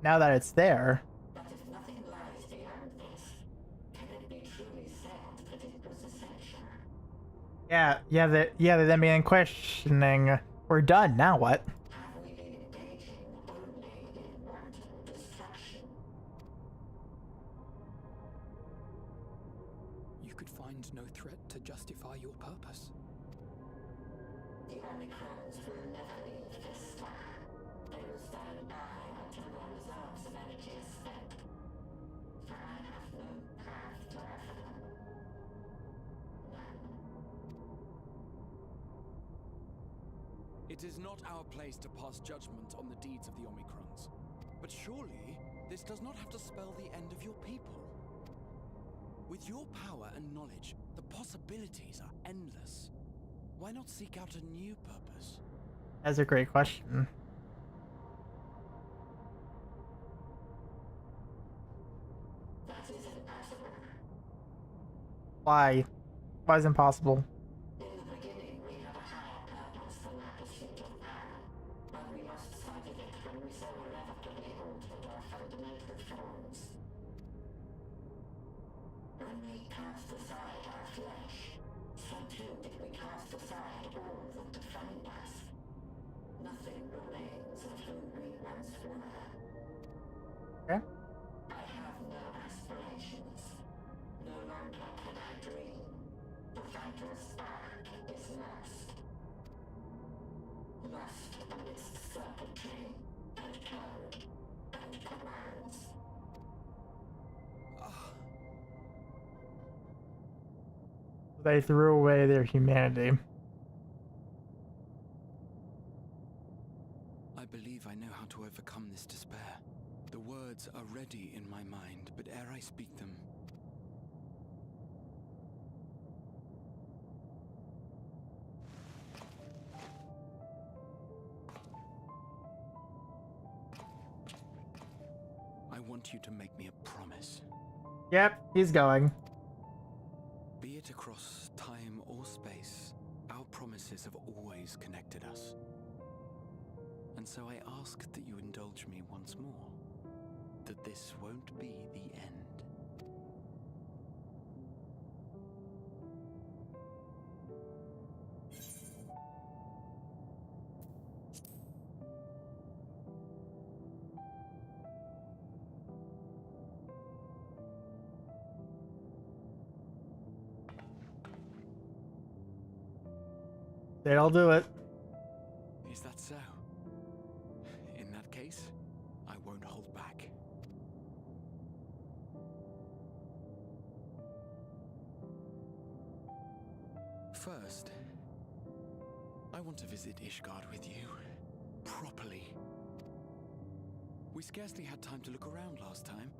Now that it's there. But if nothing lies beyond this, can it be truly said that it was essential? Yeah, they then began questioning. We're done. Now what? Have we been engaging only in wanton destruction? You could find no threat to justify your purpose. The Omicrons will never leave this star. They will stand by until their reserves of energy is spent. For I have no path to offer them. None. It is not our place to pass judgment on the deeds of the Omicrons. But surely, this does not have to spell the end of your people. With your power and knowledge, the possibilities are endless. Why not seek out a new purpose? That's a great question. That is impossible. Why? Why is it impossible? In the beginning, we have a higher purpose than our pursuit of power. But we lost sight of it when we so irrevocably altered our fundamental forms. When we cast aside our flesh, so too did we cast aside all that defined us. Nothing remains of who we once were. Okay. I have no aspirations. No longer can I dream. The vital spark is lost. Lost amidst circuitry and code and commands. They threw away their humanity. I believe I know how to overcome this despair. The words are ready in my mind, but ere I speak them, I want you to make me a promise. Yep, he's going. Be it across time or space, our promises have always connected us. And so I ask that you indulge me once more, that this won't be the end. They'll do it. Is that so? In that case, I won't hold back. First, I want to visit Ishgard with you, properly. We scarcely had time to look around last time.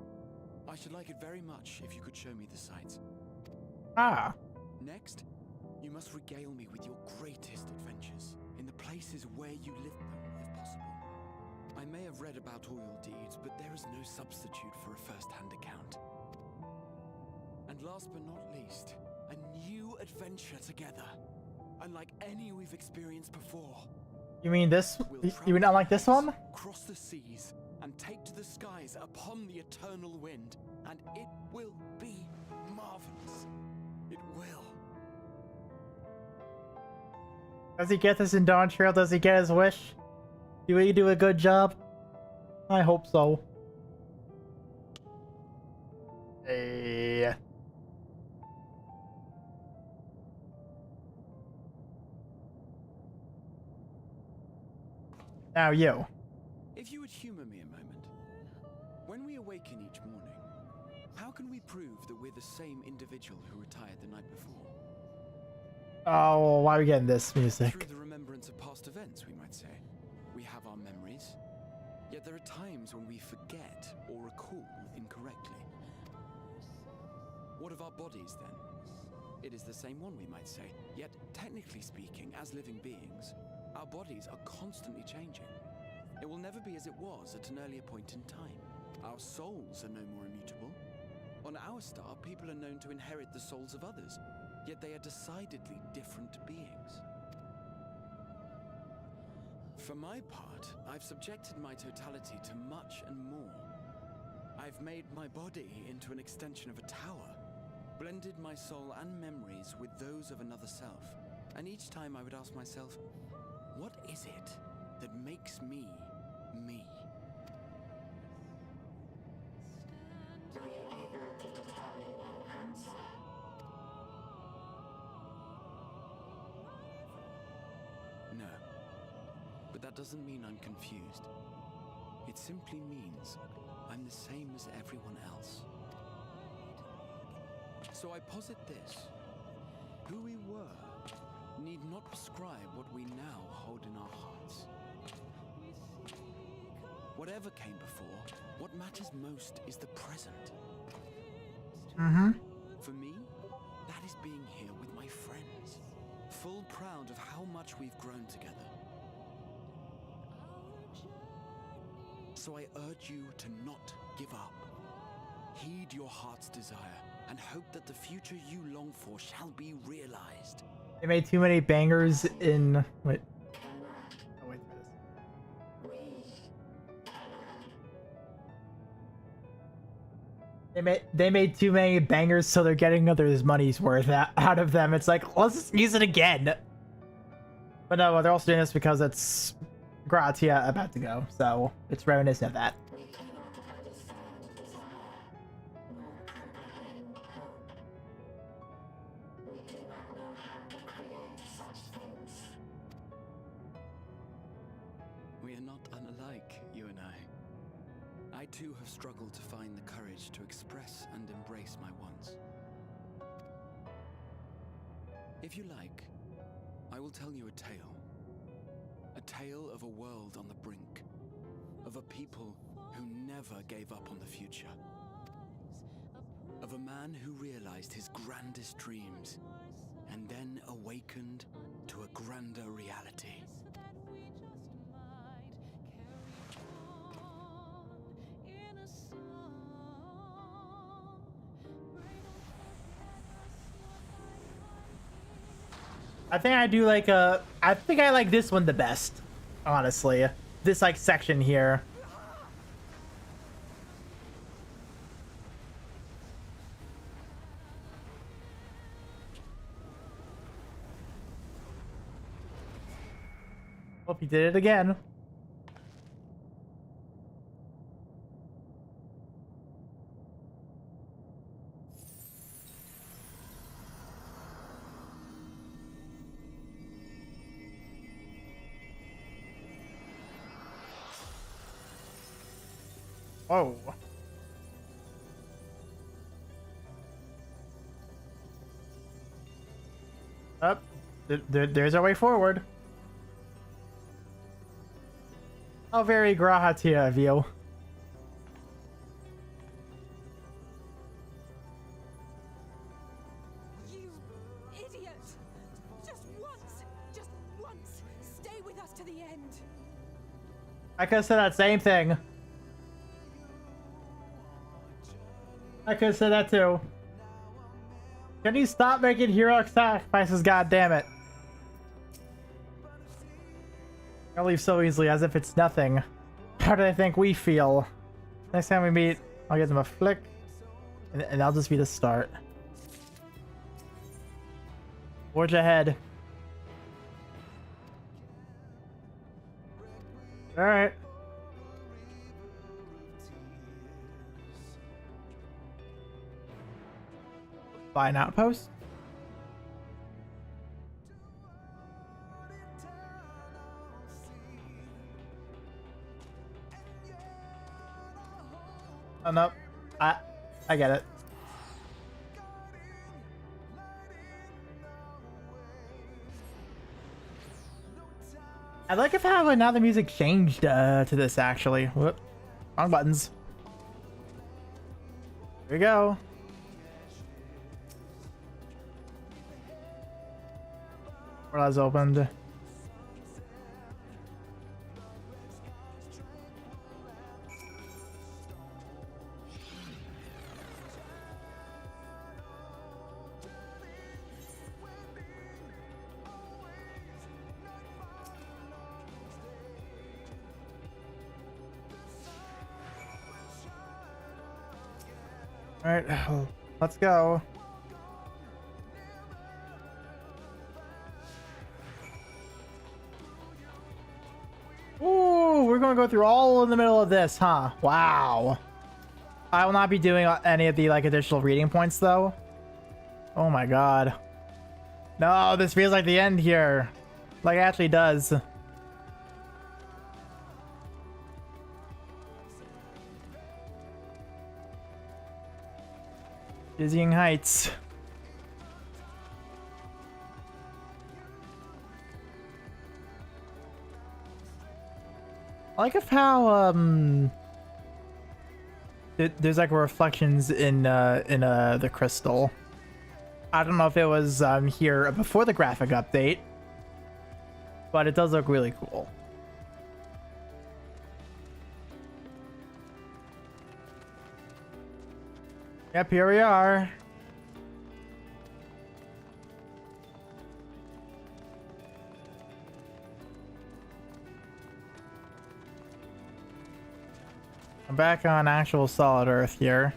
I should like it very much if you could show me the sights. Ah. Next, you must regale me with your greatest adventures, in the places where you lived them, if possible. I may have read about all your deeds, but there is no substitute for a first-hand account. And last but not least, a new adventure together, unlike any we've experienced before. You mean this? You mean not like this one? Cross the seas, and take to the skies upon the eternal wind, and it will be marvelous. It will. Does he get this in Dawn Trail? Does he get his wish? Do we do a good job? I hope so. Hey. Now you. If you would humor me a moment. When we awaken each morning, how can we prove that we're the same individual who retired the night before? Oh, why are we getting this music? Through the remembrance of past events, we might say. We have our memories, yet there are times when we forget or recall incorrectly. What of our bodies, then? It is the same one, we might say, yet technically speaking, as living beings, our bodies are constantly changing. It will never be as it was at an earlier point in time. Our souls are no more immutable. On our star, people are known to inherit the souls of others, yet they are decidedly different beings. For my part, I've subjected my totality to much and more. I've made my body into an extension of a tower, blended my soul and memories with those of another self, and each time I would ask myself, what is it that makes me, me? Were you able to determine an answer? No. But that doesn't mean I'm confused. It simply means I'm the same as everyone else. So I posit this. Who we were need not prescribe what we now hold in our hearts. Whatever came before, what matters most is the present. Mm-hmm. For me, that is being here with my friends, full proud of how much we've grown together. So I urge you to not give up. Heed your heart's desire and hope that the future you long for shall be realized. They made too many bangers in... Wait. Oh, wait for this. They made too many bangers, so they're getting others' money's worth out of them. It's like, let's just use it again. But no, they're also doing this because it's Gratia about to go, so it's reminiscent of that. We are not unlike, you and I. I too have struggled to find the courage to express and embrace my wants. If you like, I will tell you a tale. A tale of a world on the brink. Of a people who never gave up on the future. Of a man who realized his grandest dreams and then awakened to a grander reality. I think I do like I think I like this one the best, honestly. this like section here. Hope he did it again. Whoa. Up. There's our way forward. How very Grahatia of you. You idiot! Just once, stay with us to the end. I could have said that same thing. I could have said that too. Can you stop making heroic sacrifices, goddammit? I leave so easily as if it's nothing. How do they think we feel? Next time we meet, I'll give them a flick, and that'll just be the start. Forge ahead. Alright. Buy an outpost? Oh, no. I get it. I like it how now the music changed to this, actually. Whoop. Wrong buttons. Here we go. Portal's opened. All right, let's go. Ooh, we're gonna go through all in the middle of this, huh? Wow. I will not be doing any of the like additional reading points though. Oh my god. No, this feels like the end here. Like it actually does. Dizzying heights. I like how there's like reflections in the crystal. I don't know if it was here before the graphic update, but it does look really cool. Yep, here we are. I'm back on actual solid Earth here.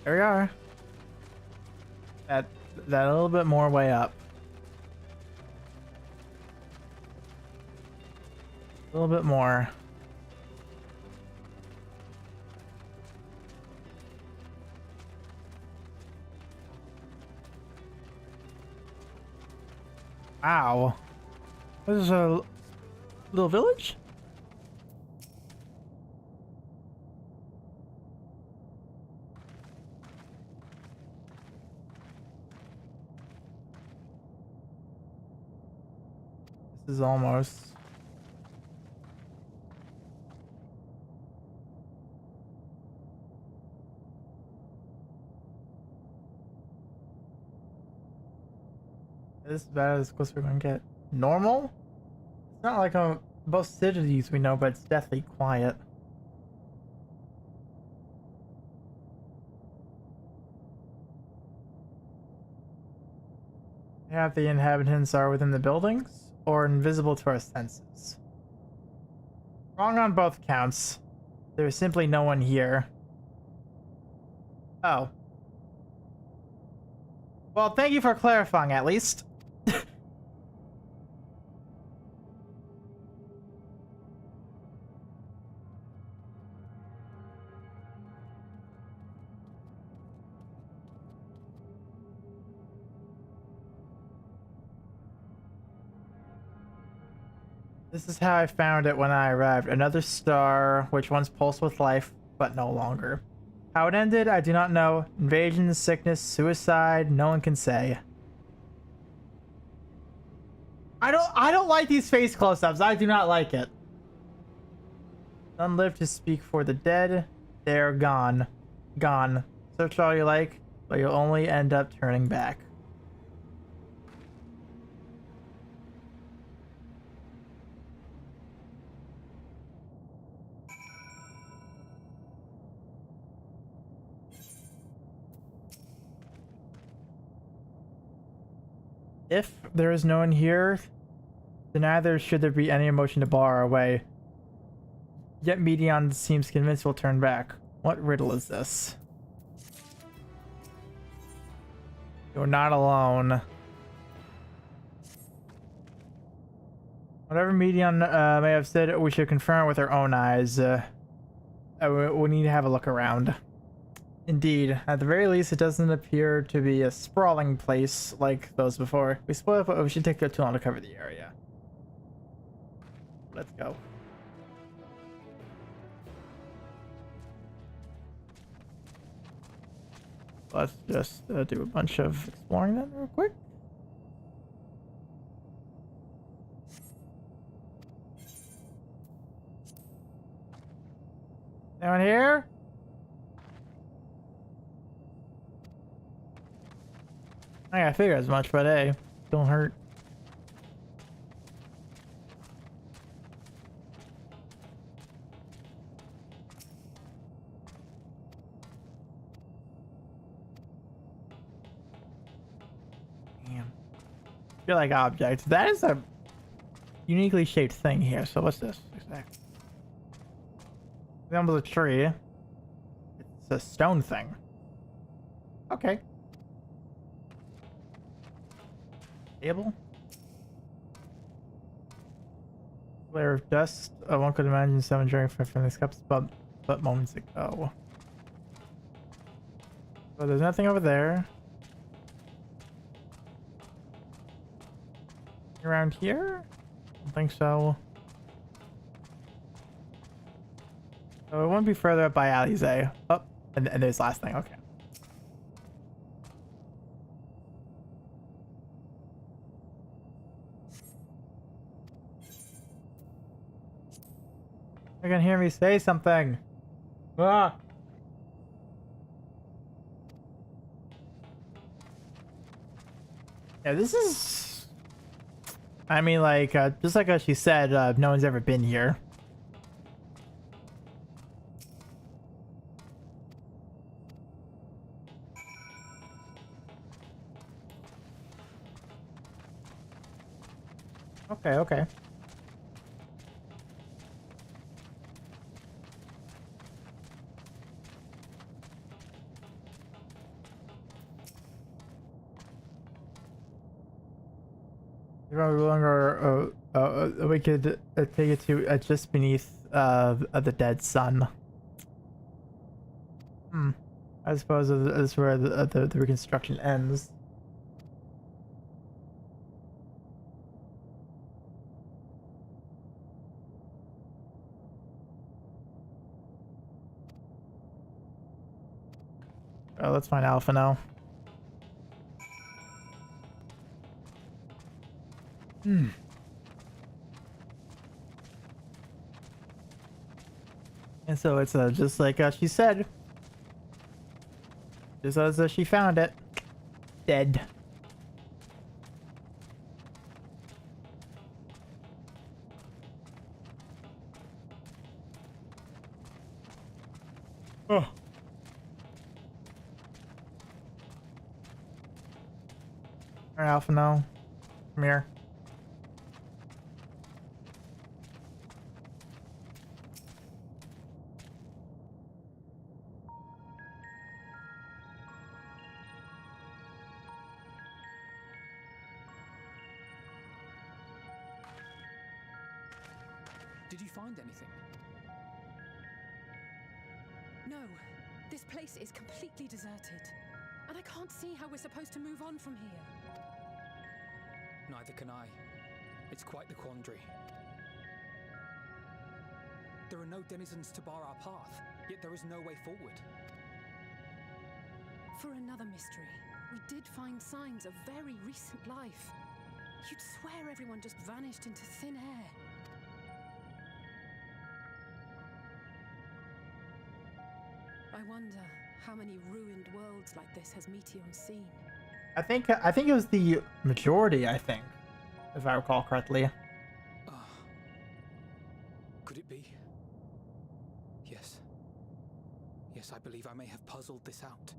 There we are. That a little bit more way up. A little bit more. Wow. This is a little village? This is almost... This is about as close as we're gonna get. Normal? It's not like most cities we know, but it's deathly quiet. Half the inhabitants are within the buildings or invisible to our senses. Wrong on both counts. There is simply no one here. Oh. Well, thank you for clarifying, at least. This is how I found it when I arrived. Another star, which once pulsed with life, but no longer. How it ended, I do not know. Invasion, sickness, suicide, no one can say. I don't like these face close-ups. I do not like it. None live to speak for the dead. They are gone. Gone. Search all you like, but you'll only end up turning back. If there is no one here, then neither should there be any emotion to bar our way. Yet Medion seems convinced we'll turn back. What riddle is this? You're not alone. Whatever Medion may have said, we should confirm it with our own eyes. We need to have a look around. Indeed, at the very least, it doesn't appear to be a sprawling place like those before. We spoiled, but we should take too long to cover the area. Let's go. Let's just do a bunch of exploring then real quick. Anyone here? I figure as much, but hey, don't hurt. Damn. I feel like objects. That is a uniquely shaped thing here. So what's this exactly? Resembles a tree. It's a stone thing. Okay. Table? Layer of dust. One could imagine someone drinking from these cups, but moments ago. So there's nothing over there. Around here? I don't think so. So it won't be further up by Alize. Oh, and there's last thing. Okay. You can hear me say something. Ah. Yeah, this is. I mean, like, just like she said, no one's ever been here. Okay, okay. Longer, we could take it to just beneath the dead sun. I suppose that's where the reconstruction ends. Let's find Alpha now. And so it's just like she said. Just as she found it. Dead. Oh. Alright, Alpha, no. Come here. Did you find anything? No, this place is completely deserted. And I can't see how we're supposed to move on from here. Neither can I. It's quite the quandary. There are no denizens to bar our path, yet there is no way forward. For another mystery, we did find signs of very recent life. You'd swear everyone just vanished into thin air. I wonder how many ruined worlds like this has Meteion seen. I think it was the majority, I think, if I recall correctly. Could it be? Yes. Yes, I believe I may have puzzled this out.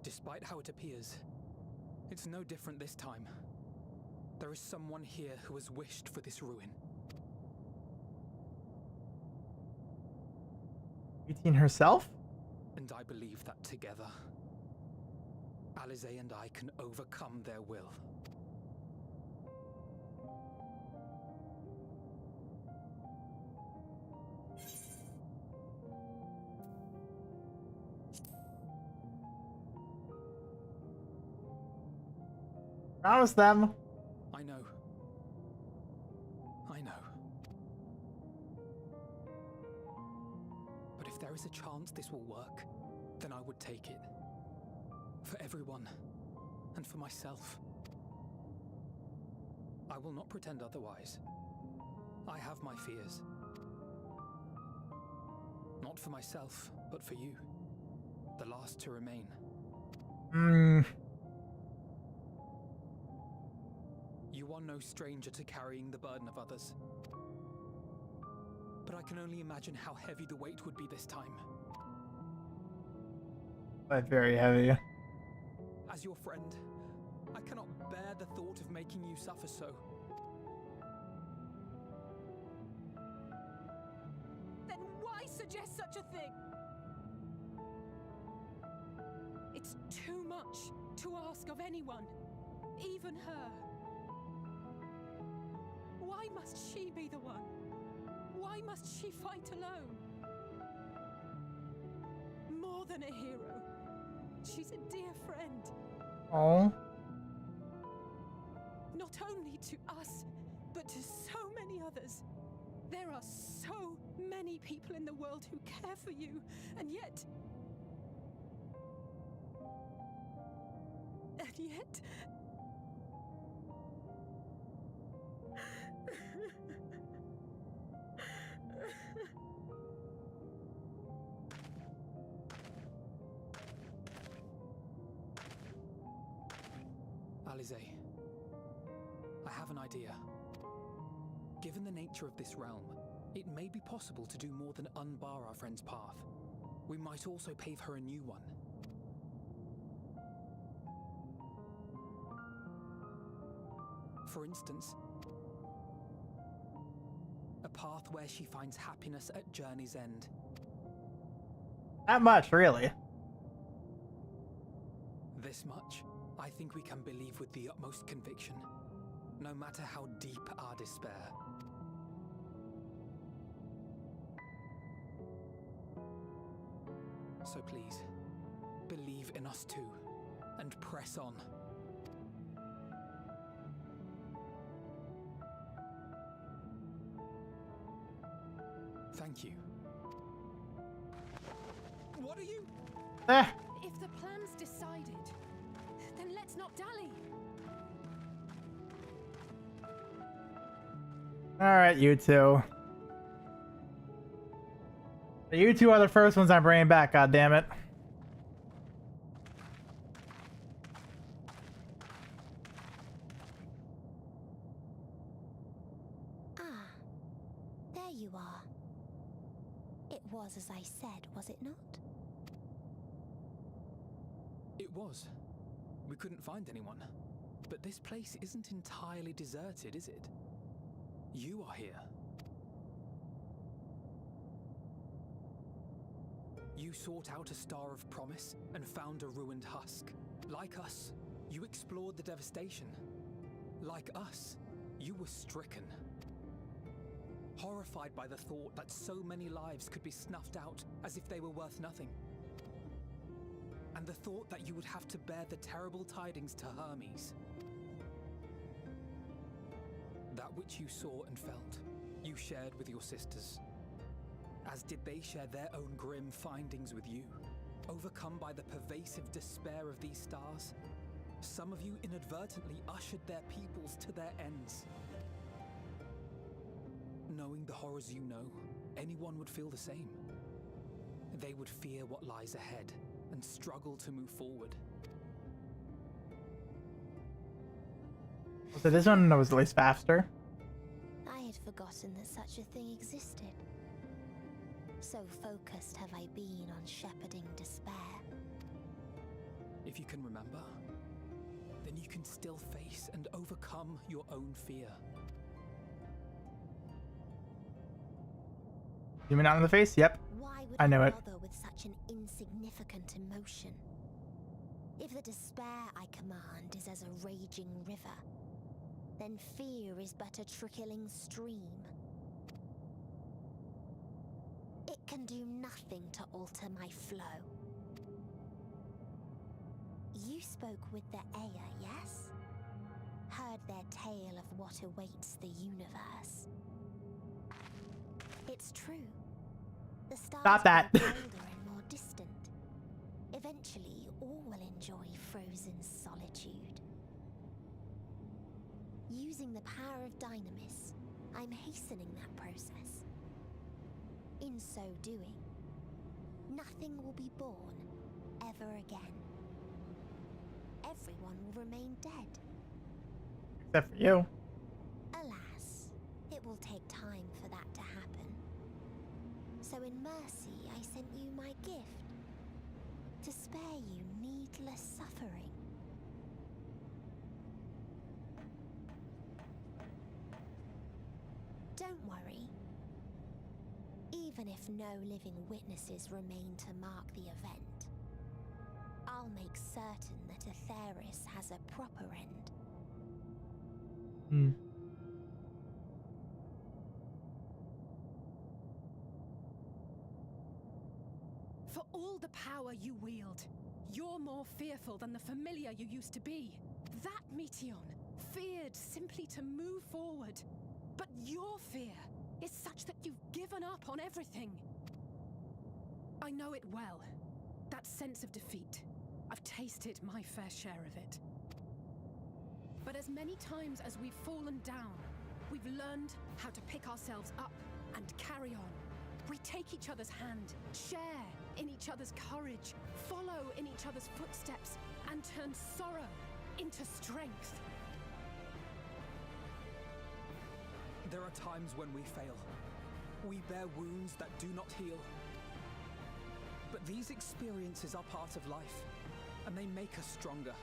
Despite how it appears, it's no different this time. There is someone here who has wished for this ruin. Meteion herself? And I believe that together, Alize and I can overcome their will. Rouse them. I know. I know. But if there is a chance this will work, then I would take it. For everyone, and for myself. I will not pretend otherwise. I have my fears. Not for myself, but for you. The last to remain. You are no stranger to carrying the burden of others. But I can only imagine how heavy the weight would be this time. Very heavy. As your friend, I cannot bear the thought of making you suffer so. Then why suggest such a thing? It's too much to ask of anyone, even her. Why must she be the one? Why must she fight alone? More than a hero, she's a dear friend. Oh. Not only to us, but to so many others. There are so many people in the world who care for you, and yet... Alize, I have an idea. Given the nature of this realm, it may be possible to do more than unbar our friend's path. We might also pave her a new one. For instance, a path where she finds happiness at journey's end. That much, really. This much, I think we can believe with the utmost conviction, no matter how deep our despair. So please, believe in us too, and press on. Thank you. What are you? If the plan's decided, then let's not dally. Alright, you two. You two are the first ones I'm bringing back, goddammit. Ah, there you are. It was as I said, was it not? It was. We couldn't find anyone. But this place isn't entirely deserted, is it? You are here. You sought out a star of promise and found a ruined husk. Like us, you explored the devastation. Like us, you were stricken. Horrified by the thought that so many lives could be snuffed out as if they were worth nothing. And the thought that you would have to bear the terrible tidings to Hermes. That which you saw and felt, you shared with your sisters. As did they share their own grim findings with you. Overcome by the pervasive despair of these stars, some of you inadvertently ushered their peoples to their ends. Knowing the horrors you know, anyone would feel the same. They would fear what lies ahead and struggle to move forward. So this one was at least faster. I had forgotten that such a thing existed. So focused have I been on shepherding despair. If you can remember, then you can still face and overcome your own fear. Zooming out in the face? Yep. Why would I know it. bother with such an insignificant emotion? If the despair I command is as a raging river, then fear is but a trickling stream. It can do nothing to alter my flow. You spoke with the Aya, yes? Heard their tale of what awaits the universe. It's true. The stars Stop that. grow colder and more distant. Eventually, all will enjoy frozen solitude. Using the power of Dynamis, I'm hastening that process. In so doing, nothing will be born ever again. Everyone will remain dead. Except for you. Alas, it will take time for that to happen. So in mercy, I sent you my gift, to spare you needless suffering. Don't worry. Even if no living witnesses remain to mark the event, I'll make certain that Atheris has a proper end. Hmm. For all the power you wield, you're more fearful than the familiar you used to be. That Meteion feared simply to move forward. But your fear is such that you've given up on everything. I know it well. That sense of defeat. I've tasted my fair share of it. But as many times as we've fallen down, we've learned how to pick ourselves up and carry on. We take each other's hand, share in each other's courage, follow in each other's footsteps, and turn sorrow into strength. There are times when we fail. We bear wounds that do not heal. But these experiences are part of life, and they make us stronger.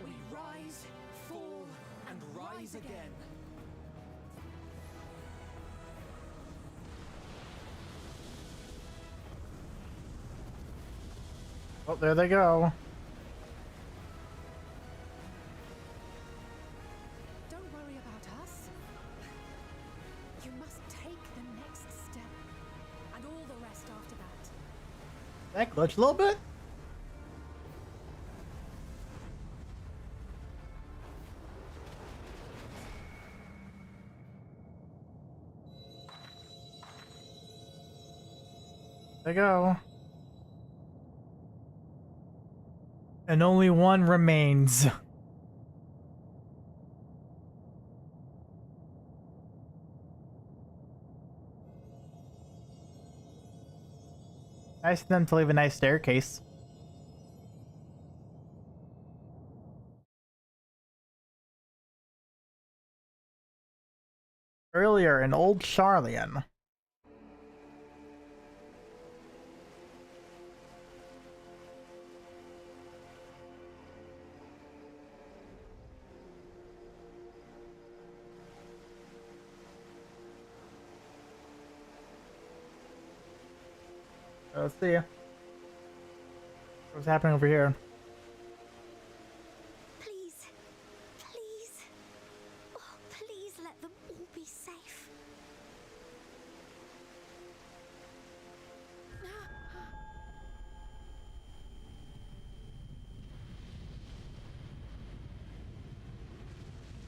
We rise, fall, and rise again. Oh, there they go. Don't worry about us. You must take the next step, and all the rest after that. That glitched a little bit. There you go. And only one remains. Nice of them to leave a nice staircase. Earlier in Old Charlian. Let's see. What's happening over here? Please. Please. Oh, please let them all be safe.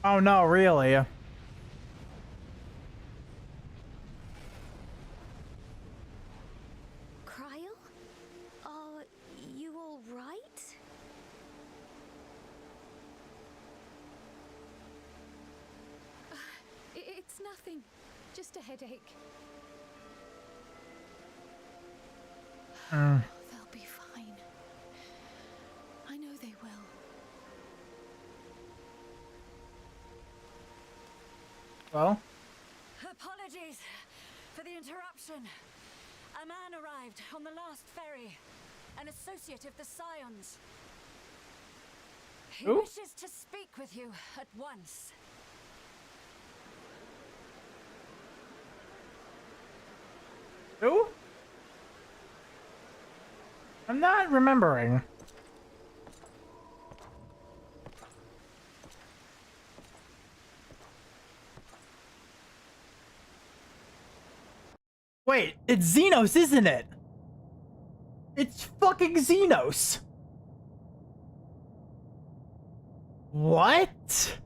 Oh no, really? Cryle? Are you all right? It's nothing. Just a headache. Mm. They'll be fine. I know they will. Well? Apologies for the interruption. A man arrived on the last ferry. An associate of the Scions. He Who? wishes to speak with you at once. Who? I'm not remembering. Wait, it's Xenos, isn't it? It's fucking Xenos. What?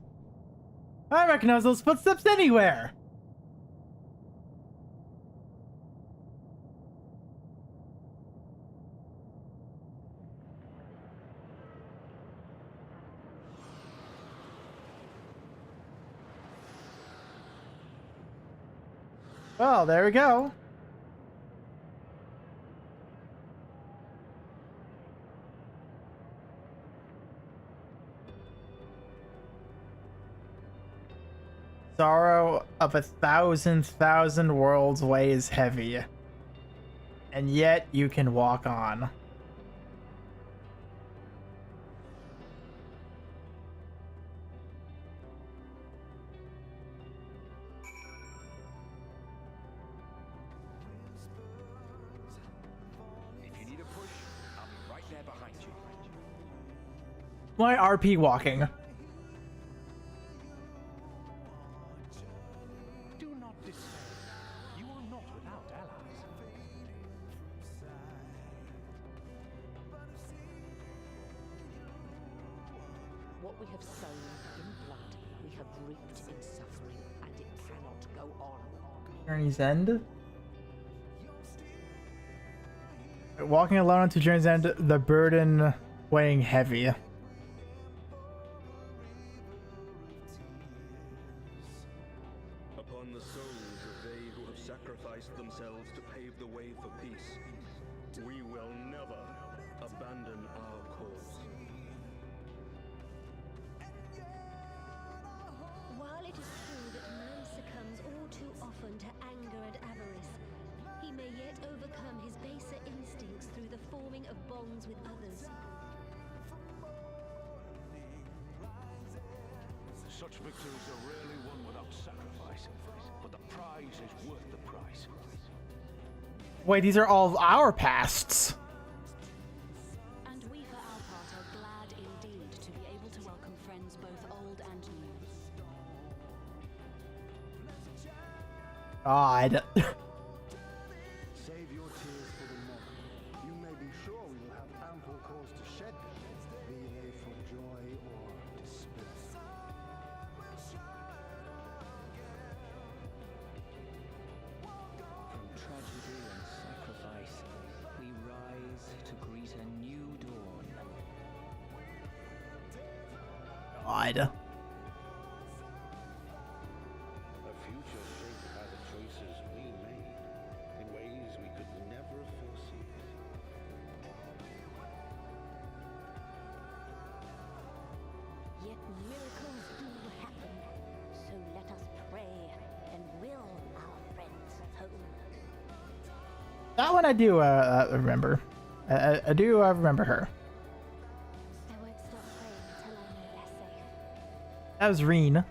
I recognize those footsteps anywhere. Well, there we go. Sorrow of 1,000,000 worlds weighs heavy, and yet you can walk on. If you need a push, I'll be right there behind you. Why RP walking? Do not despair. You are not without allies. What we have sown in blood, we have reaped in suffering, and it cannot go on. Journey's End? Walking alone into Journey's End, the burden weighing heavy. Upon the souls of they who have sacrificed themselves to pave the way for peace, we will never abandon our cause. While it is true that man succumbs all too often to anger and avarice, he may yet overcome his baser instincts through the forming of bonds with others. Such victories are rarely won without sacrifice, but the prize is worth the price. Wait, these are all of our pasts. And we for our part are glad indeed to be able to welcome friends both old and new. God. Save your tears for the moment. You may be sure we will have ample cause to shed them, be they for joy or despair. From tragedy and sacrifice, we rise to greet a new dawn. God. A future shaped by the choices we made in ways we could never foresee. Yet miracles do happen, so let us pray and will our friends home. That one I do remember. I do remember her. I won't stop praying until I know they're safe. That was Reen.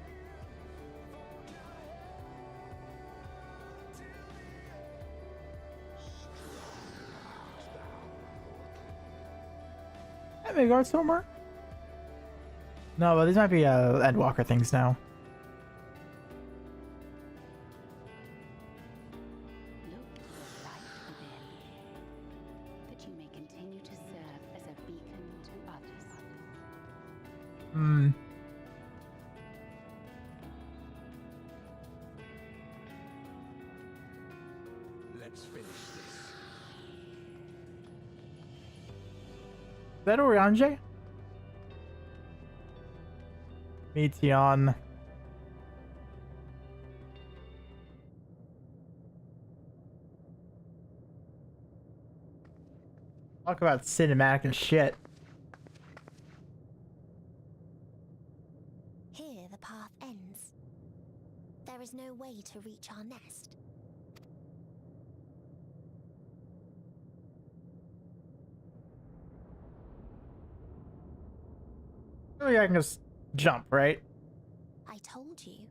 graveyard somewhere? No, but these might be Endwalker things now. That you may continue to serve as a beacon to others. Hmm. Let's finish this. Is that Oriange? Meteon. Talk about cinematic and shit. Here the path ends. There is no way to reach our nest. Really, I can just jump, right? I told you.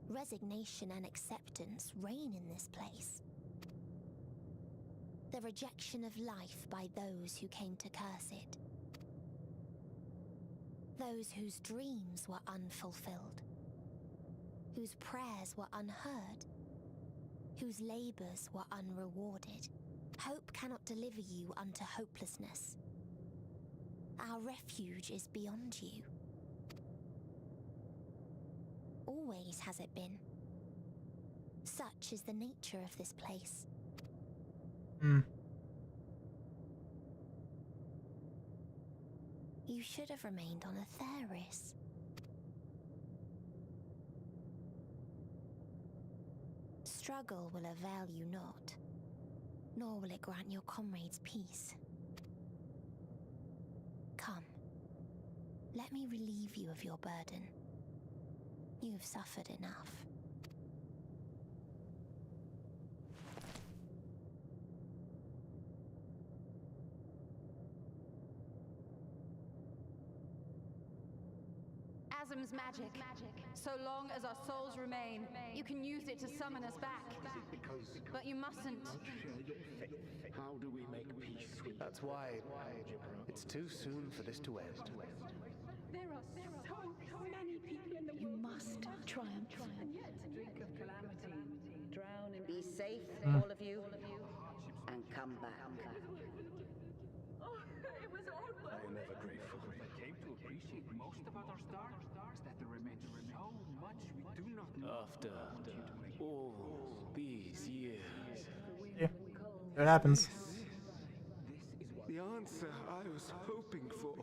Resignation and acceptance reign in this place. The rejection of life by those who came to curse it. Those whose dreams were unfulfilled. Whose prayers were unheard. Whose labors were unrewarded. Hope cannot deliver you unto hopelessness. Our refuge is beyond you. Always has it been. Such is the nature of this place. Hmm. You should have remained on Atheris. Struggle will avail you not, nor will it grant your comrades peace. Come, let me relieve you of your burden. You have suffered enough. Asm's magic. So long as our souls remain, you can use it to summon us back. But you mustn't. How do we make peace with That's why it's too soon for this to end. There are so many people in the You must triumph. and yet drink of calamity, drown in... Be safe, all of you, and come back. Oh, it was all I am ever grateful. I came to appreciate most about our star is that there remains so much we do not know. After all these years. Yeah. What happens? The answer I was hoping for.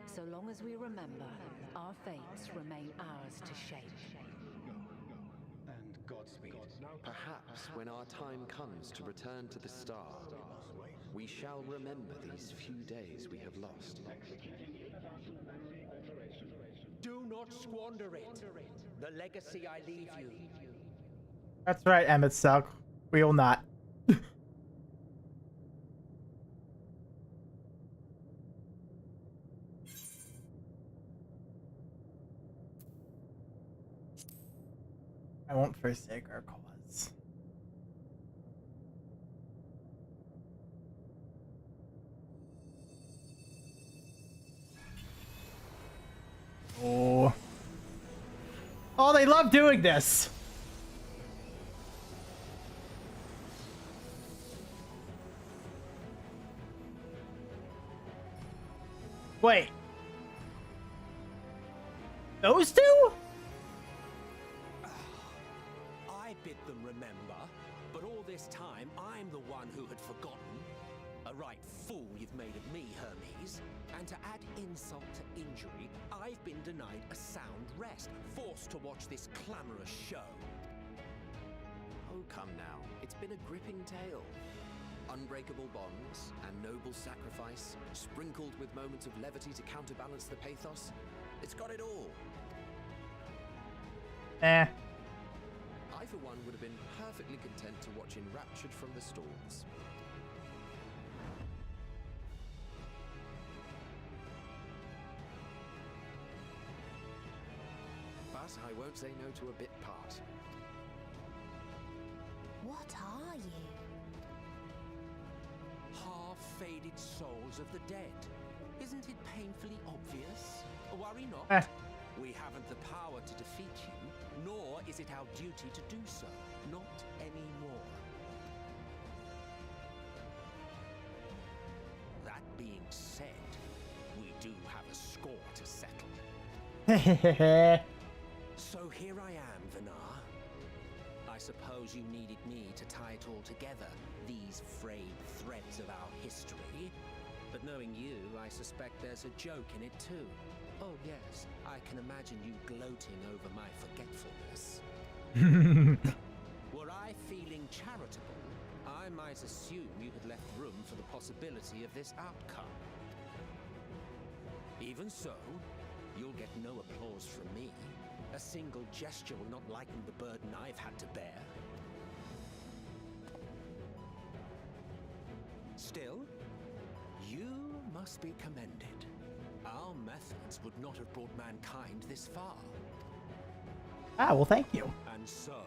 So long as we remember, our fates remain ours to shape. And Godspeed. Perhaps when our time comes to return to the star, we shall remember these few days we have lost. Do not squander it. The legacy I leave you. That's right, Emmett Suck. We will not. I won't forsake our cause. Oh. Oh, they love doing this. Wait. Those two? I bid them remember, but all this time I'm the one who had forgotten. A right fool you've made of me, Hermes. And to add insult to injury, I've been denied a sound rest, forced to watch this clamorous show. Oh, come now. It's been a gripping tale. Unbreakable bonds and noble sacrifice, sprinkled with moments of levity to counterbalance the pathos. It's got it all. Eh. I, for one, would have been perfectly content to watch enraptured from the stalls. But I won't say no to a bit part. What are you? faded souls of the dead. Isn't it painfully obvious? Worry not. We haven't the power to defeat you, nor is it our duty to do so. Not anymore. That being said, we do have a score to settle. So here I am, Vinar. I suppose you needed me to tie it all together, these frayed threads of our history. But knowing you, I suspect there's a joke in it too. Oh yes, I can imagine you gloating over my forgetfulness. Were I feeling charitable, I might assume you had left room for the possibility of this outcome. Even so, you'll get no applause from me. A single gesture will not lighten the burden I've had to bear. Still, you must be commended. Our methods would not have brought mankind this far. Ah, well, thank you. And so,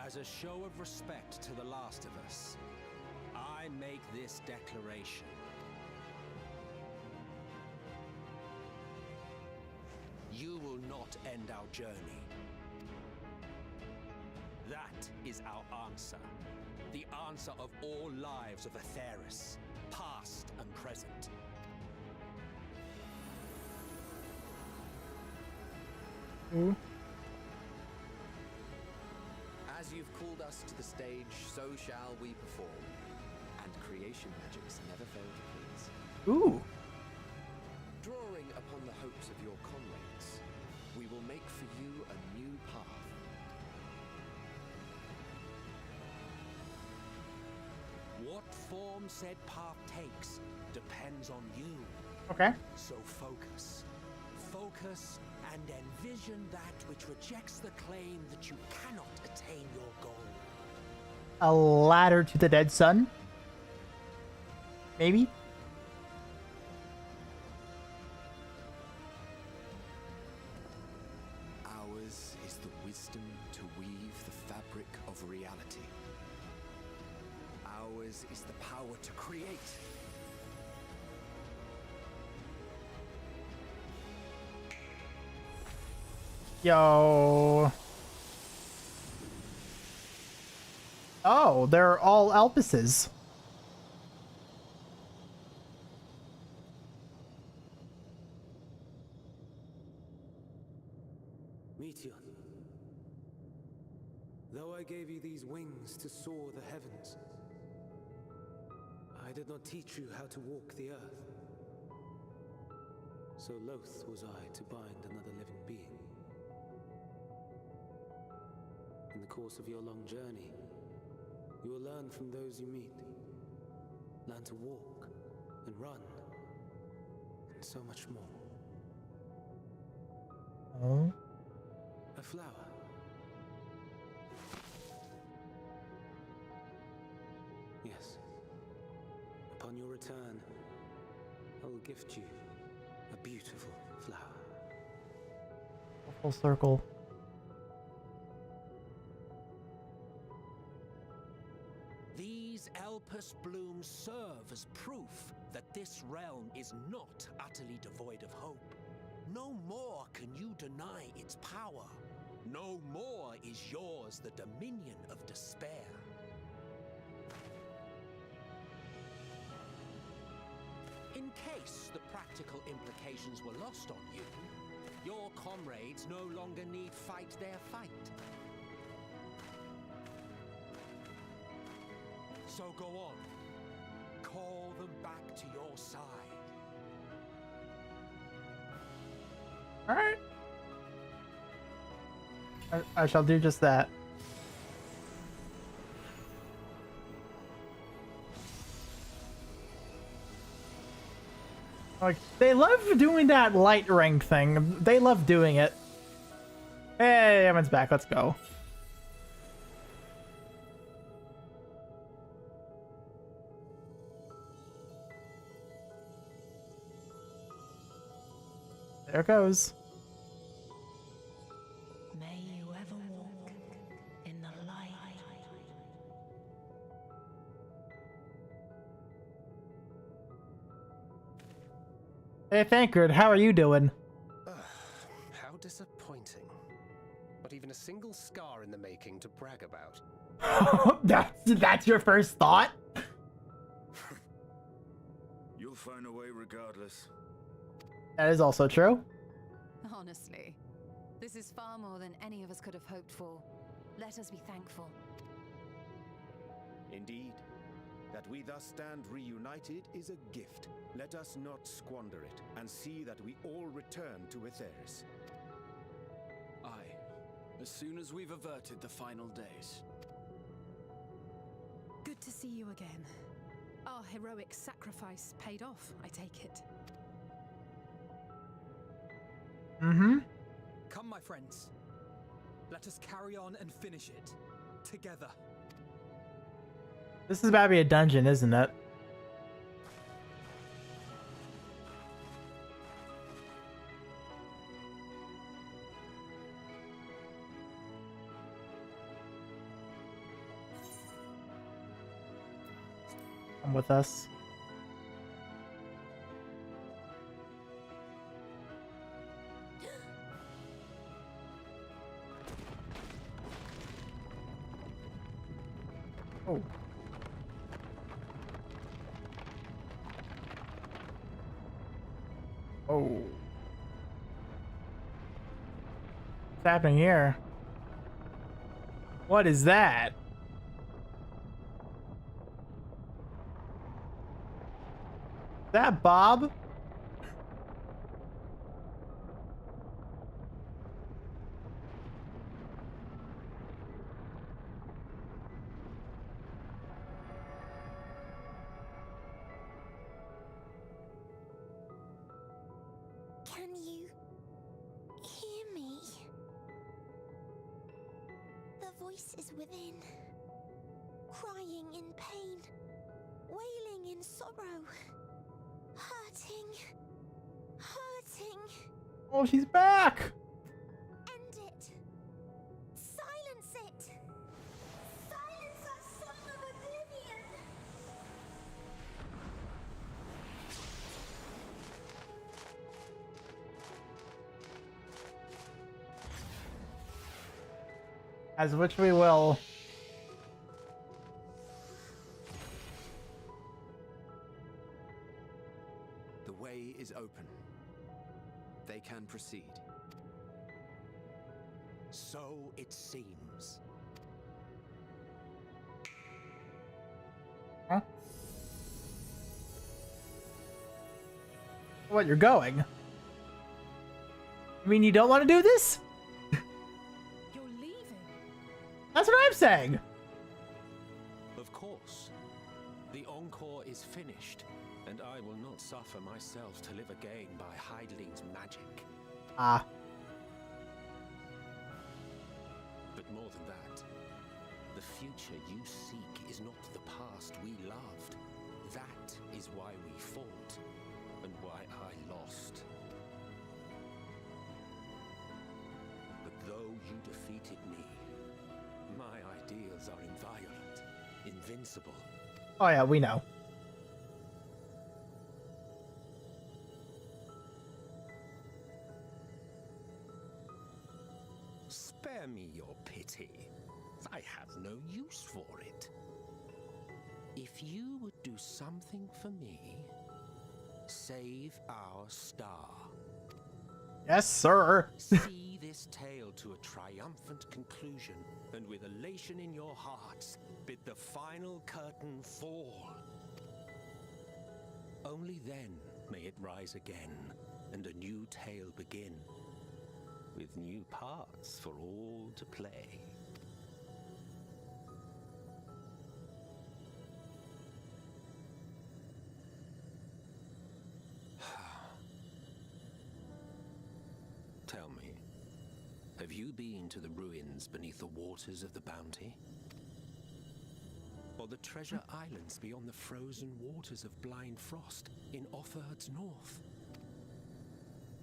as a show of respect to the last of us, I make this declaration. You will not end our journey. That is our answer. The answer of all lives of Atheris, past and present. As you've called us to the stage, so shall we perform. And creation magics never fail to please. Ooh. Drawing upon the hopes of your comrades, we will make for you a new path. What form said path takes depends on you. Okay. So focus. Focus and envision that which rejects the claim that you cannot attain your goal. A ladder to the dead sun? Maybe? Ours is the wisdom to weave the fabric of reality. Ours is the power to create. Yo. Oh, they're all Elpises. Meteor, though I gave you these wings to soar the heavens, I did not teach you how to walk the earth. So loath was I to bind another living being. In the course of your long journey, you will learn from those you meet. Learn to walk and run, and so much more. Oh. A flower. Yes. Upon your return, I will gift you a beautiful flower. Full circle. These Elpis blooms serve as proof that this realm is not utterly devoid of hope. No more can you deny its power. No more is yours the dominion of despair. In case the practical implications were lost on you, your comrades no longer need fight their fight. So go on. Call them back to your side. Alright. I shall do just that. Like, they love doing that light ring thing. They love doing it. Hey, everyone's back. Let's go. There it goes. May you ever walk in the light. Hey, Thankred, how are you doing? How disappointing. Not even a single scar in the making to brag about. That's your first thought? You'll find a way regardless. That is also true. Honestly, this is far more than any of us could have hoped for. Let us be thankful. Indeed. That we thus stand reunited is a gift. Let us not squander it, and see that we all return to Etheris. Aye. As soon as we've averted the final days. Good to see you again. Our heroic sacrifice paid off, I take it. Mm-hmm. Come, my friends. Let us carry on and finish it. Together. This is about to be a dungeon, isn't it? Come with us. Oh. Oh. What's happening here? What is that? Is that Bob? Can you hear me? The voice is within, crying in pain, wailing in sorrow, hurting. Oh, she's back! End it. Silence it. Silence our song of oblivion. As which we will. The way is open. They can proceed. So it seems. Huh? What, you're going? You mean you don't want to do this? You're leaving? That's what I'm saying. Of course. The encore is finished, and I will not suffer myself to live again by Heideling's magic. Ah. But more than that, the future you seek is not the past we loved. That is why we fought, and why I lost. But though you defeated me, my ideals are inviolate, invincible. Oh yeah, we know. Spare me your pity. I have no use for it. If you would do something for me, save our star. Yes, sir. See this tale to a triumphant conclusion, and with elation in your hearts, bid the final curtain fall. Only then may it rise again, and a new tale begin, with new parts for all to play. Tell me, have you been to the ruins beneath the waters of the Bounty? Or the treasure islands beyond the frozen waters of Blind Frost in Offerd's north?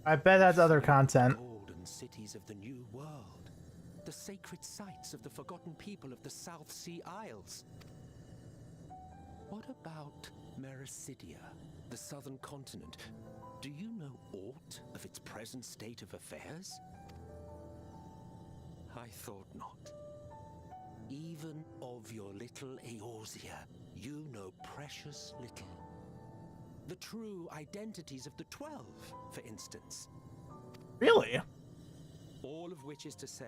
I bet that's other content. Golden cities of the New World, the sacred sites of the forgotten people of the South Sea Isles. What about Mericidia, the southern continent, Do you know aught of its present state of affairs? I thought not. Even of your little Eorzea, you know precious little. The true identities of the 12, for instance. Really? All of which is to say,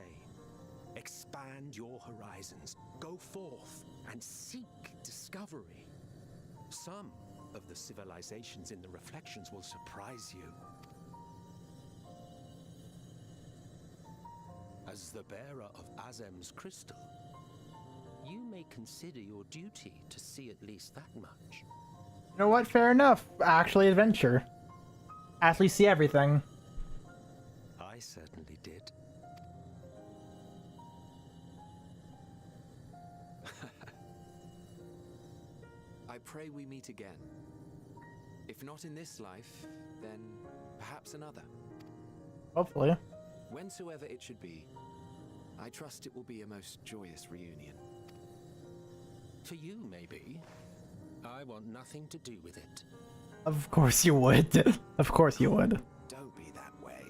expand your horizons, go forth and seek discovery. Some of the civilizations in the reflections will surprise you. As the bearer of Azem's crystal, you may consider your duty to see at least that much. You know what? Fair enough. Actually, adventure. Actually see everything. I certainly did. I pray we meet again. If not in this life, then perhaps another. Hopefully. Whensoever it should be, I trust it will be a most joyous reunion. For you, maybe. I want nothing to do with it. Of course you would. Of course you would. Don't be that way.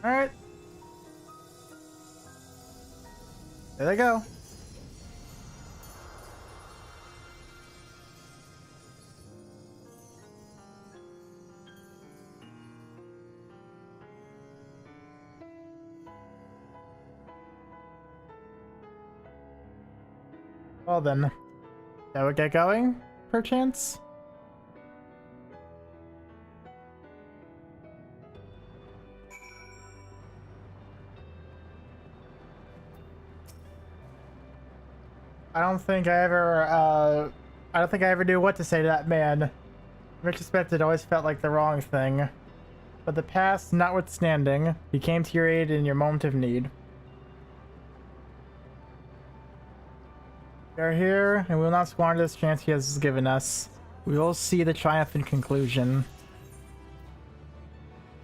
Alright. There they go. Well then, shall we get going, perchance? I don't think I ever knew what to say to that man. In retrospect, it always felt like the wrong thing. But the past notwithstanding, he came to your aid in your moment of need. We are here, and we will not squander this chance he has given us. We will see the triumphant conclusion.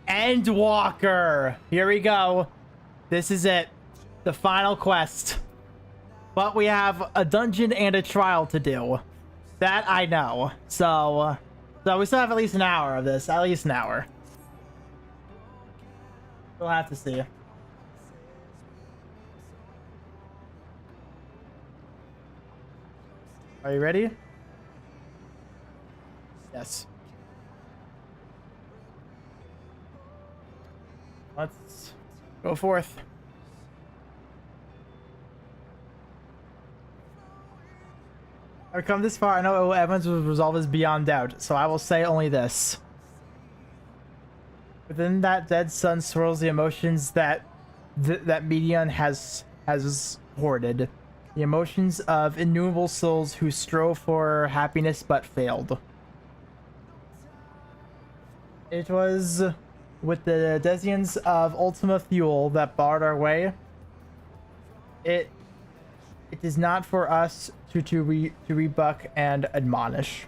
Endwalker! Here we go. This is it. The final quest. But we have a dungeon and a trial to do. That I know. So we still have at least an hour of this. At least an hour. We'll have to see. Are you ready? Yes. Let's go forth. I've come this far. I know Evans' resolve is beyond doubt, so I will say only this. Within that dead sun swirls the emotions that that Medion has hoarded. The emotions of innumerable souls who strove for happiness but failed. It was with the Desians of Ultima Thule that barred our way. It is not for us to rebuck and admonish.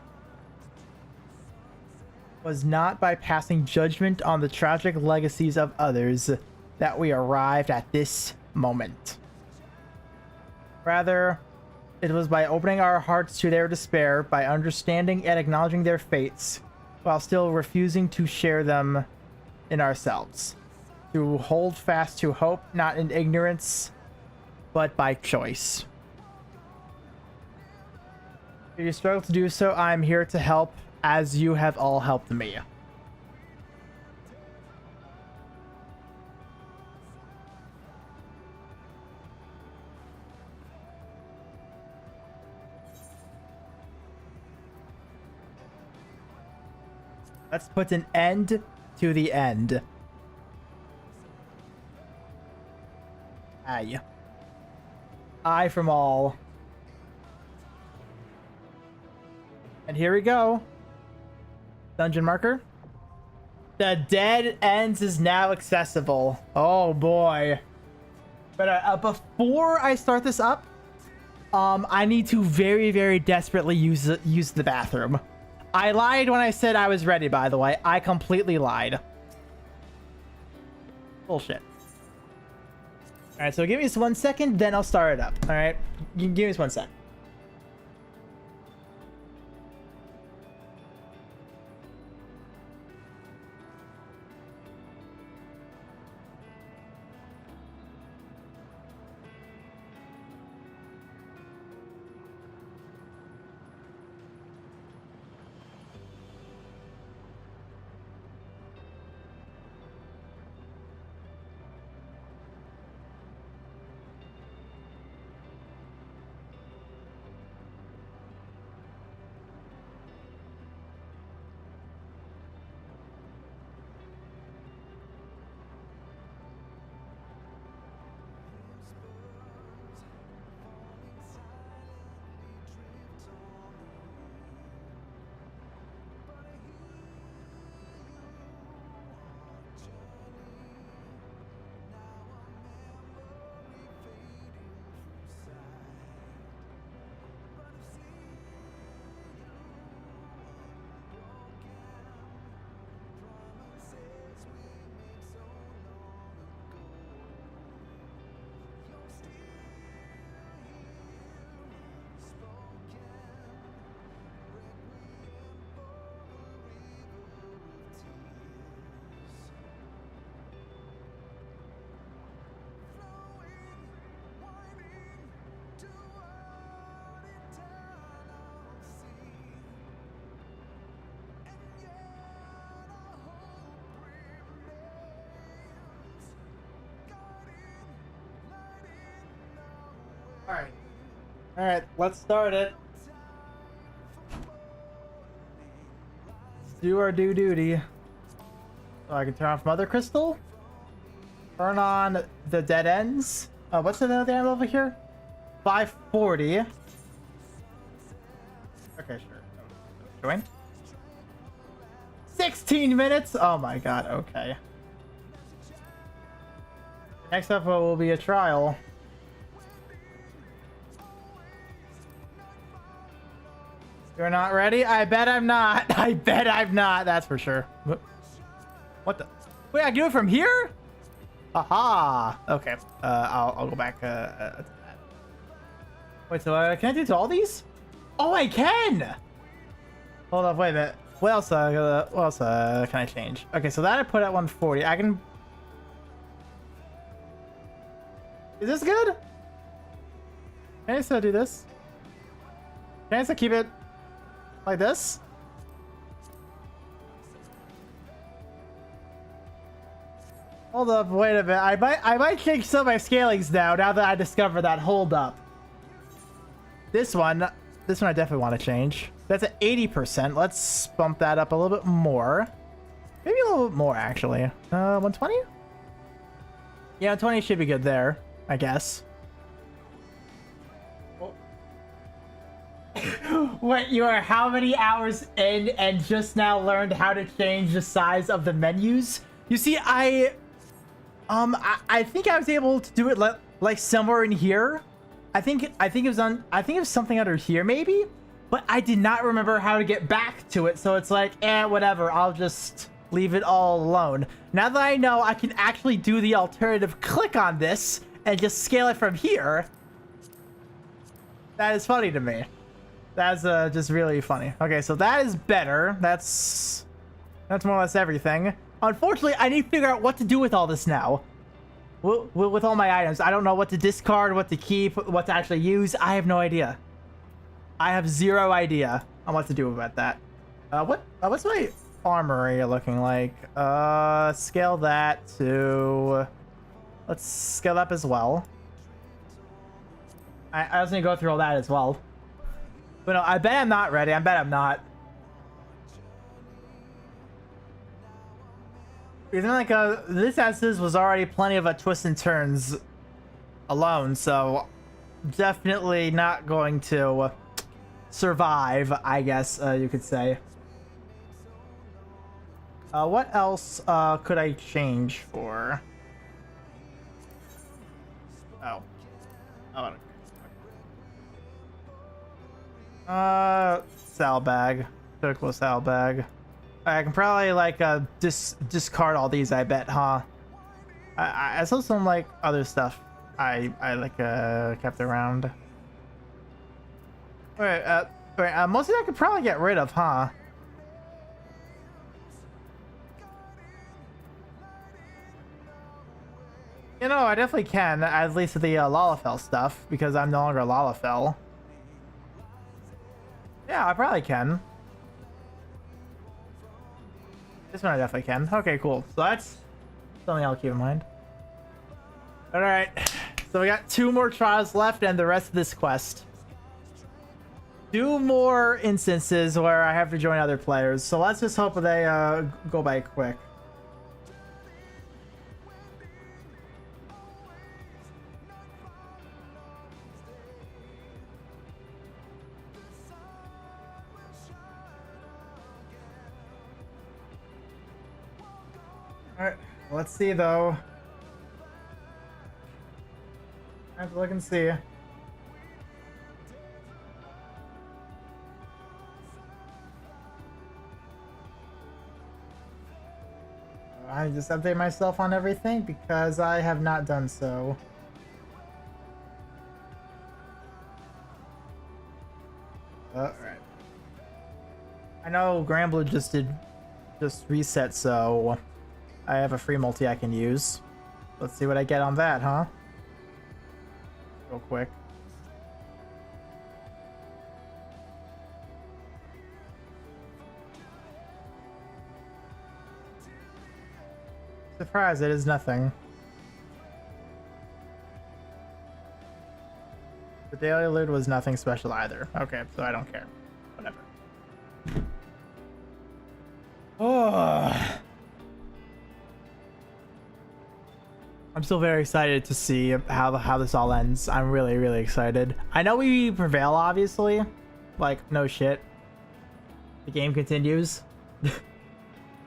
It was not by passing judgment on the tragic legacies of others that we arrived at this moment. Rather, it was by opening our hearts to their despair, by understanding and acknowledging their fates, while still refusing to share them in ourselves. To hold fast to hope, not in ignorance, but by choice. If you struggle to do so, I am here to help, as you have all helped me. Let's put an end to the end. Aye. I from all. And here we go. Dungeon marker. The Dead Ends is now accessible. Oh boy. But before I start this up, I need to very, very desperately use the bathroom. I lied when I said I was ready, by the way. I completely lied. Bullshit. All right, so give me just 1 second, then I'll start it up. All right, you give me just 1 sec. Alright, let's start it. Let's do our duty. So I can turn off Mother Crystal. Turn on the dead ends. What's the other end over here? 540. Okay, sure. Join. 16 minutes? Oh my god, okay. Next up will be a trial. You're not ready? I bet I'm not. I bet I'm not. That's for sure. What the? Wait, I can do it from here? Aha. Okay. I'll go back to that. Wait, so can I do it to all these? Oh, I can. Hold up. Wait a minute. What else? Can I change? Okay, so that I put at 140. I can. Is this good? Can I still do this? Can I still keep it like this? Hold up, wait a minute. I might change some of my scalings now that I discovered that. Hold up. This one I definitely want to change. That's at 80%. Let's bump that up a little bit more. Maybe a little bit more, actually. 120? Yeah, 120 should be good there, I guess. Wait, you are how many hours in and just now learned how to change the size of the menus? You see, I think I was able to do it like somewhere in here. I think it was something under here maybe, but I did not remember how to get back to it. So it's like, whatever. I'll just leave it all alone. Now that I know I can actually do the alternative, click on this and just scale it from here. That is funny to me. That's just really funny. Okay, so that is better. That's more or less everything. Unfortunately, I need to figure out what to do with all this now. With all my items. I don't know what to discard, what to keep, what to actually use. I have no idea. I have zero idea on what to do about that. What's my armory looking like? Scale that to... Let's scale up as well. I was gonna go through all that as well. But no, I bet I'm not ready. I bet I'm not. Because like this as was already plenty of twists and turns alone, so definitely not going to survive, I guess you could say. What else could I change for? Oh. Saddlebag. Critical saddlebag. I can probably like discard all these, I bet, huh? I saw some like other stuff I like kept around. Wait, most of that I could probably get rid of, huh? You know, I definitely can, at least the Lalafell stuff, because I'm no longer Lalafell. Yeah, I probably can. This one I definitely can. Okay, cool. So that's something I'll keep in mind. Alright, so we got 2 more trials left and the rest of this quest. 2 more instances where I have to join other players, so let's just hope they go by quick. Alright, let's see though. I have to look and see. I just update myself on everything because I have not done so. Alright. I know Granblue just reset, so I have a free multi I can use. Let's see what I get on that, huh? Real quick. Surprise, it is nothing. The daily loot was nothing special either. Okay, so I don't care. Whatever. Oh. I'm still very excited to see how this all ends. I'm really, really excited. I know we prevail, obviously. Like, no shit. The game continues.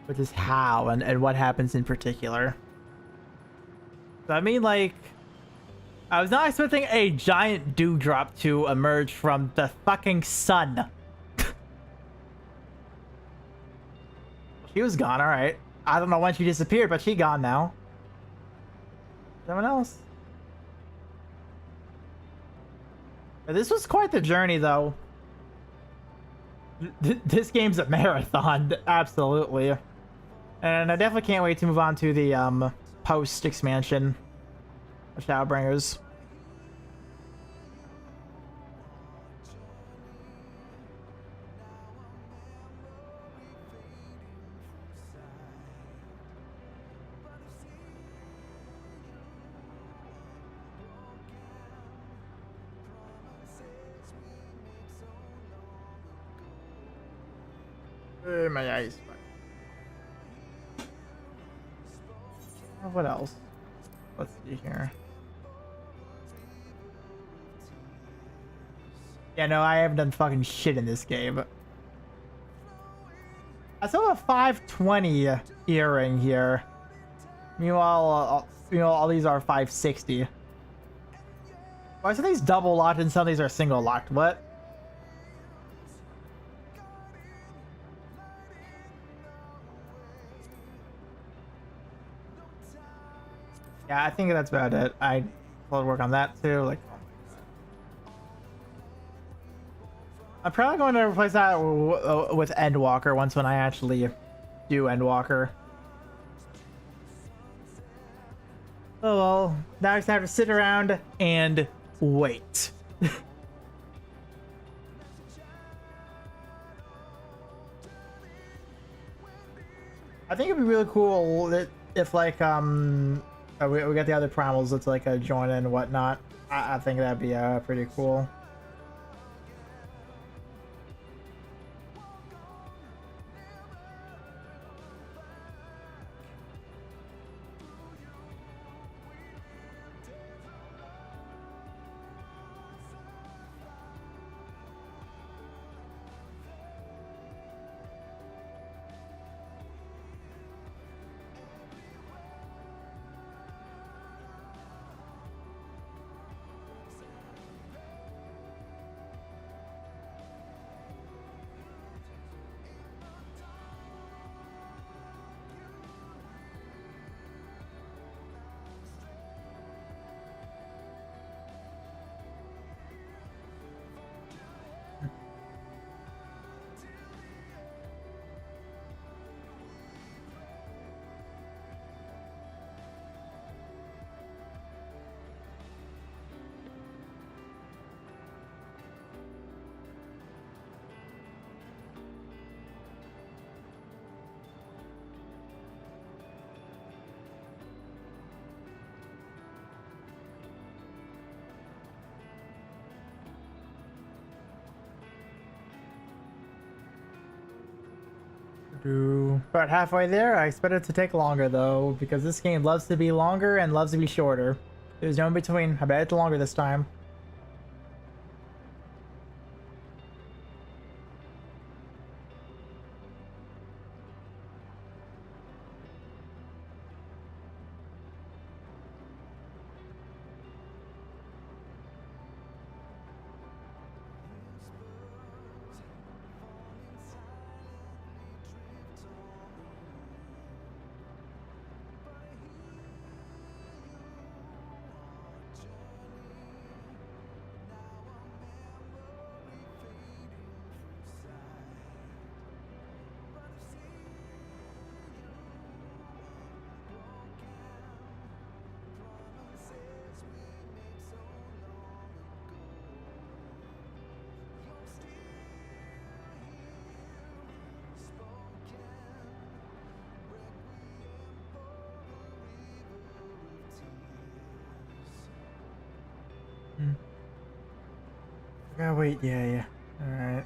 Which is how and what happens in particular. So, I mean, like, I was not expecting a giant dewdrop to emerge from the fucking sun. She was gone, alright. I don't know when she disappeared, but she gone now. Someone else. This was quite the journey, though. This game's a marathon, absolutely. And I definitely can't wait to move on to the post expansion of Shadowbringers. My eyes. What else? Let's see here. Yeah, no, I haven't done fucking shit in this game. I still have a 520 earring here. Meanwhile, all these are 560. Why some of these double locked and some of these are single locked? What? Yeah, I think that's about it. I will work on that too. Like, I'm probably going to replace that with Endwalker once when I actually do Endwalker. Oh well, now I just have to sit around and wait. I think it'd be really cool if like we got the other primals that's like a join and whatnot. I think that'd be pretty cool. About halfway there. I expect it to take longer though, because this game loves to be longer and loves to be shorter. There's no in between. I bet it's longer this time. Yeah, wait, yeah. Alright.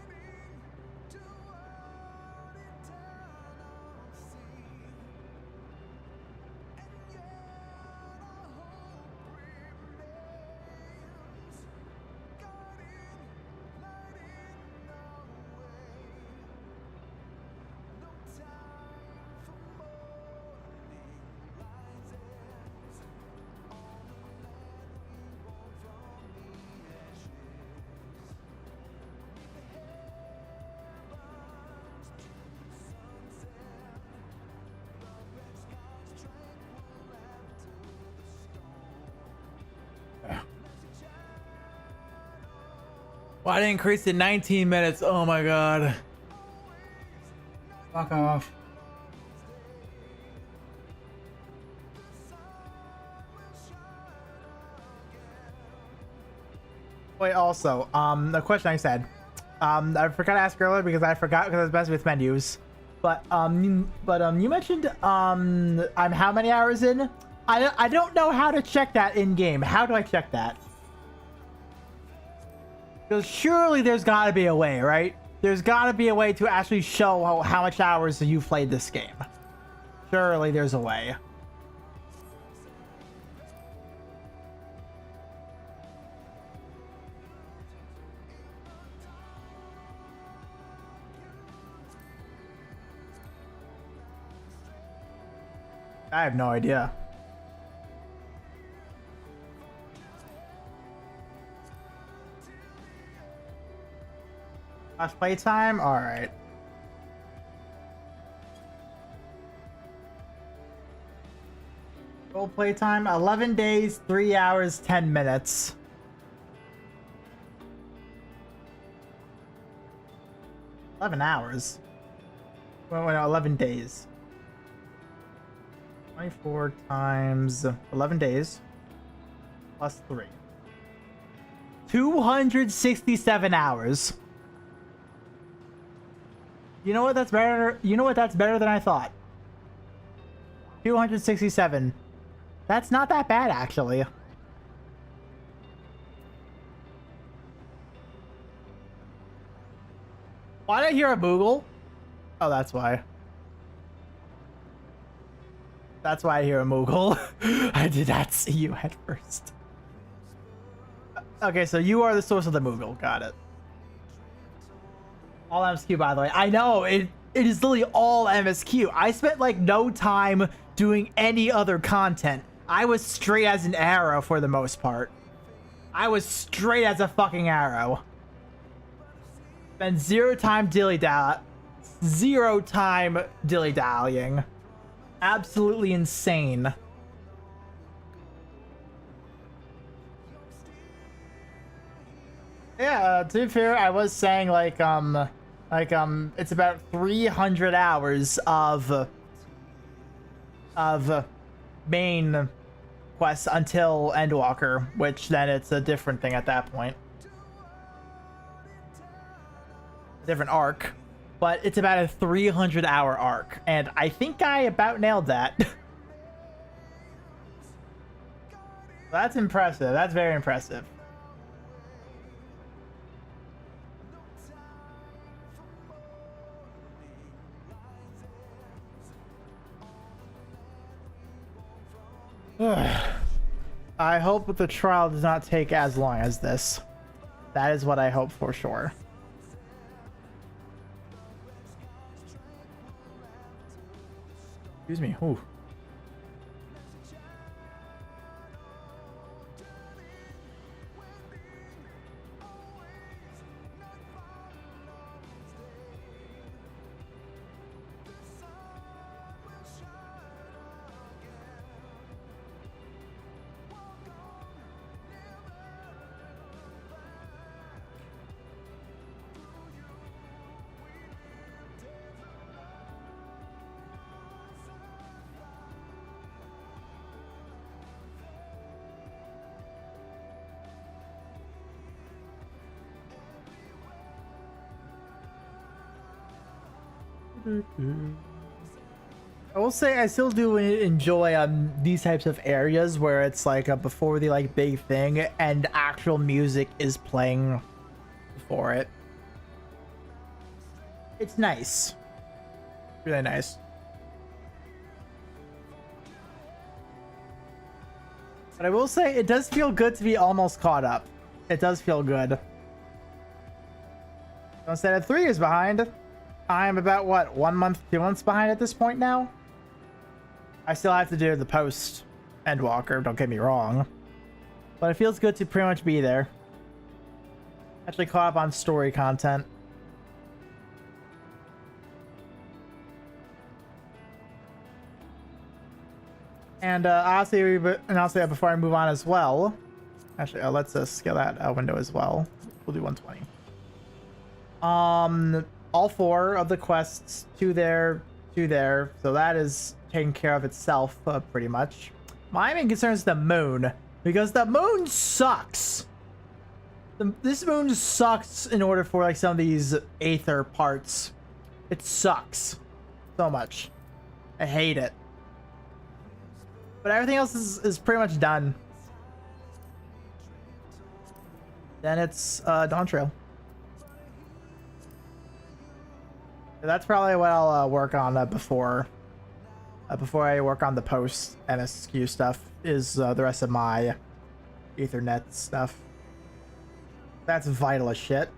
Why did I increase to 19 minutes? Oh my god. Fuck off. Wait, also, the question I said. I forgot to ask earlier because I forgot because I was best with menus. But you mentioned I'm how many hours in? I don't know how to check that in game. How do I check that? Because surely there's got to be a way, right? There's got to be a way to actually show how much hours you've played this game. Surely there's a way. I have no idea. Last playtime? Alright. Full playtime, 11 days, 3 hours, 10 minutes. $11 Well, 11 days. 24 times 11 days plus 3. 267 hours. You know what? That's better. You know what? That's better than I thought. 267. That's not that bad, actually. Why did I hear a Moogle? Oh, that's why. That's why I hear a Moogle. I did not see you at first. Okay, so you are the source of the Moogle. Got it. All MSQ, by the way. I know, it is literally all MSQ. I spent like no time doing any other content. I was straight as an arrow for the most part. I was straight as a fucking arrow. Spent zero time dilly-dallying. Absolutely insane. Yeah, to be fair, I was saying it's about 300 hours of main quests until Endwalker, which then it's a different thing at that point. A different arc. But it's about a 300-hour arc, and I think I about nailed that. That's impressive. That's very impressive. I hope that the trial does not take as long as this. That is what I hope for sure. Excuse me. Ooh. I will say I still do enjoy these types of areas where it's like before the like big thing and actual music is playing before it. It's nice. Really nice. But I will say it does feel good to be almost caught up. It does feel good. Instead of 3 years behind, I'm about what, 1 month, 2 months behind at this point now. I still have to do the post Endwalker, don't get me wrong. But it feels good to pretty much be there. Actually caught up on story content. And honestly, before I move on as well, actually, let's scale that window as well. We'll do 120. All 4 of the quests, 2 there, 2 there. So that is taken care of itself, pretty much. My main concern is the moon, because the moon sucks. This moon sucks in order for like some of these Aether parts. It sucks so much. I hate it. But everything else is pretty much done. Then it's Dawn Trail. That's probably what I'll work on before I work on the post MSQ stuff, is the rest of my Ethernet stuff. That's vital as shit.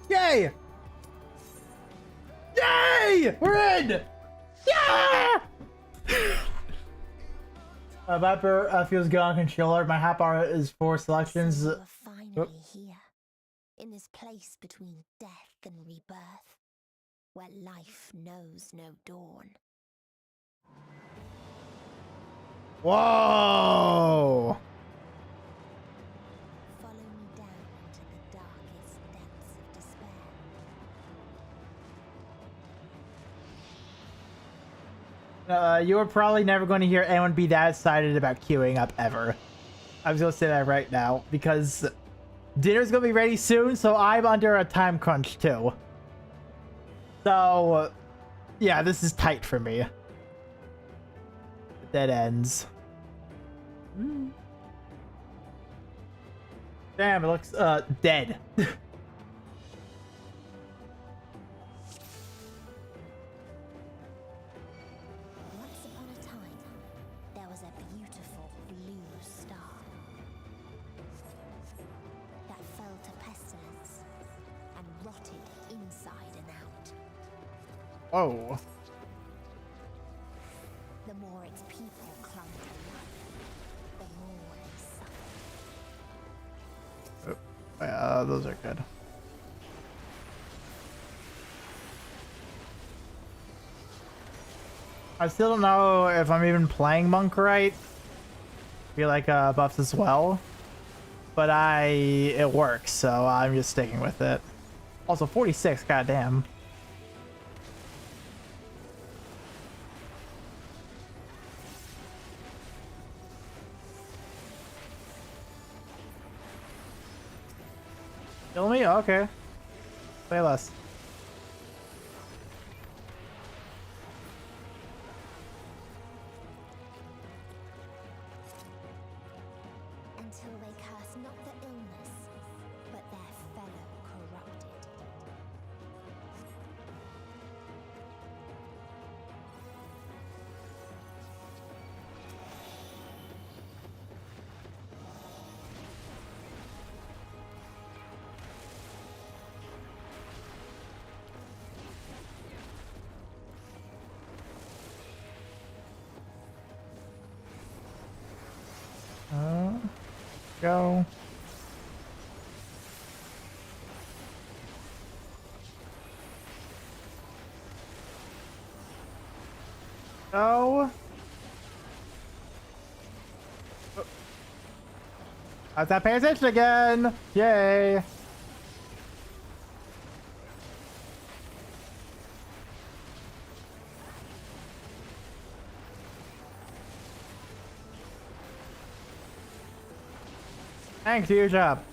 Yay! Yay! We're in! Yeah! Viper feels good on controller. My hotbar is 4 selections. We're finally here, in this place between death and rebirth, where life knows no dawn. Whoa! Follow me down into the darkest depths of despair. You are probably never going to hear anyone be that excited about queuing up ever. I was going to say that right now because dinner's going to be ready soon, so I'm under a time crunch too. So, yeah, this is tight for me. Dead ends. Damn, it looks dead. Once upon a time, there was a beautiful blue star that fell to pestilence and rotted inside and out. Whoa. The more its people clung to life, the more they suffered. Those are good. I still don't know if I'm even playing Monk right. I feel like buffs as well. But it works, so I'm just sticking with it. Also 46, goddamn. Kill me? Okay. Play less. Until they curse not the illness, but their fellow corrupted. Go. Go. I was not paying attention again. Yay. Thanks, do your job.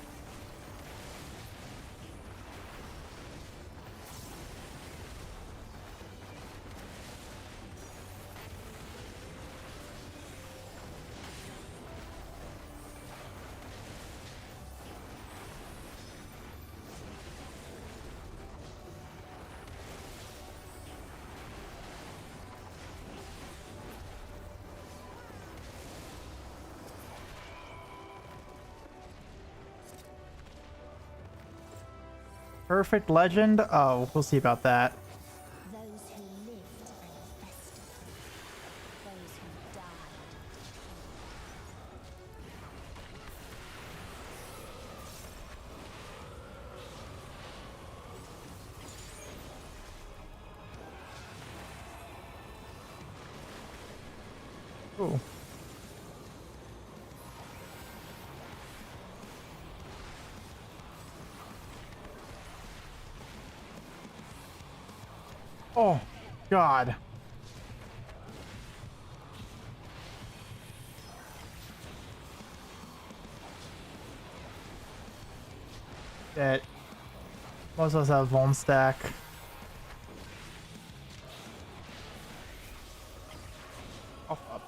Perfect legend? Oh, we'll see about that. Those who lived and festered. Those who died. Ooh. Oh, God. Shit. Most of us have Vuln stack. Off up.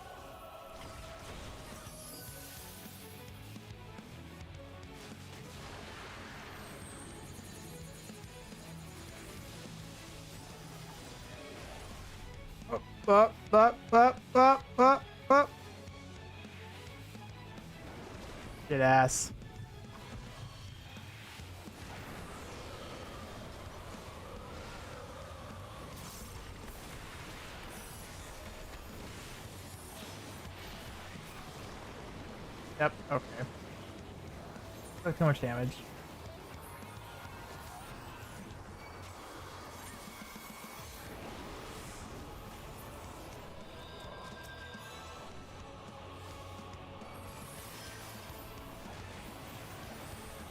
Up. Shit ass. Yep, okay. Took too much damage.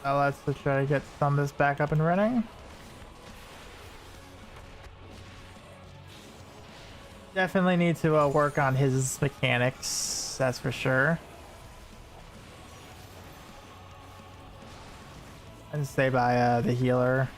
Now let's try to get some of this back up and running. Definitely need to work on his mechanics, that's for sure. And stay by the healer.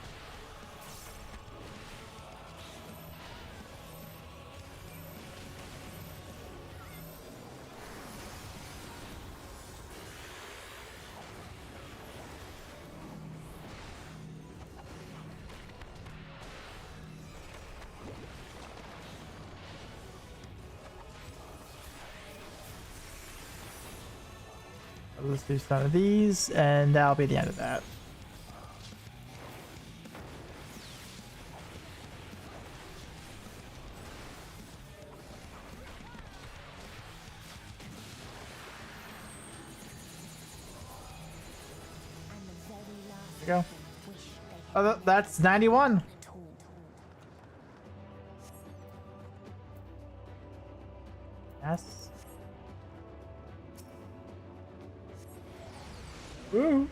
Let's do some of these, and that'll be the end of that. There you go. Oh, that's 91. Yes. Ooh.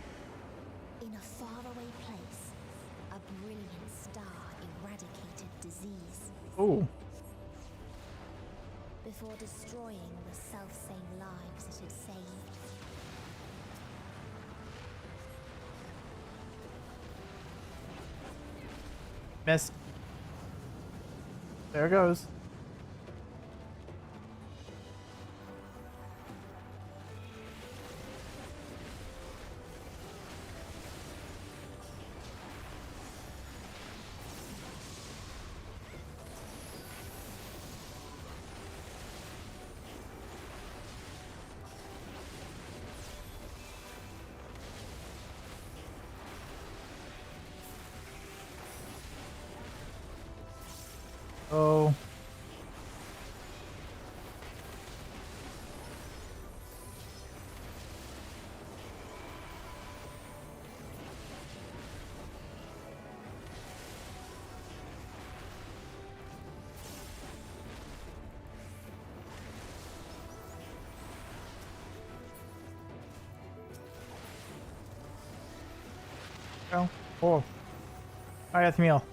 In a faraway place, a brilliant star eradicated disease. Ooh. Before destroying the self-same lives it had saved. Miss. There it goes. Oh. Oh. I got the meal.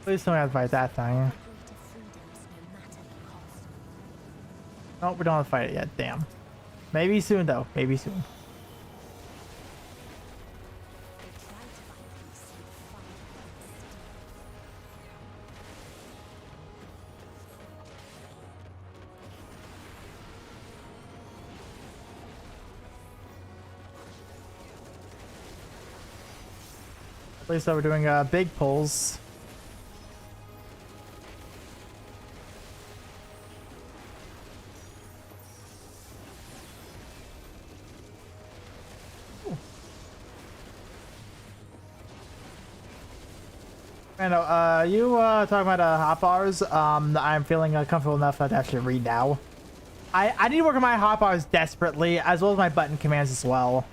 Please don't have to fight that thing. No, we don't have to fight it yet. Damn. Maybe soon, though. Maybe soon. At least we're doing big pulls. I know, you talking about hot bars, I'm feeling comfortable enough to actually read now. I need to work on my hot bars desperately, as well as my button commands as well.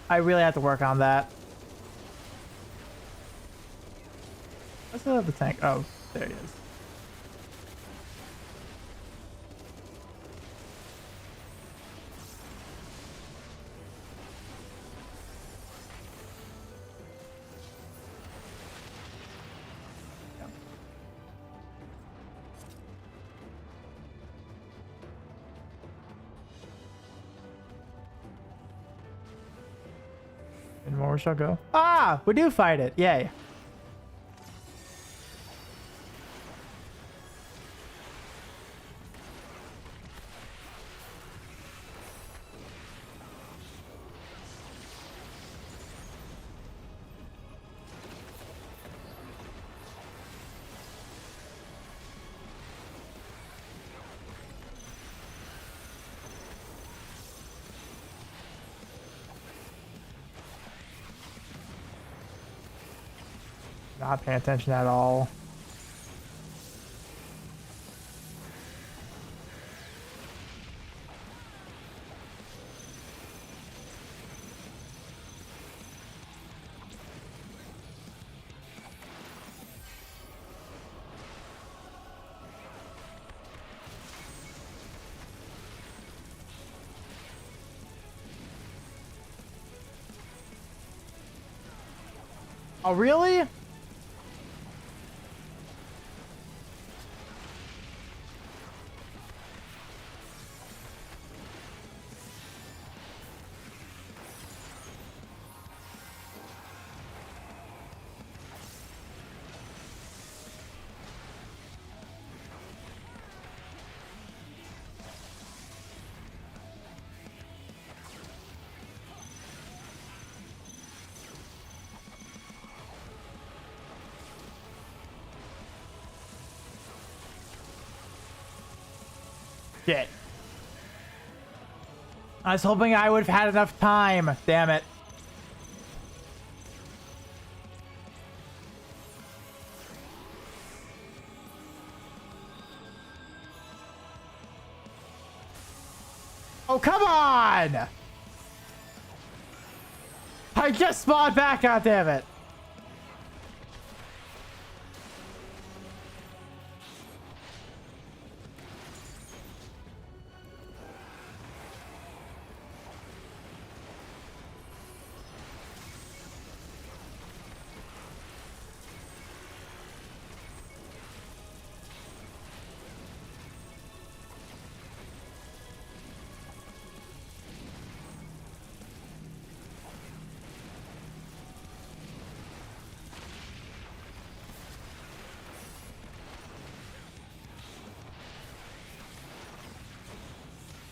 I really have to work on that. What's the tank? Oh, there it is. And more shall go. Ah, we do fight it. Yay. Not paying attention at all. Oh, really? Shit. I was hoping I would have had enough time. Damn it. Oh, come on! I just spawned back, goddammit!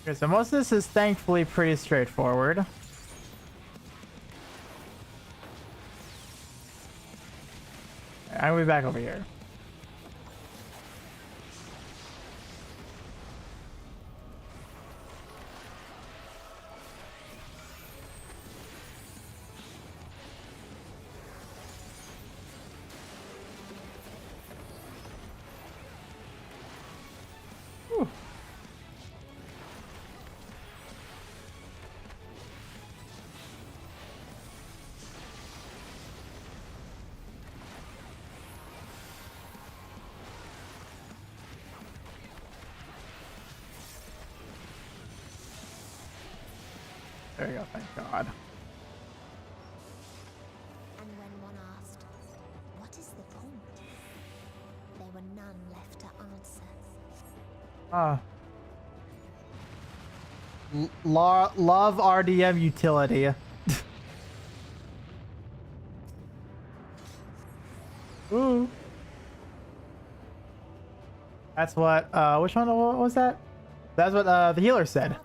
Okay, so most of this is thankfully pretty straightforward. I'm gonna be back over here. Whew. There you go, thank God. And when one asked, what is the point? There were none left to answer. Love RDM utility. Ooh. That's what, which one what was that? That's what, the healer said.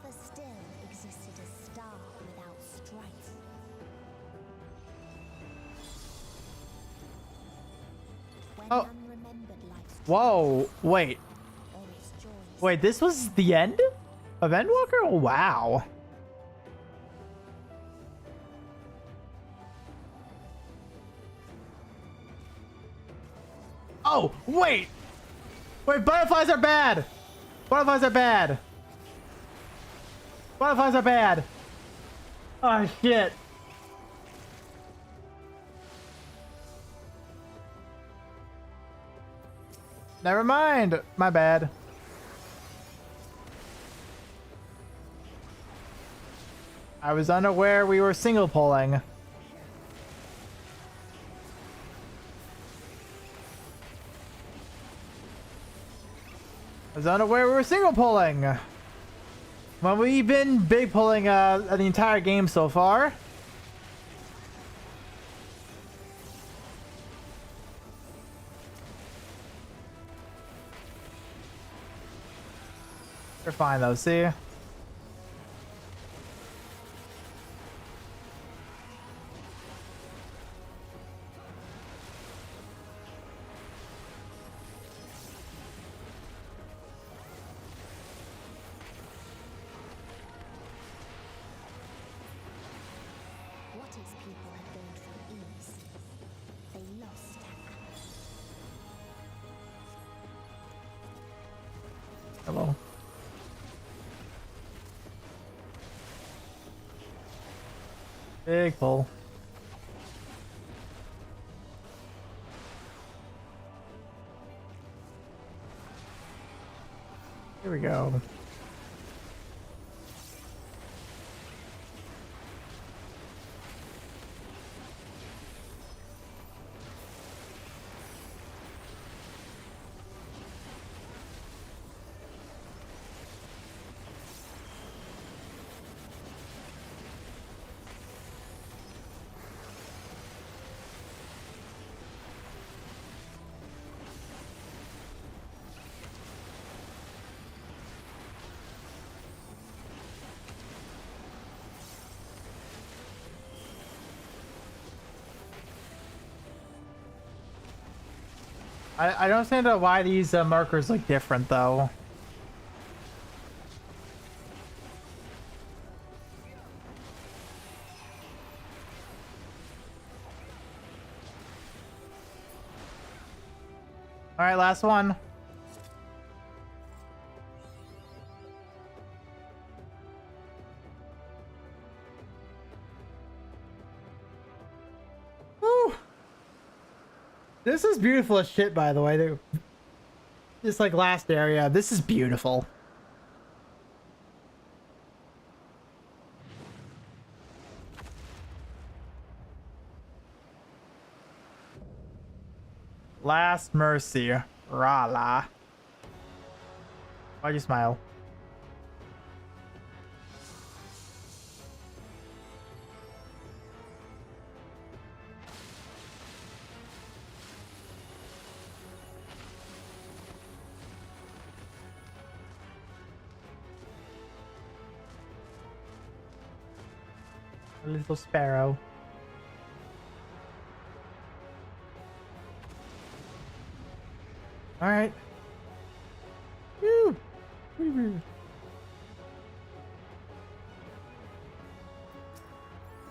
Oh. Whoa, wait. Wait, this was the end of Endwalker? Oh, wow. Oh, wait. Wait, butterflies are bad. Butterflies are bad. Butterflies are bad. Oh, shit. Never mind. My bad. I was unaware we were single polling. I was unaware we were single polling. When we've been big polling the entire game so far. You're fine though, see? What is people had gained from ease? They lost. Hello. Big pull. Here we go. I don't understand why these markers look different though. All right, last one. Woo! This is beautiful as shit, by the way. This like last area. This is beautiful. Last mercy, Rala. Why'd you smile? A little sparrow. All right. Woo! Woo-woo.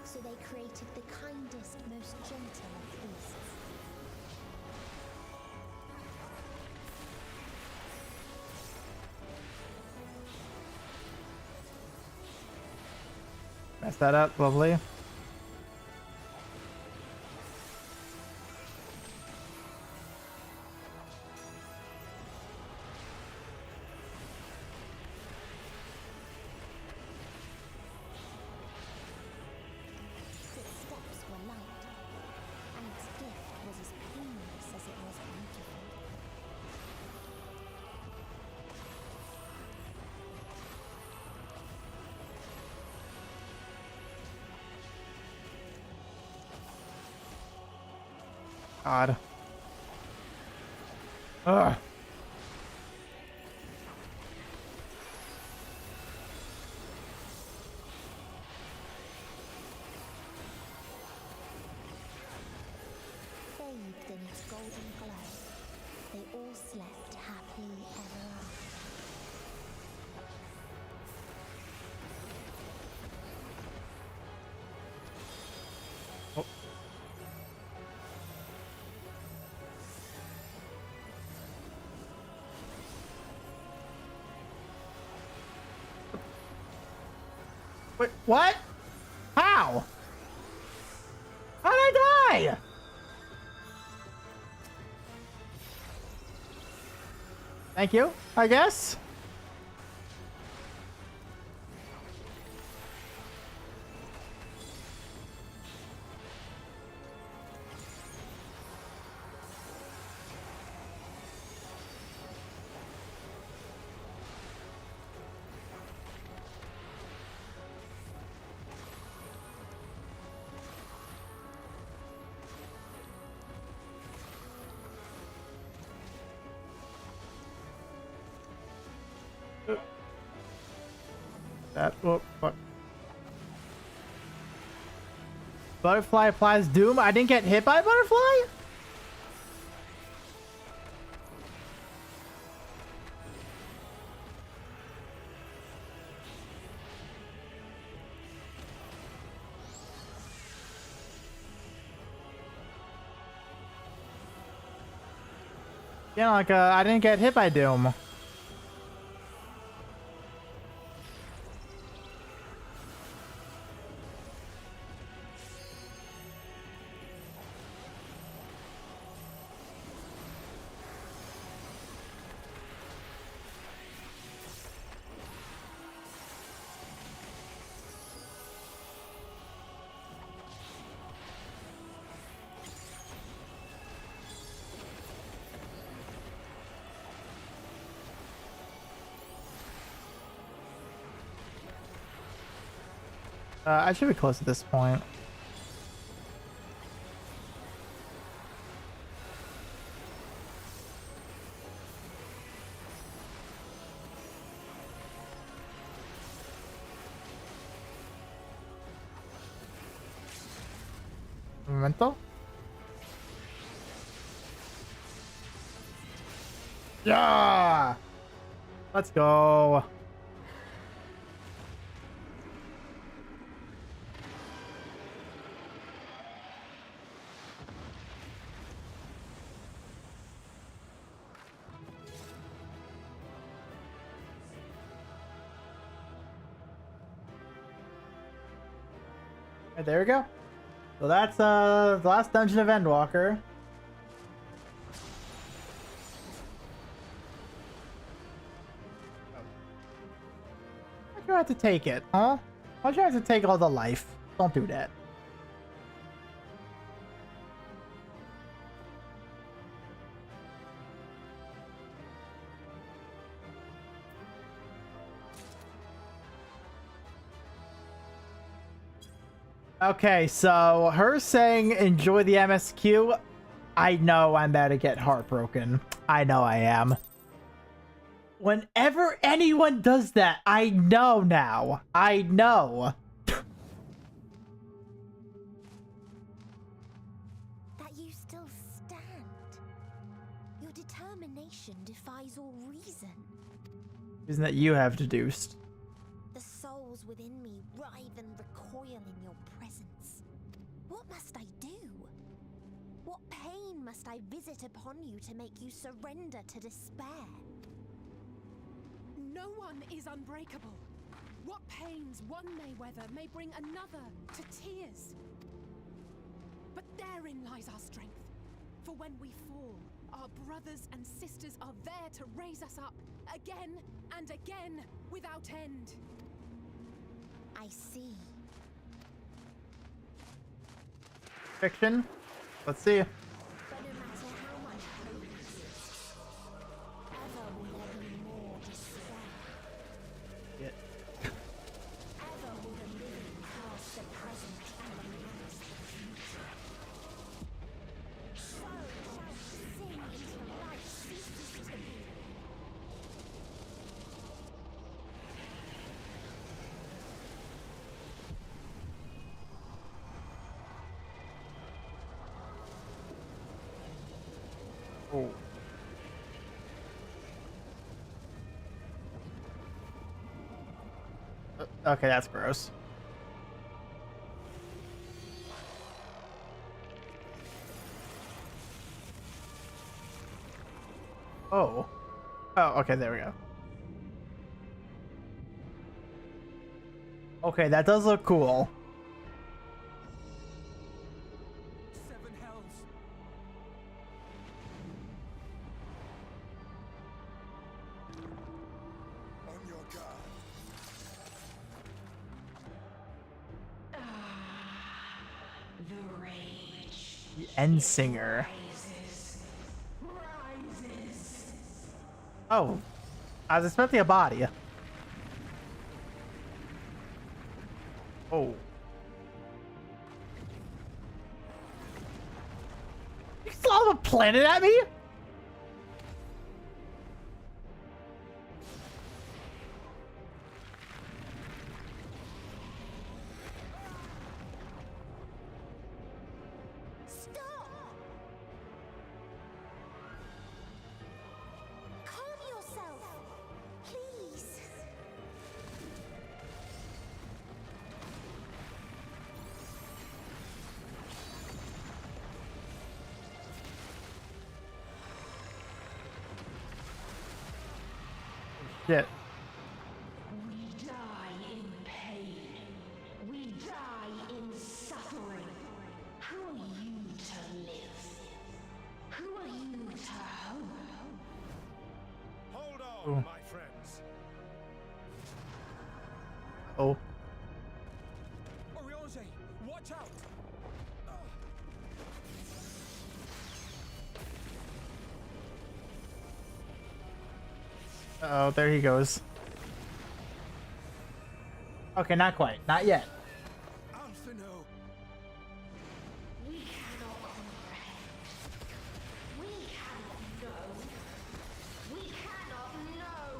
So they created the kindest, most gentle of beasts. Mess that up, lovely. Its steps were light, and its gift was as painless as it was beautiful. God. Ugh. Bathed in its golden glow, they all slept happily ever after. Wait, what? How? How did I die? Thank you, I guess. That, oh, fuck. Butterfly applies doom. I didn't get hit by a butterfly? Yeah, like, I didn't get hit by doom. I should be close at this point. Memento? Yeah! Let's go. Right, there we go. So that's the last dungeon of Endwalker. Why'd you have to take it, huh? Why'd you have to take all the life? Don't do that. Okay, so her saying enjoy the MSQ, I know I'm about to get heartbroken. I know I am. Whenever anyone does that, I know now. I know. That you still stand. Your determination defies all reason. Isn't that you have deduced? The souls within me writhe and recoil in your presence. What must I do? What pain must I visit upon you to make you surrender to despair? No one is unbreakable. What pains one may weather may bring another to tears. But therein lies our strength. For when we fall, our brothers and sisters are there to raise us up again and again without end. I see. Fiction? Let's see. But no matter how much hope exists, ever will there be more despair. Ever will the living cast the present and lament the future. So shall we sing until life ceases to be. Oh. Okay, that's gross. Oh. Oh, okay, there we go. Okay, that does look cool. Seven hells. On your guard. The rage The end singer. rises. Oh. I was expecting a body. Oh. You saw the planet at me? Stop! Calm yourself, please. Shit. We die in pain. We die in suffering. Who are you to live? Who are you to hope? Hold on, my friends. Oh. Oriange, watch out! Oh, there he goes. Okay, not quite. Not yet. Alphino! We cannot comprehend. We cannot know. We cannot know.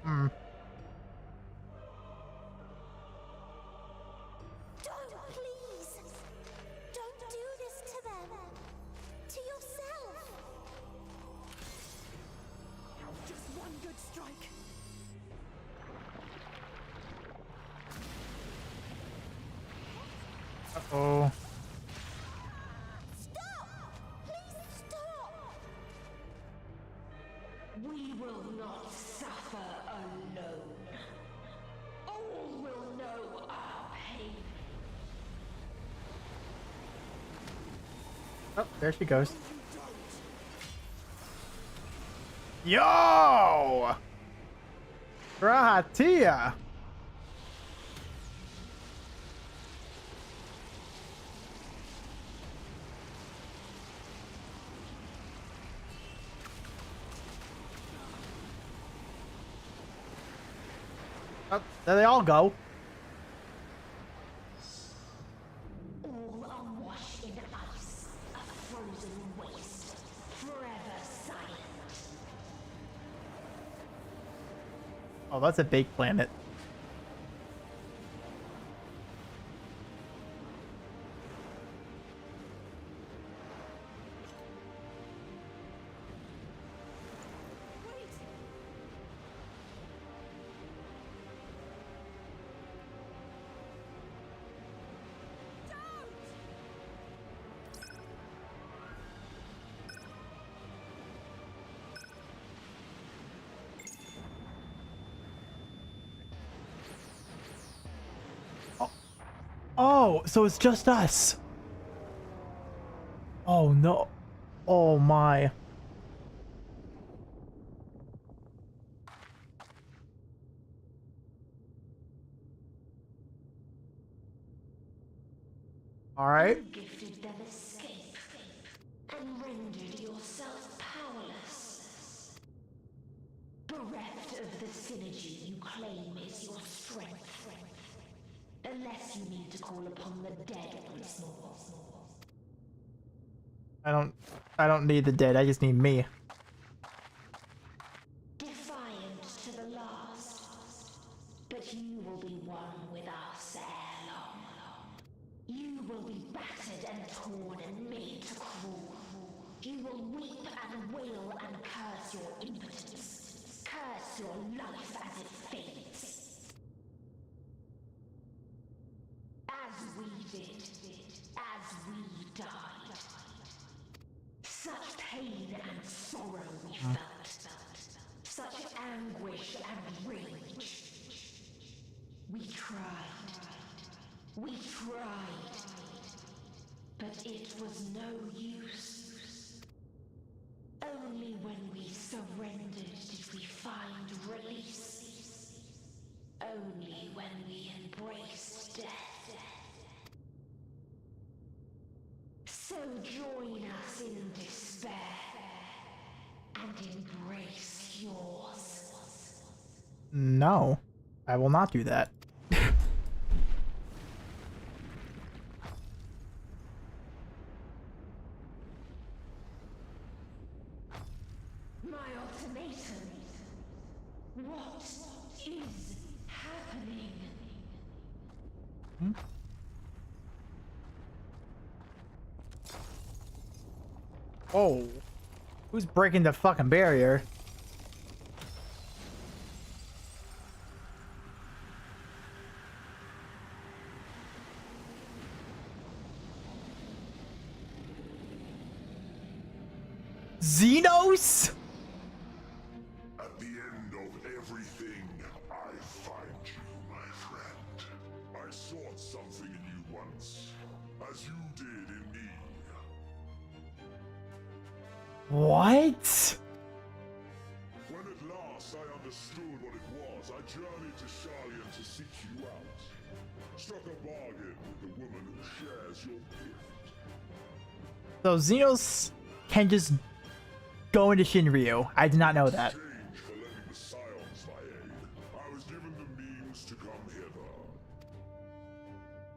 Hmm. Don't, please. Don't do this to them. To yourself. Just one good strike. Uh-oh. Stop! Please stop! We will not suffer alone. Oh, there she goes. Yo! Rahatia! Oh, there they all go. All awash in ice, a frozen waste, forever silent. Oh, that's a big planet. Oh, so it's just us. Oh no. Oh my. All right. You gifted them escape and rendered yourself powerless. Bereft of the synergy you claim is your strength. Unless you need to call upon the dead once more. I don't need the dead. I just need me. Defiant to the last. But you will be one with us ere long. You will be battered and torn and made to crawl. You will weep and wail and curse your impotence. Curse your life as it fades. As we did. As we died. Such pain and sorrow we felt. Such anguish and rage. We tried. We tried. But it was no use. Only when we surrendered did we find release. Only when we embraced death. So join us in despair and embrace yours. No, I will not do that. My ultimatum. What is happening? Oh, who's breaking the fucking barrier? Xenos? At the end of everything, I find you, my friend. I sought something in you once, as you did in me. What? When at last I understood what it was, I journeyed to Sharlian to seek you out. Struck a bargain with the woman who shares your gift. So Xenos can just go into Shinryu. I did not know that. For lending the Scions my aid, I was given the means to come hither.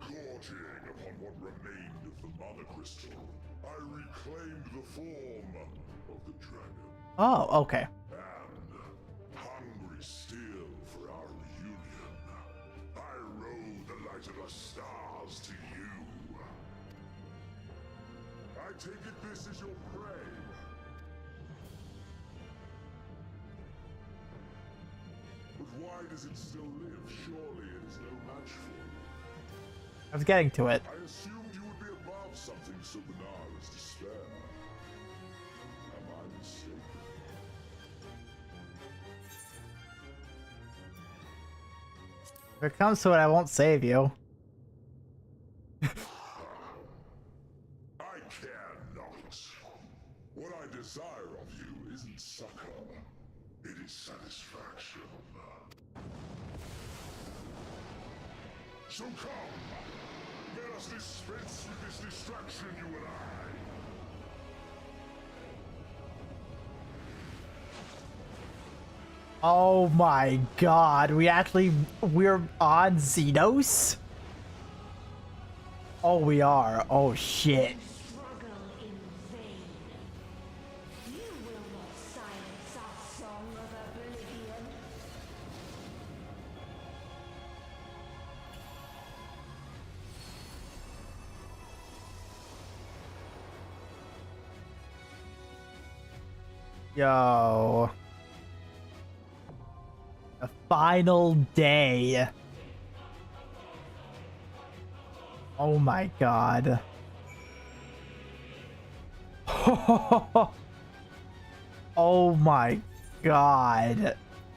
Gorging upon what remained of the Mother Crystal, I reclaimed the form of the dragon. Oh, okay. And, hungry still for our reunion, I rode the light of the stars to you. I take it this is your prey. But why does it still live? Surely it is no match for you. I was getting to it. I assumed you would be above something so banal as despair. Am I mistaken? If it comes to it, I won't save you. I care not. So come, let us dispense with this distraction, you and I. Oh my god, we're on Xenos? Oh, we are. Oh shit. Struggle in vain. You will not silence our song of oblivion. Yo. The final day. Oh my god. Oh my god.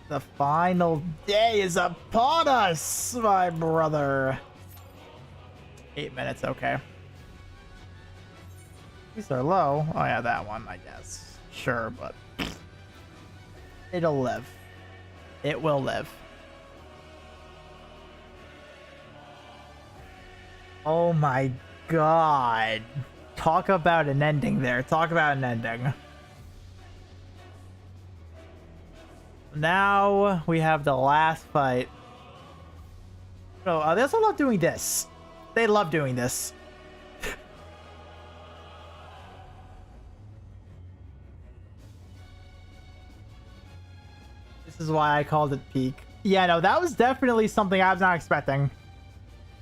The final day is upon us, my brother. 8 minutes, okay. These are low. Oh yeah, that one, I guess. Sure, but it'll live. It will live. Oh my god. Talk about an ending there. Talk about an ending. Now we have the last fight. Oh, they also love doing this. They love doing this. This is why I called it peak. Yeah, no, that was definitely something I was not expecting.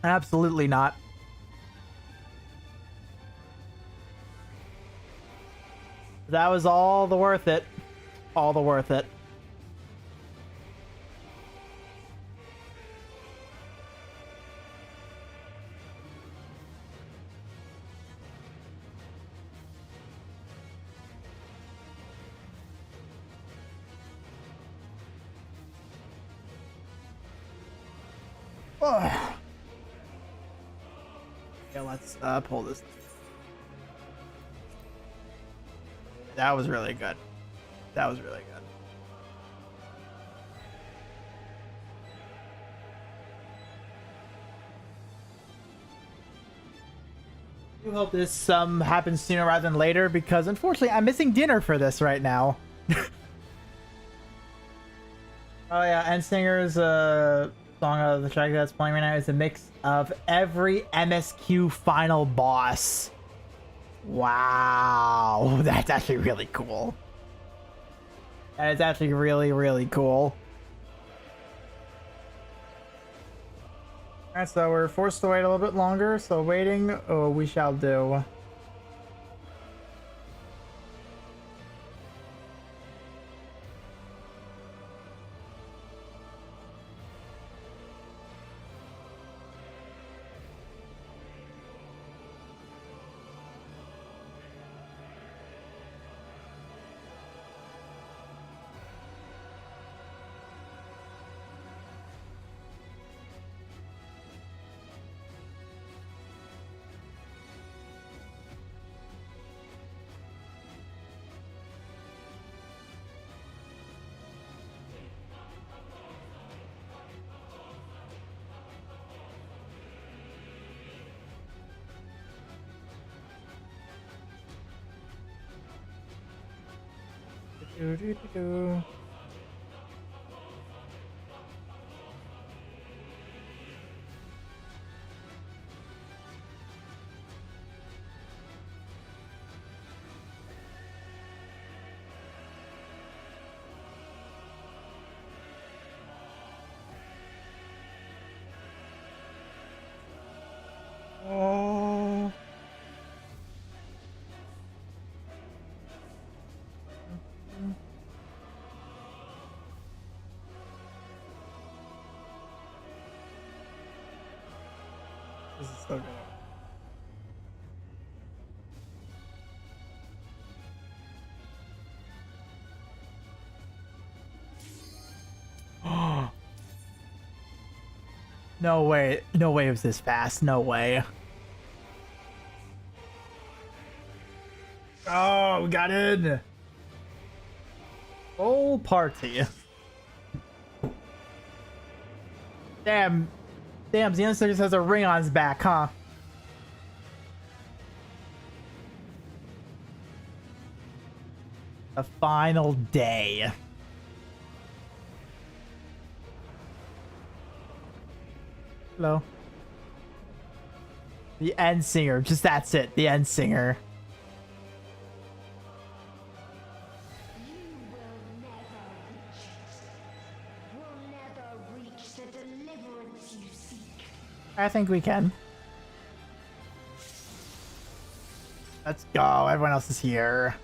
Absolutely not. That was all the worth it. All the worth it. Oh. Yeah, let's pull this. That was really good. That was really good. I hope this happens sooner rather than later, because unfortunately I'm missing dinner for this right now. Oh yeah, Endsinger's song of the track that's playing right now is a mix of every MSQ final boss. Wow, that's actually really cool. That is actually really, really cool. Alright, so we're forced to wait a little bit longer, so waiting, oh, we shall do. Do. Oh. This is so good. No way. No way it was this fast. No way. Oh, we got in. Full party. Damn. Damn, Xenosaurus has a ring on his back, huh? The final day. Hello. The end singer. Just that's it. The end singer. I think we can. Let's go. Everyone else is here.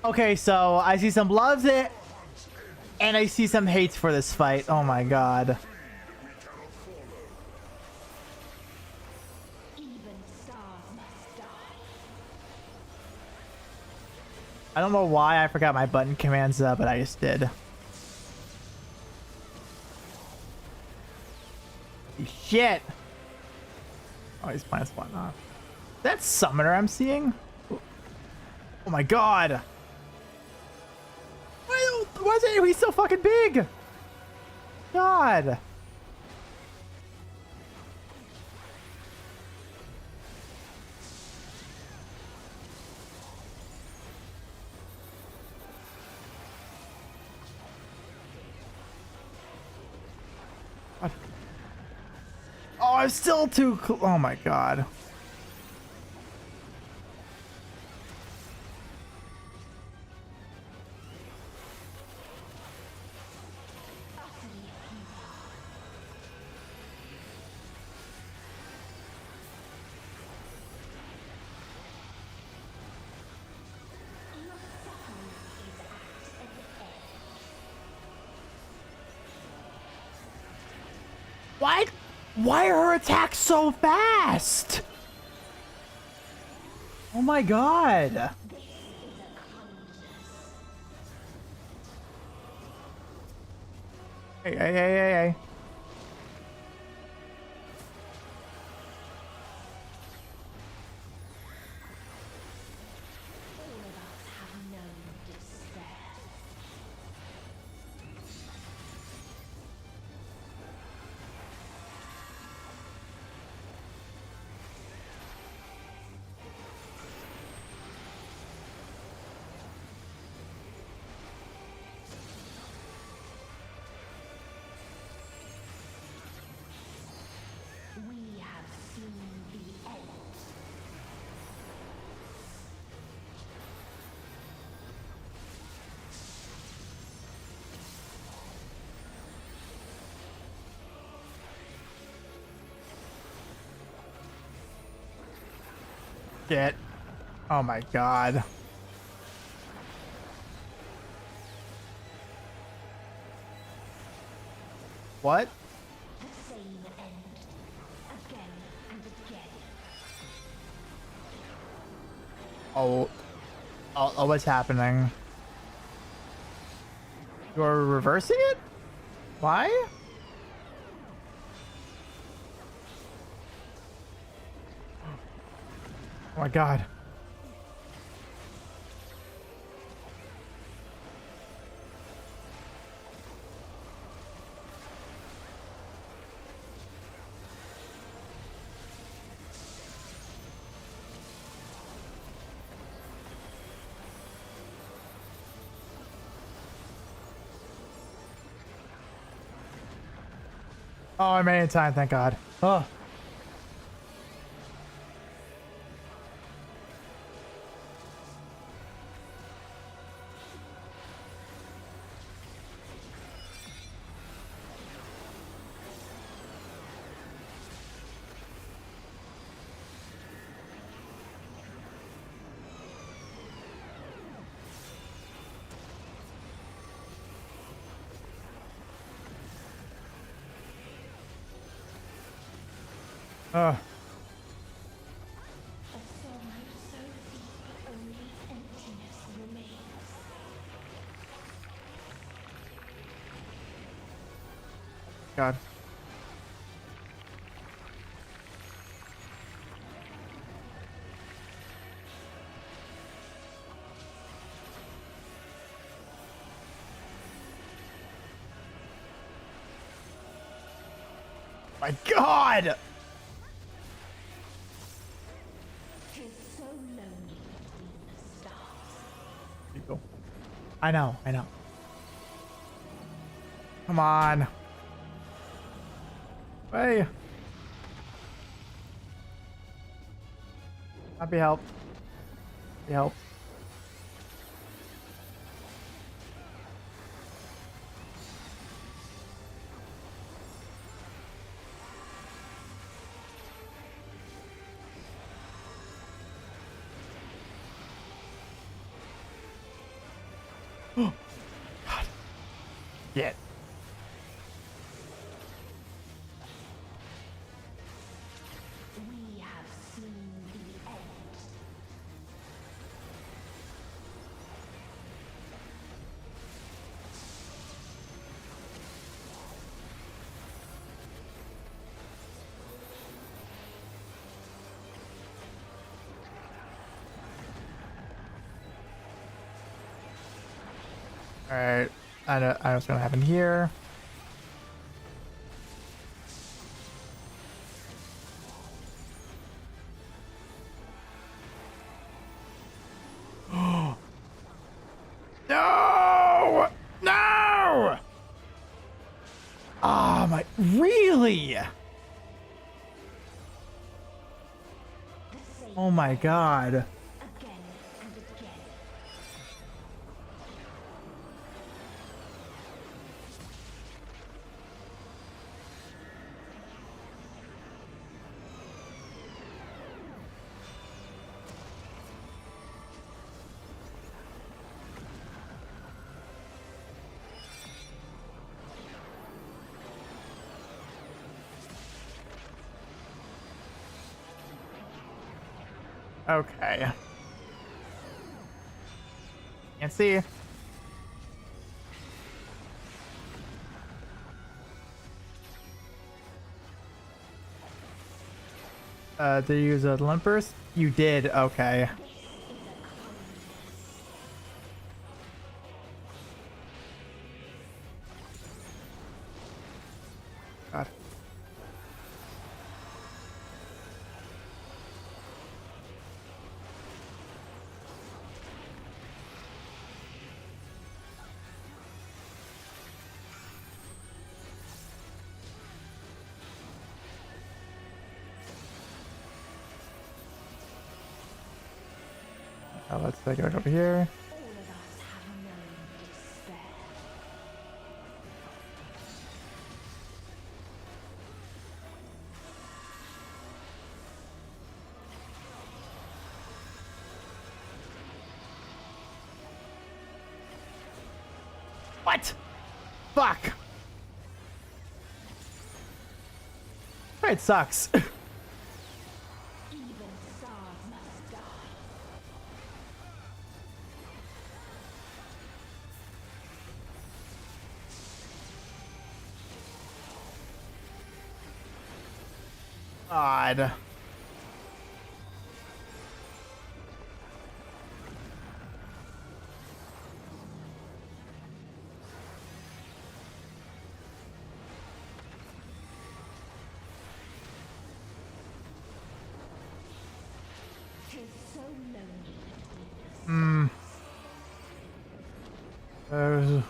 Okay, so I see some loves it, and I see some hates for this fight. Oh my god. I don't know why I forgot my button commands, but I just did. Shit! Oh, he's playing spot now. That summoner I'm seeing? Oh my god! Why is it he's so fucking big? God! What? Oh, I'm still too cool. Oh my god. Why are her attacks so fast? Oh my god. Hey. Shit. Oh my god. What? Oh, what's happening? You're reversing it? Why? Oh my god. Oh, I made it in time, thank god. Oh. Ugh. God. My God! Tis so lonely between the stars. You go. I know. Come on. Hey. Not be helped. Be helped. God. Shit. We have seen the end. All right. I know what's gonna happen here. No! No! Oh my, really? Oh my God. Again and again. Okay. Can't see. Did you use a limpers? You did. Okay. God. Let's take it over here. All of us have known despair. What? Fuck. It sucks. Even stars must die. God. Tis so lonely between the Hmm.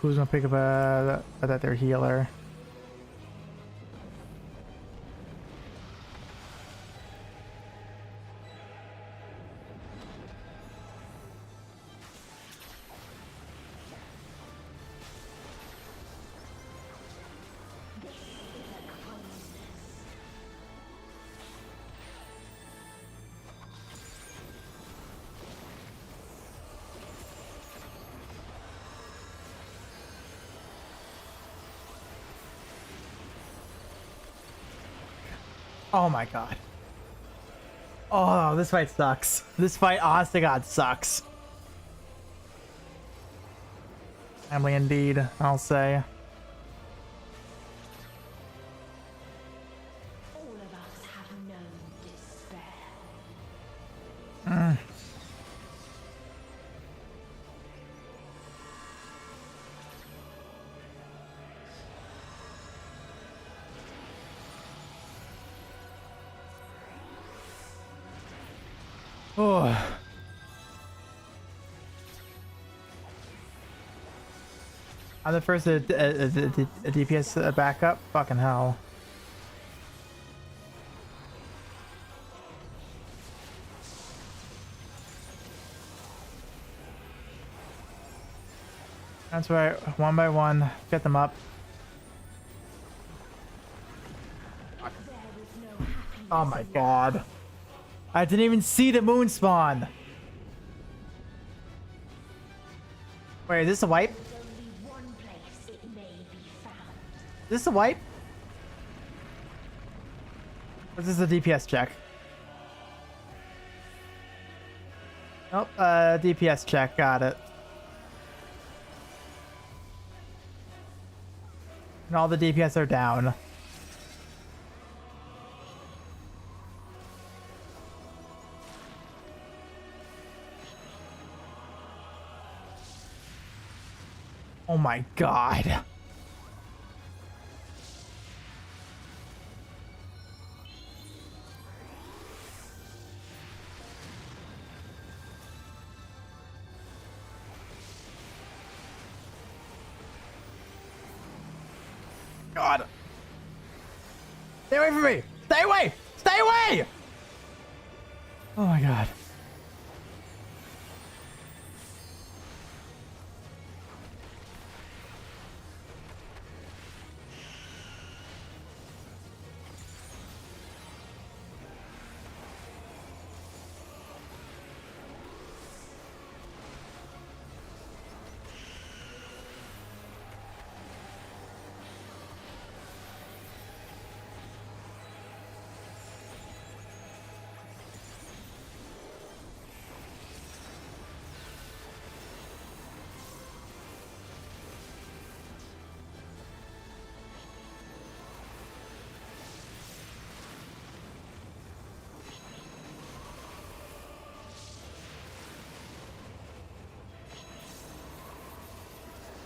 Who's gonna pick up their healer? Oh my God. Oh, this fight sucks. This fight, honest to God, sucks. Family indeed, I'll say. all of us have known despair. Oh. I'm the first DPS backup. Fucking hell. That's right. One by one, get them up. Oh my god. I didn't even see the moon spawn. Wait, is this a wipe? Is this a wipe? Or is this a DPS check? Nope, DPS check, got it. And all the DPS are down. Oh my god. God. Stay away from me! Stay away! Stay away! Oh my god.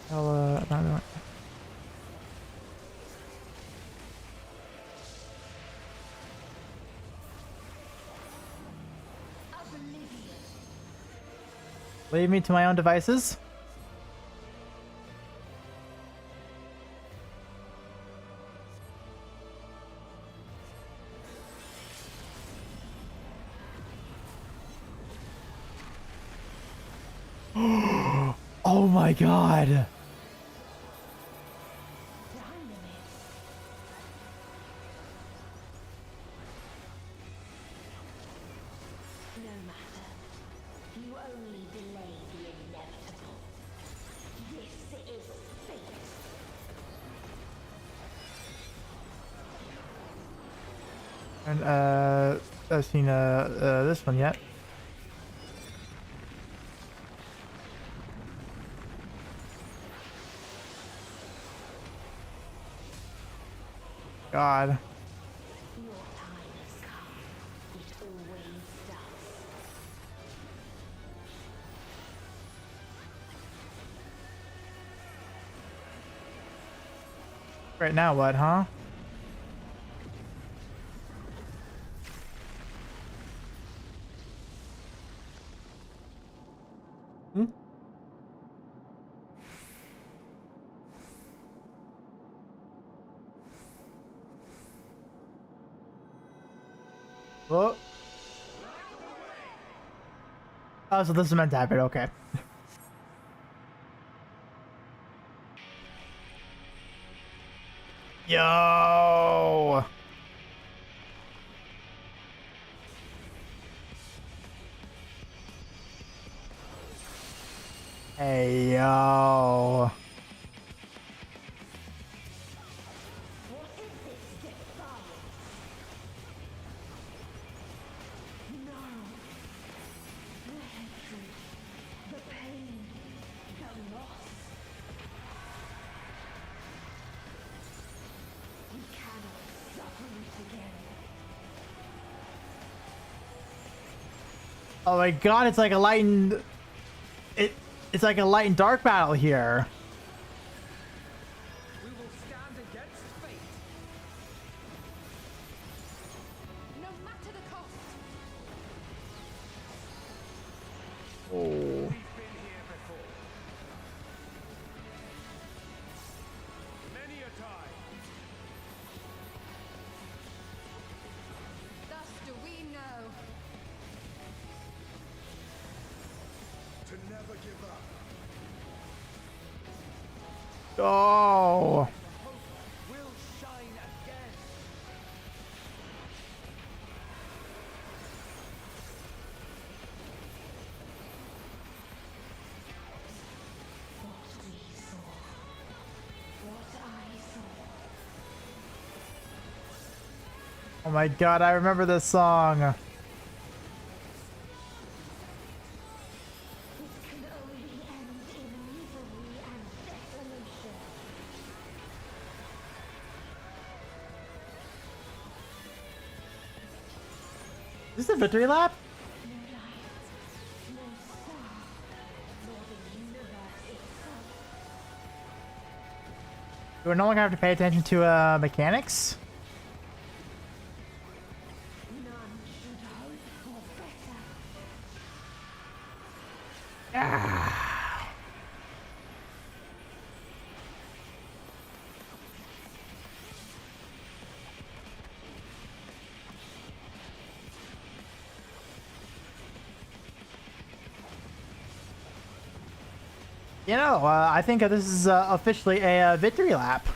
I'll, leave me to my own devices. Oh my god. And I've seen this one yet. God. Right now what, huh? Oh. Oh, so this is meant to happen, okay. Yo! Hey, yo. Oh my god, it's like a light and it's like a light and dark battle here. We will stand against fate. No matter the cost. Oh. Many a time. Thus do we know. To never give up. Oh. Will shine again. What we saw. What I saw. Oh my god, I remember this song. It can only end in misery and desolation. Is this a victory lap? No light, no star, nor the universe itself. Do we no longer have to pay attention to mechanics? None should hope for better. Ah. You know, I think this is officially a victory lap.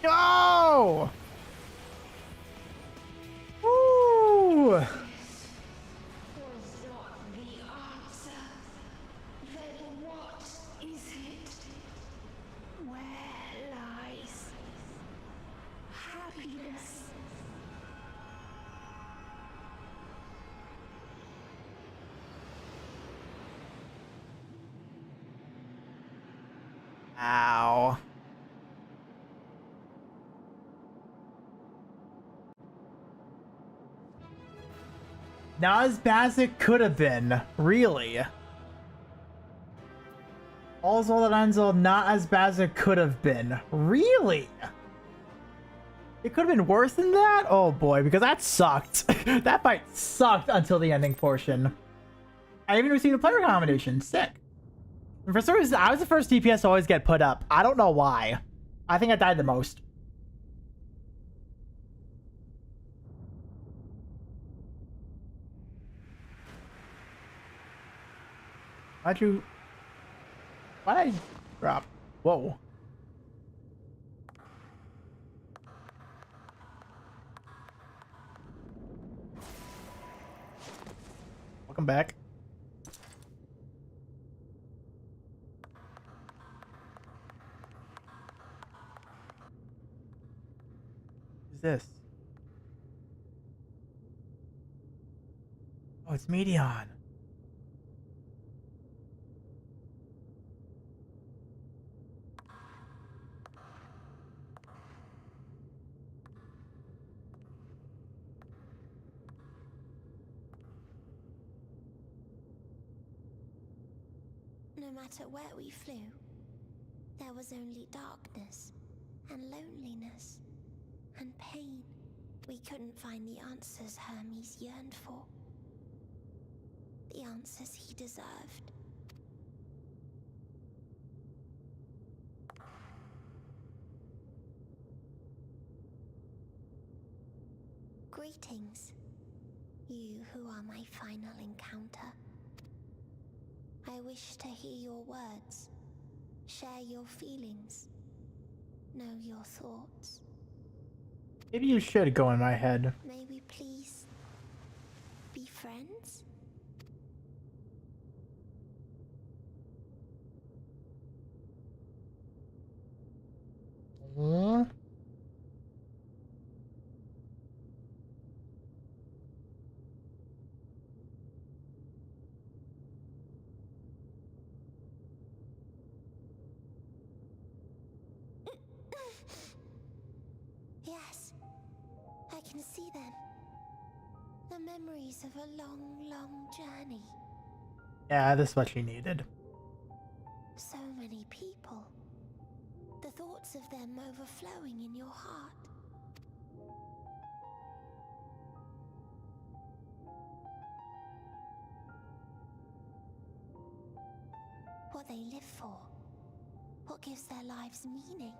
No! Woo! Was not the answer. Then what is it? Where lies happiness? Ow. Not as bad as it could have been, really. All's well that ends well, not as bad as it could have been. Really? It could have been worse than that? Oh boy, because that sucked. That fight sucked until the ending portion. I even received a player commendation. Sick. And for some reason, I was the first DPS to always get put up. I don't know why. I think I died the most. Why'd I drop? Whoa. Welcome back. Who's this? Oh, it's Medion. No matter where we flew, there was only darkness and loneliness and pain. We couldn't find the answers Hermes yearned for. The answers he deserved. Greetings, you who are my final encounter. I wish to hear your words, share your feelings, know your thoughts. Maybe you should go in my head. May we please be friends? Huh? Yes, can see them. The memories of a long, long journey. Yeah, this is what she needed. So many people. The thoughts of them overflowing in your heart. What they live for. What gives their lives meaning.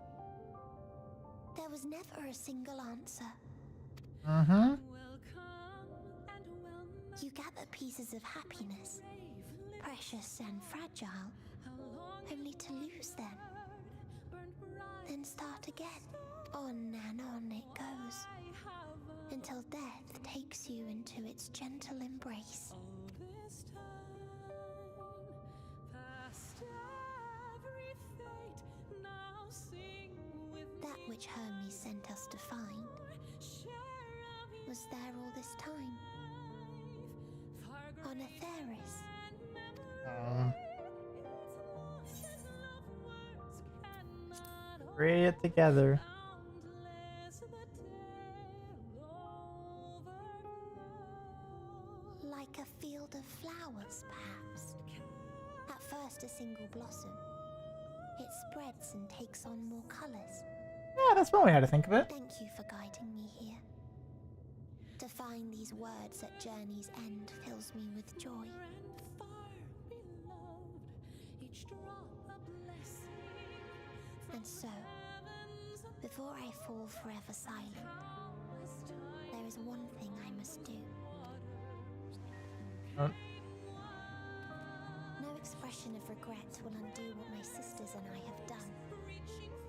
There was never a single answer. Mm-hmm. You gather pieces of happiness, precious and fragile, only to lose them. Then start again. On and on it goes, until death takes you into its gentle embrace. That which Hermes sent us to find was there all this time. On Atheris. Read it together. Like a field of flowers, perhaps. At first a single blossom. It spreads and takes on more colors. Yeah, that's one way how to think of it. Thank you for guiding me here. To find these words at journey's end fills me with joy. And so, before I fall forever silent, there is one thing I must do. No expression of regret will undo what my sisters and I have done,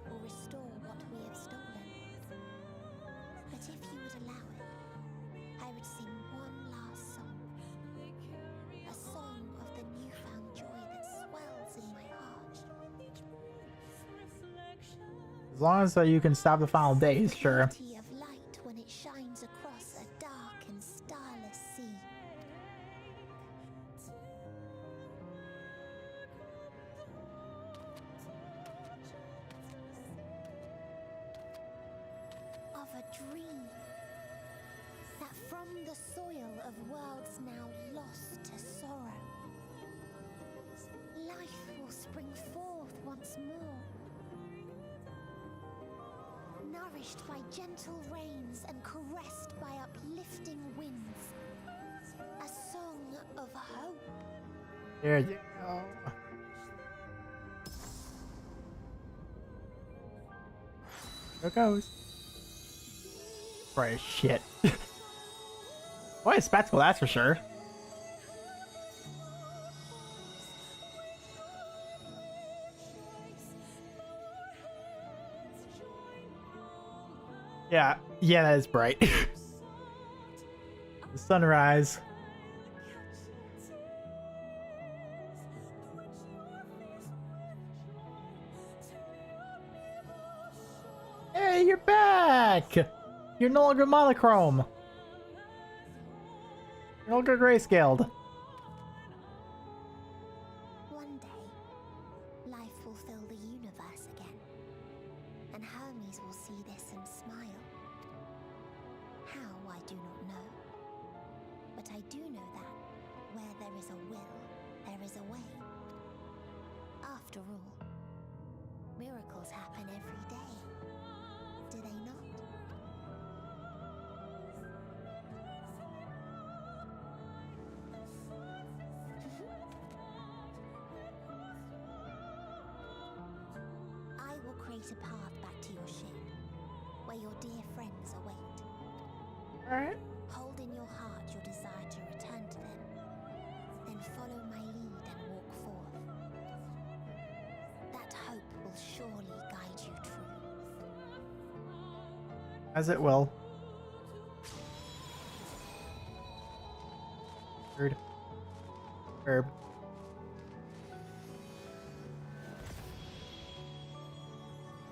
or restore what we have stolen. But if you would allow it, I would sing one last song. A song of the newfound joy that swells in my heart. As long as you can stop the final days, sure. Beauty of light when it shines across a dark and starless sea. Of a dream that from the soil of worlds now lost to sorrow, life will spring forth once more. Nourished by gentle rains and caressed by uplifting winds. A song of hope. There you go. There it goes. Bright as shit. Boy, a spectacle, that's for sure. Yeah, that is bright. The sunrise. Hey, you're back! You're no longer monochrome. You're no longer grayscaled. One day, life will fill the universe again. And Hermes will see this and smile. How, I do not know. But I do know that where there is a will, there is a way. After all, miracles happen every day. Do they not? I will create a path back to your ship, where your dear friends await. Alright. Hold in your heart your desire to return to them, then follow my lead and walk forth. That hope will surely guide you true. As it will. Bird. Herb.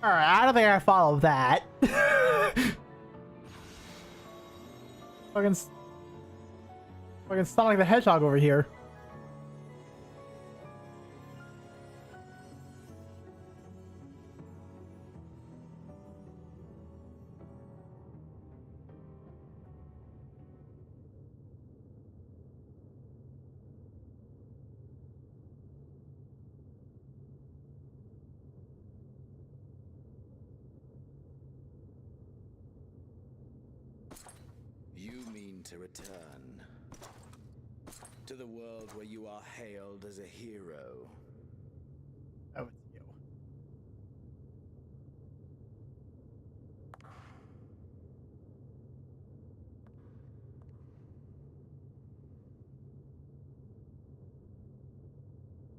Alright, I don't think I followed that. Fucking Sonic the Hedgehog over here. You mean to return to the world where you are hailed as a hero. Oh, it's you.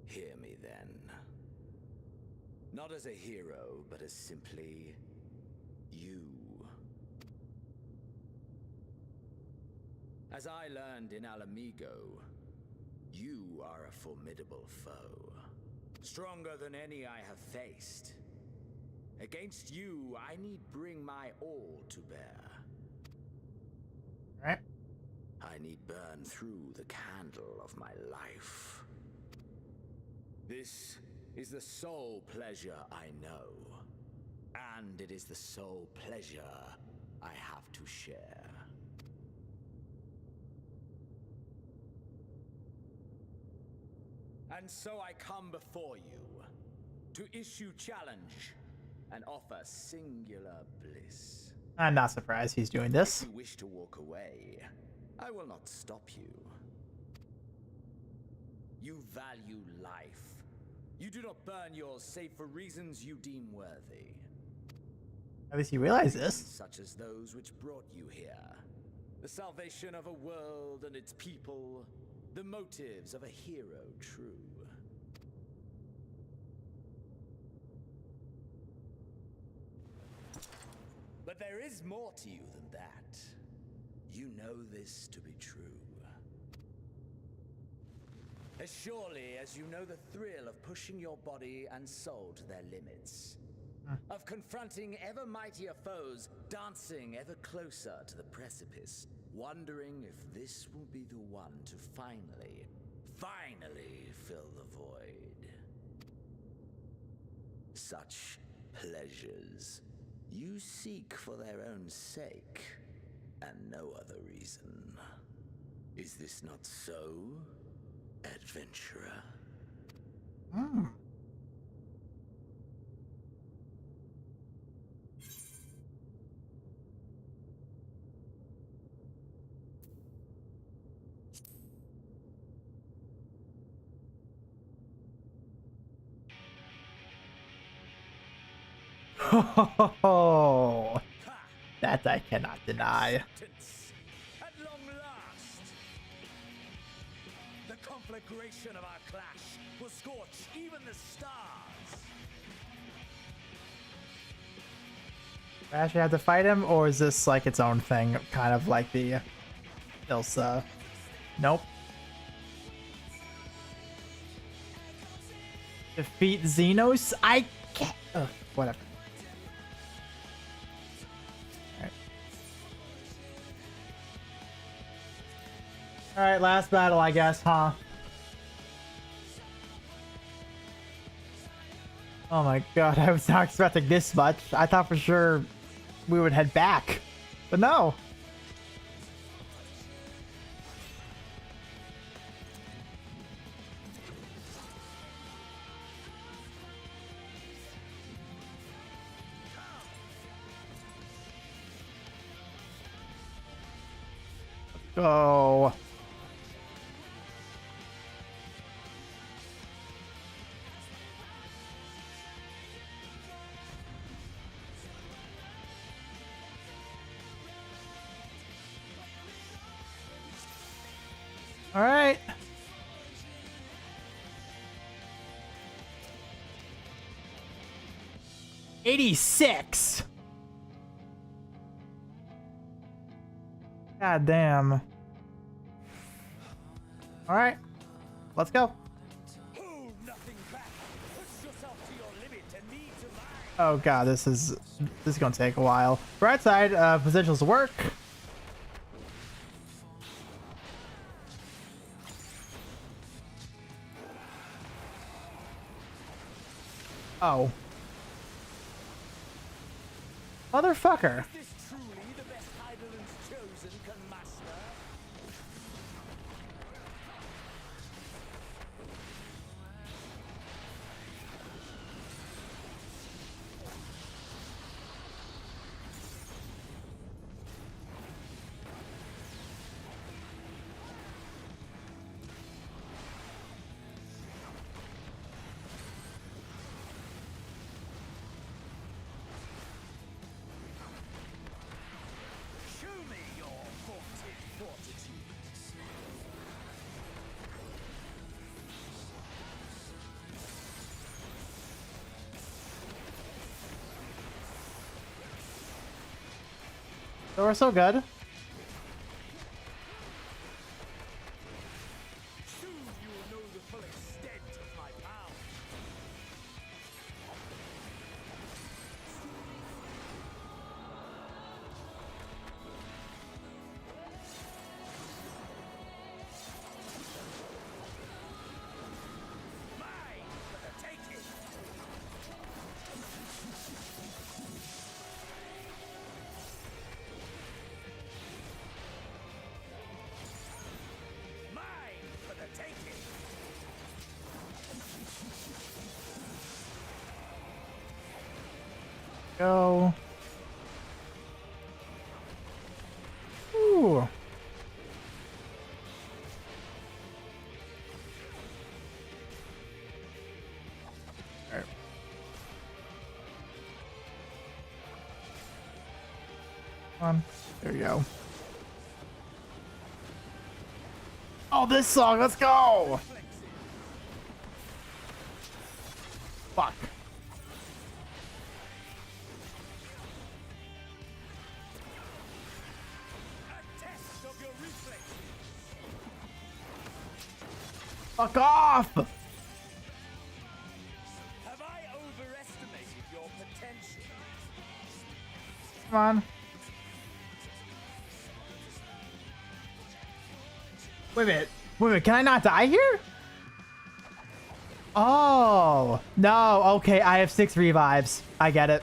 Hear me then. Not as a hero, but as simply you. As I learned in Alamigo, you are a formidable foe. Stronger than any I have faced. Against you, I need bring my all to bear. Right. I need burn through the candle of my life. This is the sole pleasure I know. And it is the sole pleasure I have to share. And so I come before you to issue challenge and offer singular bliss. I'm not surprised he's doing this. If you wish to walk away, I will not stop you. You value life. You do not burn yours save for reasons you deem worthy. At least you realize this. Such as those which brought you here. The salvation of a world and its people. The motives of a hero true. But there is more to you than that. You know this to be true. As surely as you know the thrill of pushing your body and soul to their limits. Of confronting ever mightier foes, dancing ever closer to the precipice, wondering if this will be the one to finally fill the void. Such pleasures you seek for their own sake, and no other reason. Is this not so, adventurer? Oh, that I cannot deny. At long last, the conflagration of our clash will scorch even the stars. Do I actually have to fight him, or is this like its own thing, kind of like the Ilsa? Nope. Defeat Xenos? I can't. Ugh, whatever. Alright, last battle, I guess, huh? Oh my god, I was not expecting this much. I thought for sure we would head back, but no. Go. All right. $86. God damn. All right, let's go. Oh god, this is gonna take a while. Right side, potentials to work. Oh. Motherfucker. So we're so good. Soon you will know the full extent of my power. Mine for the taking. Mine for the taking. Go. Ooh. Alright. Come on. There you go. Oh, this song. Let's go. Fuck. A test of your reflexes. Fuck off. Have I overestimated your potential? Come on. Wait a minute. Wait a minute. Can I not die here? Oh. No. Okay. I have 6 revives. I get it.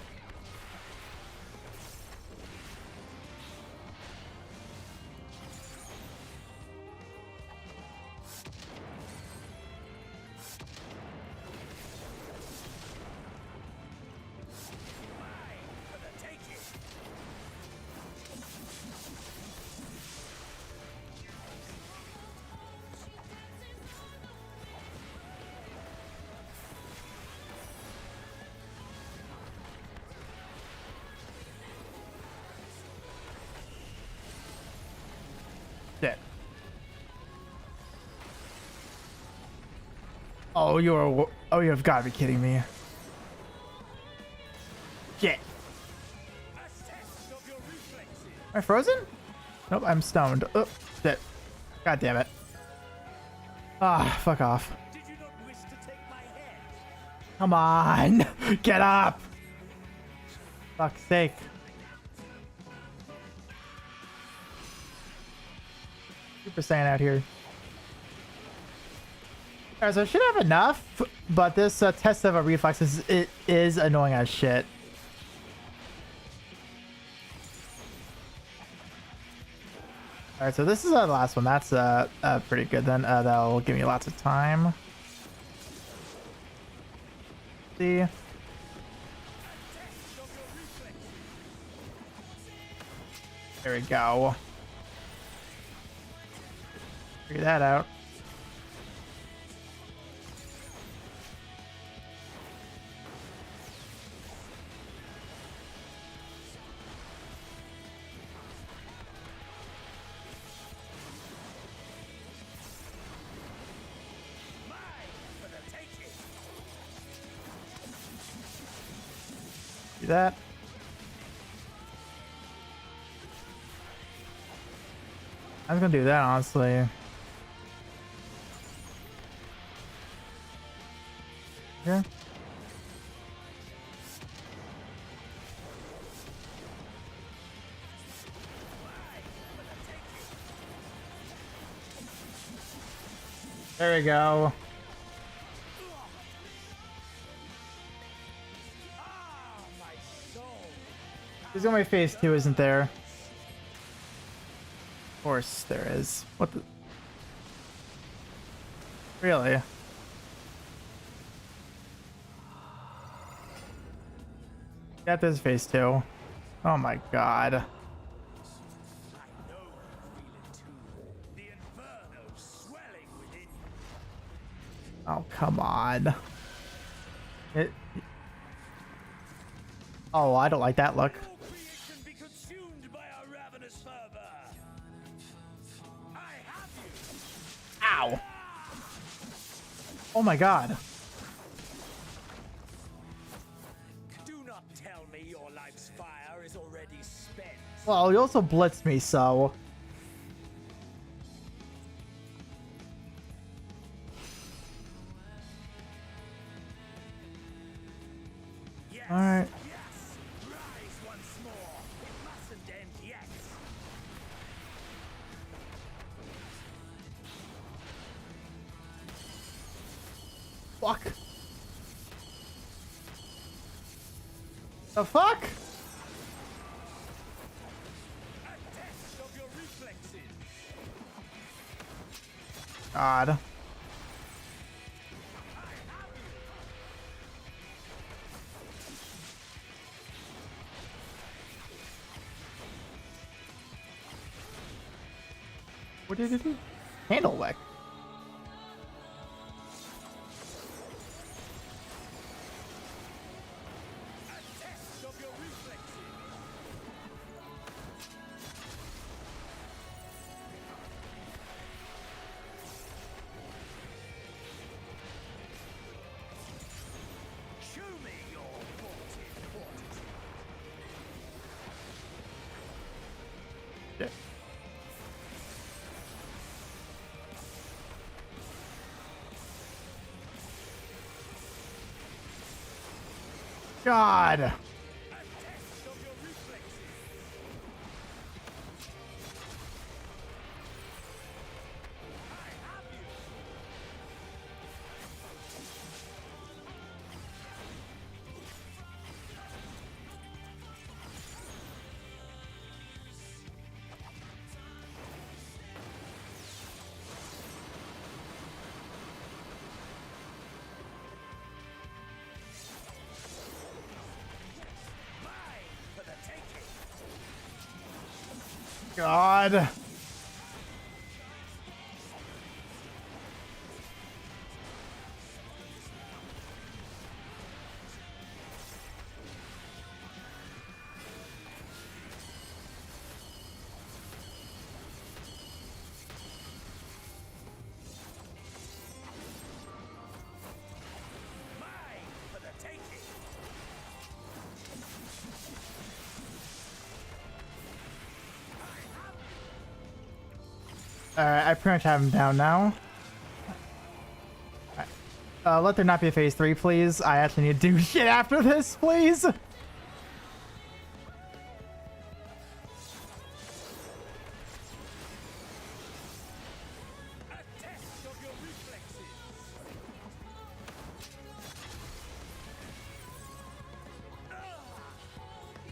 For the taking. Shit. Oh, oh, you've got to be kidding me. Shit. Am I frozen? Nope, I'm stoned. Oh, shit. God damn it. Ah, fuck off. Did you not wish to take my head? Come on. Get up. Fuck's sake. Super Saiyan out here. Alright, so I should have enough, but this test of a reflex is annoying as shit. Alright, so this is the last one. That's pretty good then. That'll give me lots of time. See? There we go. Figure that out. Do that. I was gonna do that, honestly. Yeah. There we go. There's only phase 2, isn't there? Of course there is. What the? Really? Got this phase 2. Oh my god. Oh, come on. Oh, I don't like that look. Ow. Oh my god. Do not tell me your life's fire is already spent. Well, you also blitzed me, so... Alright. Fuck. The fuck? God. What did it do? Handle whack. God. God. Alright, I pretty much have him down now. Let there not be a phase 3, please. I actually need to do shit after this, please.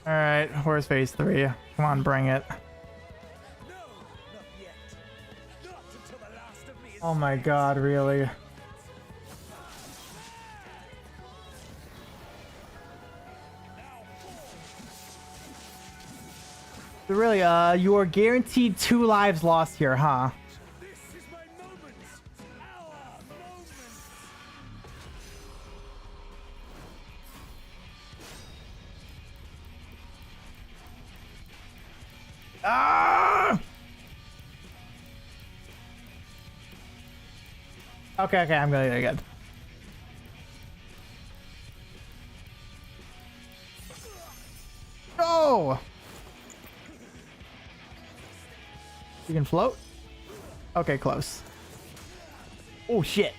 Alright, where's phase 3? Come on, bring it. Oh my god, really? So really, you are guaranteed 2 lives lost here, huh? Ah! Okay, I'm gonna get good. No! You can float? Okay, close. Oh shit.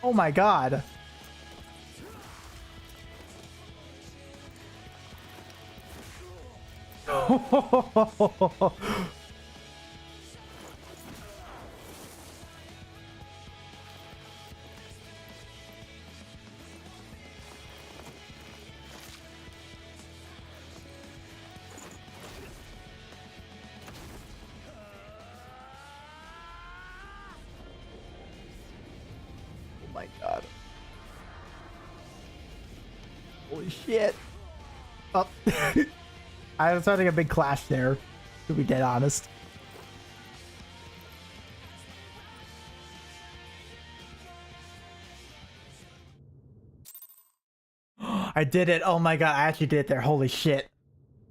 Oh my god. Oh my god. Holy shit. Oh. I was having a big clash there, to be dead honest. I did it. Oh my god, I actually did it there. Holy shit.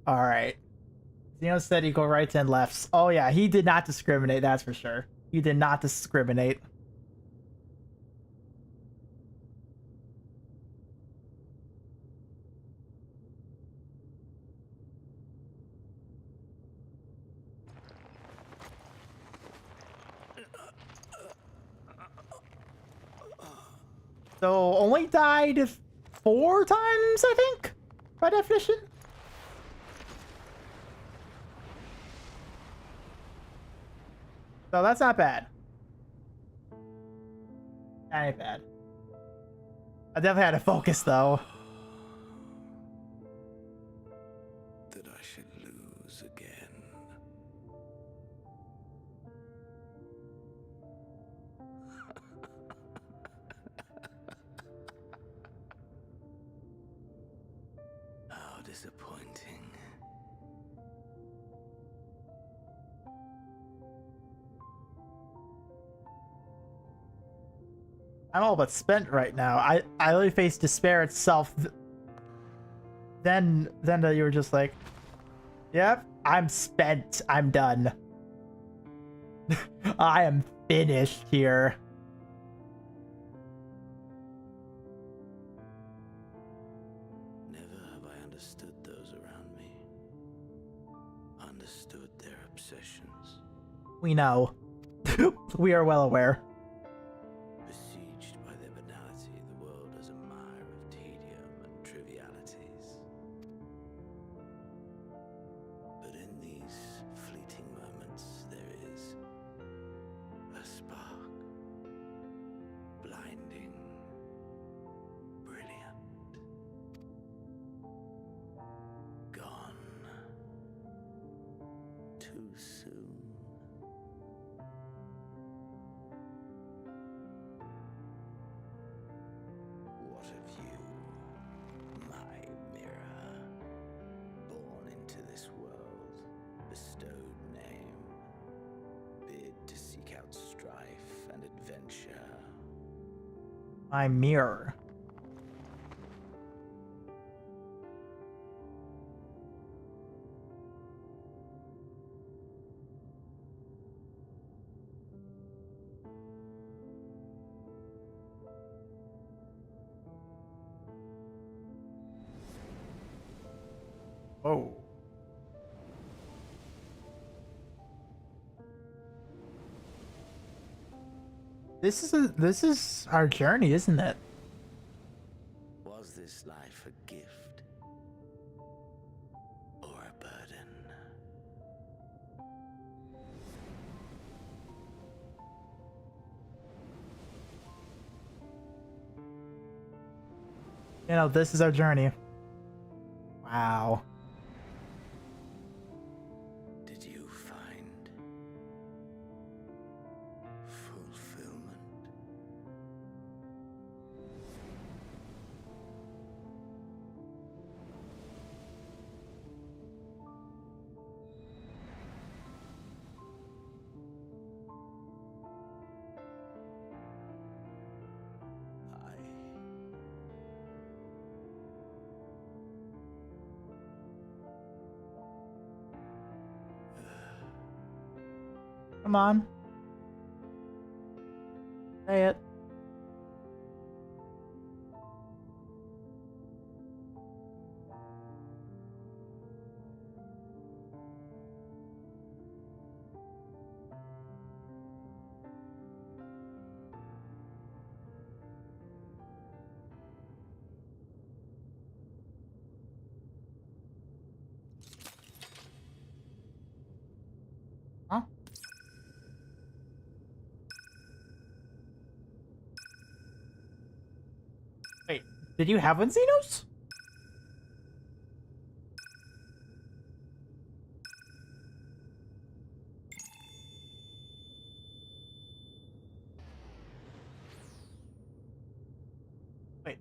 Alright. Zeno said equal rights and lefts. Oh yeah, he did not discriminate, that's for sure. He did not discriminate. So only died 4 times, I think, by definition. So that's not bad. That ain't bad. I definitely had to focus though. That I should lose again. How disappointing. I'm all but spent right now. I literally faced despair itself. Then you were just like, yep, I'm spent. I'm done. I am finished here. Never have I understood those around me. Understood their obsessions. We know. We are well aware. Besieged by their banality, the world is a mire of tedium and trivialities. But in these fleeting moments, there is a spark. Blinding. Brilliant. Gone. Too soon. What of you, my mirror? Born into this world, bestowed name, bid to seek out strife and adventure. My mirror. Oh. This is our journey, isn't it? Was this life a gift or a burden? You know, this is our journey. Wow. Did you find fulfillment? Come on. Say it. Huh? Wait, did you have one, Xenos? Wait.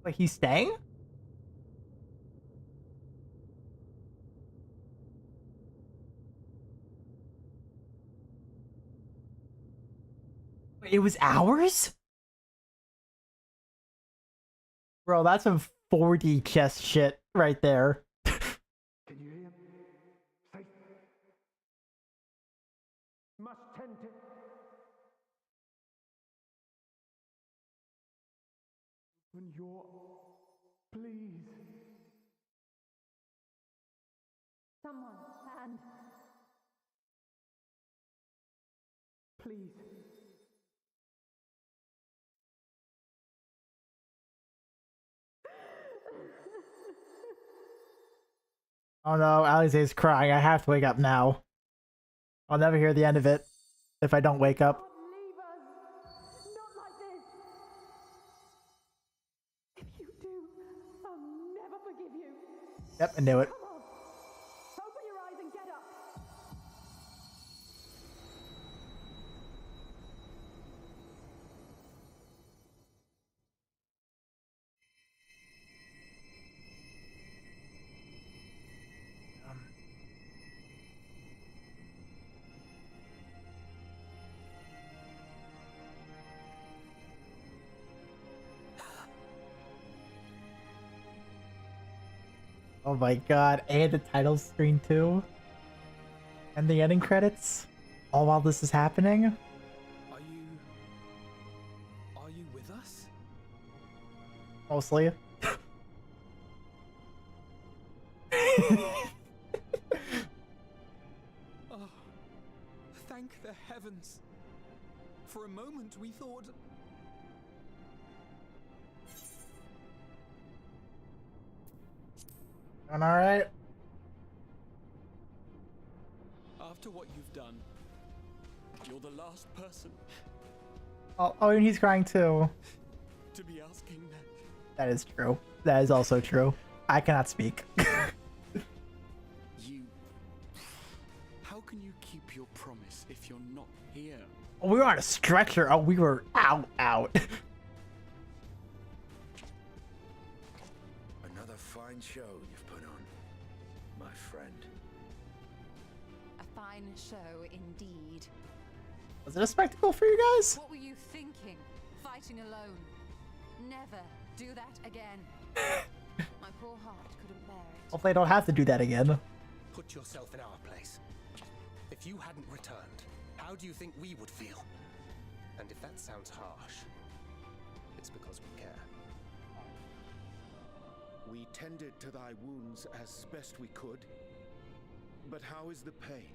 Wait, he's staying? Wait, it was ours? Bro, that's some 4D chess shit right there. Can you hear? Safe. Must tend it. Open your... Please. Someone, and Please. Oh no, Alize's crying. I have to wake up now. I'll never hear the end of it if I don't wake up. If you do, I'll never forgive you. Yep, I knew it. Come on. Open your eyes and get up. Oh my god, and the title screen too. And the ending credits. All while this is happening. Are you with us? Mostly. Oh, thank the heavens. For a moment we thought... Doing alright? After what you've done, you're the last person Oh, and he's crying too. to be asking that. That is true. That is also true. I cannot speak. You... How can you keep your promise if you're not here? We were on a stretcher. Oh, we were out. Another fine show you've put on, my friend. A fine show indeed. Was it a spectacle for you guys? What were you thinking? Fighting alone? Never do that again. My poor heart couldn't bear it. Hopefully I don't have to do that again. Put yourself in our place. If you hadn't returned, how do you think we would feel? And if that sounds harsh, it's because we care. We tended to thy wounds as best we could. But how is the pain?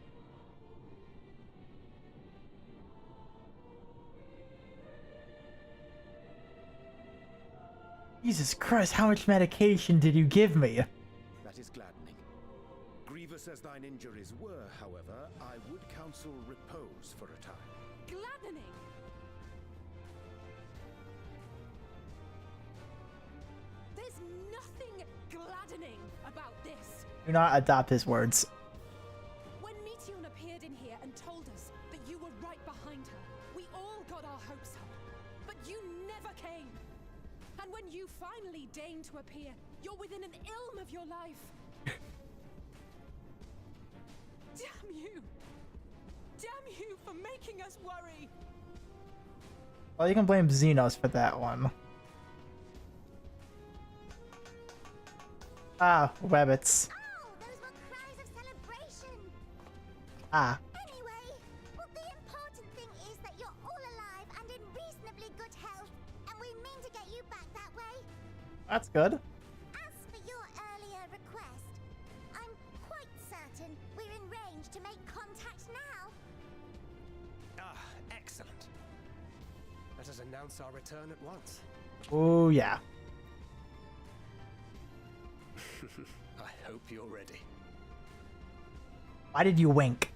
Jesus Christ, how much medication did you give me? That is gladdening. Grievous as thine injuries were, however, I would counsel repose for a time. Gladdening! There's nothing gladdening about this. Do not adopt his words. When Meteon appeared in here and told us that you were right behind her, we all got our hopes up. But you never came. And when you finally deign to appear, you're within an ilm of your life. Damn you! Damn you for making us worry! Well, you can blame Xenos for that one. Ah, Webbits. Oh, those were cries of celebration. Ah. Anyway, well, the important thing is that you're all alive and in reasonably good health, and we mean to get you back that way. That's good. As for your earlier request, I'm quite certain we're in range to make contact now. Ah, excellent. Let us announce our return at once. Oh, yeah. I hope you're ready. Why did you wink?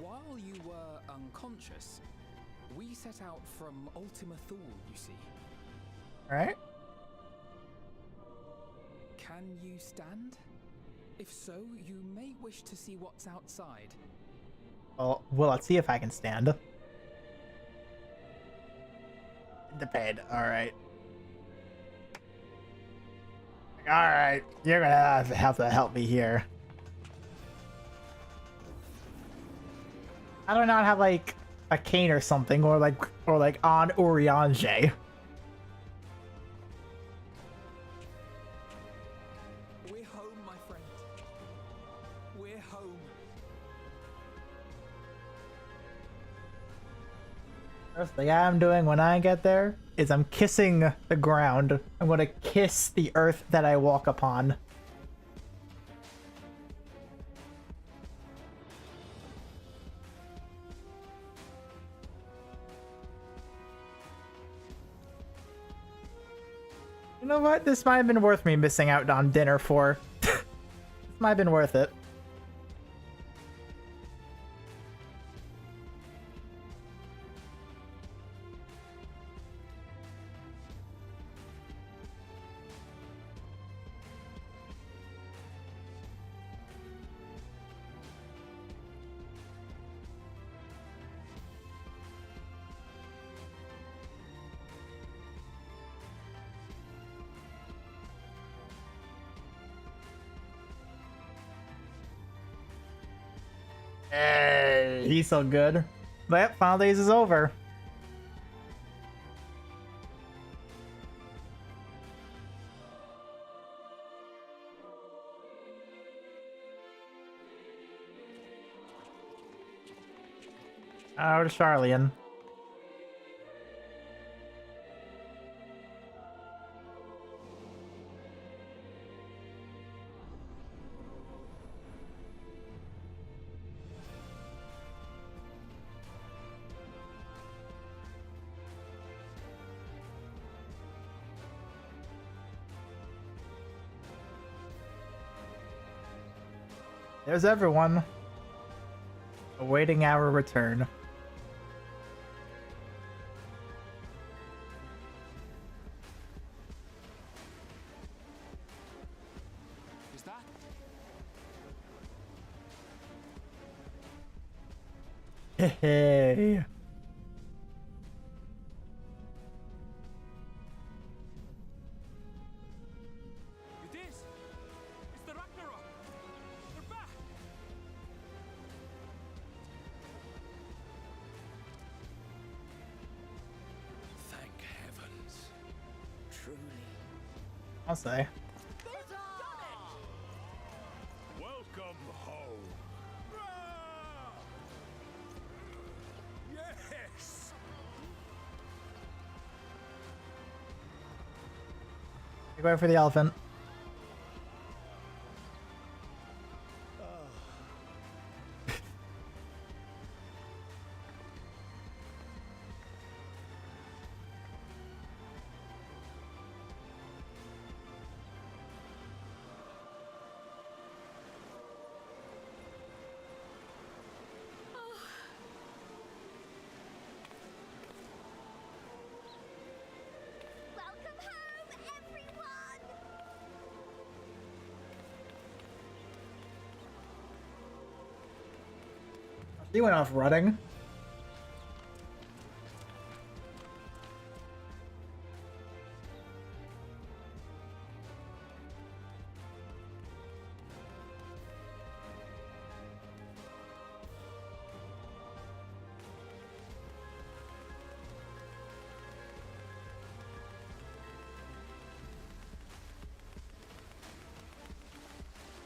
While you were unconscious, we set out from Ultima Thule, you see. Alright. Can you stand? If so, you may wish to see what's outside. Well, let's see if I can stand. The bed. Alright. Alright. You're gonna have to help me here. I do not have like a cane or something, or like on Urianger. We're home, my friend. We're home. First thing I'm doing when I get there is I'm kissing the ground. I'm gonna kiss the earth that I walk upon. You know what? This might have been worth me missing out on dinner for. This might have been worth it. Hey, he's so good. But yep, Final Days is over. Oh, to Charlian. There's everyone, awaiting our return. Is that? Hey. It is! It's the Ragnarok! They're back! Thank heavens. Truly. I'll say. Welcome home. Yes! You're going for the elephant. Welcome home, everyone! He went off running.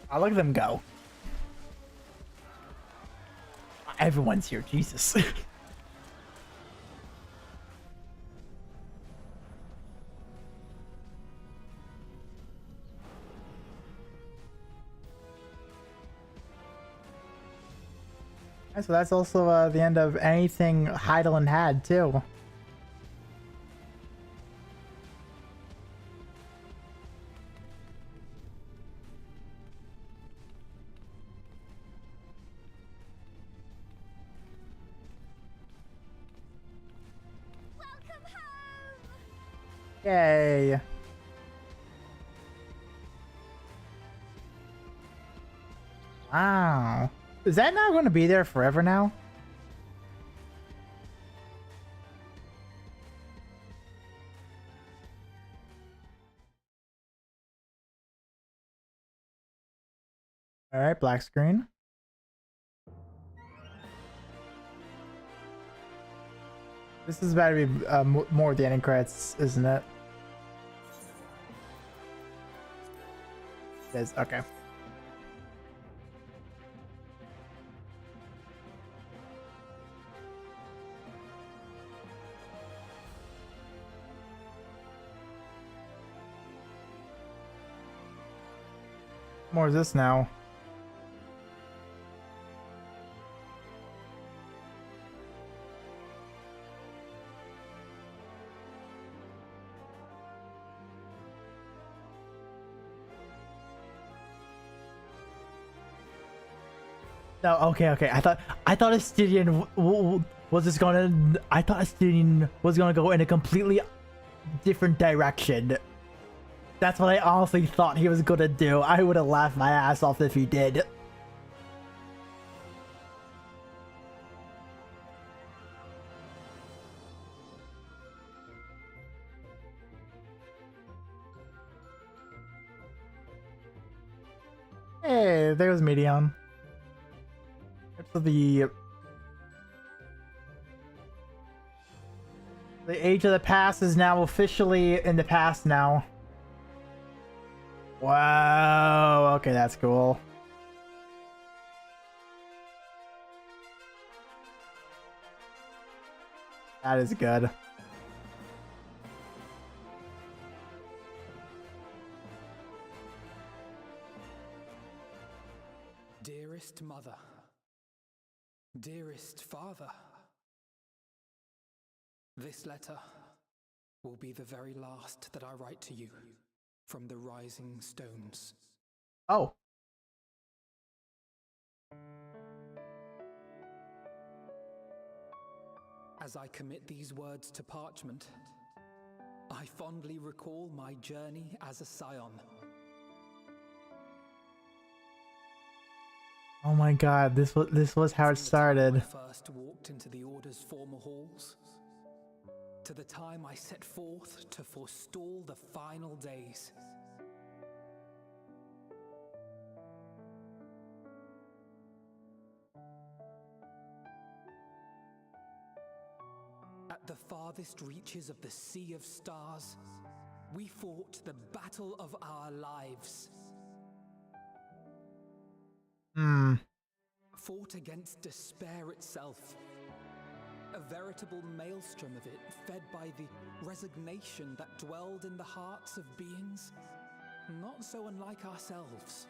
I look at them go. Everyone's here, Jesus. So that's also the end of anything Heidelin had, too. Welcome home! Yay. Wow. Is that not going to be there forever now? Alright, black screen. This is about to be more of the ending credits, isn't it? It is, okay. More is this now? No, okay. I thought Astidian was just gonna. I thought Astidian was gonna go in a completely different direction. That's what I honestly thought he was gonna do. I would have laughed my ass off if he did. Hey, there's Medion. So the age of the past is now officially in the past now. Wow, okay, that's cool. That is good. Dearest mother, dearest father, this letter will be the very last that I write to you from the Rising Stones. Oh. As I commit these words to parchment, I fondly recall my journey as a scion. Oh my god, this was how it started. I first walked into the Order's former halls, to the time I set forth to forestall the final days. At the farthest reaches of the Sea of Stars, we fought the battle of our lives. Fought against despair itself. A veritable maelstrom of it, fed by the resignation that dwelled in the hearts of beings not so unlike ourselves.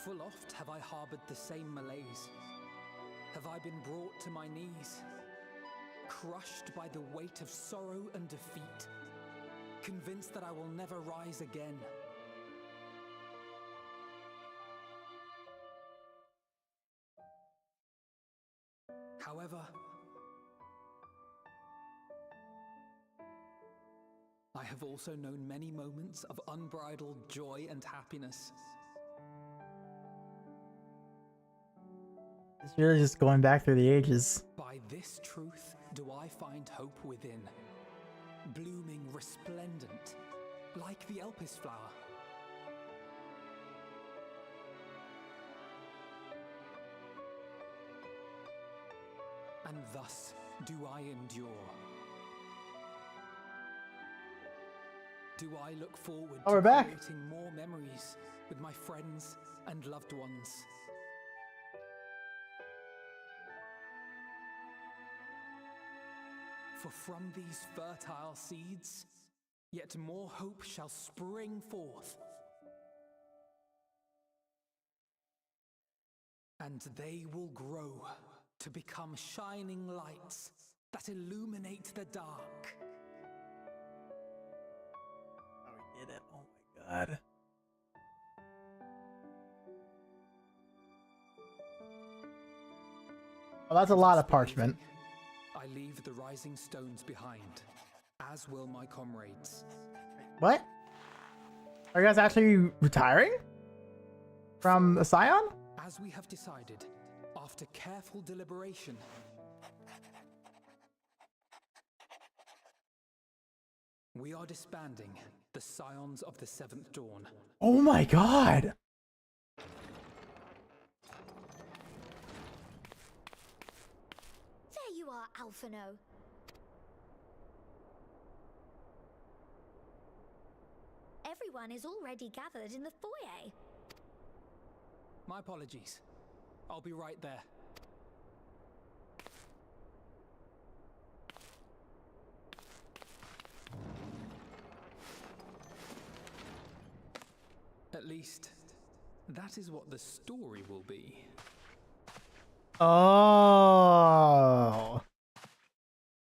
Full oft have I harbored the same malaise. Have I been brought to my knees, crushed by the weight of sorrow and defeat, convinced that I will never rise again. However, I have also known many moments of unbridled joy and happiness. It's really just going back through the ages. By this truth do I find hope within, blooming resplendent, like the Elpis flower. And thus do I endure. Do I look forward we're to back. creating more memories with my friends and loved ones. For from these fertile seeds, yet more hope shall spring forth. And they will grow to become shining lights that illuminate the dark. Oh, we did it. Oh my god. Well, that's a lot of parchment. I leave the Rising Stones behind, as will my comrades. What? Are you guys actually retiring from the Scion? As we have decided, after careful deliberation, we are disbanding the Scions of the Seventh Dawn. Oh my god! There you are, Alphino. Everyone is already gathered in the foyer. My apologies. I'll be right there. At least, that is what the story will be. Oh.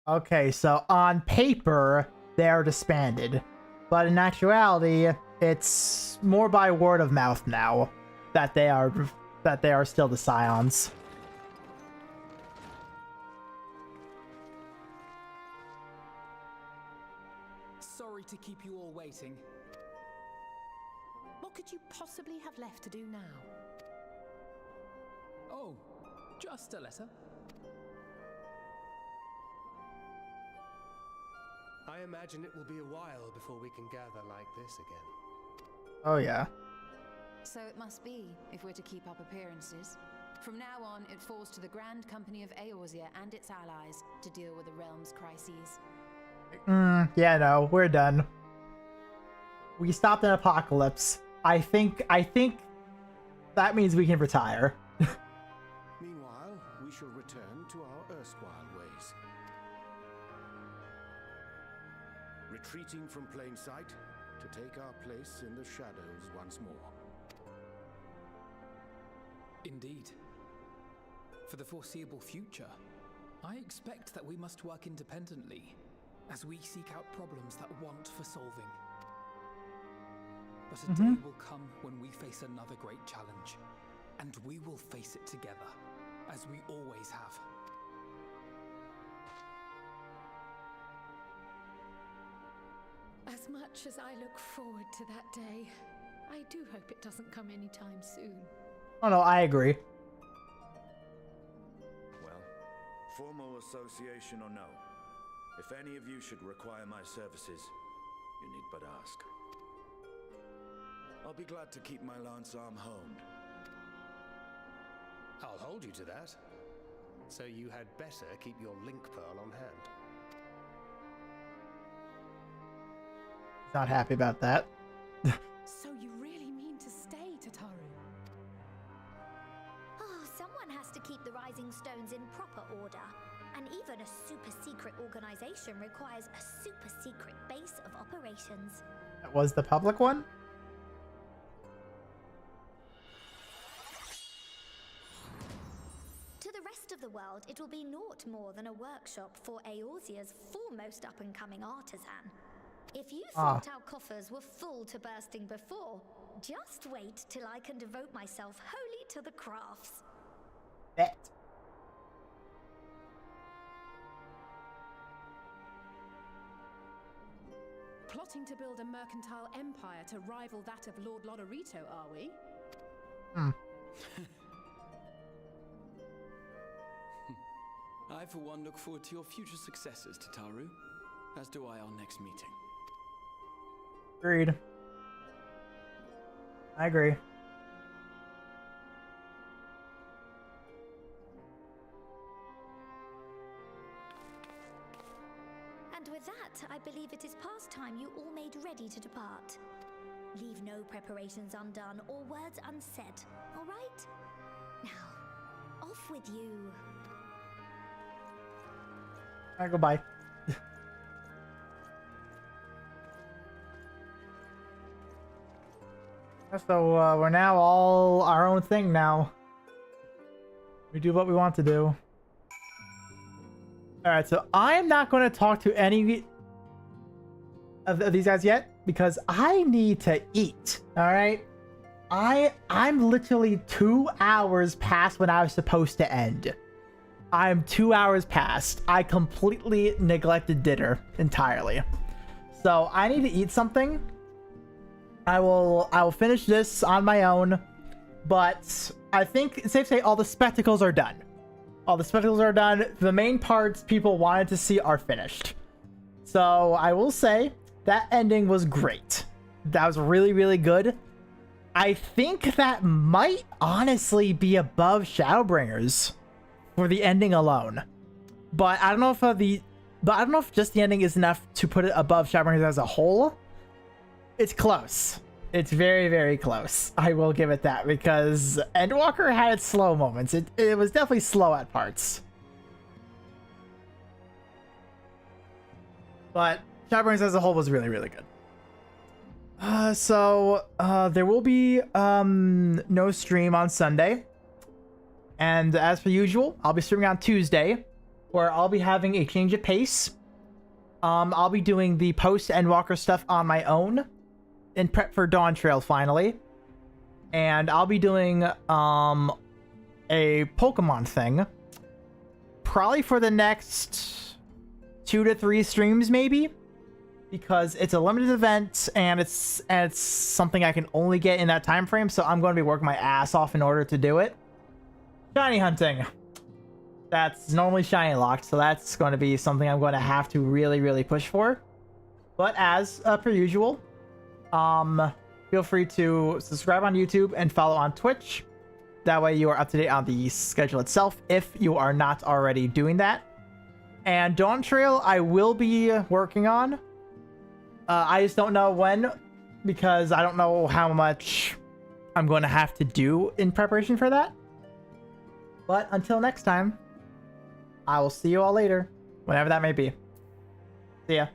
Okay, so on paper, they're disbanded. But in actuality, It's more by word of mouth now that they are still the Scions. Sorry to keep you all waiting. What could you possibly have left to do now? Oh, just a letter. I imagine it will be a while before we can gather like this again. Oh yeah. So it must be, if we're to keep up appearances. From now on, it falls to the Grand Company of Eorzea and its allies to deal with the realm's crises. Yeah, no, we're done. We stopped an apocalypse. I think that means we can retire. Meanwhile, we shall return to our erstwhile ways. Retreating from plain sight to take our place in the shadows once more. Indeed. For the foreseeable future, I expect that we must work independently as we seek out problems that want for solving. But a day will come when we face another great challenge, and we will face it together, as we always have. As much as I look forward to that day, I do hope it doesn't come anytime soon. Oh no, I agree. Well, formal association or no, if any of you should require my services, you need but ask. I'll be glad to keep my lance arm honed. I'll hold you to that. So you had better keep your link pearl on hand. Not happy about that. So you really mean to stay, Tataru? Oh, someone has to keep the Rising Stones in proper order. And even a super-secret organization requires a super-secret base of operations. That was the public one? To the rest of the world, it will be naught more than a workshop for Eorzea's foremost up-and-coming artisan. If you thought our coffers were full to bursting before, just wait till I can devote myself wholly to the crafts. Bet. Plotting to build a mercantile empire to rival that of Lord Lodorito, are we? I, for one, look forward to your future successes, Tataru, as do I our next meeting. Agreed. I agree. And with that, I believe it is past time you all made ready to depart. Leave no preparations undone or words unsaid, all right? Now, off with you. Alright, goodbye. So, we're now all our own thing now. We do what we want to do. Alright, so I'm not going to talk to any of these guys yet, because I need to eat, alright? I'm literally 2 hours past when I was supposed to end. I'm 2 hours past. I completely neglected dinner entirely. So I need to eat something. I will finish this on my own, but I think it's safe to say all the spectacles are done. All the spectacles are done. The main parts people wanted to see are finished. So I will say that ending was great. That was really, really good. I think that might honestly be above Shadowbringers for the ending alone. But I don't know if just the ending is enough to put it above Shadowbringers as a whole. It's close. It's very, very close. I will give it that, because Endwalker had its slow moments. It was definitely slow at parts. But Shadowbringers as a whole was really, really good. So there will be no stream on Sunday. And as per usual, I'll be streaming on Tuesday, where I'll be having a change of pace. I'll be doing the post Endwalker stuff on my own. in prep for Dawn Trail finally, and I'll be doing a Pokemon thing probably for the next 2 to 3 streams maybe, because it's a limited event and it's something I can only get in that time frame, so I'm going to be working my ass off in order to do it. Shiny hunting. That's normally shiny locked, so that's going to be something I'm going to have to really push for. But as per usual, feel free to subscribe on YouTube and follow on Twitch. That way you are up to date on the schedule itself if you are not already doing that. And Dawn Trail I will be working on. I just don't know when, because I don't know how much I'm going to have to do in preparation for that. But until next time, I will see you all later, whenever that may be. See ya.